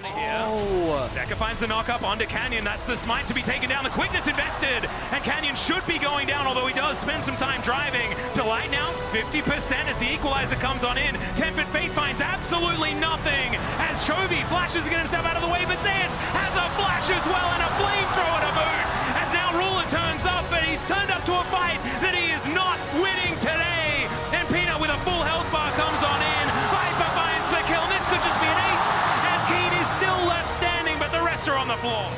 Oh! Decker finds the knock-up onto Canyon. That's the smite to be taken down. The quickness invested. And Canyon should be going down, although he does spend some time driving. Delight now, 50% as the equalizer comes on in. Tempered Fate finds absolutely nothing as Chovy flashes to get himself out of the way, but Zeus has a flash as well and a flamethrower to boot. As now Ruler turns up, but he's turned up to a fight that he is not winning today. And Peanut with a full health bar comes on in. Viper finds the kill. This could just be an ace as Keen is still left standing, but the rest are on the floor.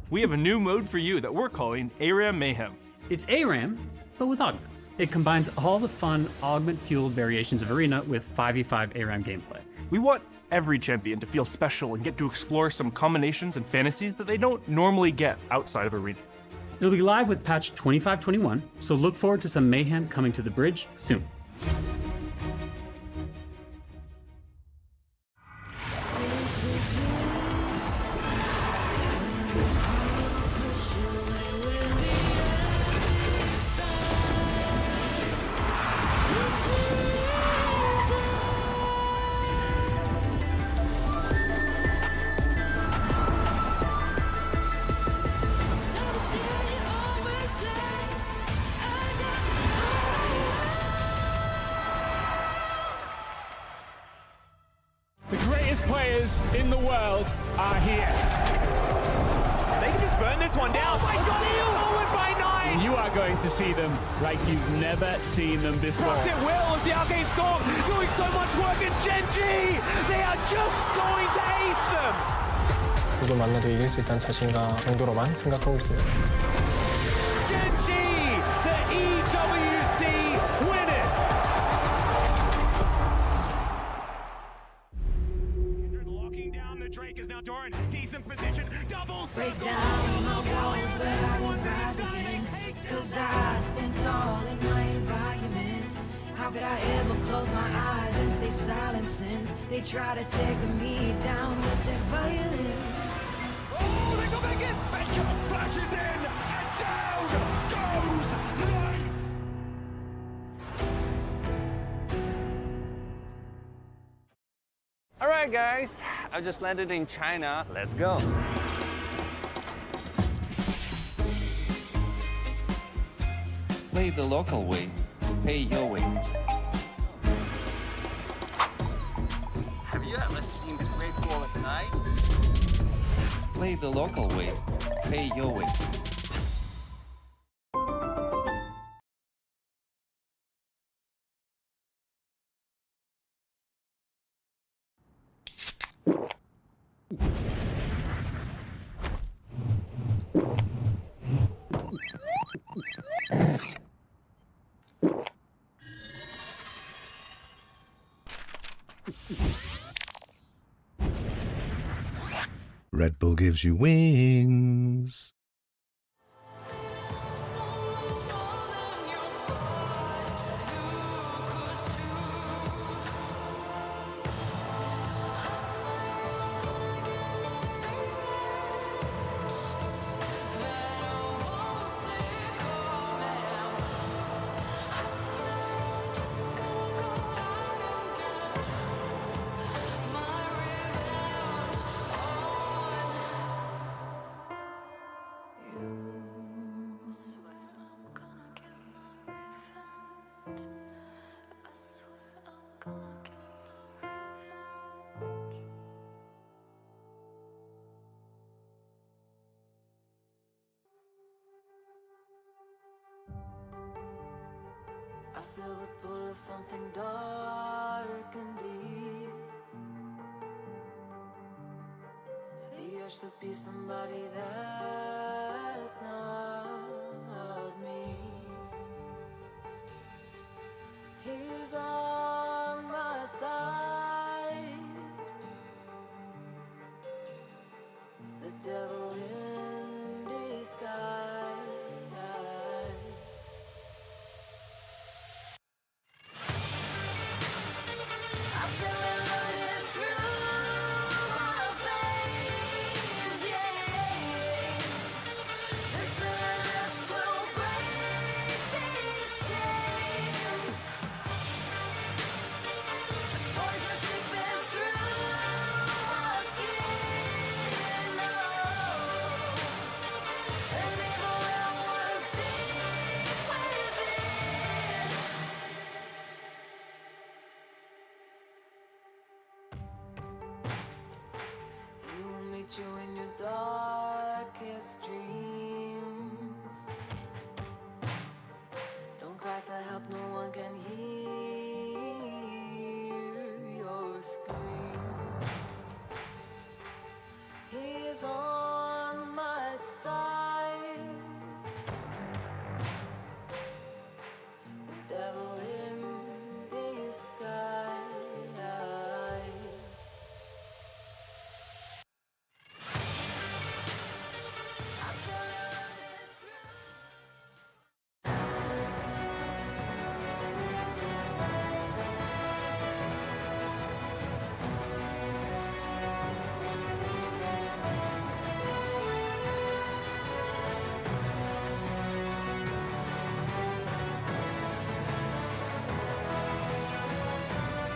We have a new mode for you that we're calling ARAM Mayhem. It's ARAM, but with augments. It combines all the fun, augment-fueled variations of Arena with 5v5 ARAM gameplay. We want every champion to feel special and get to explore some combinations and fantasies that they don't normally get outside of Arena. It'll be live with patch 2521, so look forward to some mayhem coming to the bridge soon. The greatest players in the world are here. They can just burn this one down. Oh my god, he'll forward by 9! You are going to see them like you've never seen them before. Propped it well as the Arcane Storm doing so much work, and Genji! They are just going to ace them! 누구 만나도 이길 수 있다는 자신감 정도로만 생각하고 있습니다. Genji, the EWC winners! Kindred locking down the Drake is now Doran. Decent position, double Break down my walls, but I won't rise again. Cause I stand tall in my environment. How could I ever close my eyes and stay silent since they try to take me down with their violence? Oh, they go back in! Bishop flashes in, and down goes Knight! Alright guys, I just landed in China. Let's go. Play the local way. Pay your way. Have you ever seen the Great Wall at night? Play the local way. Pay your way. Red Bull gives you wings. I feel the pull of something dark and deep. The urge to be somebody that's not me. He's on my side. The devil in disguise. with you in your darkest dreams. Don't cry for help, no one can hear your screams. He's on my side. The devil in disguise.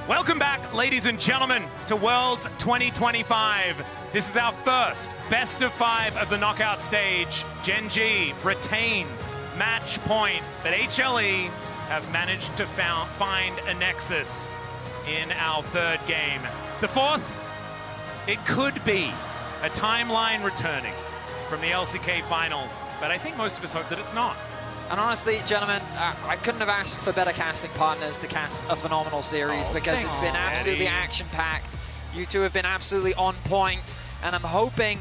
Welcome back, ladies and gentlemen, to Worlds 2025. This is our first best of 5 of the knockout stage. Gen G retains match point, but HLE have managed to find a nexus in our third game. The fourth, it could be a timeline returning from the LCK final, but I think most of us hope that it's not. And honestly, gentlemen, I couldn't have asked for better casting partners to cast a phenomenal series because it's been absolutely action-packed. You two have been absolutely on point, and I'm hoping,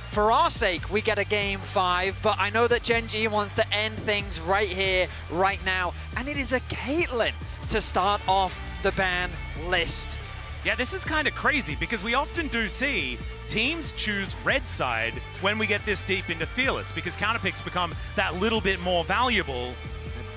for our sake, we get a game 5, but I know that Gen G wants to end things right here, right now, and it is a Caitlyn to start off the ban list. Yeah, this is kind of crazy because we often do see teams choose red side when we get this deep into Fearless because counterpicks become that little bit more valuable.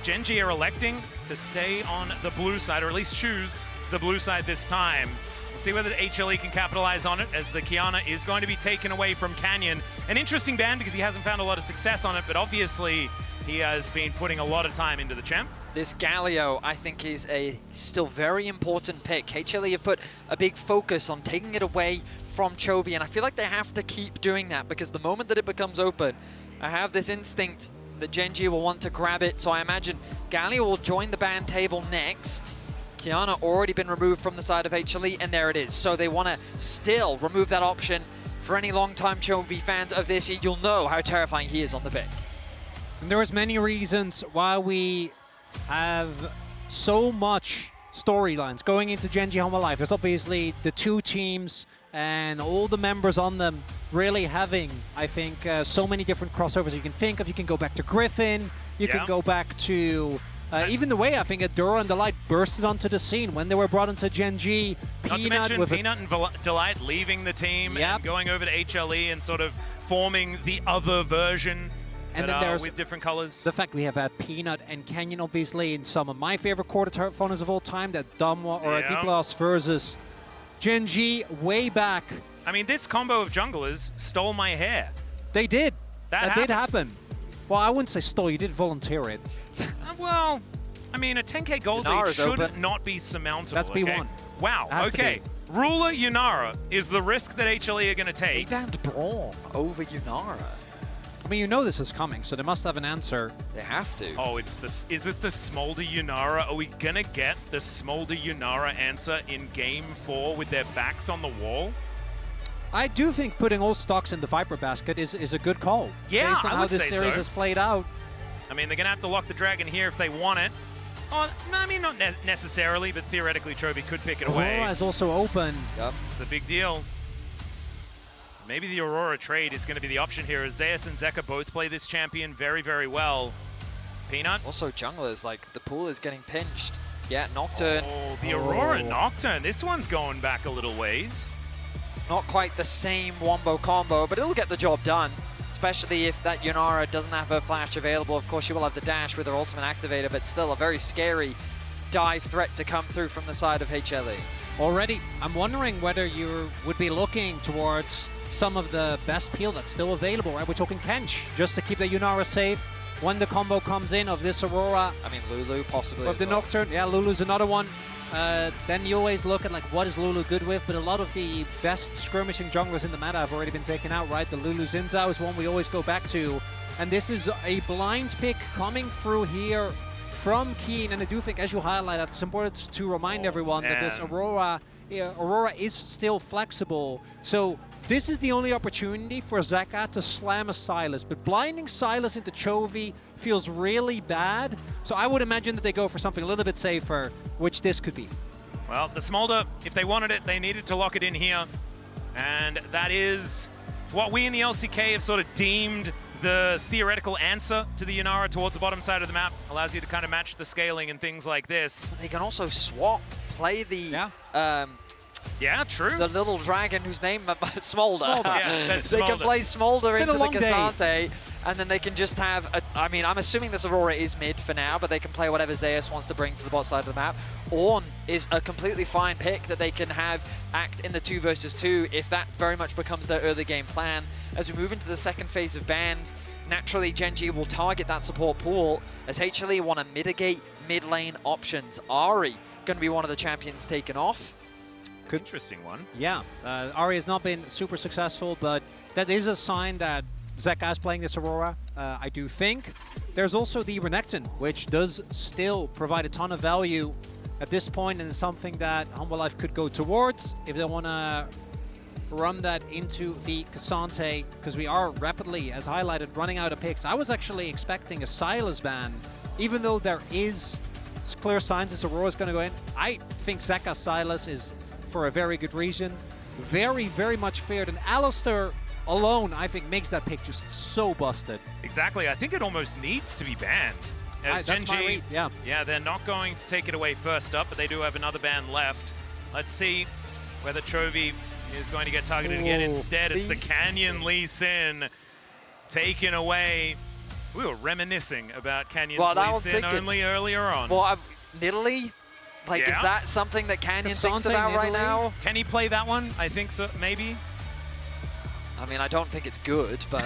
Gen G are electing to stay on the blue side, or at least choose the blue side this time. We'll see whether the HLE can capitalize on it, as the Kiana is going to be taken away from Canyon. An interesting ban because he hasn't found a lot of success on it, but obviously he has been putting a lot of time into the champ. This Galio, I think, is a still very important pick. HLE have put a big focus on taking it away from Chovy, and I feel like they have to keep doing that because the moment that it becomes open, I have this instinct that Gen G will want to grab it, so I imagine Galio will join the ban table next. Kiana already been removed from the side of HLE, and there it is. So they want to still remove that option. For any long-time Chovy fans of this, you'll know how terrifying he is on the pick. And there's many reasons why we have so much storylines going into Gen G Home Alive. There's obviously the two teams and all the members on them really having, I think, so many different crossovers you can think of. You can go back to Griffin, you can go back to even the way I think Adura and Delight bursted onto the scene when they were brought into Gen G. Not to mention Peanut and Delight leaving the team and going over to HLE and sort of forming the other version. And then there's with different colors. The fact we have had Peanut and Canyon, obviously, in some of my favorite quarterfinals of all time, that Damwa or Deep Loss versus Gen G way back. I mean, this combo of junglers stole my hair. They did. That did happen. Well, I wouldn't say stole. You did volunteer it. Well, I mean, a 10k gold lead should not be surmountable. That's B1. Wow, okay. Ruler Yunara is the risk that HLE are going to take. They banned Braum over Yunara. I mean, you know this is coming, so they must have an answer. They have to. Oh, it's this. Is it the Smolder Yunara? Are we going to get the Smolder Yunara answer in Game 4 with their backs on the wall? I do think putting all stocks in the Viper basket is a good call. Yeah, based on how this series has played out. I mean, they're going to have to lock the Dragon here if they want it. Oh, I mean, not necessarily, but theoretically, Chovy could pick it away. Aurora is also open. Yep. It's a big deal. Maybe the Aurora trade is going to be the option here, as Zeus and Zeka both play this champion very, very well. Peanut? Also, junglers, like, the pool is getting pinched. Yeah, Nocturne. Oh, the Aurora Nocturne. This one's going back a little ways. Not quite the same wombo combo, but it'll get the job done. Especially if that Yunara doesn't have her flash available. Of course, she will have the dash with her ultimate activator, but still a very scary dive threat to come through from the side of HLE. Already, I'm wondering whether you would be looking towards some of the best peel that's still available, right? We're talking Kench, just to keep the Yunara safe. When the combo comes in of this Aurora. I mean, Lulu possibly. Of the Nocturne. Yeah, Lulu's another one. Then you always look at, like, what is Lulu good with? But a lot of the best skirmishing junglers in the meta have already been taken out, right? The Lulu Zinzao is one we always go back to. And this is a blind pick coming through here from Keen. And I do think, as you highlighted, it's important to remind everyone that this Aurora is still flexible. So This is the only opportunity for Zeka to slam a Sylas, but blinding Sylas into Chovy feels really bad. So I would imagine that they go for something a little bit safer, which this could be. Well, the Smolder, if they wanted it, they needed to lock it in here. And that is what we in the LCK have sort of deemed the theoretical answer to the Yunara towards the bottom side of the map. Allows you to kind of match the scaling and things like this. They can also swap, play the... Yeah, true. The little dragon whose name Smolder. Yeah, that's They can Smolder. play Smolder Been into a the long day. Cassante, and then they can just have, I mean, I'm assuming this Aurora is mid for now, but they can play whatever Zeus wants to bring to the bot side of the map. Ornn is a completely fine pick that they can have act in the 2 versus 2 if that very much becomes their early game plan. As we move into the second phase of bans, naturally Gen.G will target that support pool as HLE want to mitigate mid lane options. Ahri going to be one of the champions taken off. Interesting one. Yeah, Ahri has not been super successful, but that is a sign that Zeka is playing this Aurora, I do think. There's also the Renekton, which does still provide a ton of value at this point, and it's something that Humble Life could go towards if they want to run that into the Cassante, because we are rapidly, as highlighted, running out of picks. I was actually expecting a Sylas ban, even though there is clear signs this Aurora is going to go in. I think Zeka Sylas is for a very good reason. Very, very much feared. And Alistair alone, I think, makes that pick just so busted. Exactly. I think it almost needs to be banned. As That's my Gen.G, read, yeah. Yeah, they're not going to take it away first up, but they do have another ban left. Let's see whether Chovy is going to get targeted again. Instead, it's the Canyon Lee Sin taken away. We were reminiscing about Canyon's Lee Sin only earlier on. Well, Nidalee? Like, Yeah. is that something that Canyon thinks Cassante about right Nidalee? now? Can he play that one? I think so, maybe. I mean, I don't think it's good, but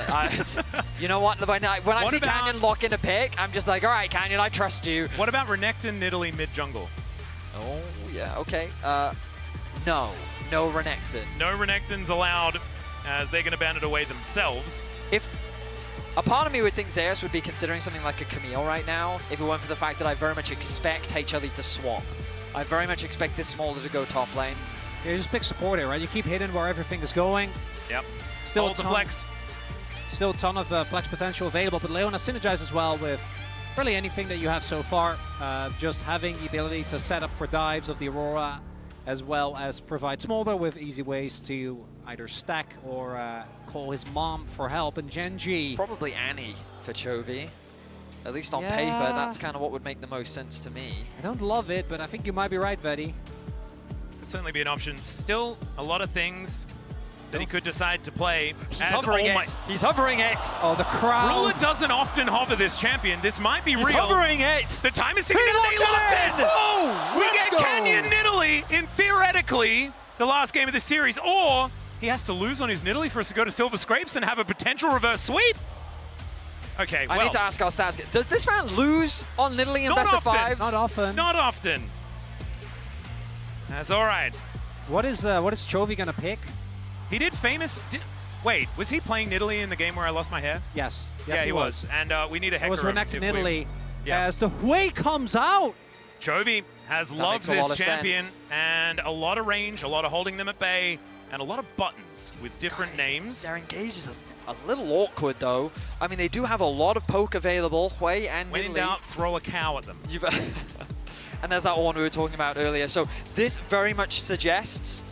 you know what? When I see Canyon lock in a pick, I'm just like, all right, Canyon, I trust you. What about Renekton Nidalee mid-jungle? Oh, yeah, okay. No Renekton. No Renekton's allowed, as they're going to ban it away themselves. If a part of me would think Zeus would be considering something like a Camille right now, if it weren't for the fact that I very much expect HLE to swap. I very much expect this Smolder to go top lane. Yeah, just pick support here, right? You keep hitting where everything is going. Yep. Still Hold the flex. Still a ton of flex potential available, but Leona synergizes as well with really anything that you have so far. Just having the ability to set up for dives of the Aurora, as well as provide Smolder with easy ways to either stack or call his mom for help. And Gen.G, Probably Annie for Chovy. At least on Yeah. paper, that's kind of what would make the most sense to me. I don't love it, but I think you might be right, Vedi. Could certainly be an option. Still a lot of things that he could decide to play. He's hovering it. He's hovering it. Oh, the crowd. Ruler doesn't often hover this champion. This might be He's real. hovering it. The time is ticking. He They locked locked it it. in. Oh, we Let's get go. Canyon Nidalee in theoretically the last game of the series, or he has to lose on his Nidalee for us to go to Silver Scrapes and have a potential reverse sweep. Okay, I well, need to ask our stats. Does this man lose on Nidalee in Not best often. of fives? Not often. not often. That's all right. What is Chovy gonna pick? He did famous. Wait, was he playing Nidalee in the game where I lost my hair? Yes. Yeah, Yes, he was. And we need a It was Hecarim Renekton if we- Italy Yeah. as the Hui comes out. Chovy has loved makes a lot this of champion sense. and a lot of range, a lot of holding them at bay, and a lot of buttons with different names. Their engage is a little awkward, though. I mean, they do have a lot of poke available, Hui and When in Nidalee. doubt, throw a cow at them. And there's that one we were talking about earlier. So this very much suggests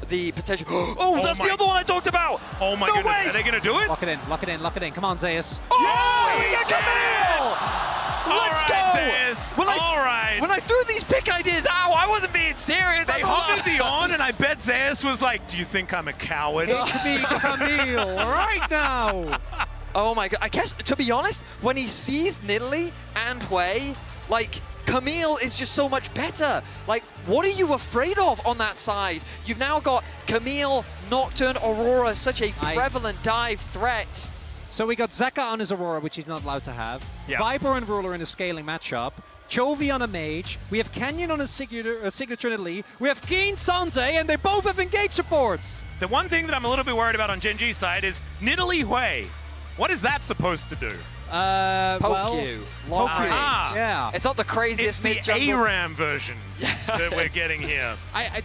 the potential. Oh, that's the other one I talked about. Oh my No goodness, way! are they gonna do it? Lock it in, lock it in, lock it in. Come on, Zeus. Oh, we got Camille! Let's All right, go! Zeus. When All right. When I threw these pick ideas out, I wasn't being serious. They hovered the on, and I bet Zeus was like, "Do you think I'm a coward?" Pick me Camille right now. Oh my god, I guess, to be honest, when he sees Nidalee and Hui, like, Camille is just so much better. Like, what are you afraid of on that side? You've now got Camille, Nocturne, Aurora, such a prevalent dive threat. So we got Zeka on his Aurora, which he's not allowed to have. Yeah. Viper and Ruler in a scaling matchup. Chovy on a Mage. We have Canyon on a signature Nidalee. We have Keen Sante, and they both have engage supports. The one thing that I'm a little bit worried about on Gen.G's side is Nidalee Hui. What is that supposed to do? Well, you. Long range. Yeah. It's not the craziest It's the ARAM version that we're getting here. I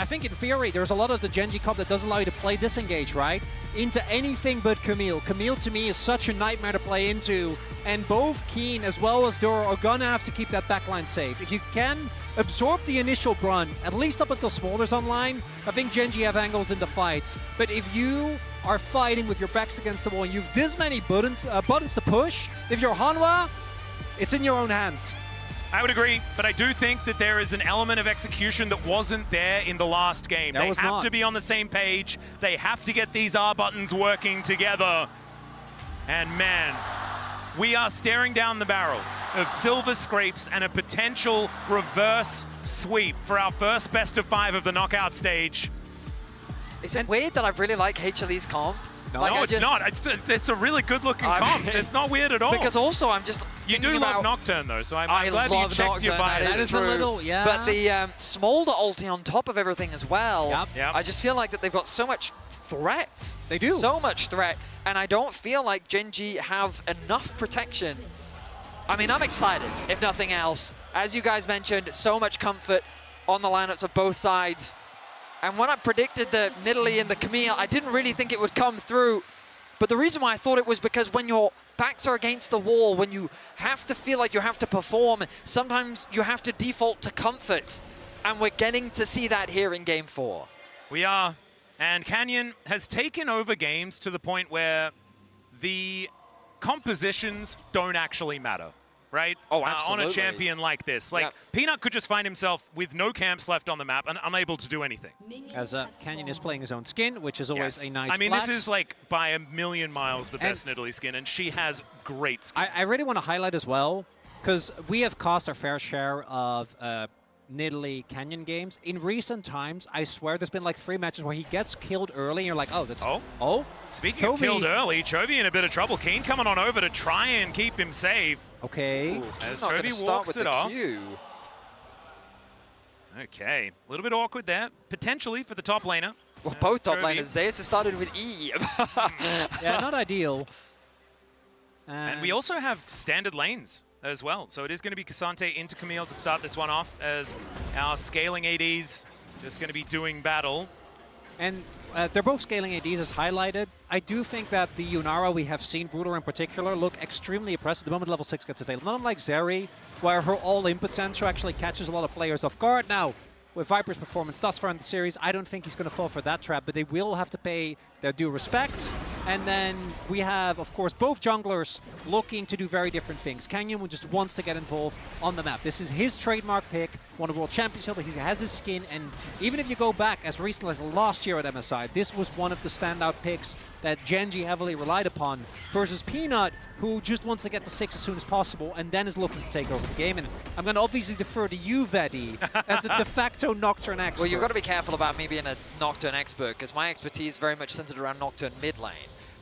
think in theory, there's a lot of the Genji comp that doesn't allow you to play disengage, right? Into anything but Camille. Camille, to me, is such a nightmare to play into, and both Keen as well as Duro are gonna have to keep that backline safe. If you can absorb the initial brunt, at least up until Smolder's online, I think Genji have angles in the fights. But if you are fighting with your backs against the wall and you've this many buttons to push, if you're Hanwha, it's in your own hands. I would agree, but I do think that there is an element of execution that wasn't there in the last game. They have to be on the same page. They have to get these R buttons working together. And man, we are staring down the barrel of silver scrapes and a potential reverse sweep for our first best of 5 of the knockout stage. Is it weird that I really like HLE's comp? No, it's not. It's a really good-looking comp. It's not weird at all. Because also I'm just You do love Nocturne, though, so I'm glad that you checked your bias. That is a little, yeah. But the Smolder ulti on top of everything as well, Yep. I just feel like that they've got so much threat. They do. So much threat. And I don't feel like Genji have enough protection. I mean, I'm excited, if nothing else. As you guys mentioned, so much comfort on the lineups of both sides. And when I predicted the Nidalee and the Camille, I didn't really think it would come through. But the reason why I thought it was because when your backs are against the wall, when you have to feel like you have to perform, sometimes you have to default to comfort. And we're getting to see that here in Game 4. We are. And Canyon has taken over games to the point where the compositions don't actually matter. Right? Oh, absolutely. On a champion like this. Like, Peanut could just find himself with no camps left on the map and unable to do anything. As Canyon is playing his own skin, which is always a nice I mean, flex. this is like by a million miles the best Nidalee skin, and she has great skin. I really want to highlight as well, because we have cost our fair share of Nidalee Canyon games. In recent times, I swear there's been like 3 matches where he gets killed early and you're like, oh, that's... Oh? Speaking of killed early, Chovy in a bit of trouble. Keen coming on over to try and keep him safe. Okay. Ooh, as not Chovy start walks with it the off. Q. Okay, a little bit awkward there, potentially for the top laner. Well, both top laners. Zeus has started with E. Yeah, not ideal. And we also have standard lanes as well. So it is going to be Cassante into Camille to start this one off, as our scaling ADs just going to be doing battle. And they're both scaling ADs as highlighted. I do think that the Yunara we have seen, Bruder in particular, look extremely impressive the moment level 6 gets available. Not unlike Zeri, where her all-in potential actually catches a lot of players off guard. Now, with Viper's performance thus far in the series, I don't think he's going to fall for that trap, but they will have to pay their due respect. And then we have, of course, both junglers looking to do very different things. Canyon just wants to get involved on the map. This is his trademark pick, won a World Championship, he has his skin, and even if you go back as recently as last year at MSI, this was one of the standout picks that Genji heavily relied upon, versus Peanut, who just wants to get to 6 as soon as possible and then is looking to take over the game. And I'm going to obviously defer to you, Vedi, as the de facto Nocturne expert. Well, you've got to be careful about me being a Nocturne expert, because my expertise is very much centered around Nocturne mid lane,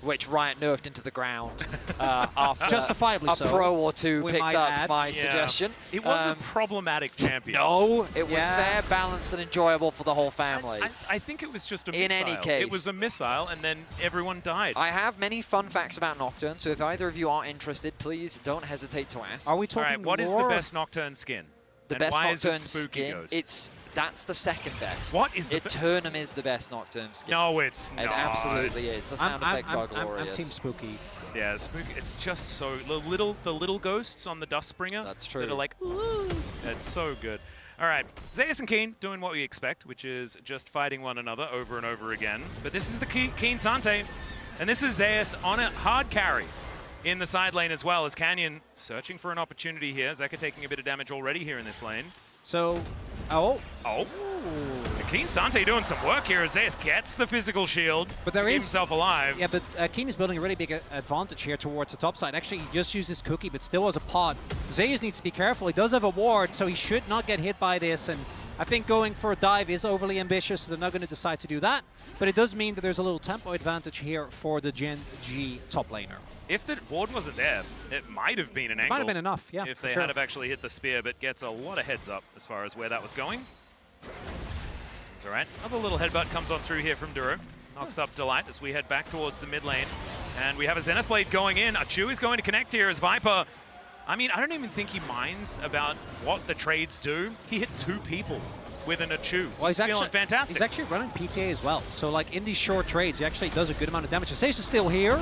which Riot nerfed into the ground after justifiably a so, pro or two picked up my Yeah. suggestion. It was a problematic champion. No, it was fair, balanced, and enjoyable for the whole family. I think it was just a In missile. any case. It was a missile, and then everyone died. I have many fun facts about Nocturne, so if either of you are interested, please don't hesitate to ask. Are we All right, what is the best Nocturne skin? The And best why is it Nocturne Spooky skin, Ghost? that's the second best. What is the Eternum is the best Nocturne skin. No, it's It not. absolutely is. The sound effects are I'm glorious. Team Spooky. Yeah, Spooky. It's just so the little ghosts on the Dustbringer. That's true. That are like, ooh, that's so good. All right, Zeus and Keen doing what we expect, which is just fighting one another over and over again. But this is the Keen Sante, and this is Zeus on a hard carry in the side lane as well, as Canyon searching for an opportunity here. Zeka taking a bit of damage already here in this lane. So, Keen Sante doing some work here as Zeus gets the physical shield, but there to keep is himself alive. Yeah, but Keen is building a really big advantage here towards the top side. Actually, he just uses Cookie, but still has a pot. Zeus needs to be careful. He does have a ward, so he should not get hit by this. And I think going for a dive is overly ambitious, so they're not going to decide to do that. But it does mean that there's a little tempo advantage here for the Gen G top laner. If the ward wasn't there, it might have been an angle. Might have been enough, yeah. If they sure. had have actually hit the spear, but gets a lot of heads up as far as where that was going. It's all right. Another little headbutt comes on through here from Duro. Knocks up Delight as we head back towards the mid lane. And we have a Zenith Blade going in. Achu is going to connect here as Viper. I mean, I don't even think he minds about what the trades do. He hit 2 people with an Achu. Well, he's feeling fantastic. He's actually running PTA as well. So, like, in these short trades, he actually does a good amount of damage. Zace is still here.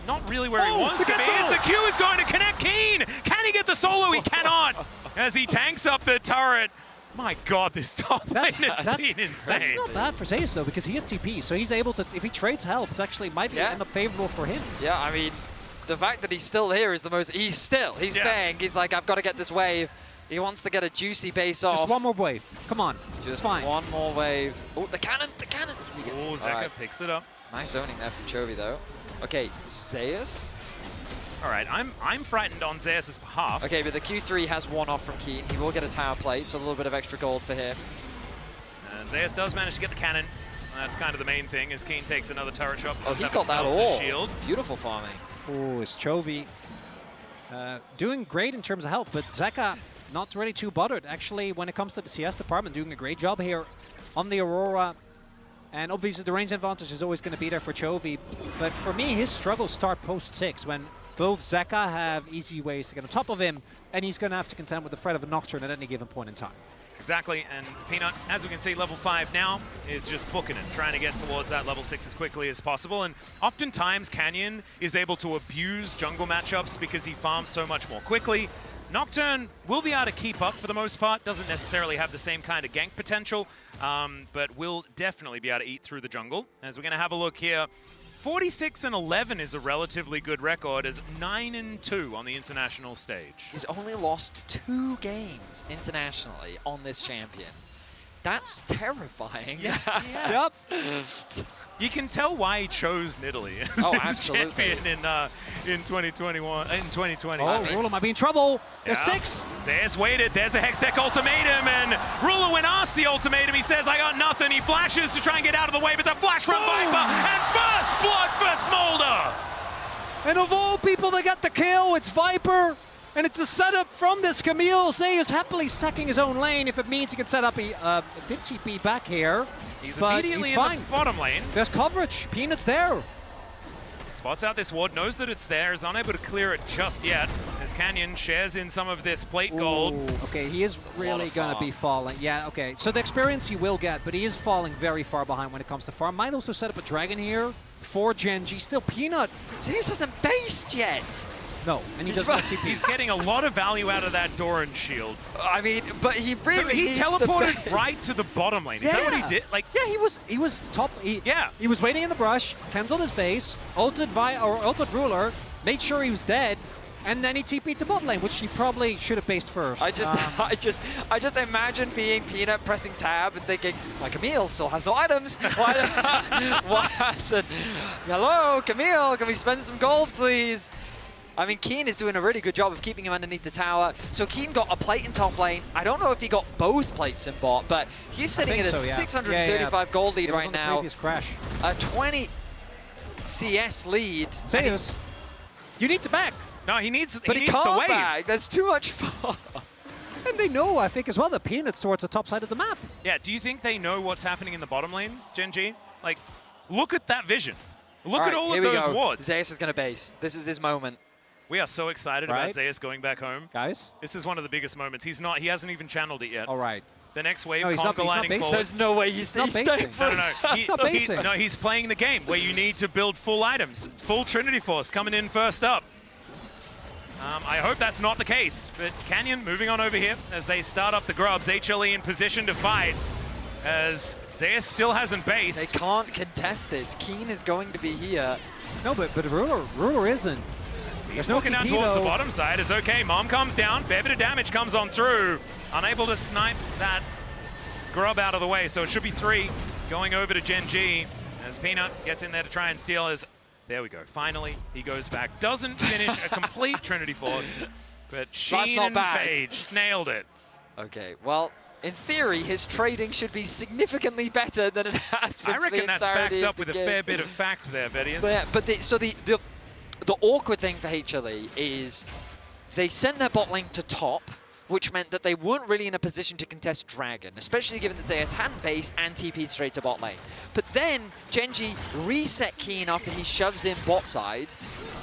Not really where he wants to be. As the Q is going to connect Keen. Can he get the solo? He cannot. As he tanks up the turret. My God, this top lane has been insane. That's not bad for Zace, though, because he has TP. So he's able to, if he trades help, it actually might end up favorable for him. Yeah, I mean, the fact that he's still here is the most... He's staying. He's like, I've got to get this wave. He wants to get a juicy base off. Just one more wave. Come on. Just fine. one more wave. Oh, the cannon. Oh, Zeka picks it up. Nice zoning there from Chovy, though. Okay, Zeus. All right, I'm frightened on Zeus' behalf. Okay, but the Q3 has 1 off from Keen. He will get a tower plate, so a little bit of extra gold for him. And Zeus does manage to get the cannon. That's kind of the main thing, as Keen takes another turret shot. Oh, he got that all. Shield. Beautiful farming. Oh, it's Chovy doing great in terms of health, but Zeka not really too bothered. Actually, when it comes to the CS department, doing a great job here on the Aurora. And obviously the range advantage is always going to be there for Chovy. But for me, his struggles start post-6 when both Zeka have easy ways to get on top of him, and he's going to have to contend with the threat of a Nocturne at any given point in time. Exactly, and Peanut, as we can see, level 5 now is just booking it, trying to get towards that level 6 as quickly as possible. And oftentimes, Canyon is able to abuse jungle matchups because he farms so much more quickly. Nocturne will be able to keep up for the most part, doesn't necessarily have the same kind of gank potential, but will definitely be able to eat through the jungle. As we're going to have a look here, 46-11 is a relatively good record, as 9-2 on the international stage. He's only lost 2 games internationally on this champion. That's terrifying. Yeah. Yep. You can tell why he chose Nidalee as his champion in 2021. In 2020. Oh, Ruler might be in trouble. There's 6. Zeus waited. There's a Hextech ultimatum, and Ruler, when asked the ultimatum, he says, I got nothing. He flashes to try and get out of the way, but the flash from Viper, and first blood for Smolder. And of all people that got the kill, it's Viper. And it's a setup from this Camille. Zeus happily sacking his own lane if it means he can set up. He did TP back here. He's but immediately he's fine. in the bottom lane. There's coverage. Peanut's there. Spots out this ward, knows that it's there, is unable to clear it just yet, as Canyon shares in some of this plate gold. Okay, he is really going to be falling. Yeah, okay. So the experience he will get, but he is falling very far behind when it comes to farm. Might also set up a dragon here for Genji. Still Peanut. Zeus hasn't based yet. No, and he doesn't have TP. He's getting a lot of value out of that Doran shield. I mean, but he really so he needs teleported right to the bottom lane. Is that what he did? Like, yeah, he was top. He was waiting in the brush, cancelled his base, ulted Ruler, made sure he was dead, and then he TP'd the bot lane, which he probably should have based first. I just imagine being Peanut pressing tab and thinking, my Camille still has no items. Hello, Camille, can we spend some gold, please? I mean, Keen is doing a really good job of keeping him underneath the tower. So Keen got a plate in top lane. I don't know if he got both plates in bot, but he's sitting at a 635 gold lead right now. Previous crash. A 20 CS lead. Zeus, you need to back. No, he needs but he needs can't the wave. back. There's too much far. And they know, I think, as well, that Peanut's towards the top side of the map. Yeah, do you think they know what's happening in the bottom lane, Genji? Like, look at that vision. Look at all of those wards. Zeus is going to base. This is his moment. We are so excited about Zeus going back home. Guys? This is one of the biggest moments. He hasn't even channeled it yet. All right. The next wave, no, Conker lining forward. There's no way he's not basing. No, he's playing the game where you need to build full items. Full Trinity Force coming in first up. I hope that's not the case, but Canyon moving on over here as they start up the grubs. HLE in position to fight as Zeus still hasn't based. They can't contest this. Keen is going to be here. No, but Ruler isn't. He's walking down towards the bottom side. It's okay. Mom comes down. Fair bit of damage comes on through. Unable to snipe that grub out of the way. So it should be 3 going over to Genji as Peanut gets in there to try and steal his... There we go. Finally, he goes back. Doesn't finish a complete Trinity Force, but Sheen and Phage nailed it. Okay, well, in theory, his trading should be significantly better than it has been. I reckon that's backed up with a fair bit of fact there, Vedius. But the awkward thing for HLE is they send their bot lane to top. which meant that they weren't really in a position to contest Dragon, especially given that Zeus hadn't base and TP'd straight to bot lane. But then Genji reset Keen after he shoves in bot side.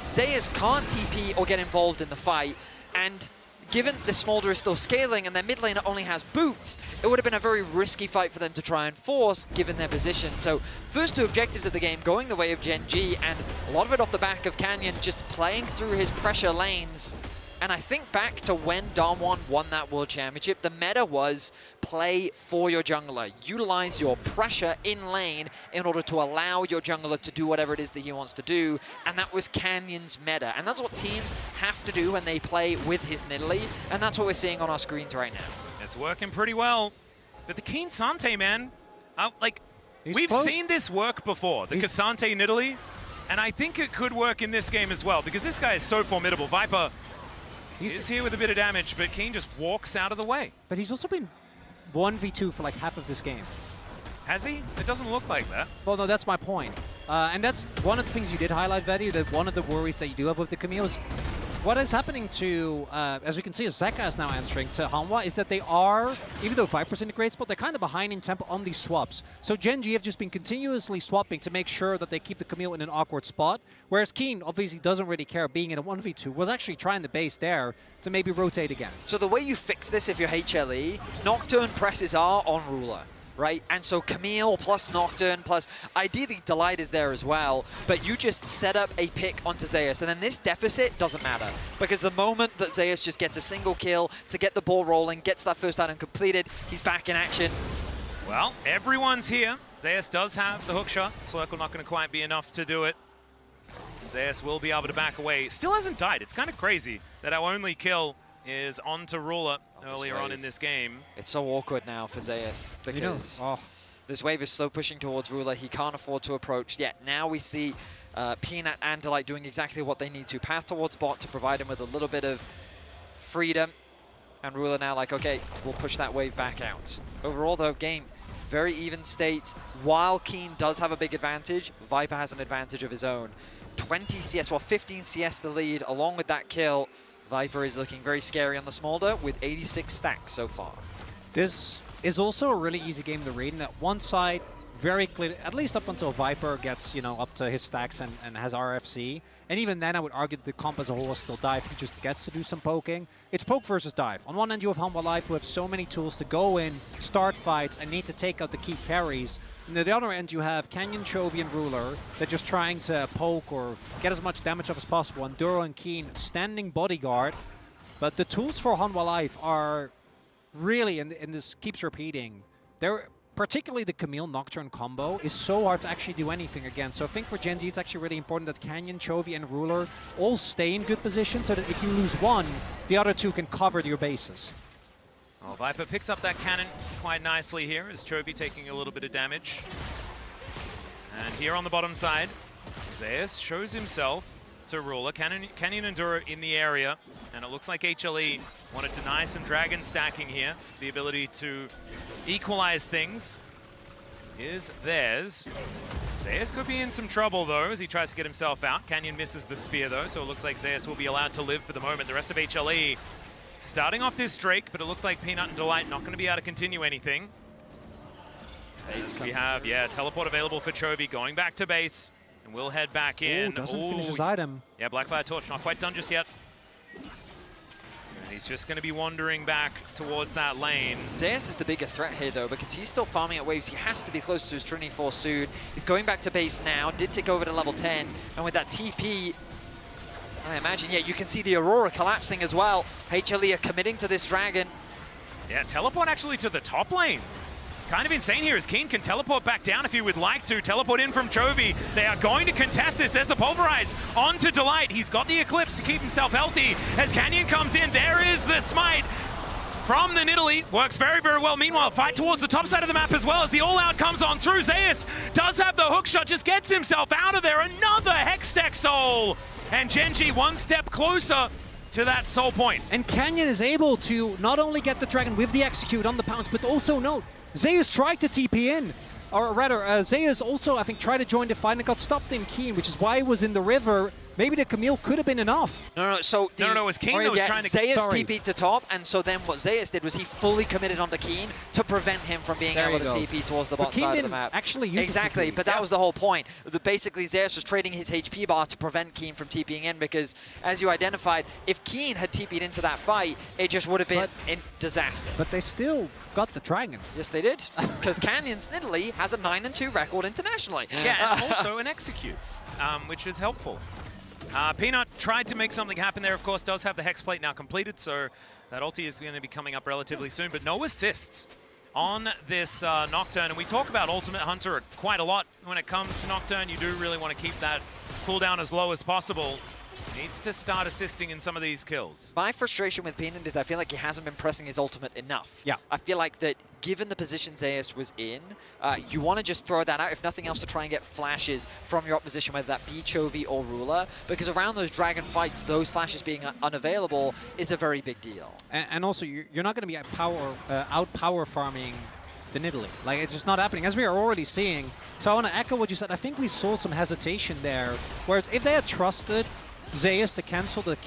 Zeus can't TP or get involved in the fight, and given the Smolder is still scaling and their mid laner only has boots, it would have been a very risky fight for them to try and force, given their position. So first two objectives of the game going the way of Genji, and a lot of it off the back of Canyon just playing through his pressure lanes. And I think back to when Damwon won that World Championship, the meta was play for your jungler. Utilize your pressure in lane in order to allow your jungler to do whatever it is that he wants to do. And that was Canyon's meta. And that's what teams have to do when they play with his Nidalee. And that's what we're seeing on our screens right now. It's working pretty well. But the Keen Sante, man, we've seen this work before. The Kasante Nidalee. And I think it could work in this game as well, because this guy is so formidable. Viper He's here with a bit of damage, but Keen just walks out of the way. But he's also been 1v2 for like half of this game. Has he? It doesn't look like that. Well, no, that's my point. And that's one of the things you did highlight, Vedu, that one of the worries that you do have with the Camille is what is happening to, as we can see, as Zeka is now answering to Hanwha, is that they are, even though Viper's in a great spot, they're kind of behind in tempo on these swaps. So Genji have just been continuously swapping to make sure that they keep the Camille in an awkward spot, whereas Keen obviously doesn't really care being in a 1v2, was actually trying the base there to maybe rotate again. So the way you fix this if you're HLE, Nocturne presses R on Ruler. Right, and so Camille plus Nocturne plus ideally Delight is there as well, but you just set up a pick onto Zeus, and then this deficit doesn't matter because the moment that Zeus just gets a single kill to get the ball rolling, gets that first item completed, he's back in action. Well, everyone's here. Zeus does have the hookshot. Circle not going to quite be enough to do it. Zeus will be able to back away. Still hasn't died. It's kind of crazy that our only kill is onto Ruler earlier on in this game. It's so awkward now for Zeus because this wave is slow pushing towards Ruler. He can't afford to approach yet. Now we see Peanut and Delight doing exactly what they need to. Path towards bot to provide him with a little bit of freedom. And Ruler now like, okay, we'll push that wave back out. Overall though, game very even state. While Keen does have a big advantage, Viper has an advantage of his own. 20 CS, well 15 CS the lead along with that kill. Viper is looking very scary on the Smolder with 86 stacks so far. This is also a really easy game to read, and at one side, very clear, at least up until Viper gets, you know, up to his stacks and has RFC. And even then, I would argue that the comp as a whole is still dive. He just gets to do some poking. It's poke versus dive. On one end, you have Hanwha Life, who have so many tools to go in, start fights, and need to take out the key carries. And at the other end, you have Canyon, Chovy, and Ruler. They're just trying to poke or get as much damage up as possible. And Duro and Keen standing bodyguard. But the tools for Hanwha Life are really, and this keeps repeating, they're particularly the Camille Nocturne combo is so hard to actually do anything again. So I think for Genji, it's actually really important that Canyon, Chovy, and Ruler all stay in good position so that if you lose one, the other two can cover your bases. Oh, Viper picks up that cannon quite nicely here as Chovy taking a little bit of damage. And here on the bottom side, Zeus shows himself to Ruler. Canyon and Duro in the area, and it looks like HLE want to deny some dragon stacking here. The ability to equalize things is theirs. Zeus could be in some trouble though as he tries to get himself out. Canyon misses the spear though, so it looks like Zeus will be allowed to live for the moment. The rest of HLE starting off this Drake, but it looks like Peanut and Delight not going to be able to continue anything. Base we have, teleport available for Chovy, going back to base. And we'll head back in. Doesn't finish his item. Yeah, Blackfire Torch not quite done just yet. And he's just going to be wandering back towards that lane. Zeus is the bigger threat here though, because he's still farming at waves. He has to be close to his Trinity Force soon. He's going back to base now, did tick over to level 10. And with that TP, I imagine, you can see the Aurora collapsing as well. HLE are committing to this dragon. Yeah, teleport actually to the top lane. Kind of insane here as Keen can teleport back down if he would like to. Teleport in from Chovy. They are going to contest this. There's the Pulverize onto Delight. He's got the Eclipse to keep himself healthy. As Canyon comes in, there is the Smite from the Nidalee. Works very, very well. Meanwhile, fight towards the top side of the map as well as the All-Out comes on through. Zeus does have the hookshot, just gets himself out of there. Another Hextech Soul. And Genji one step closer to that soul point. And Canyon is able to not only get the dragon with the execute on the pounce, but also note, Zeus tried to TP in, or rather, Zeus also, I think, tried to join the fight and got stopped in Keen, which is why he was in the river Maybe the Camille could have been enough. No, so No, it was Keen that was trying to... Zeus TP'd to top, and so then what Zeus did was he fully committed onto Keen to prevent him from being able to TP towards the bot side of the map. Actually use exactly, but that was the whole point. Basically, Zeus was trading his HP bar to prevent Keen from TPing in, because as you identified, if Keen had TP'd into that fight, it just would have been a disaster. But they still got the Dragon. Yes, they did, because Canyon's Italy has a 9-2 record internationally. Yeah, and also an execute, which is helpful. Peanut tried to make something happen there, of course, does have the Hex Plate now completed, so that ulti is going to be coming up relatively soon, but no assists on this Nocturne. And we talk about Ultimate Hunter quite a lot when it comes to Nocturne. You do really want to keep that cooldown as low as possible. Needs to start assisting in some of these kills. My frustration with Peanut is I feel like he hasn't been pressing his ultimate enough. Yeah. I feel like that given the position Zeus was in, you want to just throw that out, if nothing else, to try and get flashes from your opposition, whether that be Chovy or Ruler, because around those Dragon fights, those flashes being unavailable is a very big deal. And also, you're not going to be out power farming the Nidalee. Like, it's just not happening, as we are already seeing. So I want to echo what you said. I think we saw some hesitation there, whereas if they had trusted Zeus to cancel the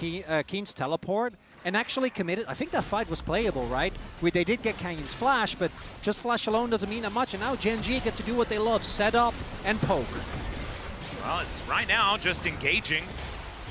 Keen's teleport and actually committed, I think that fight was playable, right? They did get Canyon's flash, but just flash alone doesn't mean that much, and now Gen G get to do what they love, set up and poke. Well, it's right now just engaging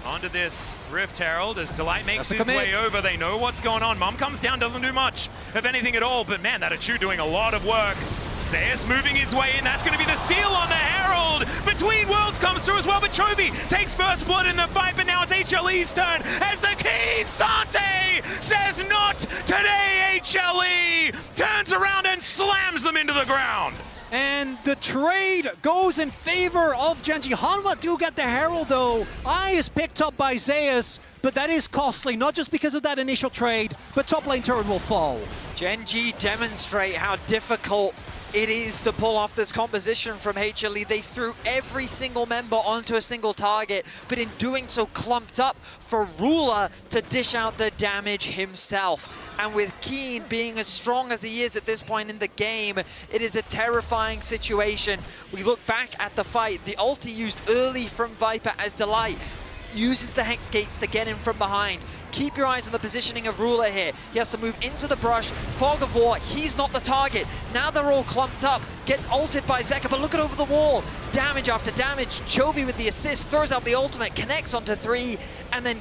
onto this Rift Herald as Delight makes his way over. They know what's going on. Mom comes down, doesn't do much of anything at all, but man, that Achu doing a lot of work. Zeus moving his way in, that's going to be the steal on the Herald. Between Worlds comes through as well, but Chovy takes first blood in the fight, but now it's HLE's turn as the Keen Sante says not today, HLE! Turns around and slams them into the ground. And the trade goes in favor of Gen G. Hanwha do get the Herald though. Eye is picked up by Zeus, but that is costly, not just because of that initial trade, but top lane turret will fall. Gen G demonstrate how difficult it is to pull off this composition from HLE. They threw every single member onto a single target, but in doing so clumped up for Ruler to dish out the damage himself. And with Keen being as strong as he is at this point in the game, it is a terrifying situation. We look back at the fight, the ulti used early from Viper as Delight uses the Hex Gates to get in from behind. Keep your eyes on the positioning of Ruler here. He has to move into the brush. Fog of War, he's not the target. Now they're all clumped up. Gets ulted by Zeka, but look at over the wall. Damage after damage. Chovy with the assist, throws out the ultimate, connects onto 3, and then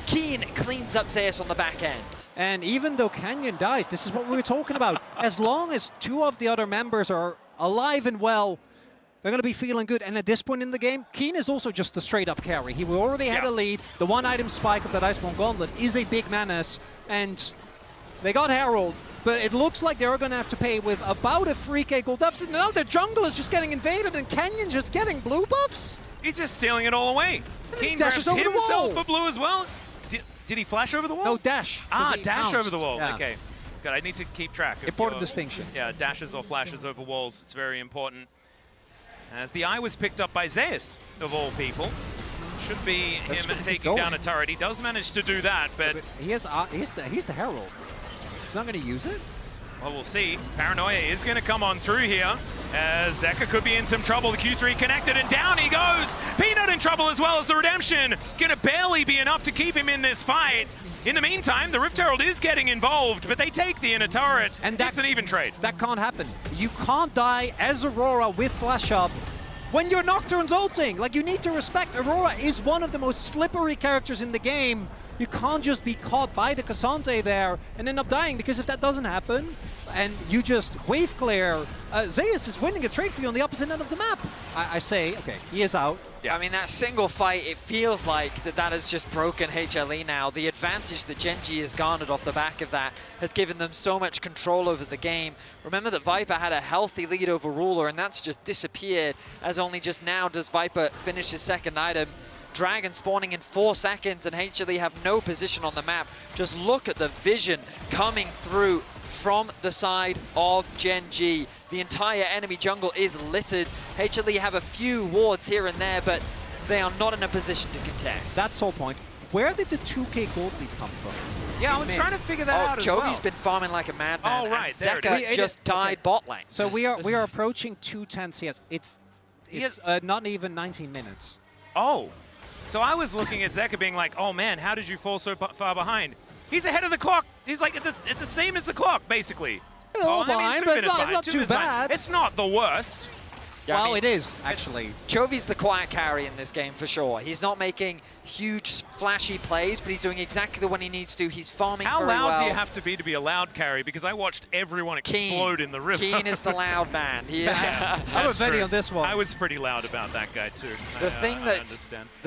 Keen cleans up Zeus on the back end. And even though Canyon dies, this is what we were talking about. As long as 2 of the other members are alive and well, they're going to be feeling good. And at this point in the game, Keen is also just a straight-up carry. He already had a lead. The one-item spike of that Iceborne Gauntlet is a big menace. And they got Herald, but it looks like they're going to have to pay with about a 3k gold deficit. Now their jungle is just getting invaded and Canyon's just getting blue buffs. He's just stealing it all away. Keen grabs himself a blue as well. Did he flash over the wall? No, dash. Ah, dash bounced. over the wall. Yeah. Okay. Good, I need to keep track of Important distinction. Yeah, dashes or flashes over walls. It's very important. As the eye was picked up by Zeus, of all people. Should be him taking down a turret. He does manage to do that, but he's the Herald. He's not going to use it? Well, we'll see. Paranoia is going to come on through here, as Zeka could be in some trouble. The Q3 connected, and down he goes. Peanut in trouble as well as the Redemption. Going to barely be enough to keep him in this fight. In the meantime, the Rift Herald is getting involved, but they take the inner turret. And that's an even trade. That can't happen. You can't die as Aurora with Flash Up when your Nocturne's ulting. Like, you need to respect Aurora is one of the most slippery characters in the game. You can't just be caught by the Cassante there and end up dying, because if that doesn't happen and you just wave clear, Zeus is winning a trade for you on the opposite end of the map. I say, okay, he is out. Yeah, I mean, that single fight, it feels like that has just broken HLE now. The advantage that Gen G has garnered off the back of that has given them so much control over the game. Remember that Viper had a healthy lead over Ruler, and that's just disappeared, as only just now does Viper finish his second item. Dragon spawning in 4 seconds, and HLE have no position on the map. Just look at the vision coming through from the side of Gen G. The entire enemy jungle is littered. HLE have a few wards here and there, but they are not in a position to contest. That's the whole point. Where did the 2k gold lead come from? Yeah, I was trying to figure that out as well. Chovy's been farming like a madman. Oh, right, and Zeka just died bot lane. So we are approaching 210 CS. It's not even 19 minutes. Oh. So I was looking at Zeka being like, oh man, how did you fall so far behind? He's ahead of the clock. He's like, it's the same as the clock, basically. A little behind, but it's not too bad. It's not the worst. Yeah, well, I mean, it is, actually. Chovy's the quiet carry in this game for sure. He's not making huge, flashy plays, but he's doing exactly the one he needs to. He's farming How very loud well. do you have to be a loud carry? Because I watched everyone explode in the river. Keen is the loud man. I was ready on this one. I was pretty loud about that guy too. The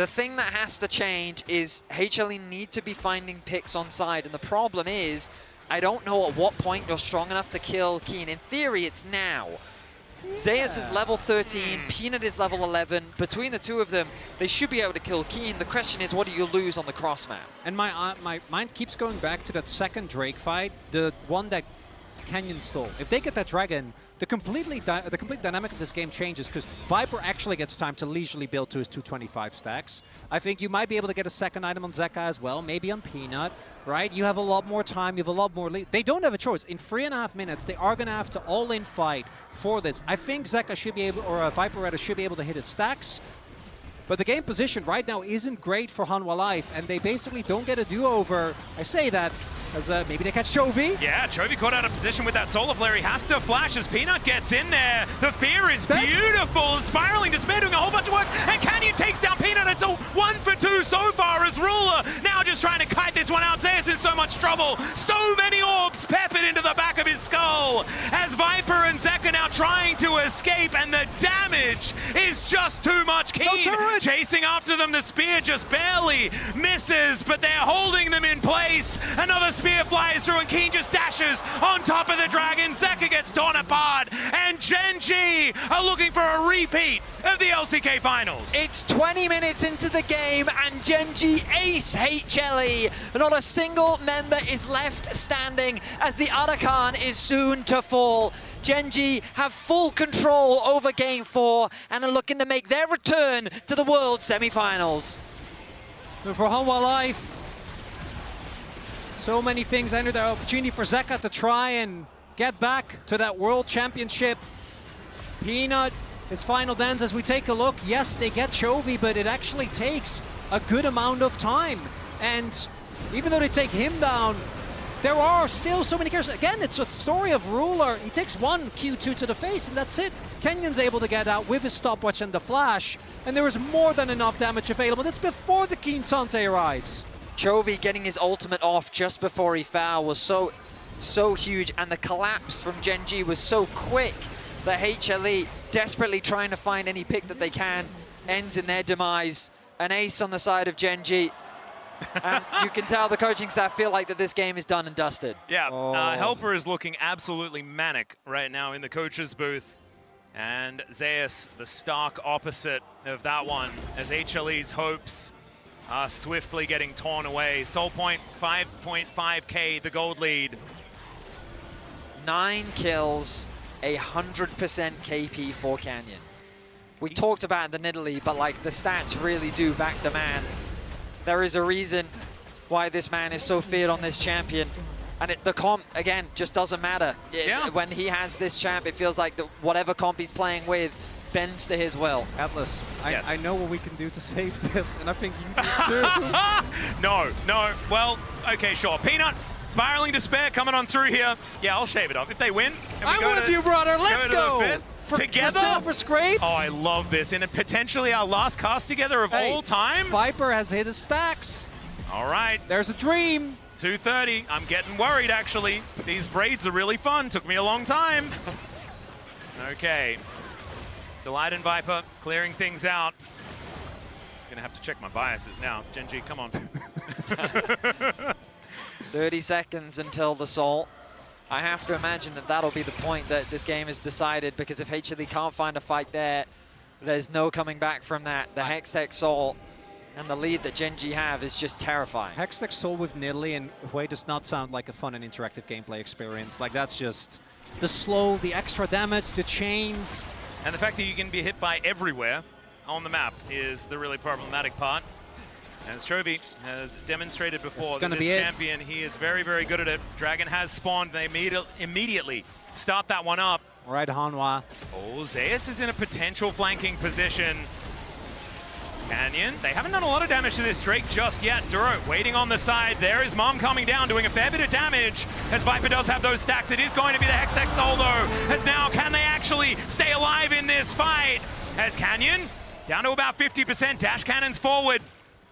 thing that has to change is HLE need to be finding picks on side, and the problem is I don't know at what point you're strong enough to kill Keen. In theory, it's now. Zeus is level 13, Peanut is level 11. Between the two of them, they should be able to kill Keen. The question is, what do you lose on the cross map? And my mind keeps going back to that second Drake fight, the one that Canyon stole. If they get that dragon, the complete dynamic of this game changes because Viper actually gets time to leisurely build to his 225 stacks. I think you might be able to get a second item on Zeka as well, maybe on Peanut, right? You have a lot more time, you have a lot more lead. They don't have a choice. In 3.5 minutes, they are going to have to all-in fight for this. I think Zeka should be able, or Viperetta should be able to hit his stacks. But the game position right now isn't great for Hanwha Life, and they basically don't get a do-over. I say that as maybe they catch Chovy. Yeah, Chovy caught out of position with that Solar Flare. He has to flash as Peanut gets in there. The fear is beautiful. Spiraling Despair doing a whole bunch of work, and Canyon takes down Peanut. It's a 1 for 2 so far as Ruler now just trying to kite this one out. Zeus in so much trouble. So many orbs peppered into the back of his skull as Viper and Zeka now trying to escape, and the damage is just too much. Keen chasing after them. The spear just barely misses, but they're holding them in place. Another spear flies through, and Keen just dashes on top of the dragon. Zeka gets torn apart, and Gen G are looking for a repeat of the LCK finals. It's 20 minutes into the game, and Gen G ace HLE. Not a single member is left standing as the Arakan is soon to fall. Gen G have full control over Game 4 and are looking to make their return to the World Semi-Finals. And for Hanwha Life, so many things enter the opportunity for Zeka to try and get back to that World Championship. Peanut, his final dance as we take a look. Yes, they get Chovy, but it actually takes a good amount of time. And even though they take him down, there are still so many characters. Again, it's a story of Ruler. He takes one Q2 to the face, and that's it. Kenyon's able to get out with his stopwatch and the flash, and there is more than enough damage available. That's before the Keen Sante arrives. Chovy getting his ultimate off just before he fell was so huge, and the collapse from Gen G was so quick that HLE, desperately trying to find any pick that they can, ends in their demise. An ace on the side of Gen G. And you can tell the coaching staff feel like that this game is done and dusted. Yeah, Helper is looking absolutely manic right now in the coach's booth. And Zeus, the stark opposite of that one, as HLE's hopes are swiftly getting torn away. Soul Point, 5.5k, the gold lead. 9 kills, 100% KP for Canyon. We talked about the Nidalee, but like the stats really do back the man. There is a reason why this man is so feared on this champion. And the comp, again, just doesn't matter. When he has this champ, it feels like whatever comp he's playing with bends to his will. Atlas, I know what we can do to save this, and I think you do too. No. Well, okay, sure. Peanut, Spiraling Despair coming on through here. Yeah, I'll shave it off. If they win, I'm with you, brother. Let's go. Together? For scrapes? Oh, I love this. And potentially our last cast together of all time. Viper has hit his stacks. All right. There's a dream. 230. I'm getting worried, actually. These braids are really fun. Took me a long time. Okay. Delight and Viper clearing things out. Gonna have to check my biases now. Gen G, come on. 30 seconds until the Soul. I have to imagine that that'll be the point that this game is decided, because if HLE can't find a fight there, there's no coming back from that. The Hextech Soul and the lead that Gen G have is just terrifying. Hextech Soul with Nidalee and Hui does not sound like a fun and interactive gameplay experience. Like, that's just the slow, the extra damage, the chains. And the fact that you can be hit by everywhere on the map is the really problematic part. As Chovy has demonstrated before, that this champion, he is very, very good at it. Dragon has spawned. They immediately start that one up. All right, Hanwha. Oh, Zeus is in a potential flanking position. Canyon, they haven't done a lot of damage to this Drake just yet. Duro waiting on the side. There is Mom coming down, doing a fair bit of damage. As Viper does have those stacks, it is going to be the Hextech Soul though. As now, can they actually stay alive in this fight? As Canyon, down to about 50%, dash cannons forward.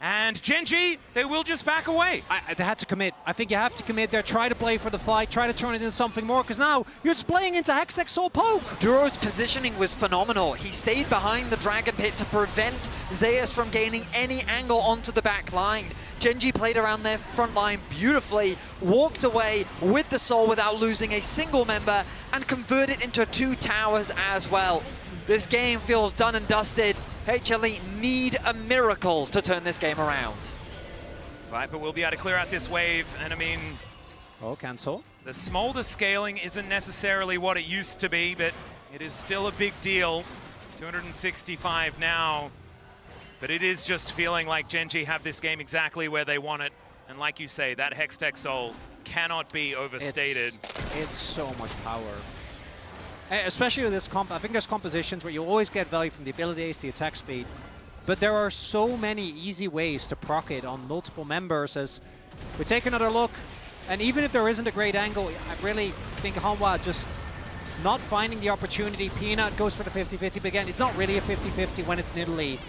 And Genji, they will just back away. They had to commit. I think you have to commit there. Try to play for the fight. Try to turn it into something more, because now you're just playing into Hextech Soul Poke. Duro's positioning was phenomenal. He stayed behind the Dragon Pit to prevent Zeus from gaining any angle onto the back line. Genji played around their front line beautifully, walked away with the Soul without losing a single member, and converted into 2 towers as well. This game feels done and dusted. HLE need a miracle to turn this game around. Viper will be able to clear out this wave, and I mean... Oh, cancel. The smolder scaling isn't necessarily what it used to be, but it is still a big deal. 265 now. But it is just feeling like Genji have this game exactly where they want it. And like you say, that Hextech Soul cannot be overstated. It's so much power. Especially with this comp, I think there's compositions where you always get value from the abilities, the attack speed, but there are so many easy ways to proc it on multiple members. As we take another look, and even if there isn't a great angle, I really think Hanwha just not finding the opportunity. Peanut goes for the 50-50, but again, it's not really a 50-50 when it's Nidalee.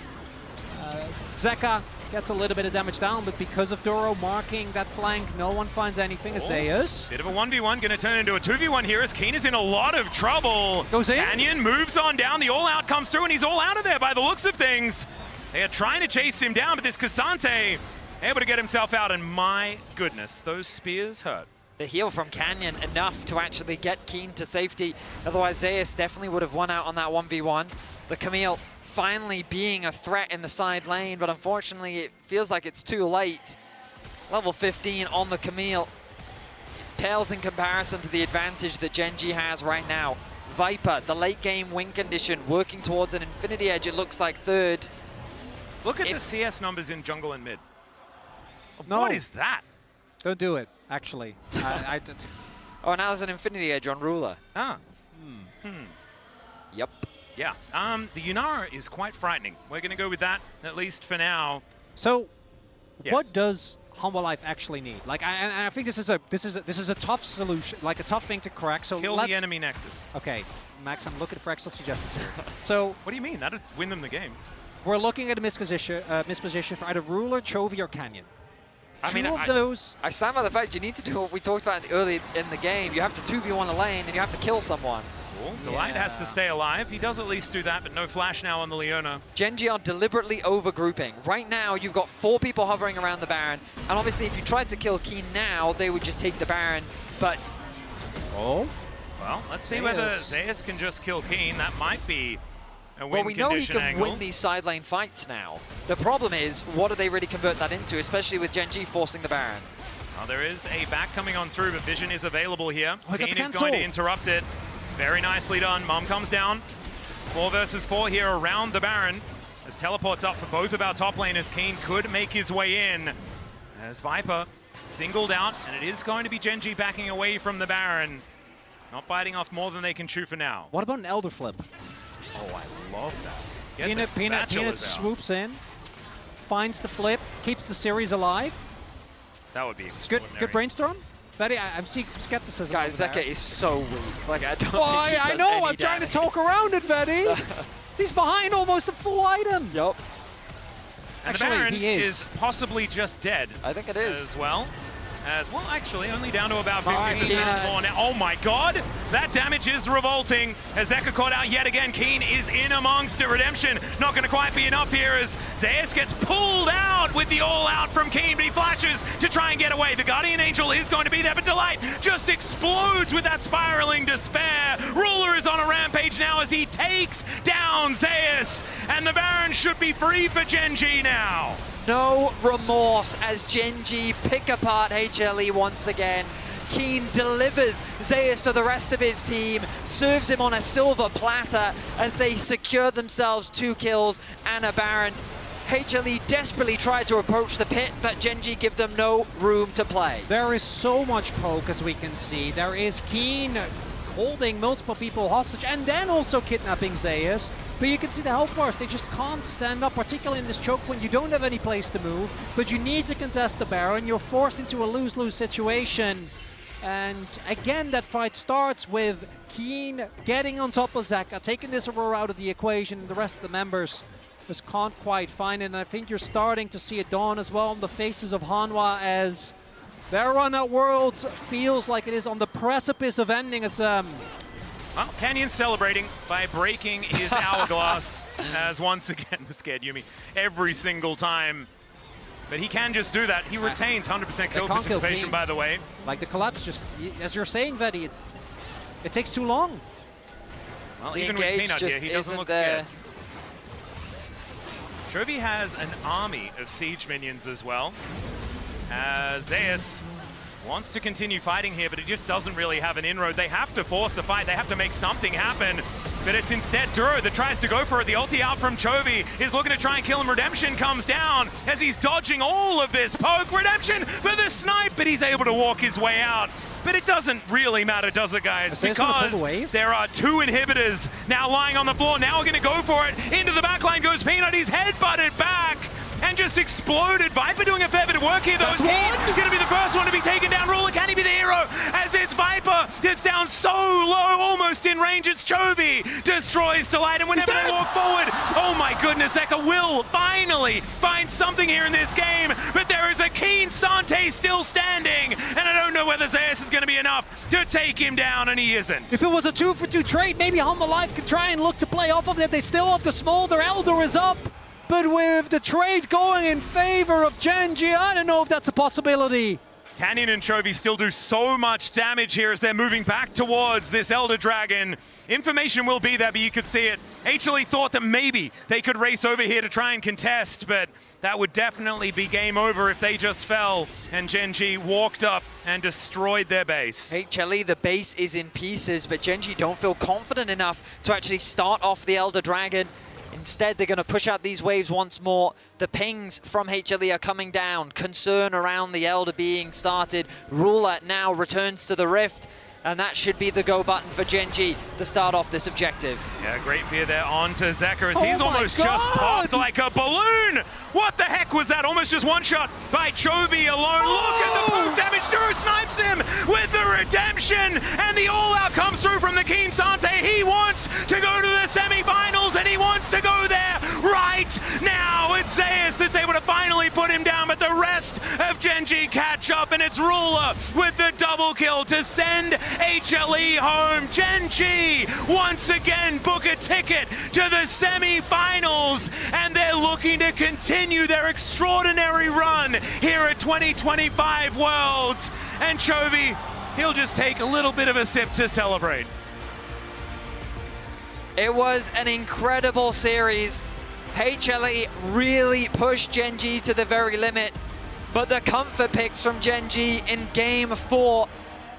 Zeka gets a little bit of damage down, but because of Duro marking that flank, no one finds anything. Zeus. Bit of a 1v1, gonna turn into a 2v1 here as Keen is in a lot of trouble. Goes in. Canyon moves on down, the all-out comes through, and he's all out of there by the looks of things. They are trying to chase him down, but this Cassante able to get himself out, and my goodness, those spears hurt. The heal from Canyon enough to actually get Keen to safety. Otherwise, Zeus definitely would have won out on that 1v1. The Camille finally being a threat in the side lane, but unfortunately it feels like it's too late. Level 15 on the Camille. It pales in comparison to the advantage that Genji has right now. Viper, the late game win condition, working towards an Infinity Edge, it looks like third. Look at the CS numbers in jungle and mid. No. What is that? Don't do it, actually. Oh, now there's an Infinity Edge on Ruler. Ah. Yep. Yeah, the Yunara is quite frightening. We're going to go with that, at least for now. So, yes. What does Humble Life actually need? Like, I think this is a tough solution, like a tough thing to crack. So Kill the enemy Nexus. Okay, Max, I'm looking for extra suggestions here. So, what do you mean? That'd win them the game. We're looking at a misposition for either Ruler, Chovy, or Canyon. I stand by the fact you need to do what we talked about early in the game. You have to 2v1 a lane, and you have to kill someone. Delight has to stay alive. He does at least do that, but no flash now on the Leona. Genji are deliberately over-grouping. Right now, you've got 4 people hovering around the Baron, and obviously if you tried to kill Keen now, they would just take the Baron, but... Oh? Well, let's see whether Zeus can just kill Keen. That might be a win Well, we know he can angle. win these side lane fights now. The problem is, what do they really convert that into, especially with Genji forcing the Baron? Well, there is a back coming on through, but vision is available here. Keen is cancel. going to interrupt it. Very nicely done. Mom comes down. 4 versus 4 here around the Baron. As teleports up for both of our top laners. Keen could make his way in. As Viper singled out, and it is going to be Genji backing away from the Baron. Not biting off more than they can chew for now. What about an Elder Flip? Oh, I love that. Peanut swoops in, finds the flip, keeps the series alive. That would be extraordinary. Good brainstorm. Betty, I'm seeing some skepticism. Guys, Zeka is so weak. Like, I don't think I know, I'm trying to talk around it, Betty. He's behind almost a full item. Yup. And actually, the Baron he is possibly just dead. I think it is. As well. Actually, only down to about 50% more now. Oh my god! That damage is revolting. As Zeka caught out yet again, Keen is in amongst it. Redemption not going to quite be enough here as Zeus gets pulled out with the all-out from Keen, but he flashes to try and get away. The Guardian Angel is going to be there, but Delight just explodes with that spiraling despair. Ruler is on a rampage now as he takes down Zeus, and the Baron should be free for Genji now. No remorse as Genji pick apart HLE once again. Keen delivers Zeus to the rest of his team, serves him on a silver platter as they secure themselves 2 kills and a Baron. HLE desperately try to approach the pit, but Genji give them no room to play. There is so much poke, as we can see. There is Keen holding multiple people hostage and then also kidnapping Zeus. But you can see the health bars, they just can't stand up, particularly in this choke when you don't have any place to move, but you need to contest the Baron. You're forced into a lose-lose situation. And again, that fight starts with Keen getting on top of Zeka, taking this Aurora out of the equation, and the rest of the members just can't quite find it. And I think you're starting to see it dawn as well on the faces of Hanwha as their run at Worlds feels like it is on the precipice of ending. As well, Canyon's celebrating by breaking his hourglass as once again, the scared Yuumi every single time. But he can just do that. He retains 100% kill participation, by the way. Like the collapse just, as you're saying, Vedi, it takes too long. Well, even with Peanut here, he doesn't look scared. Chovy has an army of siege minions as well. As Zeus wants to continue fighting here, but he just doesn't really have an inroad. They have to force a fight. They have to make something happen. But it's instead Duro that tries to go for it. The ulti out from Chovy is looking to try and kill him. Redemption comes down as he's dodging all of this poke. Redemption for the snipe, but he's able to walk his way out. But it doesn't really matter, does it, guys? Because there are two inhibitors now lying on the floor. Now we're going to go for it. Into the backline goes Peanut. He's headbutted back and just exploded. Viper doing a fair bit of work here, though. He's going to be the first one to be taken down. Ruler, can he be the hero? As this Viper gets down so low, almost in range. It's Chovy. Destroys Delight, and whenever they walk forward, oh my goodness, Zeka will finally find something here in this game. But there is a Keen Sante still standing, and I don't know whether Zeus is going to be enough to take him down, and he isn't. If it was a 2-for-2 trade, maybe Hanwha Life could try and look to play off of that. They still have the small, their Elder is up. But with the trade going in favor of Gen.G, I don't know if that's a possibility. Canyon and Chovy still do so much damage here as they're moving back towards this Elder Dragon. Information will be there, but you could see it. HLE thought that maybe they could race over here to try and contest, but that would definitely be game over if they just fell and Gen.G walked up and destroyed their base. HLE, the base is in pieces, but Gen.G don't feel confident enough to actually start off the Elder Dragon. Instead, they're going to push out these waves once more. The pings from HLE are coming down. Concern around the Elder being started. Ruler now returns to the Rift, and that should be the go button for Gen.G to start off this objective. Yeah, great fear there onto Zeka as he's almost just popped like a balloon. What the heck was that? Almost just one shot by Chovy alone. Look at the poke damage. Duro snipes him with the redemption, and the all-out comes through from the Keen Sante. He wants to go to the semi-finals, and he wants to go there right now. It's Zeus that's able to finally put him down, but the rest of Gen.G catch up, and it's Ruler with the double kill to send HLE home. Gen.G once again book a ticket to the semi-finals, and they're looking to continue their extraordinary run here at 2025 Worlds. And Chovy, he'll just take a little bit of a sip to celebrate. It was an incredible series. HLE really pushed Gen.G to the very limit, but the comfort picks from Gen.G in Game 4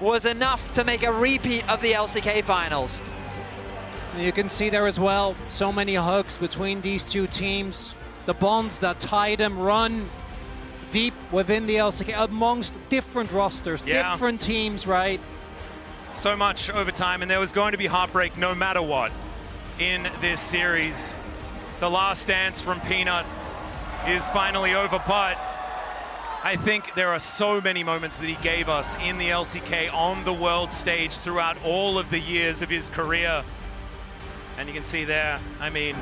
was enough to make a repeat of the LCK finals. You can see there as well, so many hugs between these two teams. The bonds that tie them run deep within the LCK amongst different rosters, different teams, right? So much over time, and there was going to be heartbreak no matter what in this series. The last dance from Peanut is finally over, but I think there are so many moments that he gave us in the LCK on the world stage throughout all of the years of his career. And you can see there, I mean,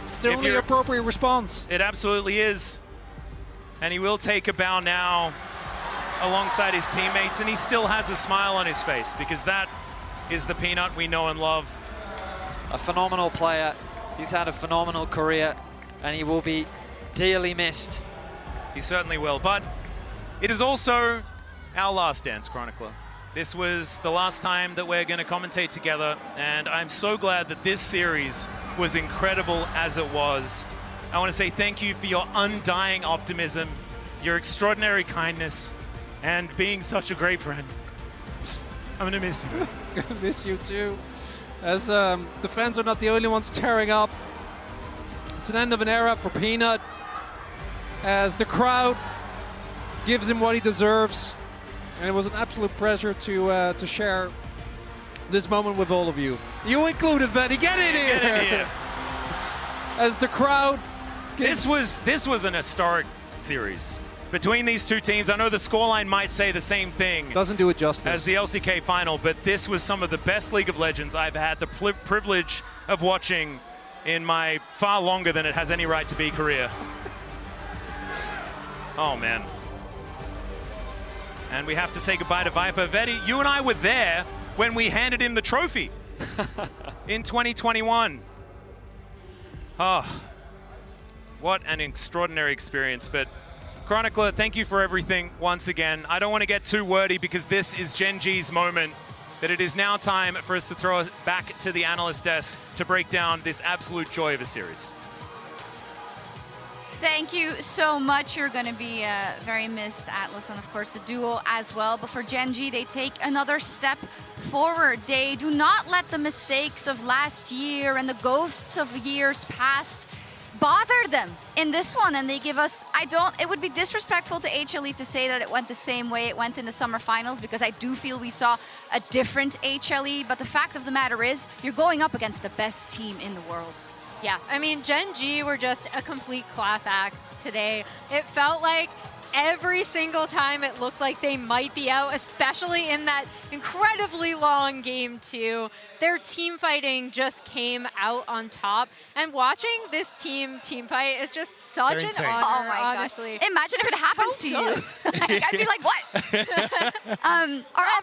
still the appropriate response. It absolutely is. And he will take a bow now alongside his teammates, and he still has a smile on his face because that is the Peanut we know and love. A phenomenal player. He's had a phenomenal career, and he will be dearly missed. He certainly will, but it is also our last dance, Chronicler. This was the last time that we're going to commentate together, and I'm so glad that this series was incredible as it was. I want to say thank you for your undying optimism, your extraordinary kindness, and being such a great friend. I'm going to miss you. I'm going to miss you too. As the fans are not the only ones tearing up. It's an end of an era for Peanut, as the crowd gives him what he deserves. And it was an absolute pleasure to share this moment with all of you. You included, Vedi. Get in here! as the crowd. This was an historic series between these two teams. I know the scoreline might say the same thing. Doesn't do it justice. As the LCK final, but this was some of the best League of Legends I've had the privilege of watching in my far longer than it has any right to be career. Oh, man. And we have to say goodbye to Viper. Vedi, you and I were there when we handed him the trophy in 2021. Oh, what an extraordinary experience. But Chronicler, thank you for everything once again. I don't want to get too wordy because this is Gen G's moment, that it is now time for us to throw us back to the analyst desk to break down this absolute joy of a series. Thank you so much. You're going to be very missed, Atlas, and of course the duo as well. But for Gen G, they take another step forward. They do not let the mistakes of last year and the ghosts of years past bother them in this one, and they give us, it would be disrespectful to HLE to say that it went the same way it went in the summer finals, because I do feel we saw a different HLE, but the fact of the matter is, you're going up against the best team in the world. Yeah, I mean, Gen G were just a complete class act today. It felt like every single time it looked like they might be out, especially in that incredibly long game 2. Their team fighting just came out on top. And watching this team fight is just such an honor, oh my honestly. Gosh. Imagine if it happens to you. I'd be like, what?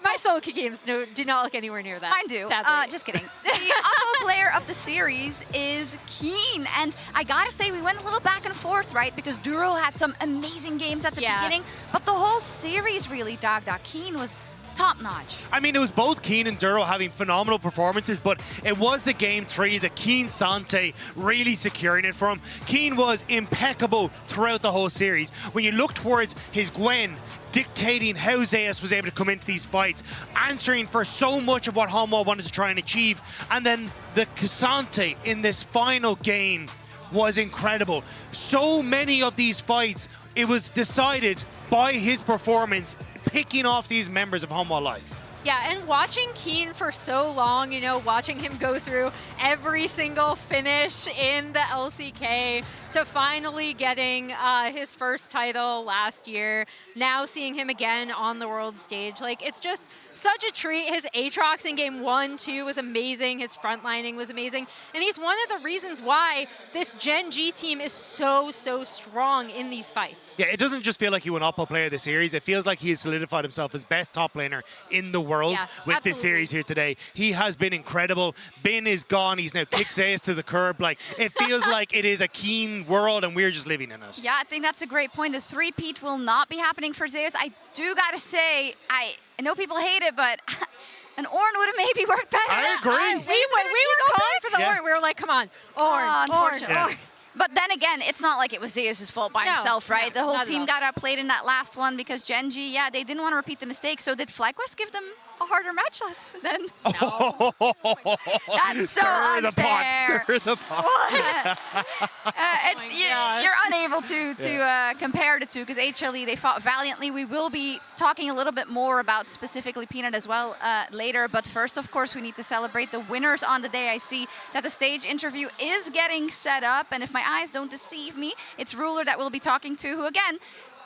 My solo queue games do not look anywhere near that. Mine do. Just kidding. The Oppo player of the series is Keen. And I gotta say, we went a little back and forth, right? Because Duro had some amazing games at the beginning, but the whole series really, Keen was top-notch. I mean, it was both Keen and Duro having phenomenal performances, but it was the game 3, the Keen Sante really securing it for him. Keen was impeccable throughout the whole series. When you look towards his Gwen, dictating how Zeus was able to come into these fights, answering for so much of what Hanwha wanted to try and achieve, and then the K'Sante in this final game was incredible. So many of these fights, it was decided by his performance, picking off these members of Hanwha Life. Yeah, and watching Keen for so long, you know, watching him go through every single finish in the LCK to finally getting his first title last year, now seeing him again on the world stage, like, it's just such a treat. His Aatrox in game 1, 2 was amazing. His frontlining was amazing. And he's one of the reasons why this Gen G team is so strong in these fights. Yeah, it doesn't just feel like he won Oppo Player of the Series. It feels like he has solidified himself as best top laner in the world with this series here today. He has been incredible. Bin is gone. He's now kicked Zeus to the curb. Like, it feels like it is a Keen world and we're just living in it. Yeah, I think that's a great point. The three-peat will not be happening for Zeus. I do gotta say, I know people hate it, but an Ornn would have maybe worked better. I agree. We were calling for the Ornn. We were like, come on, Ornn. But then again, it's not like it was Zeus' fault by himself, right? The whole team got outplayed in that last one because Gen G, they didn't want to repeat the mistake. So did FlyQuest give them a harder match then? No. That's so unfair. Stir the pot. You're unable to compare the two because HLE, they fought valiantly. We will be talking a little bit more about specifically Peanut as well later. But first, of course, we need to celebrate the winners on the day. I see that the stage interview is getting set up. And if my eyes don't deceive me, it's Ruler that we'll be talking to, who again,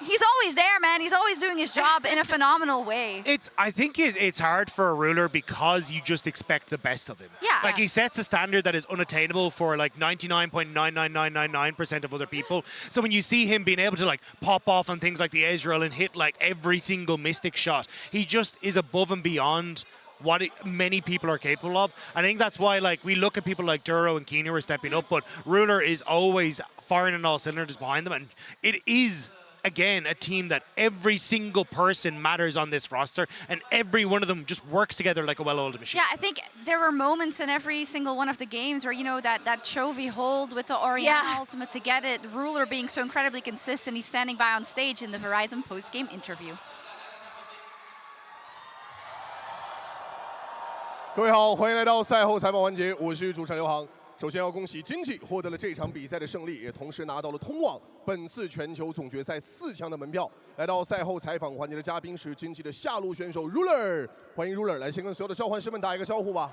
he's always there, man. He's always doing his job in a phenomenal way. I think it's hard for a Ruler because you just expect the best of him. Yeah. Like, he sets a standard that is unattainable for like 99.99999% of other people. So when you see him being able to like pop off on things like the Ezreal and hit like every single Mystic shot, he just is above and beyond what many people are capable of. I think that's why, like, we look at people like Duro and Keen who are stepping up, but Ruler is always firing on all cylinders behind them, and it is, again, a team that every single person matters on this roster, and every one of them just works together like a well-oiled machine. Yeah, I think there were moments in every single one of the games where, you know, that Chovy hold with the Orianna ultimate to get it, Ruler being so incredibly consistent, he's standing by on stage in the Verizon post-game interview. 各位好，欢迎来到赛后采访环节，我是主持人刘航。首先要恭喜金气获得了这场比赛的胜利，也同时拿到了通往本次全球总决赛4强的门票。来到赛后采访环节的嘉宾是金气的下路选手 Ruler， 欢迎 Ruler 来先跟所有的召唤师们打一个招呼吧。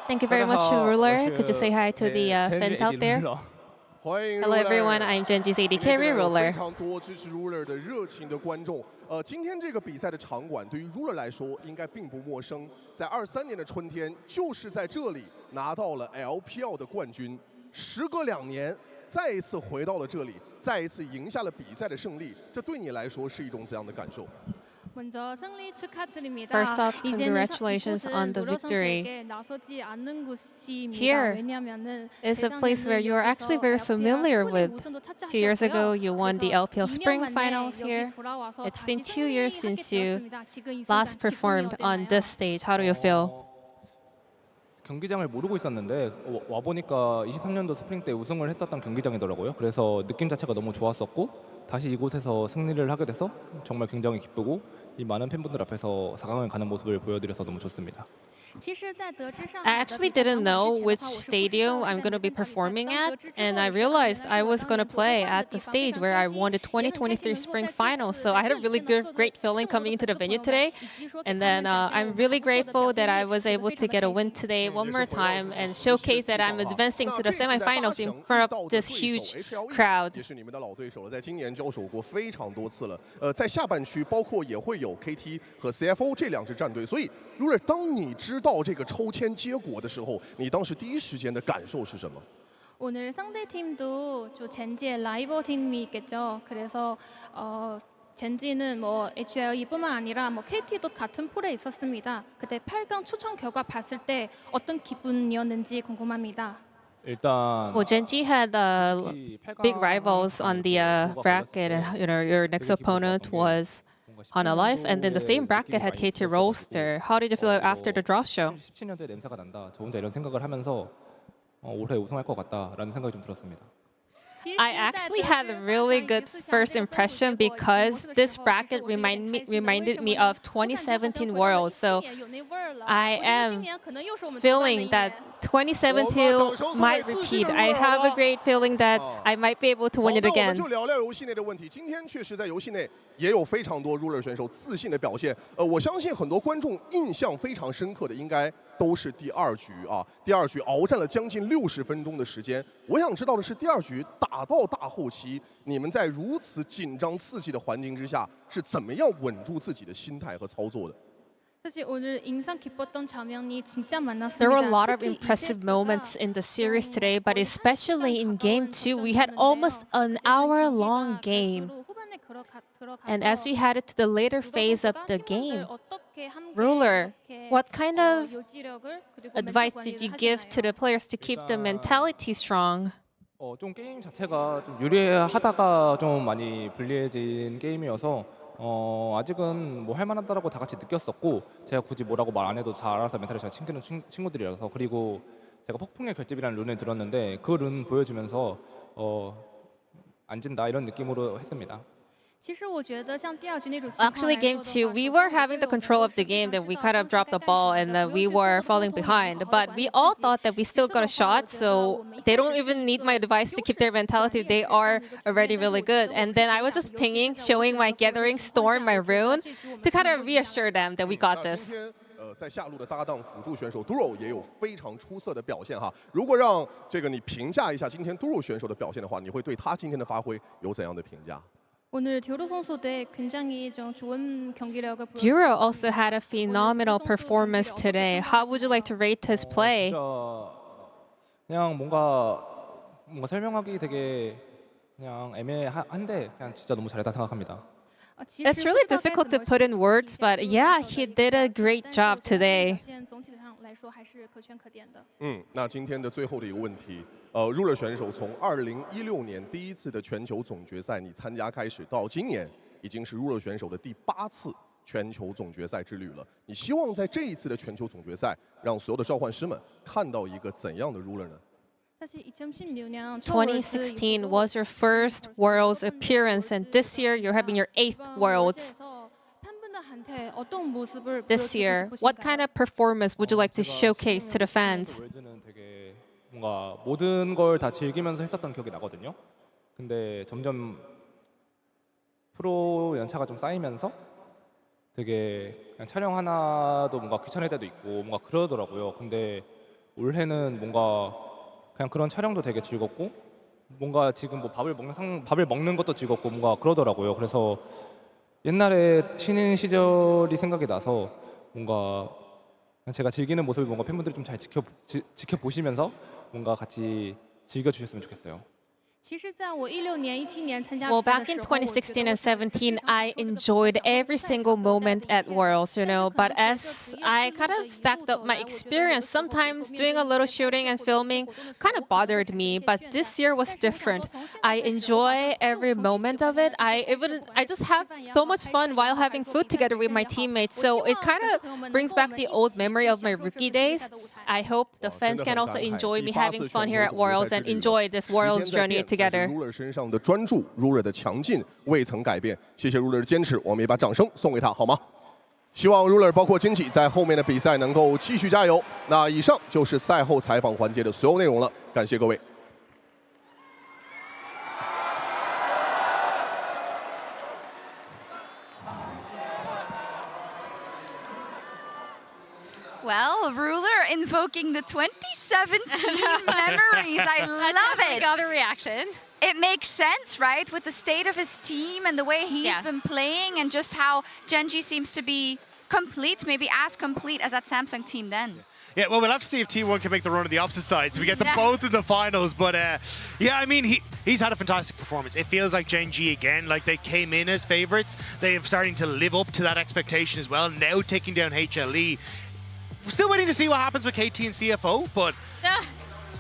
Thank you very much, Ruler. Could you say hi to the fans out there? Hello everyone, I'm Genji's AD carry Ruler. 非常多支持 Ruler 的热情的观众。今天这个比赛的场馆对于 Ruler 来说应该并不陌生，在23年的春天，就是在这里拿到了 LPL 的冠军。时隔2年，再一次回到了这里，再一次赢下了比赛的勝利，这对你来说是一种怎样的感受？ First off, congratulations on the victory. Here is a place where you are actually very familiar with. 2 years ago, you won the LPL Spring Finals here. It's been 2 years since you last performed on this stage. How do you feel? 경기장을 모르고 있었는데 와 보니까 23년도 스프링 때 우승을 했었던 경기장이더라고요. 그래서 느낌 자체가 너무 좋았었고 다시 이곳에서 승리를 하게 돼서 정말 굉장히 기쁘고 이 많은 팬분들 앞에서 4강을 가는 모습을 보여드려서 너무 좋습니다. I actually didn't know which stadium I'm going to be performing at, and I realized I was going to play at the stage where I won the 2023 Spring Finals. So I had a really great feeling coming into the venue today. And then I'm really grateful that I was able to get a win today one more time and showcase that I'm advancing to the semifinals in front of this huge crowd. 也是你们的老对手了，在今年交手过非常多次了。在下半区包括也会有 KT 和 CFO 这2支战队，所以 Ruler 当你知道这个抽签结果的时候，你当时第一时间的感受是什么？ 오늘 상대 팀도 젠지의 라이벌 팀이 있겠죠. 그래서 젠지는 뭐 HLE뿐만 아니라 뭐 KT도 같은 풀에 있었습니다. 그때 8강 추천 결과 봤을 때 어떤 기분이었는지 궁금합니다. Well, Genji had big rivals on the bracket. You know, your next opponent was Life, and then the same bracket had KT Rolster. How did you feel after the draw show? 17년도에 냄새가 난다. 저 혼자 이런 생각을 하면서 올해 우승할 것 같다라는 생각이 좀 들었습니다. I actually had a really good first impression because this bracket reminded me of 2017 Worlds. So I am feeling that 2017 might repeat. I have a great feeling that I might be able to win it again. 就聊聊游戏内的问题。今天确实在游戏内也有非常多 Ruler 选手自信的表现。我相信很多观众印象非常深刻的应该都是第2局啊。第2局鏖战了将近60分钟的时间。我想知道的是，第2局打到大后期，你们在如此紧张刺激的环境之下，是怎么样稳住自己的心态和操作的？ 사실 오늘 인상 깊었던 장면이 진짜 많았습니다. There were a lot of impressive moments in the series today, but especially in Game 2, we had almost an hour-long game. And as we headed to the later phase of the game, Ruler, what kind of advice did you give to the players to keep the mentality strong? 좀 게임 자체가 좀 유리하다가 좀 많이 불리해진 게임이어서 아직은 뭐 할만하다라고 다 같이 느꼈었고 제가 굳이 뭐라고 말 안 해도 잘 알아서 멘탈을 잘 챙기는 친구들이라서 그리고 제가 폭풍의 결집이라는 룬을 들었는데 그 룬 보여주면서 안 진다 이런 느낌으로 했습니다. Actually, Game 2, we were having the control of the game, that we kind of dropped the ball and we were falling behind. But we all thought that we still got a shot, so they don't even need my advice to keep their mentality. They are already really good. And then I was just pinging, showing my Gathering Storm, my rune, to kind of reassure them that we got this. 在下路的搭档辅助选手 Duro 也有非常出色的表現哈。如果讓這個你評價一下今天 Duro 選手的表現的話，你會對他今天的發揮有怎樣的評價？ 오늘 듀로 선수도 굉장히 좀 좋은 경기력을 Duro also had a phenomenal performance today. How would you like to rate his play? 그냥 뭔가 설명하기 되게 그냥 애매한데 그냥 진짜 너무 잘했다 생각합니다. It's really difficult to put in words, but yeah, he did a great job today. 那今天的最后的一个问题，Ruler 选手从2016年第1次的全球总决赛你参加开始，到今年已经是 Ruler 选手的第8次全球总决赛之旅了。你希望在这一次的全球总决赛，让所有的召唤师们看到一个怎样的 Ruler 呢？ 2016 was your first Worlds appearance, and this year you're having your 8th Worlds. This year, what kind of performance would you like to showcase to the fans? 뭔가 모든 걸 다 즐기면서 했었던 기억이 나거든요. 근데 점점 프로 연차가 좀 쌓이면서 되게 그냥 촬영 하나도 뭔가 귀찮을 때도 있고 뭔가 그러더라고요. 근데 올해는 뭔가 그냥 그런 촬영도 되게 즐겁고 뭔가 지금 뭐 밥을 먹는 것도 즐겁고 뭔가 그러더라고요. 그래서 옛날에 신인 시절이 생각이 나서 뭔가 제가 즐기는 모습을 뭔가 팬분들이 좀 잘 지켜보시면서 뭔가 같이 즐겨주셨으면 좋겠어요. Well, back in 2016 and 17, I enjoyed every single moment at Worlds, you know. But as I kind of stacked up my experience, sometimes doing a little shooting and filming kind of bothered me. But this year was different. I enjoy every moment of it. I just have so much fun while having food together with my teammates. So it kind of brings back the old memory of my rookie days. I hope the fans can also enjoy me having fun here at Worlds and enjoy this Worlds journey together. Ruler 身上的专注 ，Ruler 的强劲未曾改变。谢谢 Ruler 的坚持，我们也把掌声送给他，好吗？希望 Ruler 包括金起在后面的比赛能够继续加油。那以上就是赛后采访环节的所有内容了，感谢各位。Well, Ruler invoking the 2017 memories. I love it. Got a reaction. It makes sense, right? With the state of his team and the way he's been playing and just how Gen.G seems to be complete, maybe as complete as that Samsung team then. Yeah, well, we'll have to see if T1 can make the run on the opposite side, so we get them both in the finals. But yeah, I mean, he's had a fantastic performance. It feels like Gen.G again, like they came in as favorites. They are starting to live up to that expectation as well, now taking down HLE. We're still waiting to see what happens with KT and CFO, but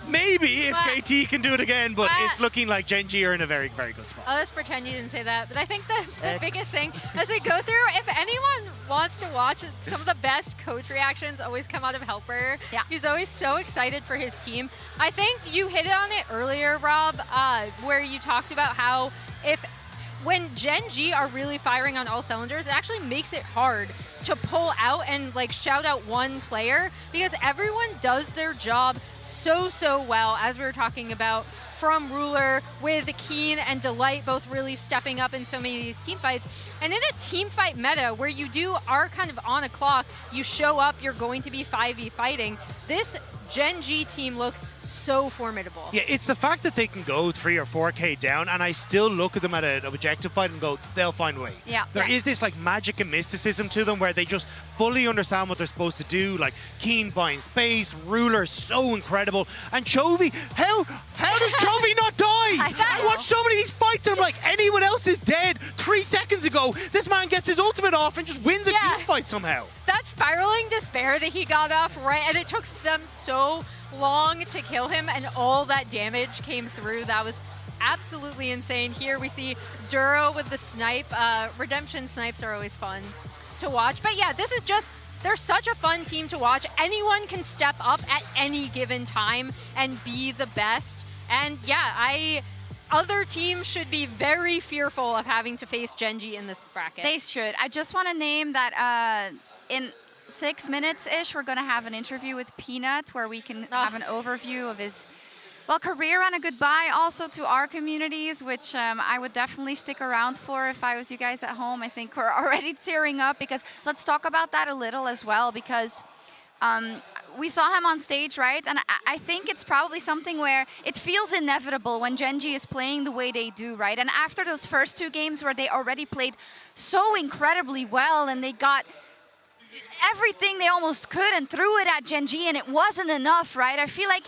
maybe if KT can do it again, but it's looking like Gen.G are in a very, very good spot. Oh, let's pretend you didn't say that. But I think the biggest thing as we go through, if anyone wants to watch some of the best coach reactions always come out of Helper. Yeah. He's always so excited for his team. I think you hit it on it earlier, Rob, where you talked about how when Gen.G are really firing on all cylinders, it actually makes it hard to pull out and like shout out one player because everyone does their job so well, as we were talking about, from Ruler with Keen and Delight both really stepping up in so many of these team fights. And in a team fight meta where you are kind of on a clock, you show up, you're going to be 5v fighting, this Gen.G team looks so formidable. Yeah, it's the fact that they can go 3 or 4K down, and I still look at them at an objective fight and go, they'll find a way. Yeah. There is this like magic and mysticism to them where they just fully understand what they're supposed to do, like Keen buying space, Ruler so incredible, and Chovy, how does Chovy not die? I watched so many of these fights and I'm like, anyone else is dead 3 seconds ago. This man gets his ultimate off and just wins a team fight somehow. That spiraling despair that he got off, right, and it took them so long to kill him and all that damage came through. That was absolutely insane. Here we see Duro with the snipe. Redemption snipes are always fun to watch. But yeah, this is just, they're such a fun team to watch. Anyone can step up at any given time and be the best. And yeah, other teams should be very fearful of having to face Gen.G in this bracket. They should. I just want to name that in 6 minutes-ish, we're going to have an interview with Peanut where we can have an overview of his career and a goodbye also to our communities, which I would definitely stick around for if I was you guys at home. I think we're already tearing up because let's talk about that a little as well because we saw him on stage, right? And I think it's probably something where it feels inevitable when Gen.G is playing the way they do, right? And after those first 2 games where they already played so incredibly well and they got everything they almost could and threw it at Gen.G and it wasn't enough, right? I feel like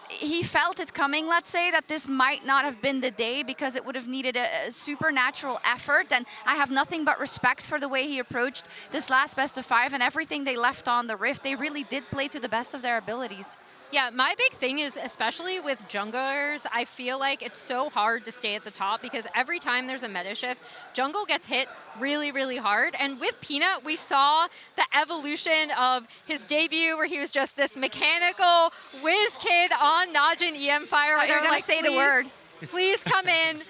he felt it coming, let's say, that this might not have been the day because it would have needed a supernatural effort. And I have nothing but respect for the way he approached this last best of 5 and everything they left on the Rift. They really did play to the best of their abilities. Yeah, my big thing is, especially with junglers, I feel like it's so hard to stay at the top because every time there's a meta shift, jungle gets hit really hard. And with Peanut, we saw the evolution of his debut where he was just this mechanical whiz kid on Najin EM Fire. Oh, you're gonna say the word. Please come in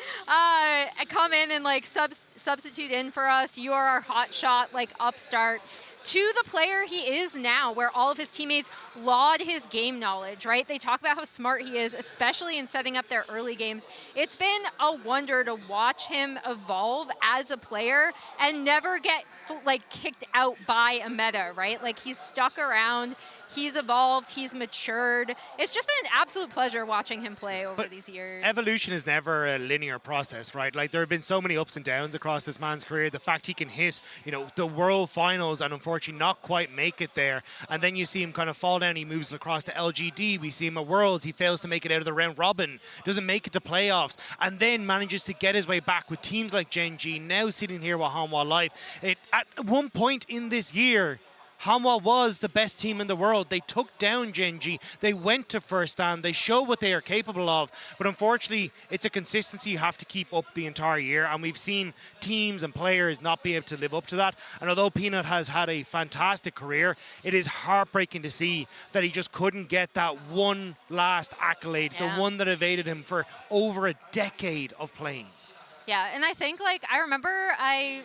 and like substitute in for us. You are our hot shot, like upstart. to the player he is now, where all of his teammates laud his game knowledge, right? They talk about how smart he is, especially in setting up their early games. It's been a wonder to watch him evolve as a player and never get like kicked out by a meta, right? Like he's stuck around. He's evolved, he's matured. It's just been an absolute pleasure watching him play over these years. Evolution is never a linear process, right? Like there have been so many ups and downs across this man's career. The fact he can hit, you know, the world finals and unfortunately not quite make it there. And then you see him kind of fall down. He moves across to LGD. We see him at Worlds. He fails to make it out of the round robin, doesn't make it to playoffs, and then manages to get his way back with teams like Gen G. Now sitting here with Hanwha Life. At one point in this year, Hanwha was the best team in the world. They took down Gen G. They went to first stand. They show what they are capable of. But unfortunately, it's a consistency you have to keep up the entire year. And we've seen teams and players not be able to live up to that. And although Peanut has had a fantastic career, it is heartbreaking to see that he just couldn't get that one last accolade, the one that evaded him for over a decade of playing. Yeah, and I think, like, I remember I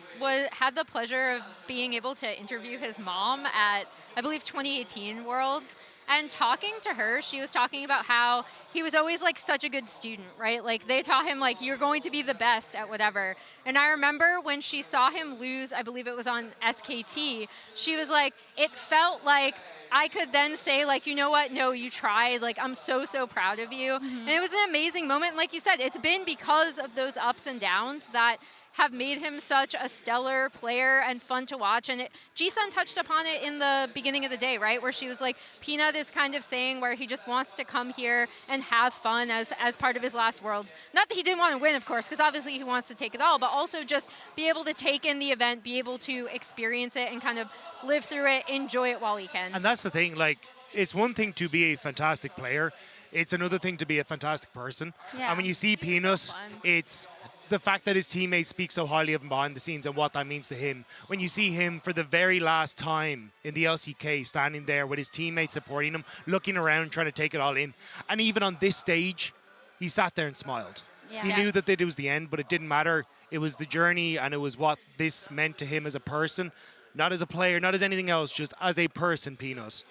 had the pleasure of being able to interview his mom at, I believe, 2018 Worlds. And talking to her, she was talking about how he was always, like, such a good student, right? Like, they taught him, like, you're going to be the best at whatever. And I remember when she saw him lose, I believe it was on SKT, she was like, it felt like I could then say, like, you know what, no, you tried. Like, I'm so, so proud of you. And it was an amazing moment. Like you said, it's been because of those ups and downs that have made him such a stellar player and fun to watch. And Ji-sun touched upon it in the beginning of the day, right? Where she was like, Peanut is kind of saying where he just wants to come here and have fun as part of his last Worlds. Not that he didn't want to win, of course, because obviously he wants to take it all, but also just be able to take in the event, be able to experience it and kind of live through it, enjoy it while he can. And that's the thing, like, it's one thing to be a fantastic player. It's another thing to be a fantastic person. Yeah. And when you see Peanut, it's the fact that his teammates speak so highly of him behind the scenes and what that means to him. When you see him for the very last time in the LCK, standing there with his teammates supporting him, looking around, trying to take it all in. And even on this stage, he sat there and smiled. Yeah. He knew that it was the end, but it didn't matter. It was the journey, and it was what this meant to him as a person. Not as a player, not as anything else, just as a person, Peanut.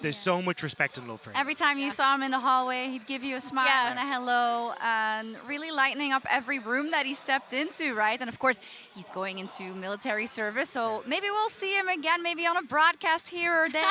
There's so much respect and love for him. Every time you saw him in the hallway, he'd give you a smile and a hello, and really lightening up every room that he stepped into, right? And of course, he's going into military service, so maybe we'll see him again, maybe on a broadcast here or there.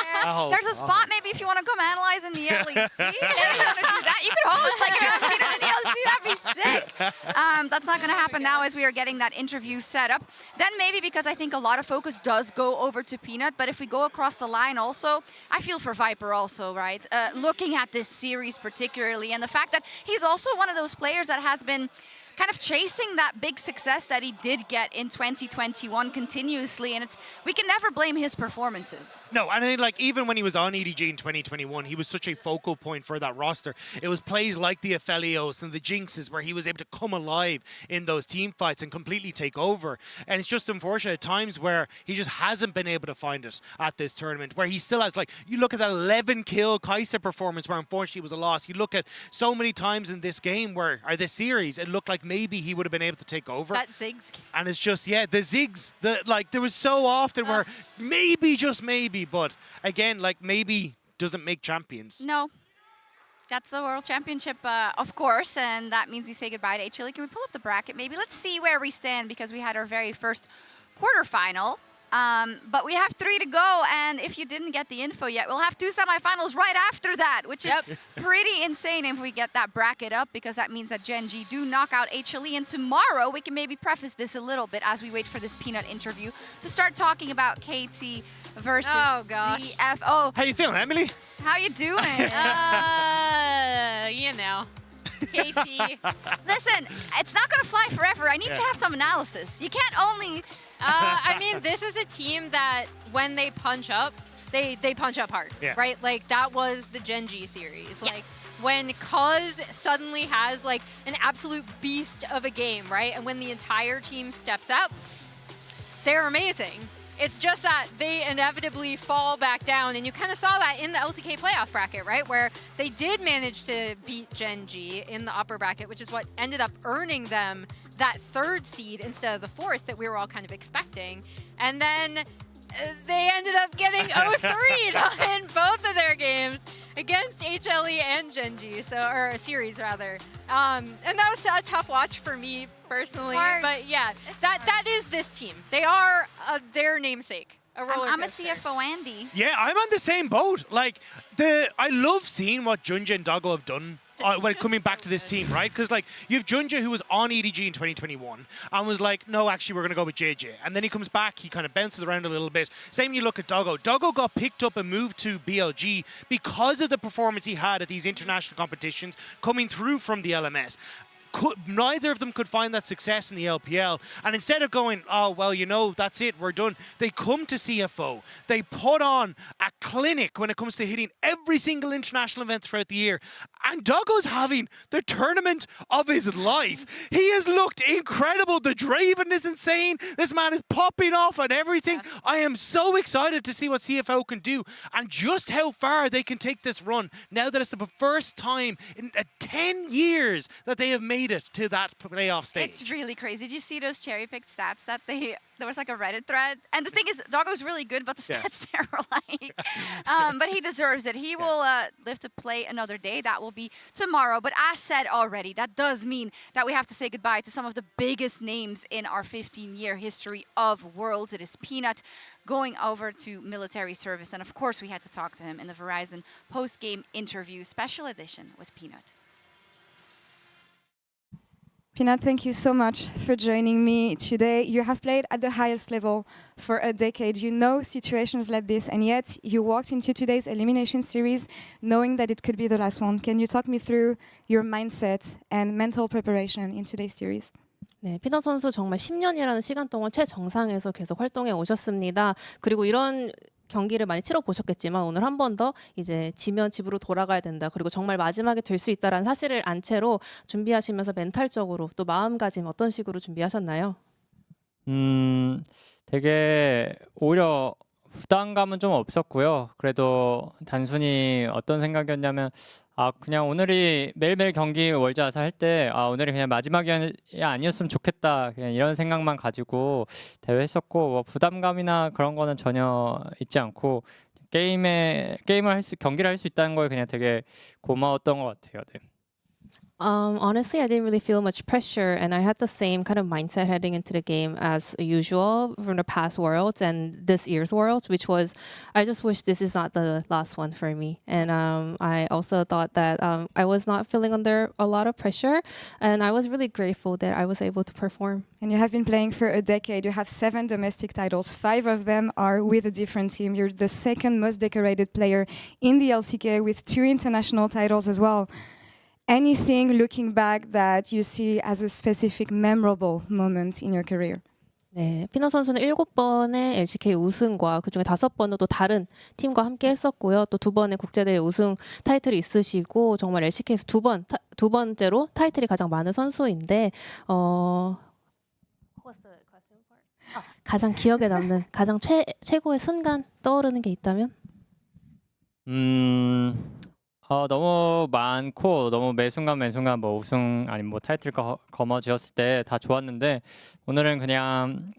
There's a spot maybe if you want to come analyze in the LEC. If you want to do that, you could host like Peanut in the LEC. That'd be sick. That's not going to happen now as we are getting that interview set up. Then maybe because I think a lot of focus does go over to Peanut, but if we go across the line also, I feel for Viper also, right? Looking at this series particularly, and the fact that he's also one of those players that has been kind of chasing that big success that he did get in 2021 continuously, and we can never blame his performances. No, and then, like, even when he was on EDG in 2021, he was such a focal point for that roster. It was plays like the Aphelios and the Jinxes where he was able to come alive in those team fights and completely take over. And it's just unfortunate at times where he just hasn't been able to find it at this tournament, where he still has, like, you look at that 11-kill Kai'Sa performance where unfortunately it was a loss. You look at so many times in this game or this series, it looked like maybe he would have been able to take over. That Ziggs. And it's just, yeah, the Ziggs, like, there was so often where maybe, just maybe, but again, like, maybe doesn't make champions. No. That's the World Championship, of course, and that means we say goodbye to HLE. Can we pull up the bracket maybe? Let's see where we stand, because we had our very first quarterfinal. But we have 3 to go, and if you didn't get the info yet, we'll have 2 semifinals right after that, which is pretty insane if we get that bracket up, because that means that Gen G do knock out HLE. And tomorrow, we can maybe preface this a little bit as we wait for this Peanut interview to start talking about KT versus CFO. How you feeling, Emily? How you doing? You know. KT. Listen, it's not going to fly forever. I need to have some analysis. You can't only... I mean, this is a team that when they punch up, they punch up hard, right? Like, that was the Gen G series. Like, when Cuz suddenly has, like, an absolute beast of a game, right? And when the entire team steps up, they're amazing. It's just that they inevitably fall back down, and you kind of saw that in the LCK playoff bracket, right? Where they did manage to beat Gen G in the upper bracket, which is what ended up earning them that 3rd seed instead of the 4th that we were all kind of expecting. And then they ended up getting 0-3 in both of their games against HLE and Genji, or series rather. And that was a tough watch for me personally. But yeah, that is this team. They are their namesake. I'm a CFO Andy. Yeah, I'm on the same boat. Like, I love seeing what Junja and Doggo have done when coming back to this team, right? Because, like, you have Junja, who was on EDG in 2021 and was like, no, actually, we're going to go with JJ. And then he comes back, he kind of bounces around a little bit. Same you look at Doggo. Doggo got picked up and moved to BLG because of the performance he had at these international competitions coming through from the LMS. Neither of them could find that success in the LPL. And instead of going, oh, well, you know, that's it, we're done, they come to CFO. They put on a clinic when it comes to hitting every single international event throughout the year. And Doggo's having the tournament of his life. He has looked incredible. The Draven is insane. This man is popping off and everything. Yeah. I am so excited to see what CFO can do and just how far they can take this run now that it's the first time in 10 years that they have made it to that playoff stage. It's really crazy. Did you see those cherry-picked stats that there was like a Reddit thread? And the thing is, Doggo's really good, but the stats there were like, but he deserves it. He will live to play another day. That will be tomorrow. But as said already, that does mean that we have to say goodbye to some of the biggest names in our 15-year history of Worlds. It is Peanut going over to military service. And of course, we had to talk to him in the Verizon post-game interview, special edition with Peanut. Peanut, thank you so much for joining me today. You have played at the highest level for a decade. You know situations like this, and yet you walked into today's elimination series knowing that it could be the last one. Can you talk me through your mindset and mental preparation in today's series? 네, 피넛 선수 정말 10년이라는 시간 동안 최정상에서 계속 활동해 오셨습니다. 그리고 이런 경기를 많이 치러 보셨겠지만 오늘 한 번 더 이제 지면 집으로 돌아가야 된다. 그리고 정말 마지막에 될 수 있다라는 사실을 안 채로 준비하시면서 멘탈적으로 또 마음가짐 어떤 식으로 준비하셨나요? 되게 오히려 부담감은 좀 없었고요. 그래도 단순히 어떤 생각이었냐면 그냥 오늘이 매일매일 경기 월드아사 할 때 오늘이 그냥 마지막이 아니었으면 좋겠다. 그냥 이런 생각만 가지고 대회했었고 뭐 부담감이나 그런 거는 전혀 있지 않고 경기를 할 수 있다는 거에 그냥 되게 고마웠던 것 같아요. 네. Honestly, I didn't really feel much pressure, and I had the same kind of mindset heading into the game as usual from the past Worlds and this year's Worlds, which was, I just wish this is not the last one for me. And I also thought that I was not feeling under a lot of pressure, and I was really grateful that I was able to perform. And you have been playing for a decade. You have 7 domestic titles. 5 of them are with a different team. You're the second most decorated player in the LCK with 2 international titles as well. Anything looking back that you see as a specific memorable moment in your career? 네, 피넛 선수는 7번의 LCK 우승과 그중에 5번은 또 다른 팀과 함께 했었고요. 또 2번의 국제대회 우승 타이틀이 있으시고 정말 LCK에서 두 번째로 타이틀이 가장 많은 선수인데 가장 기억에 남는 가장 최고의 순간 떠오르는 게 있다면? 너무 많고 너무 매순간 뭐 우승 아니면 뭐 타이틀 거머쥐었을 때 다 좋았는데 오늘은 그냥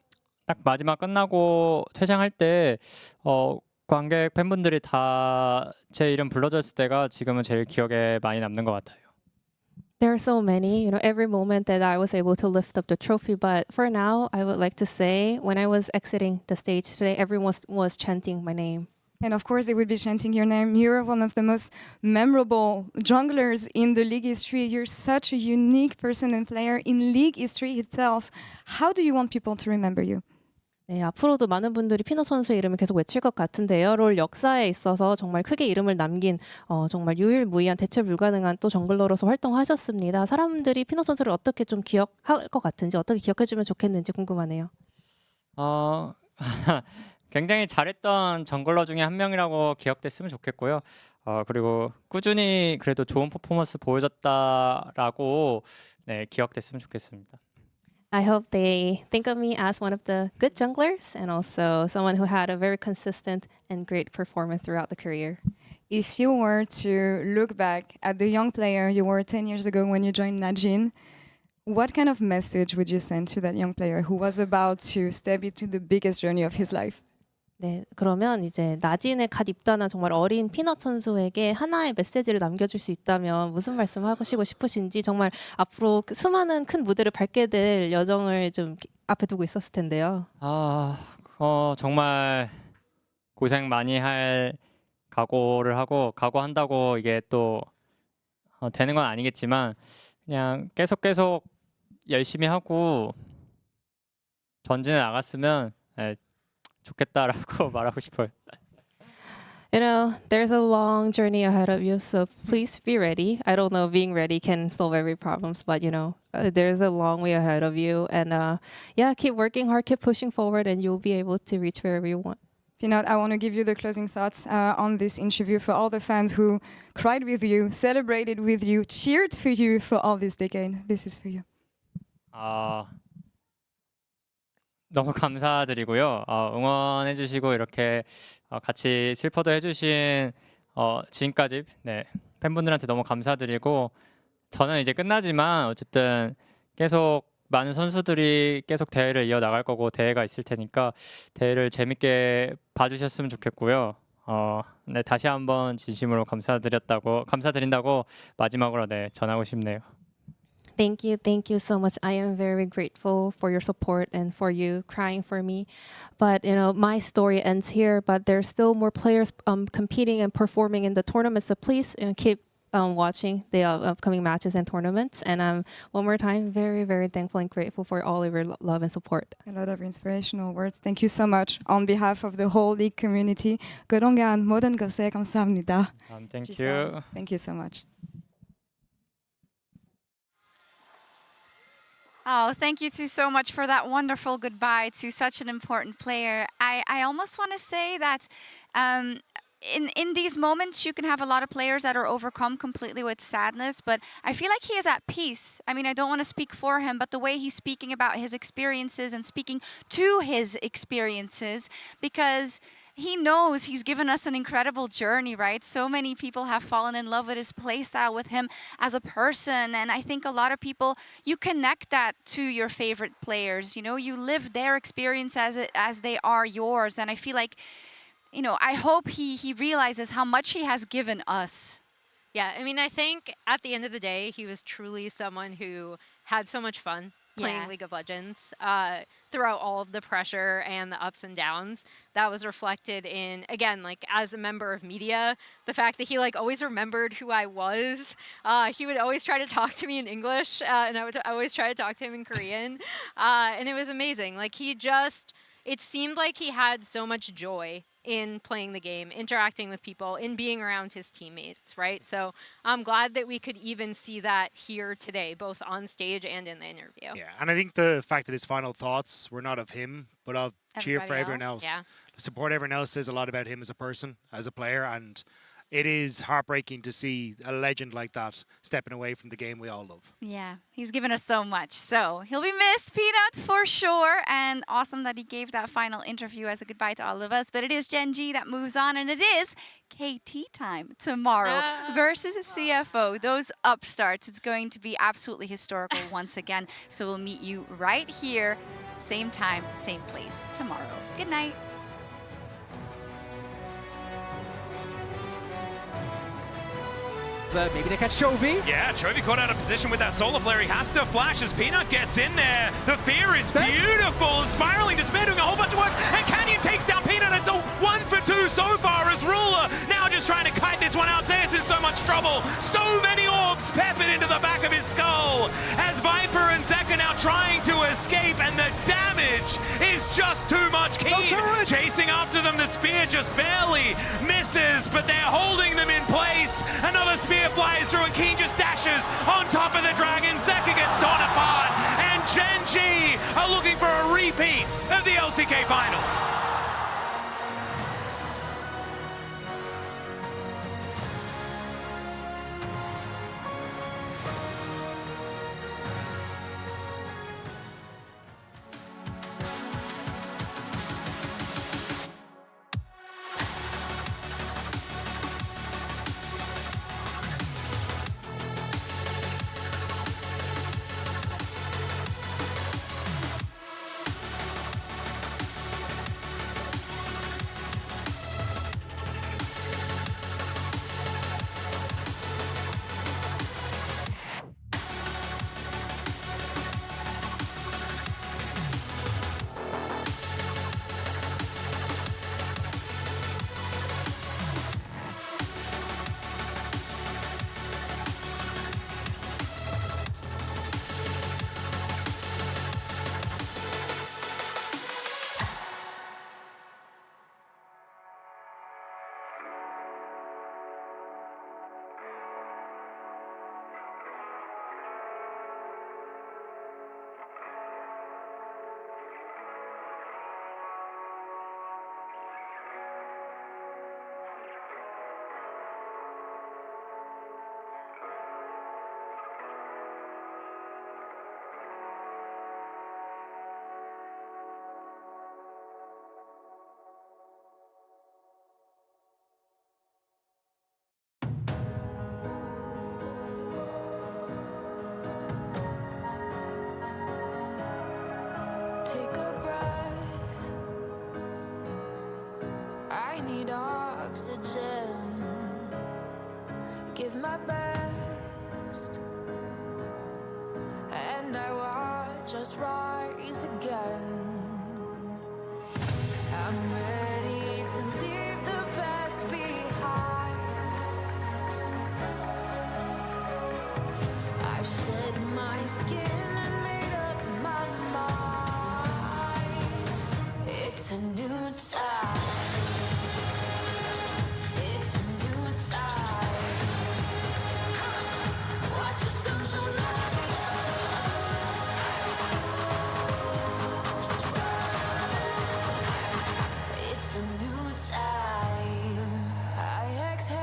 딱 마지막 끝나고 퇴장할 때 관객 팬분들이 다 제 이름 불러줬을 때가 지금은 제일 기억에 많이 남는 것 같아요. There are so many, every moment that I was able to lift up the trophy. But for now, I would like to say, when I was exiting the stage today, everyone was chanting my name. And of course, they would be chanting your name. You're one of the most memorable junglers in the league history. You're such a unique person and player in league history itself. How do you want people to remember you? 네, 앞으로도 많은 분들이 피넛 선수의 이름을 계속 외칠 것 같은데요. 롤 역사에 있어서 정말 크게 이름을 남긴 정말 유일무이한 대체 불가능한 또 정글러로서 활동하셨습니다. 사람들이 피넛 선수를 어떻게 좀 기억할 것 같은지 어떻게 기억해주면 좋겠는지 궁금하네요. 굉장히 잘했던 정글러 중에 한 명이라고 기억됐으면 좋겠고요. 그리고 꾸준히 그래도 좋은 퍼포먼스 보여줬다라고 기억됐으면 좋겠습니다. I hope they think of me as one of the good junglers and also someone who had a very consistent and great performance throughout the career. If you were to look back at the young player you were 10 years ago when you joined Najin, what kind of message would you send to that young player who was about to step into the biggest journey of his life? 네, 그러면 이제 나진에 갓 입단한 정말 어린 피넛 선수에게 하나의 메시지를 남겨줄 수 있다면 무슨 말씀하시고 싶으신지 정말 앞으로 수많은 큰 무대를 밟게 될 여정을 좀 앞에 두고 있었을 텐데요. 정말 고생 많이 할 각오를 하고 각오한다고 이게 또 되는 건 아니겠지만 그냥 계속 열심히 하고 전진해 나갔으면 좋겠다라고 말하고 싶어요. You know, there's a long journey ahead of you, so please be ready. I don't know, being ready can solve every problems, but you know, there's a long way ahead of you, and yeah, keep working hard, keep pushing forward, and you'll be able to reach wherever you want. Peanut, I want to give you the closing thoughts on this interview for all the fans who cried with you, celebrated with you, cheered for you for all this decade. This is for you. 너무 감사드리고요. 응원해주시고 이렇게 같이 슬퍼도 해주신 지금까지 팬분들한테 너무 감사드리고 저는 이제 끝나지만 어쨌든 계속 많은 선수들이 계속 대회를 이어나갈 거고 대회가 있을 테니까 대회를 재밌게 봐주셨으면 좋겠고요. 다시 한번 진심으로 감사드린다고 마지막으로 전하고 싶네요. Thank you so much. I am very grateful for your support and for you crying for me. But you know, my story ends here. But there's still more players competing and performing in the tournament. So please keep watching the upcoming matches and tournaments. And one more time, very, very thankful and grateful for all of your love and support. A lot of inspirational words. Thank you so much on behalf of the whole league community. 그동안 모든 것에 감사합니다. Thank you. Thank you so much. Oh, thank you two so much for that wonderful goodbye to such an important player. I almost want to say that in these moments, you can have a lot of players that are overcome completely with sadness, but I feel like he is at peace. I mean, I don't want to speak for him, but the way he's speaking about his experiences and speaking to his experiences, because he knows he's given us an incredible journey, right? So many people have fallen in love with his playstyle, with him as a person. And I think a lot of people, you connect that to your favorite players. You know, you live their experience as they are yours. And I feel like, you know, I hope he realizes how much he has given us. Yeah, I mean, I think at the end of the day, he was truly someone who had so much fun playing League of Legends throughout all of the pressure and the ups and downs. That was reflected in, again, like as a member of media, the fact that he like always remembered who I was. He would always try to talk to me in English and I would always try to talk to him in Korean. And it was amazing. Like it seemed like he had so much joy in playing the game, interacting with people, in being around his teammates, right? So I'm glad that we could even see that here today, both on stage and in the interview. Yeah, and I think the fact that his final thoughts were not of him, but of cheer for everyone else. Yeah. The support everyone else says a lot about him as a person, as a player, and it is heartbreaking to see a legend like that stepping away from the game we all love. Yeah, he's given us so much. So he'll be missed, Peanut, for sure. And awesome that he gave that final interview as a goodbye to all of us. But it is Gen G that moves on, and it is KT time tomorrow versus CFO. Those upstarts, it's going to be absolutely historical once again. So we'll meet you right here, same time, same place tomorrow. Good night. Maybe they catch Chovy. Yeah, Chovy caught out of position with that solar flare. He has to flash as Peanut gets in there. The fear is beautiful. Spiraling Despair doing a whole bunch of work. And Canyon takes down Peanut. It's a 1 for 2 so far as Ruler now just trying to kite this one out. Zeus in so much trouble. So many orbs peppered into the back of his skull as Viper and Zeka now trying to escape, and the damage is just too much. Keen chasing after them. The spear just barely misses, but they're holding them in place. Another spear flies through and Keen just dashes on top of the dragon. Zeka gets torn apart, and Gen G are looking for a repeat of the LCK finals. need oxygen. Give my best, and I watch us rise again. I'm ready to leave the past behind. I've shed my skin and made up my mind. It's a new time.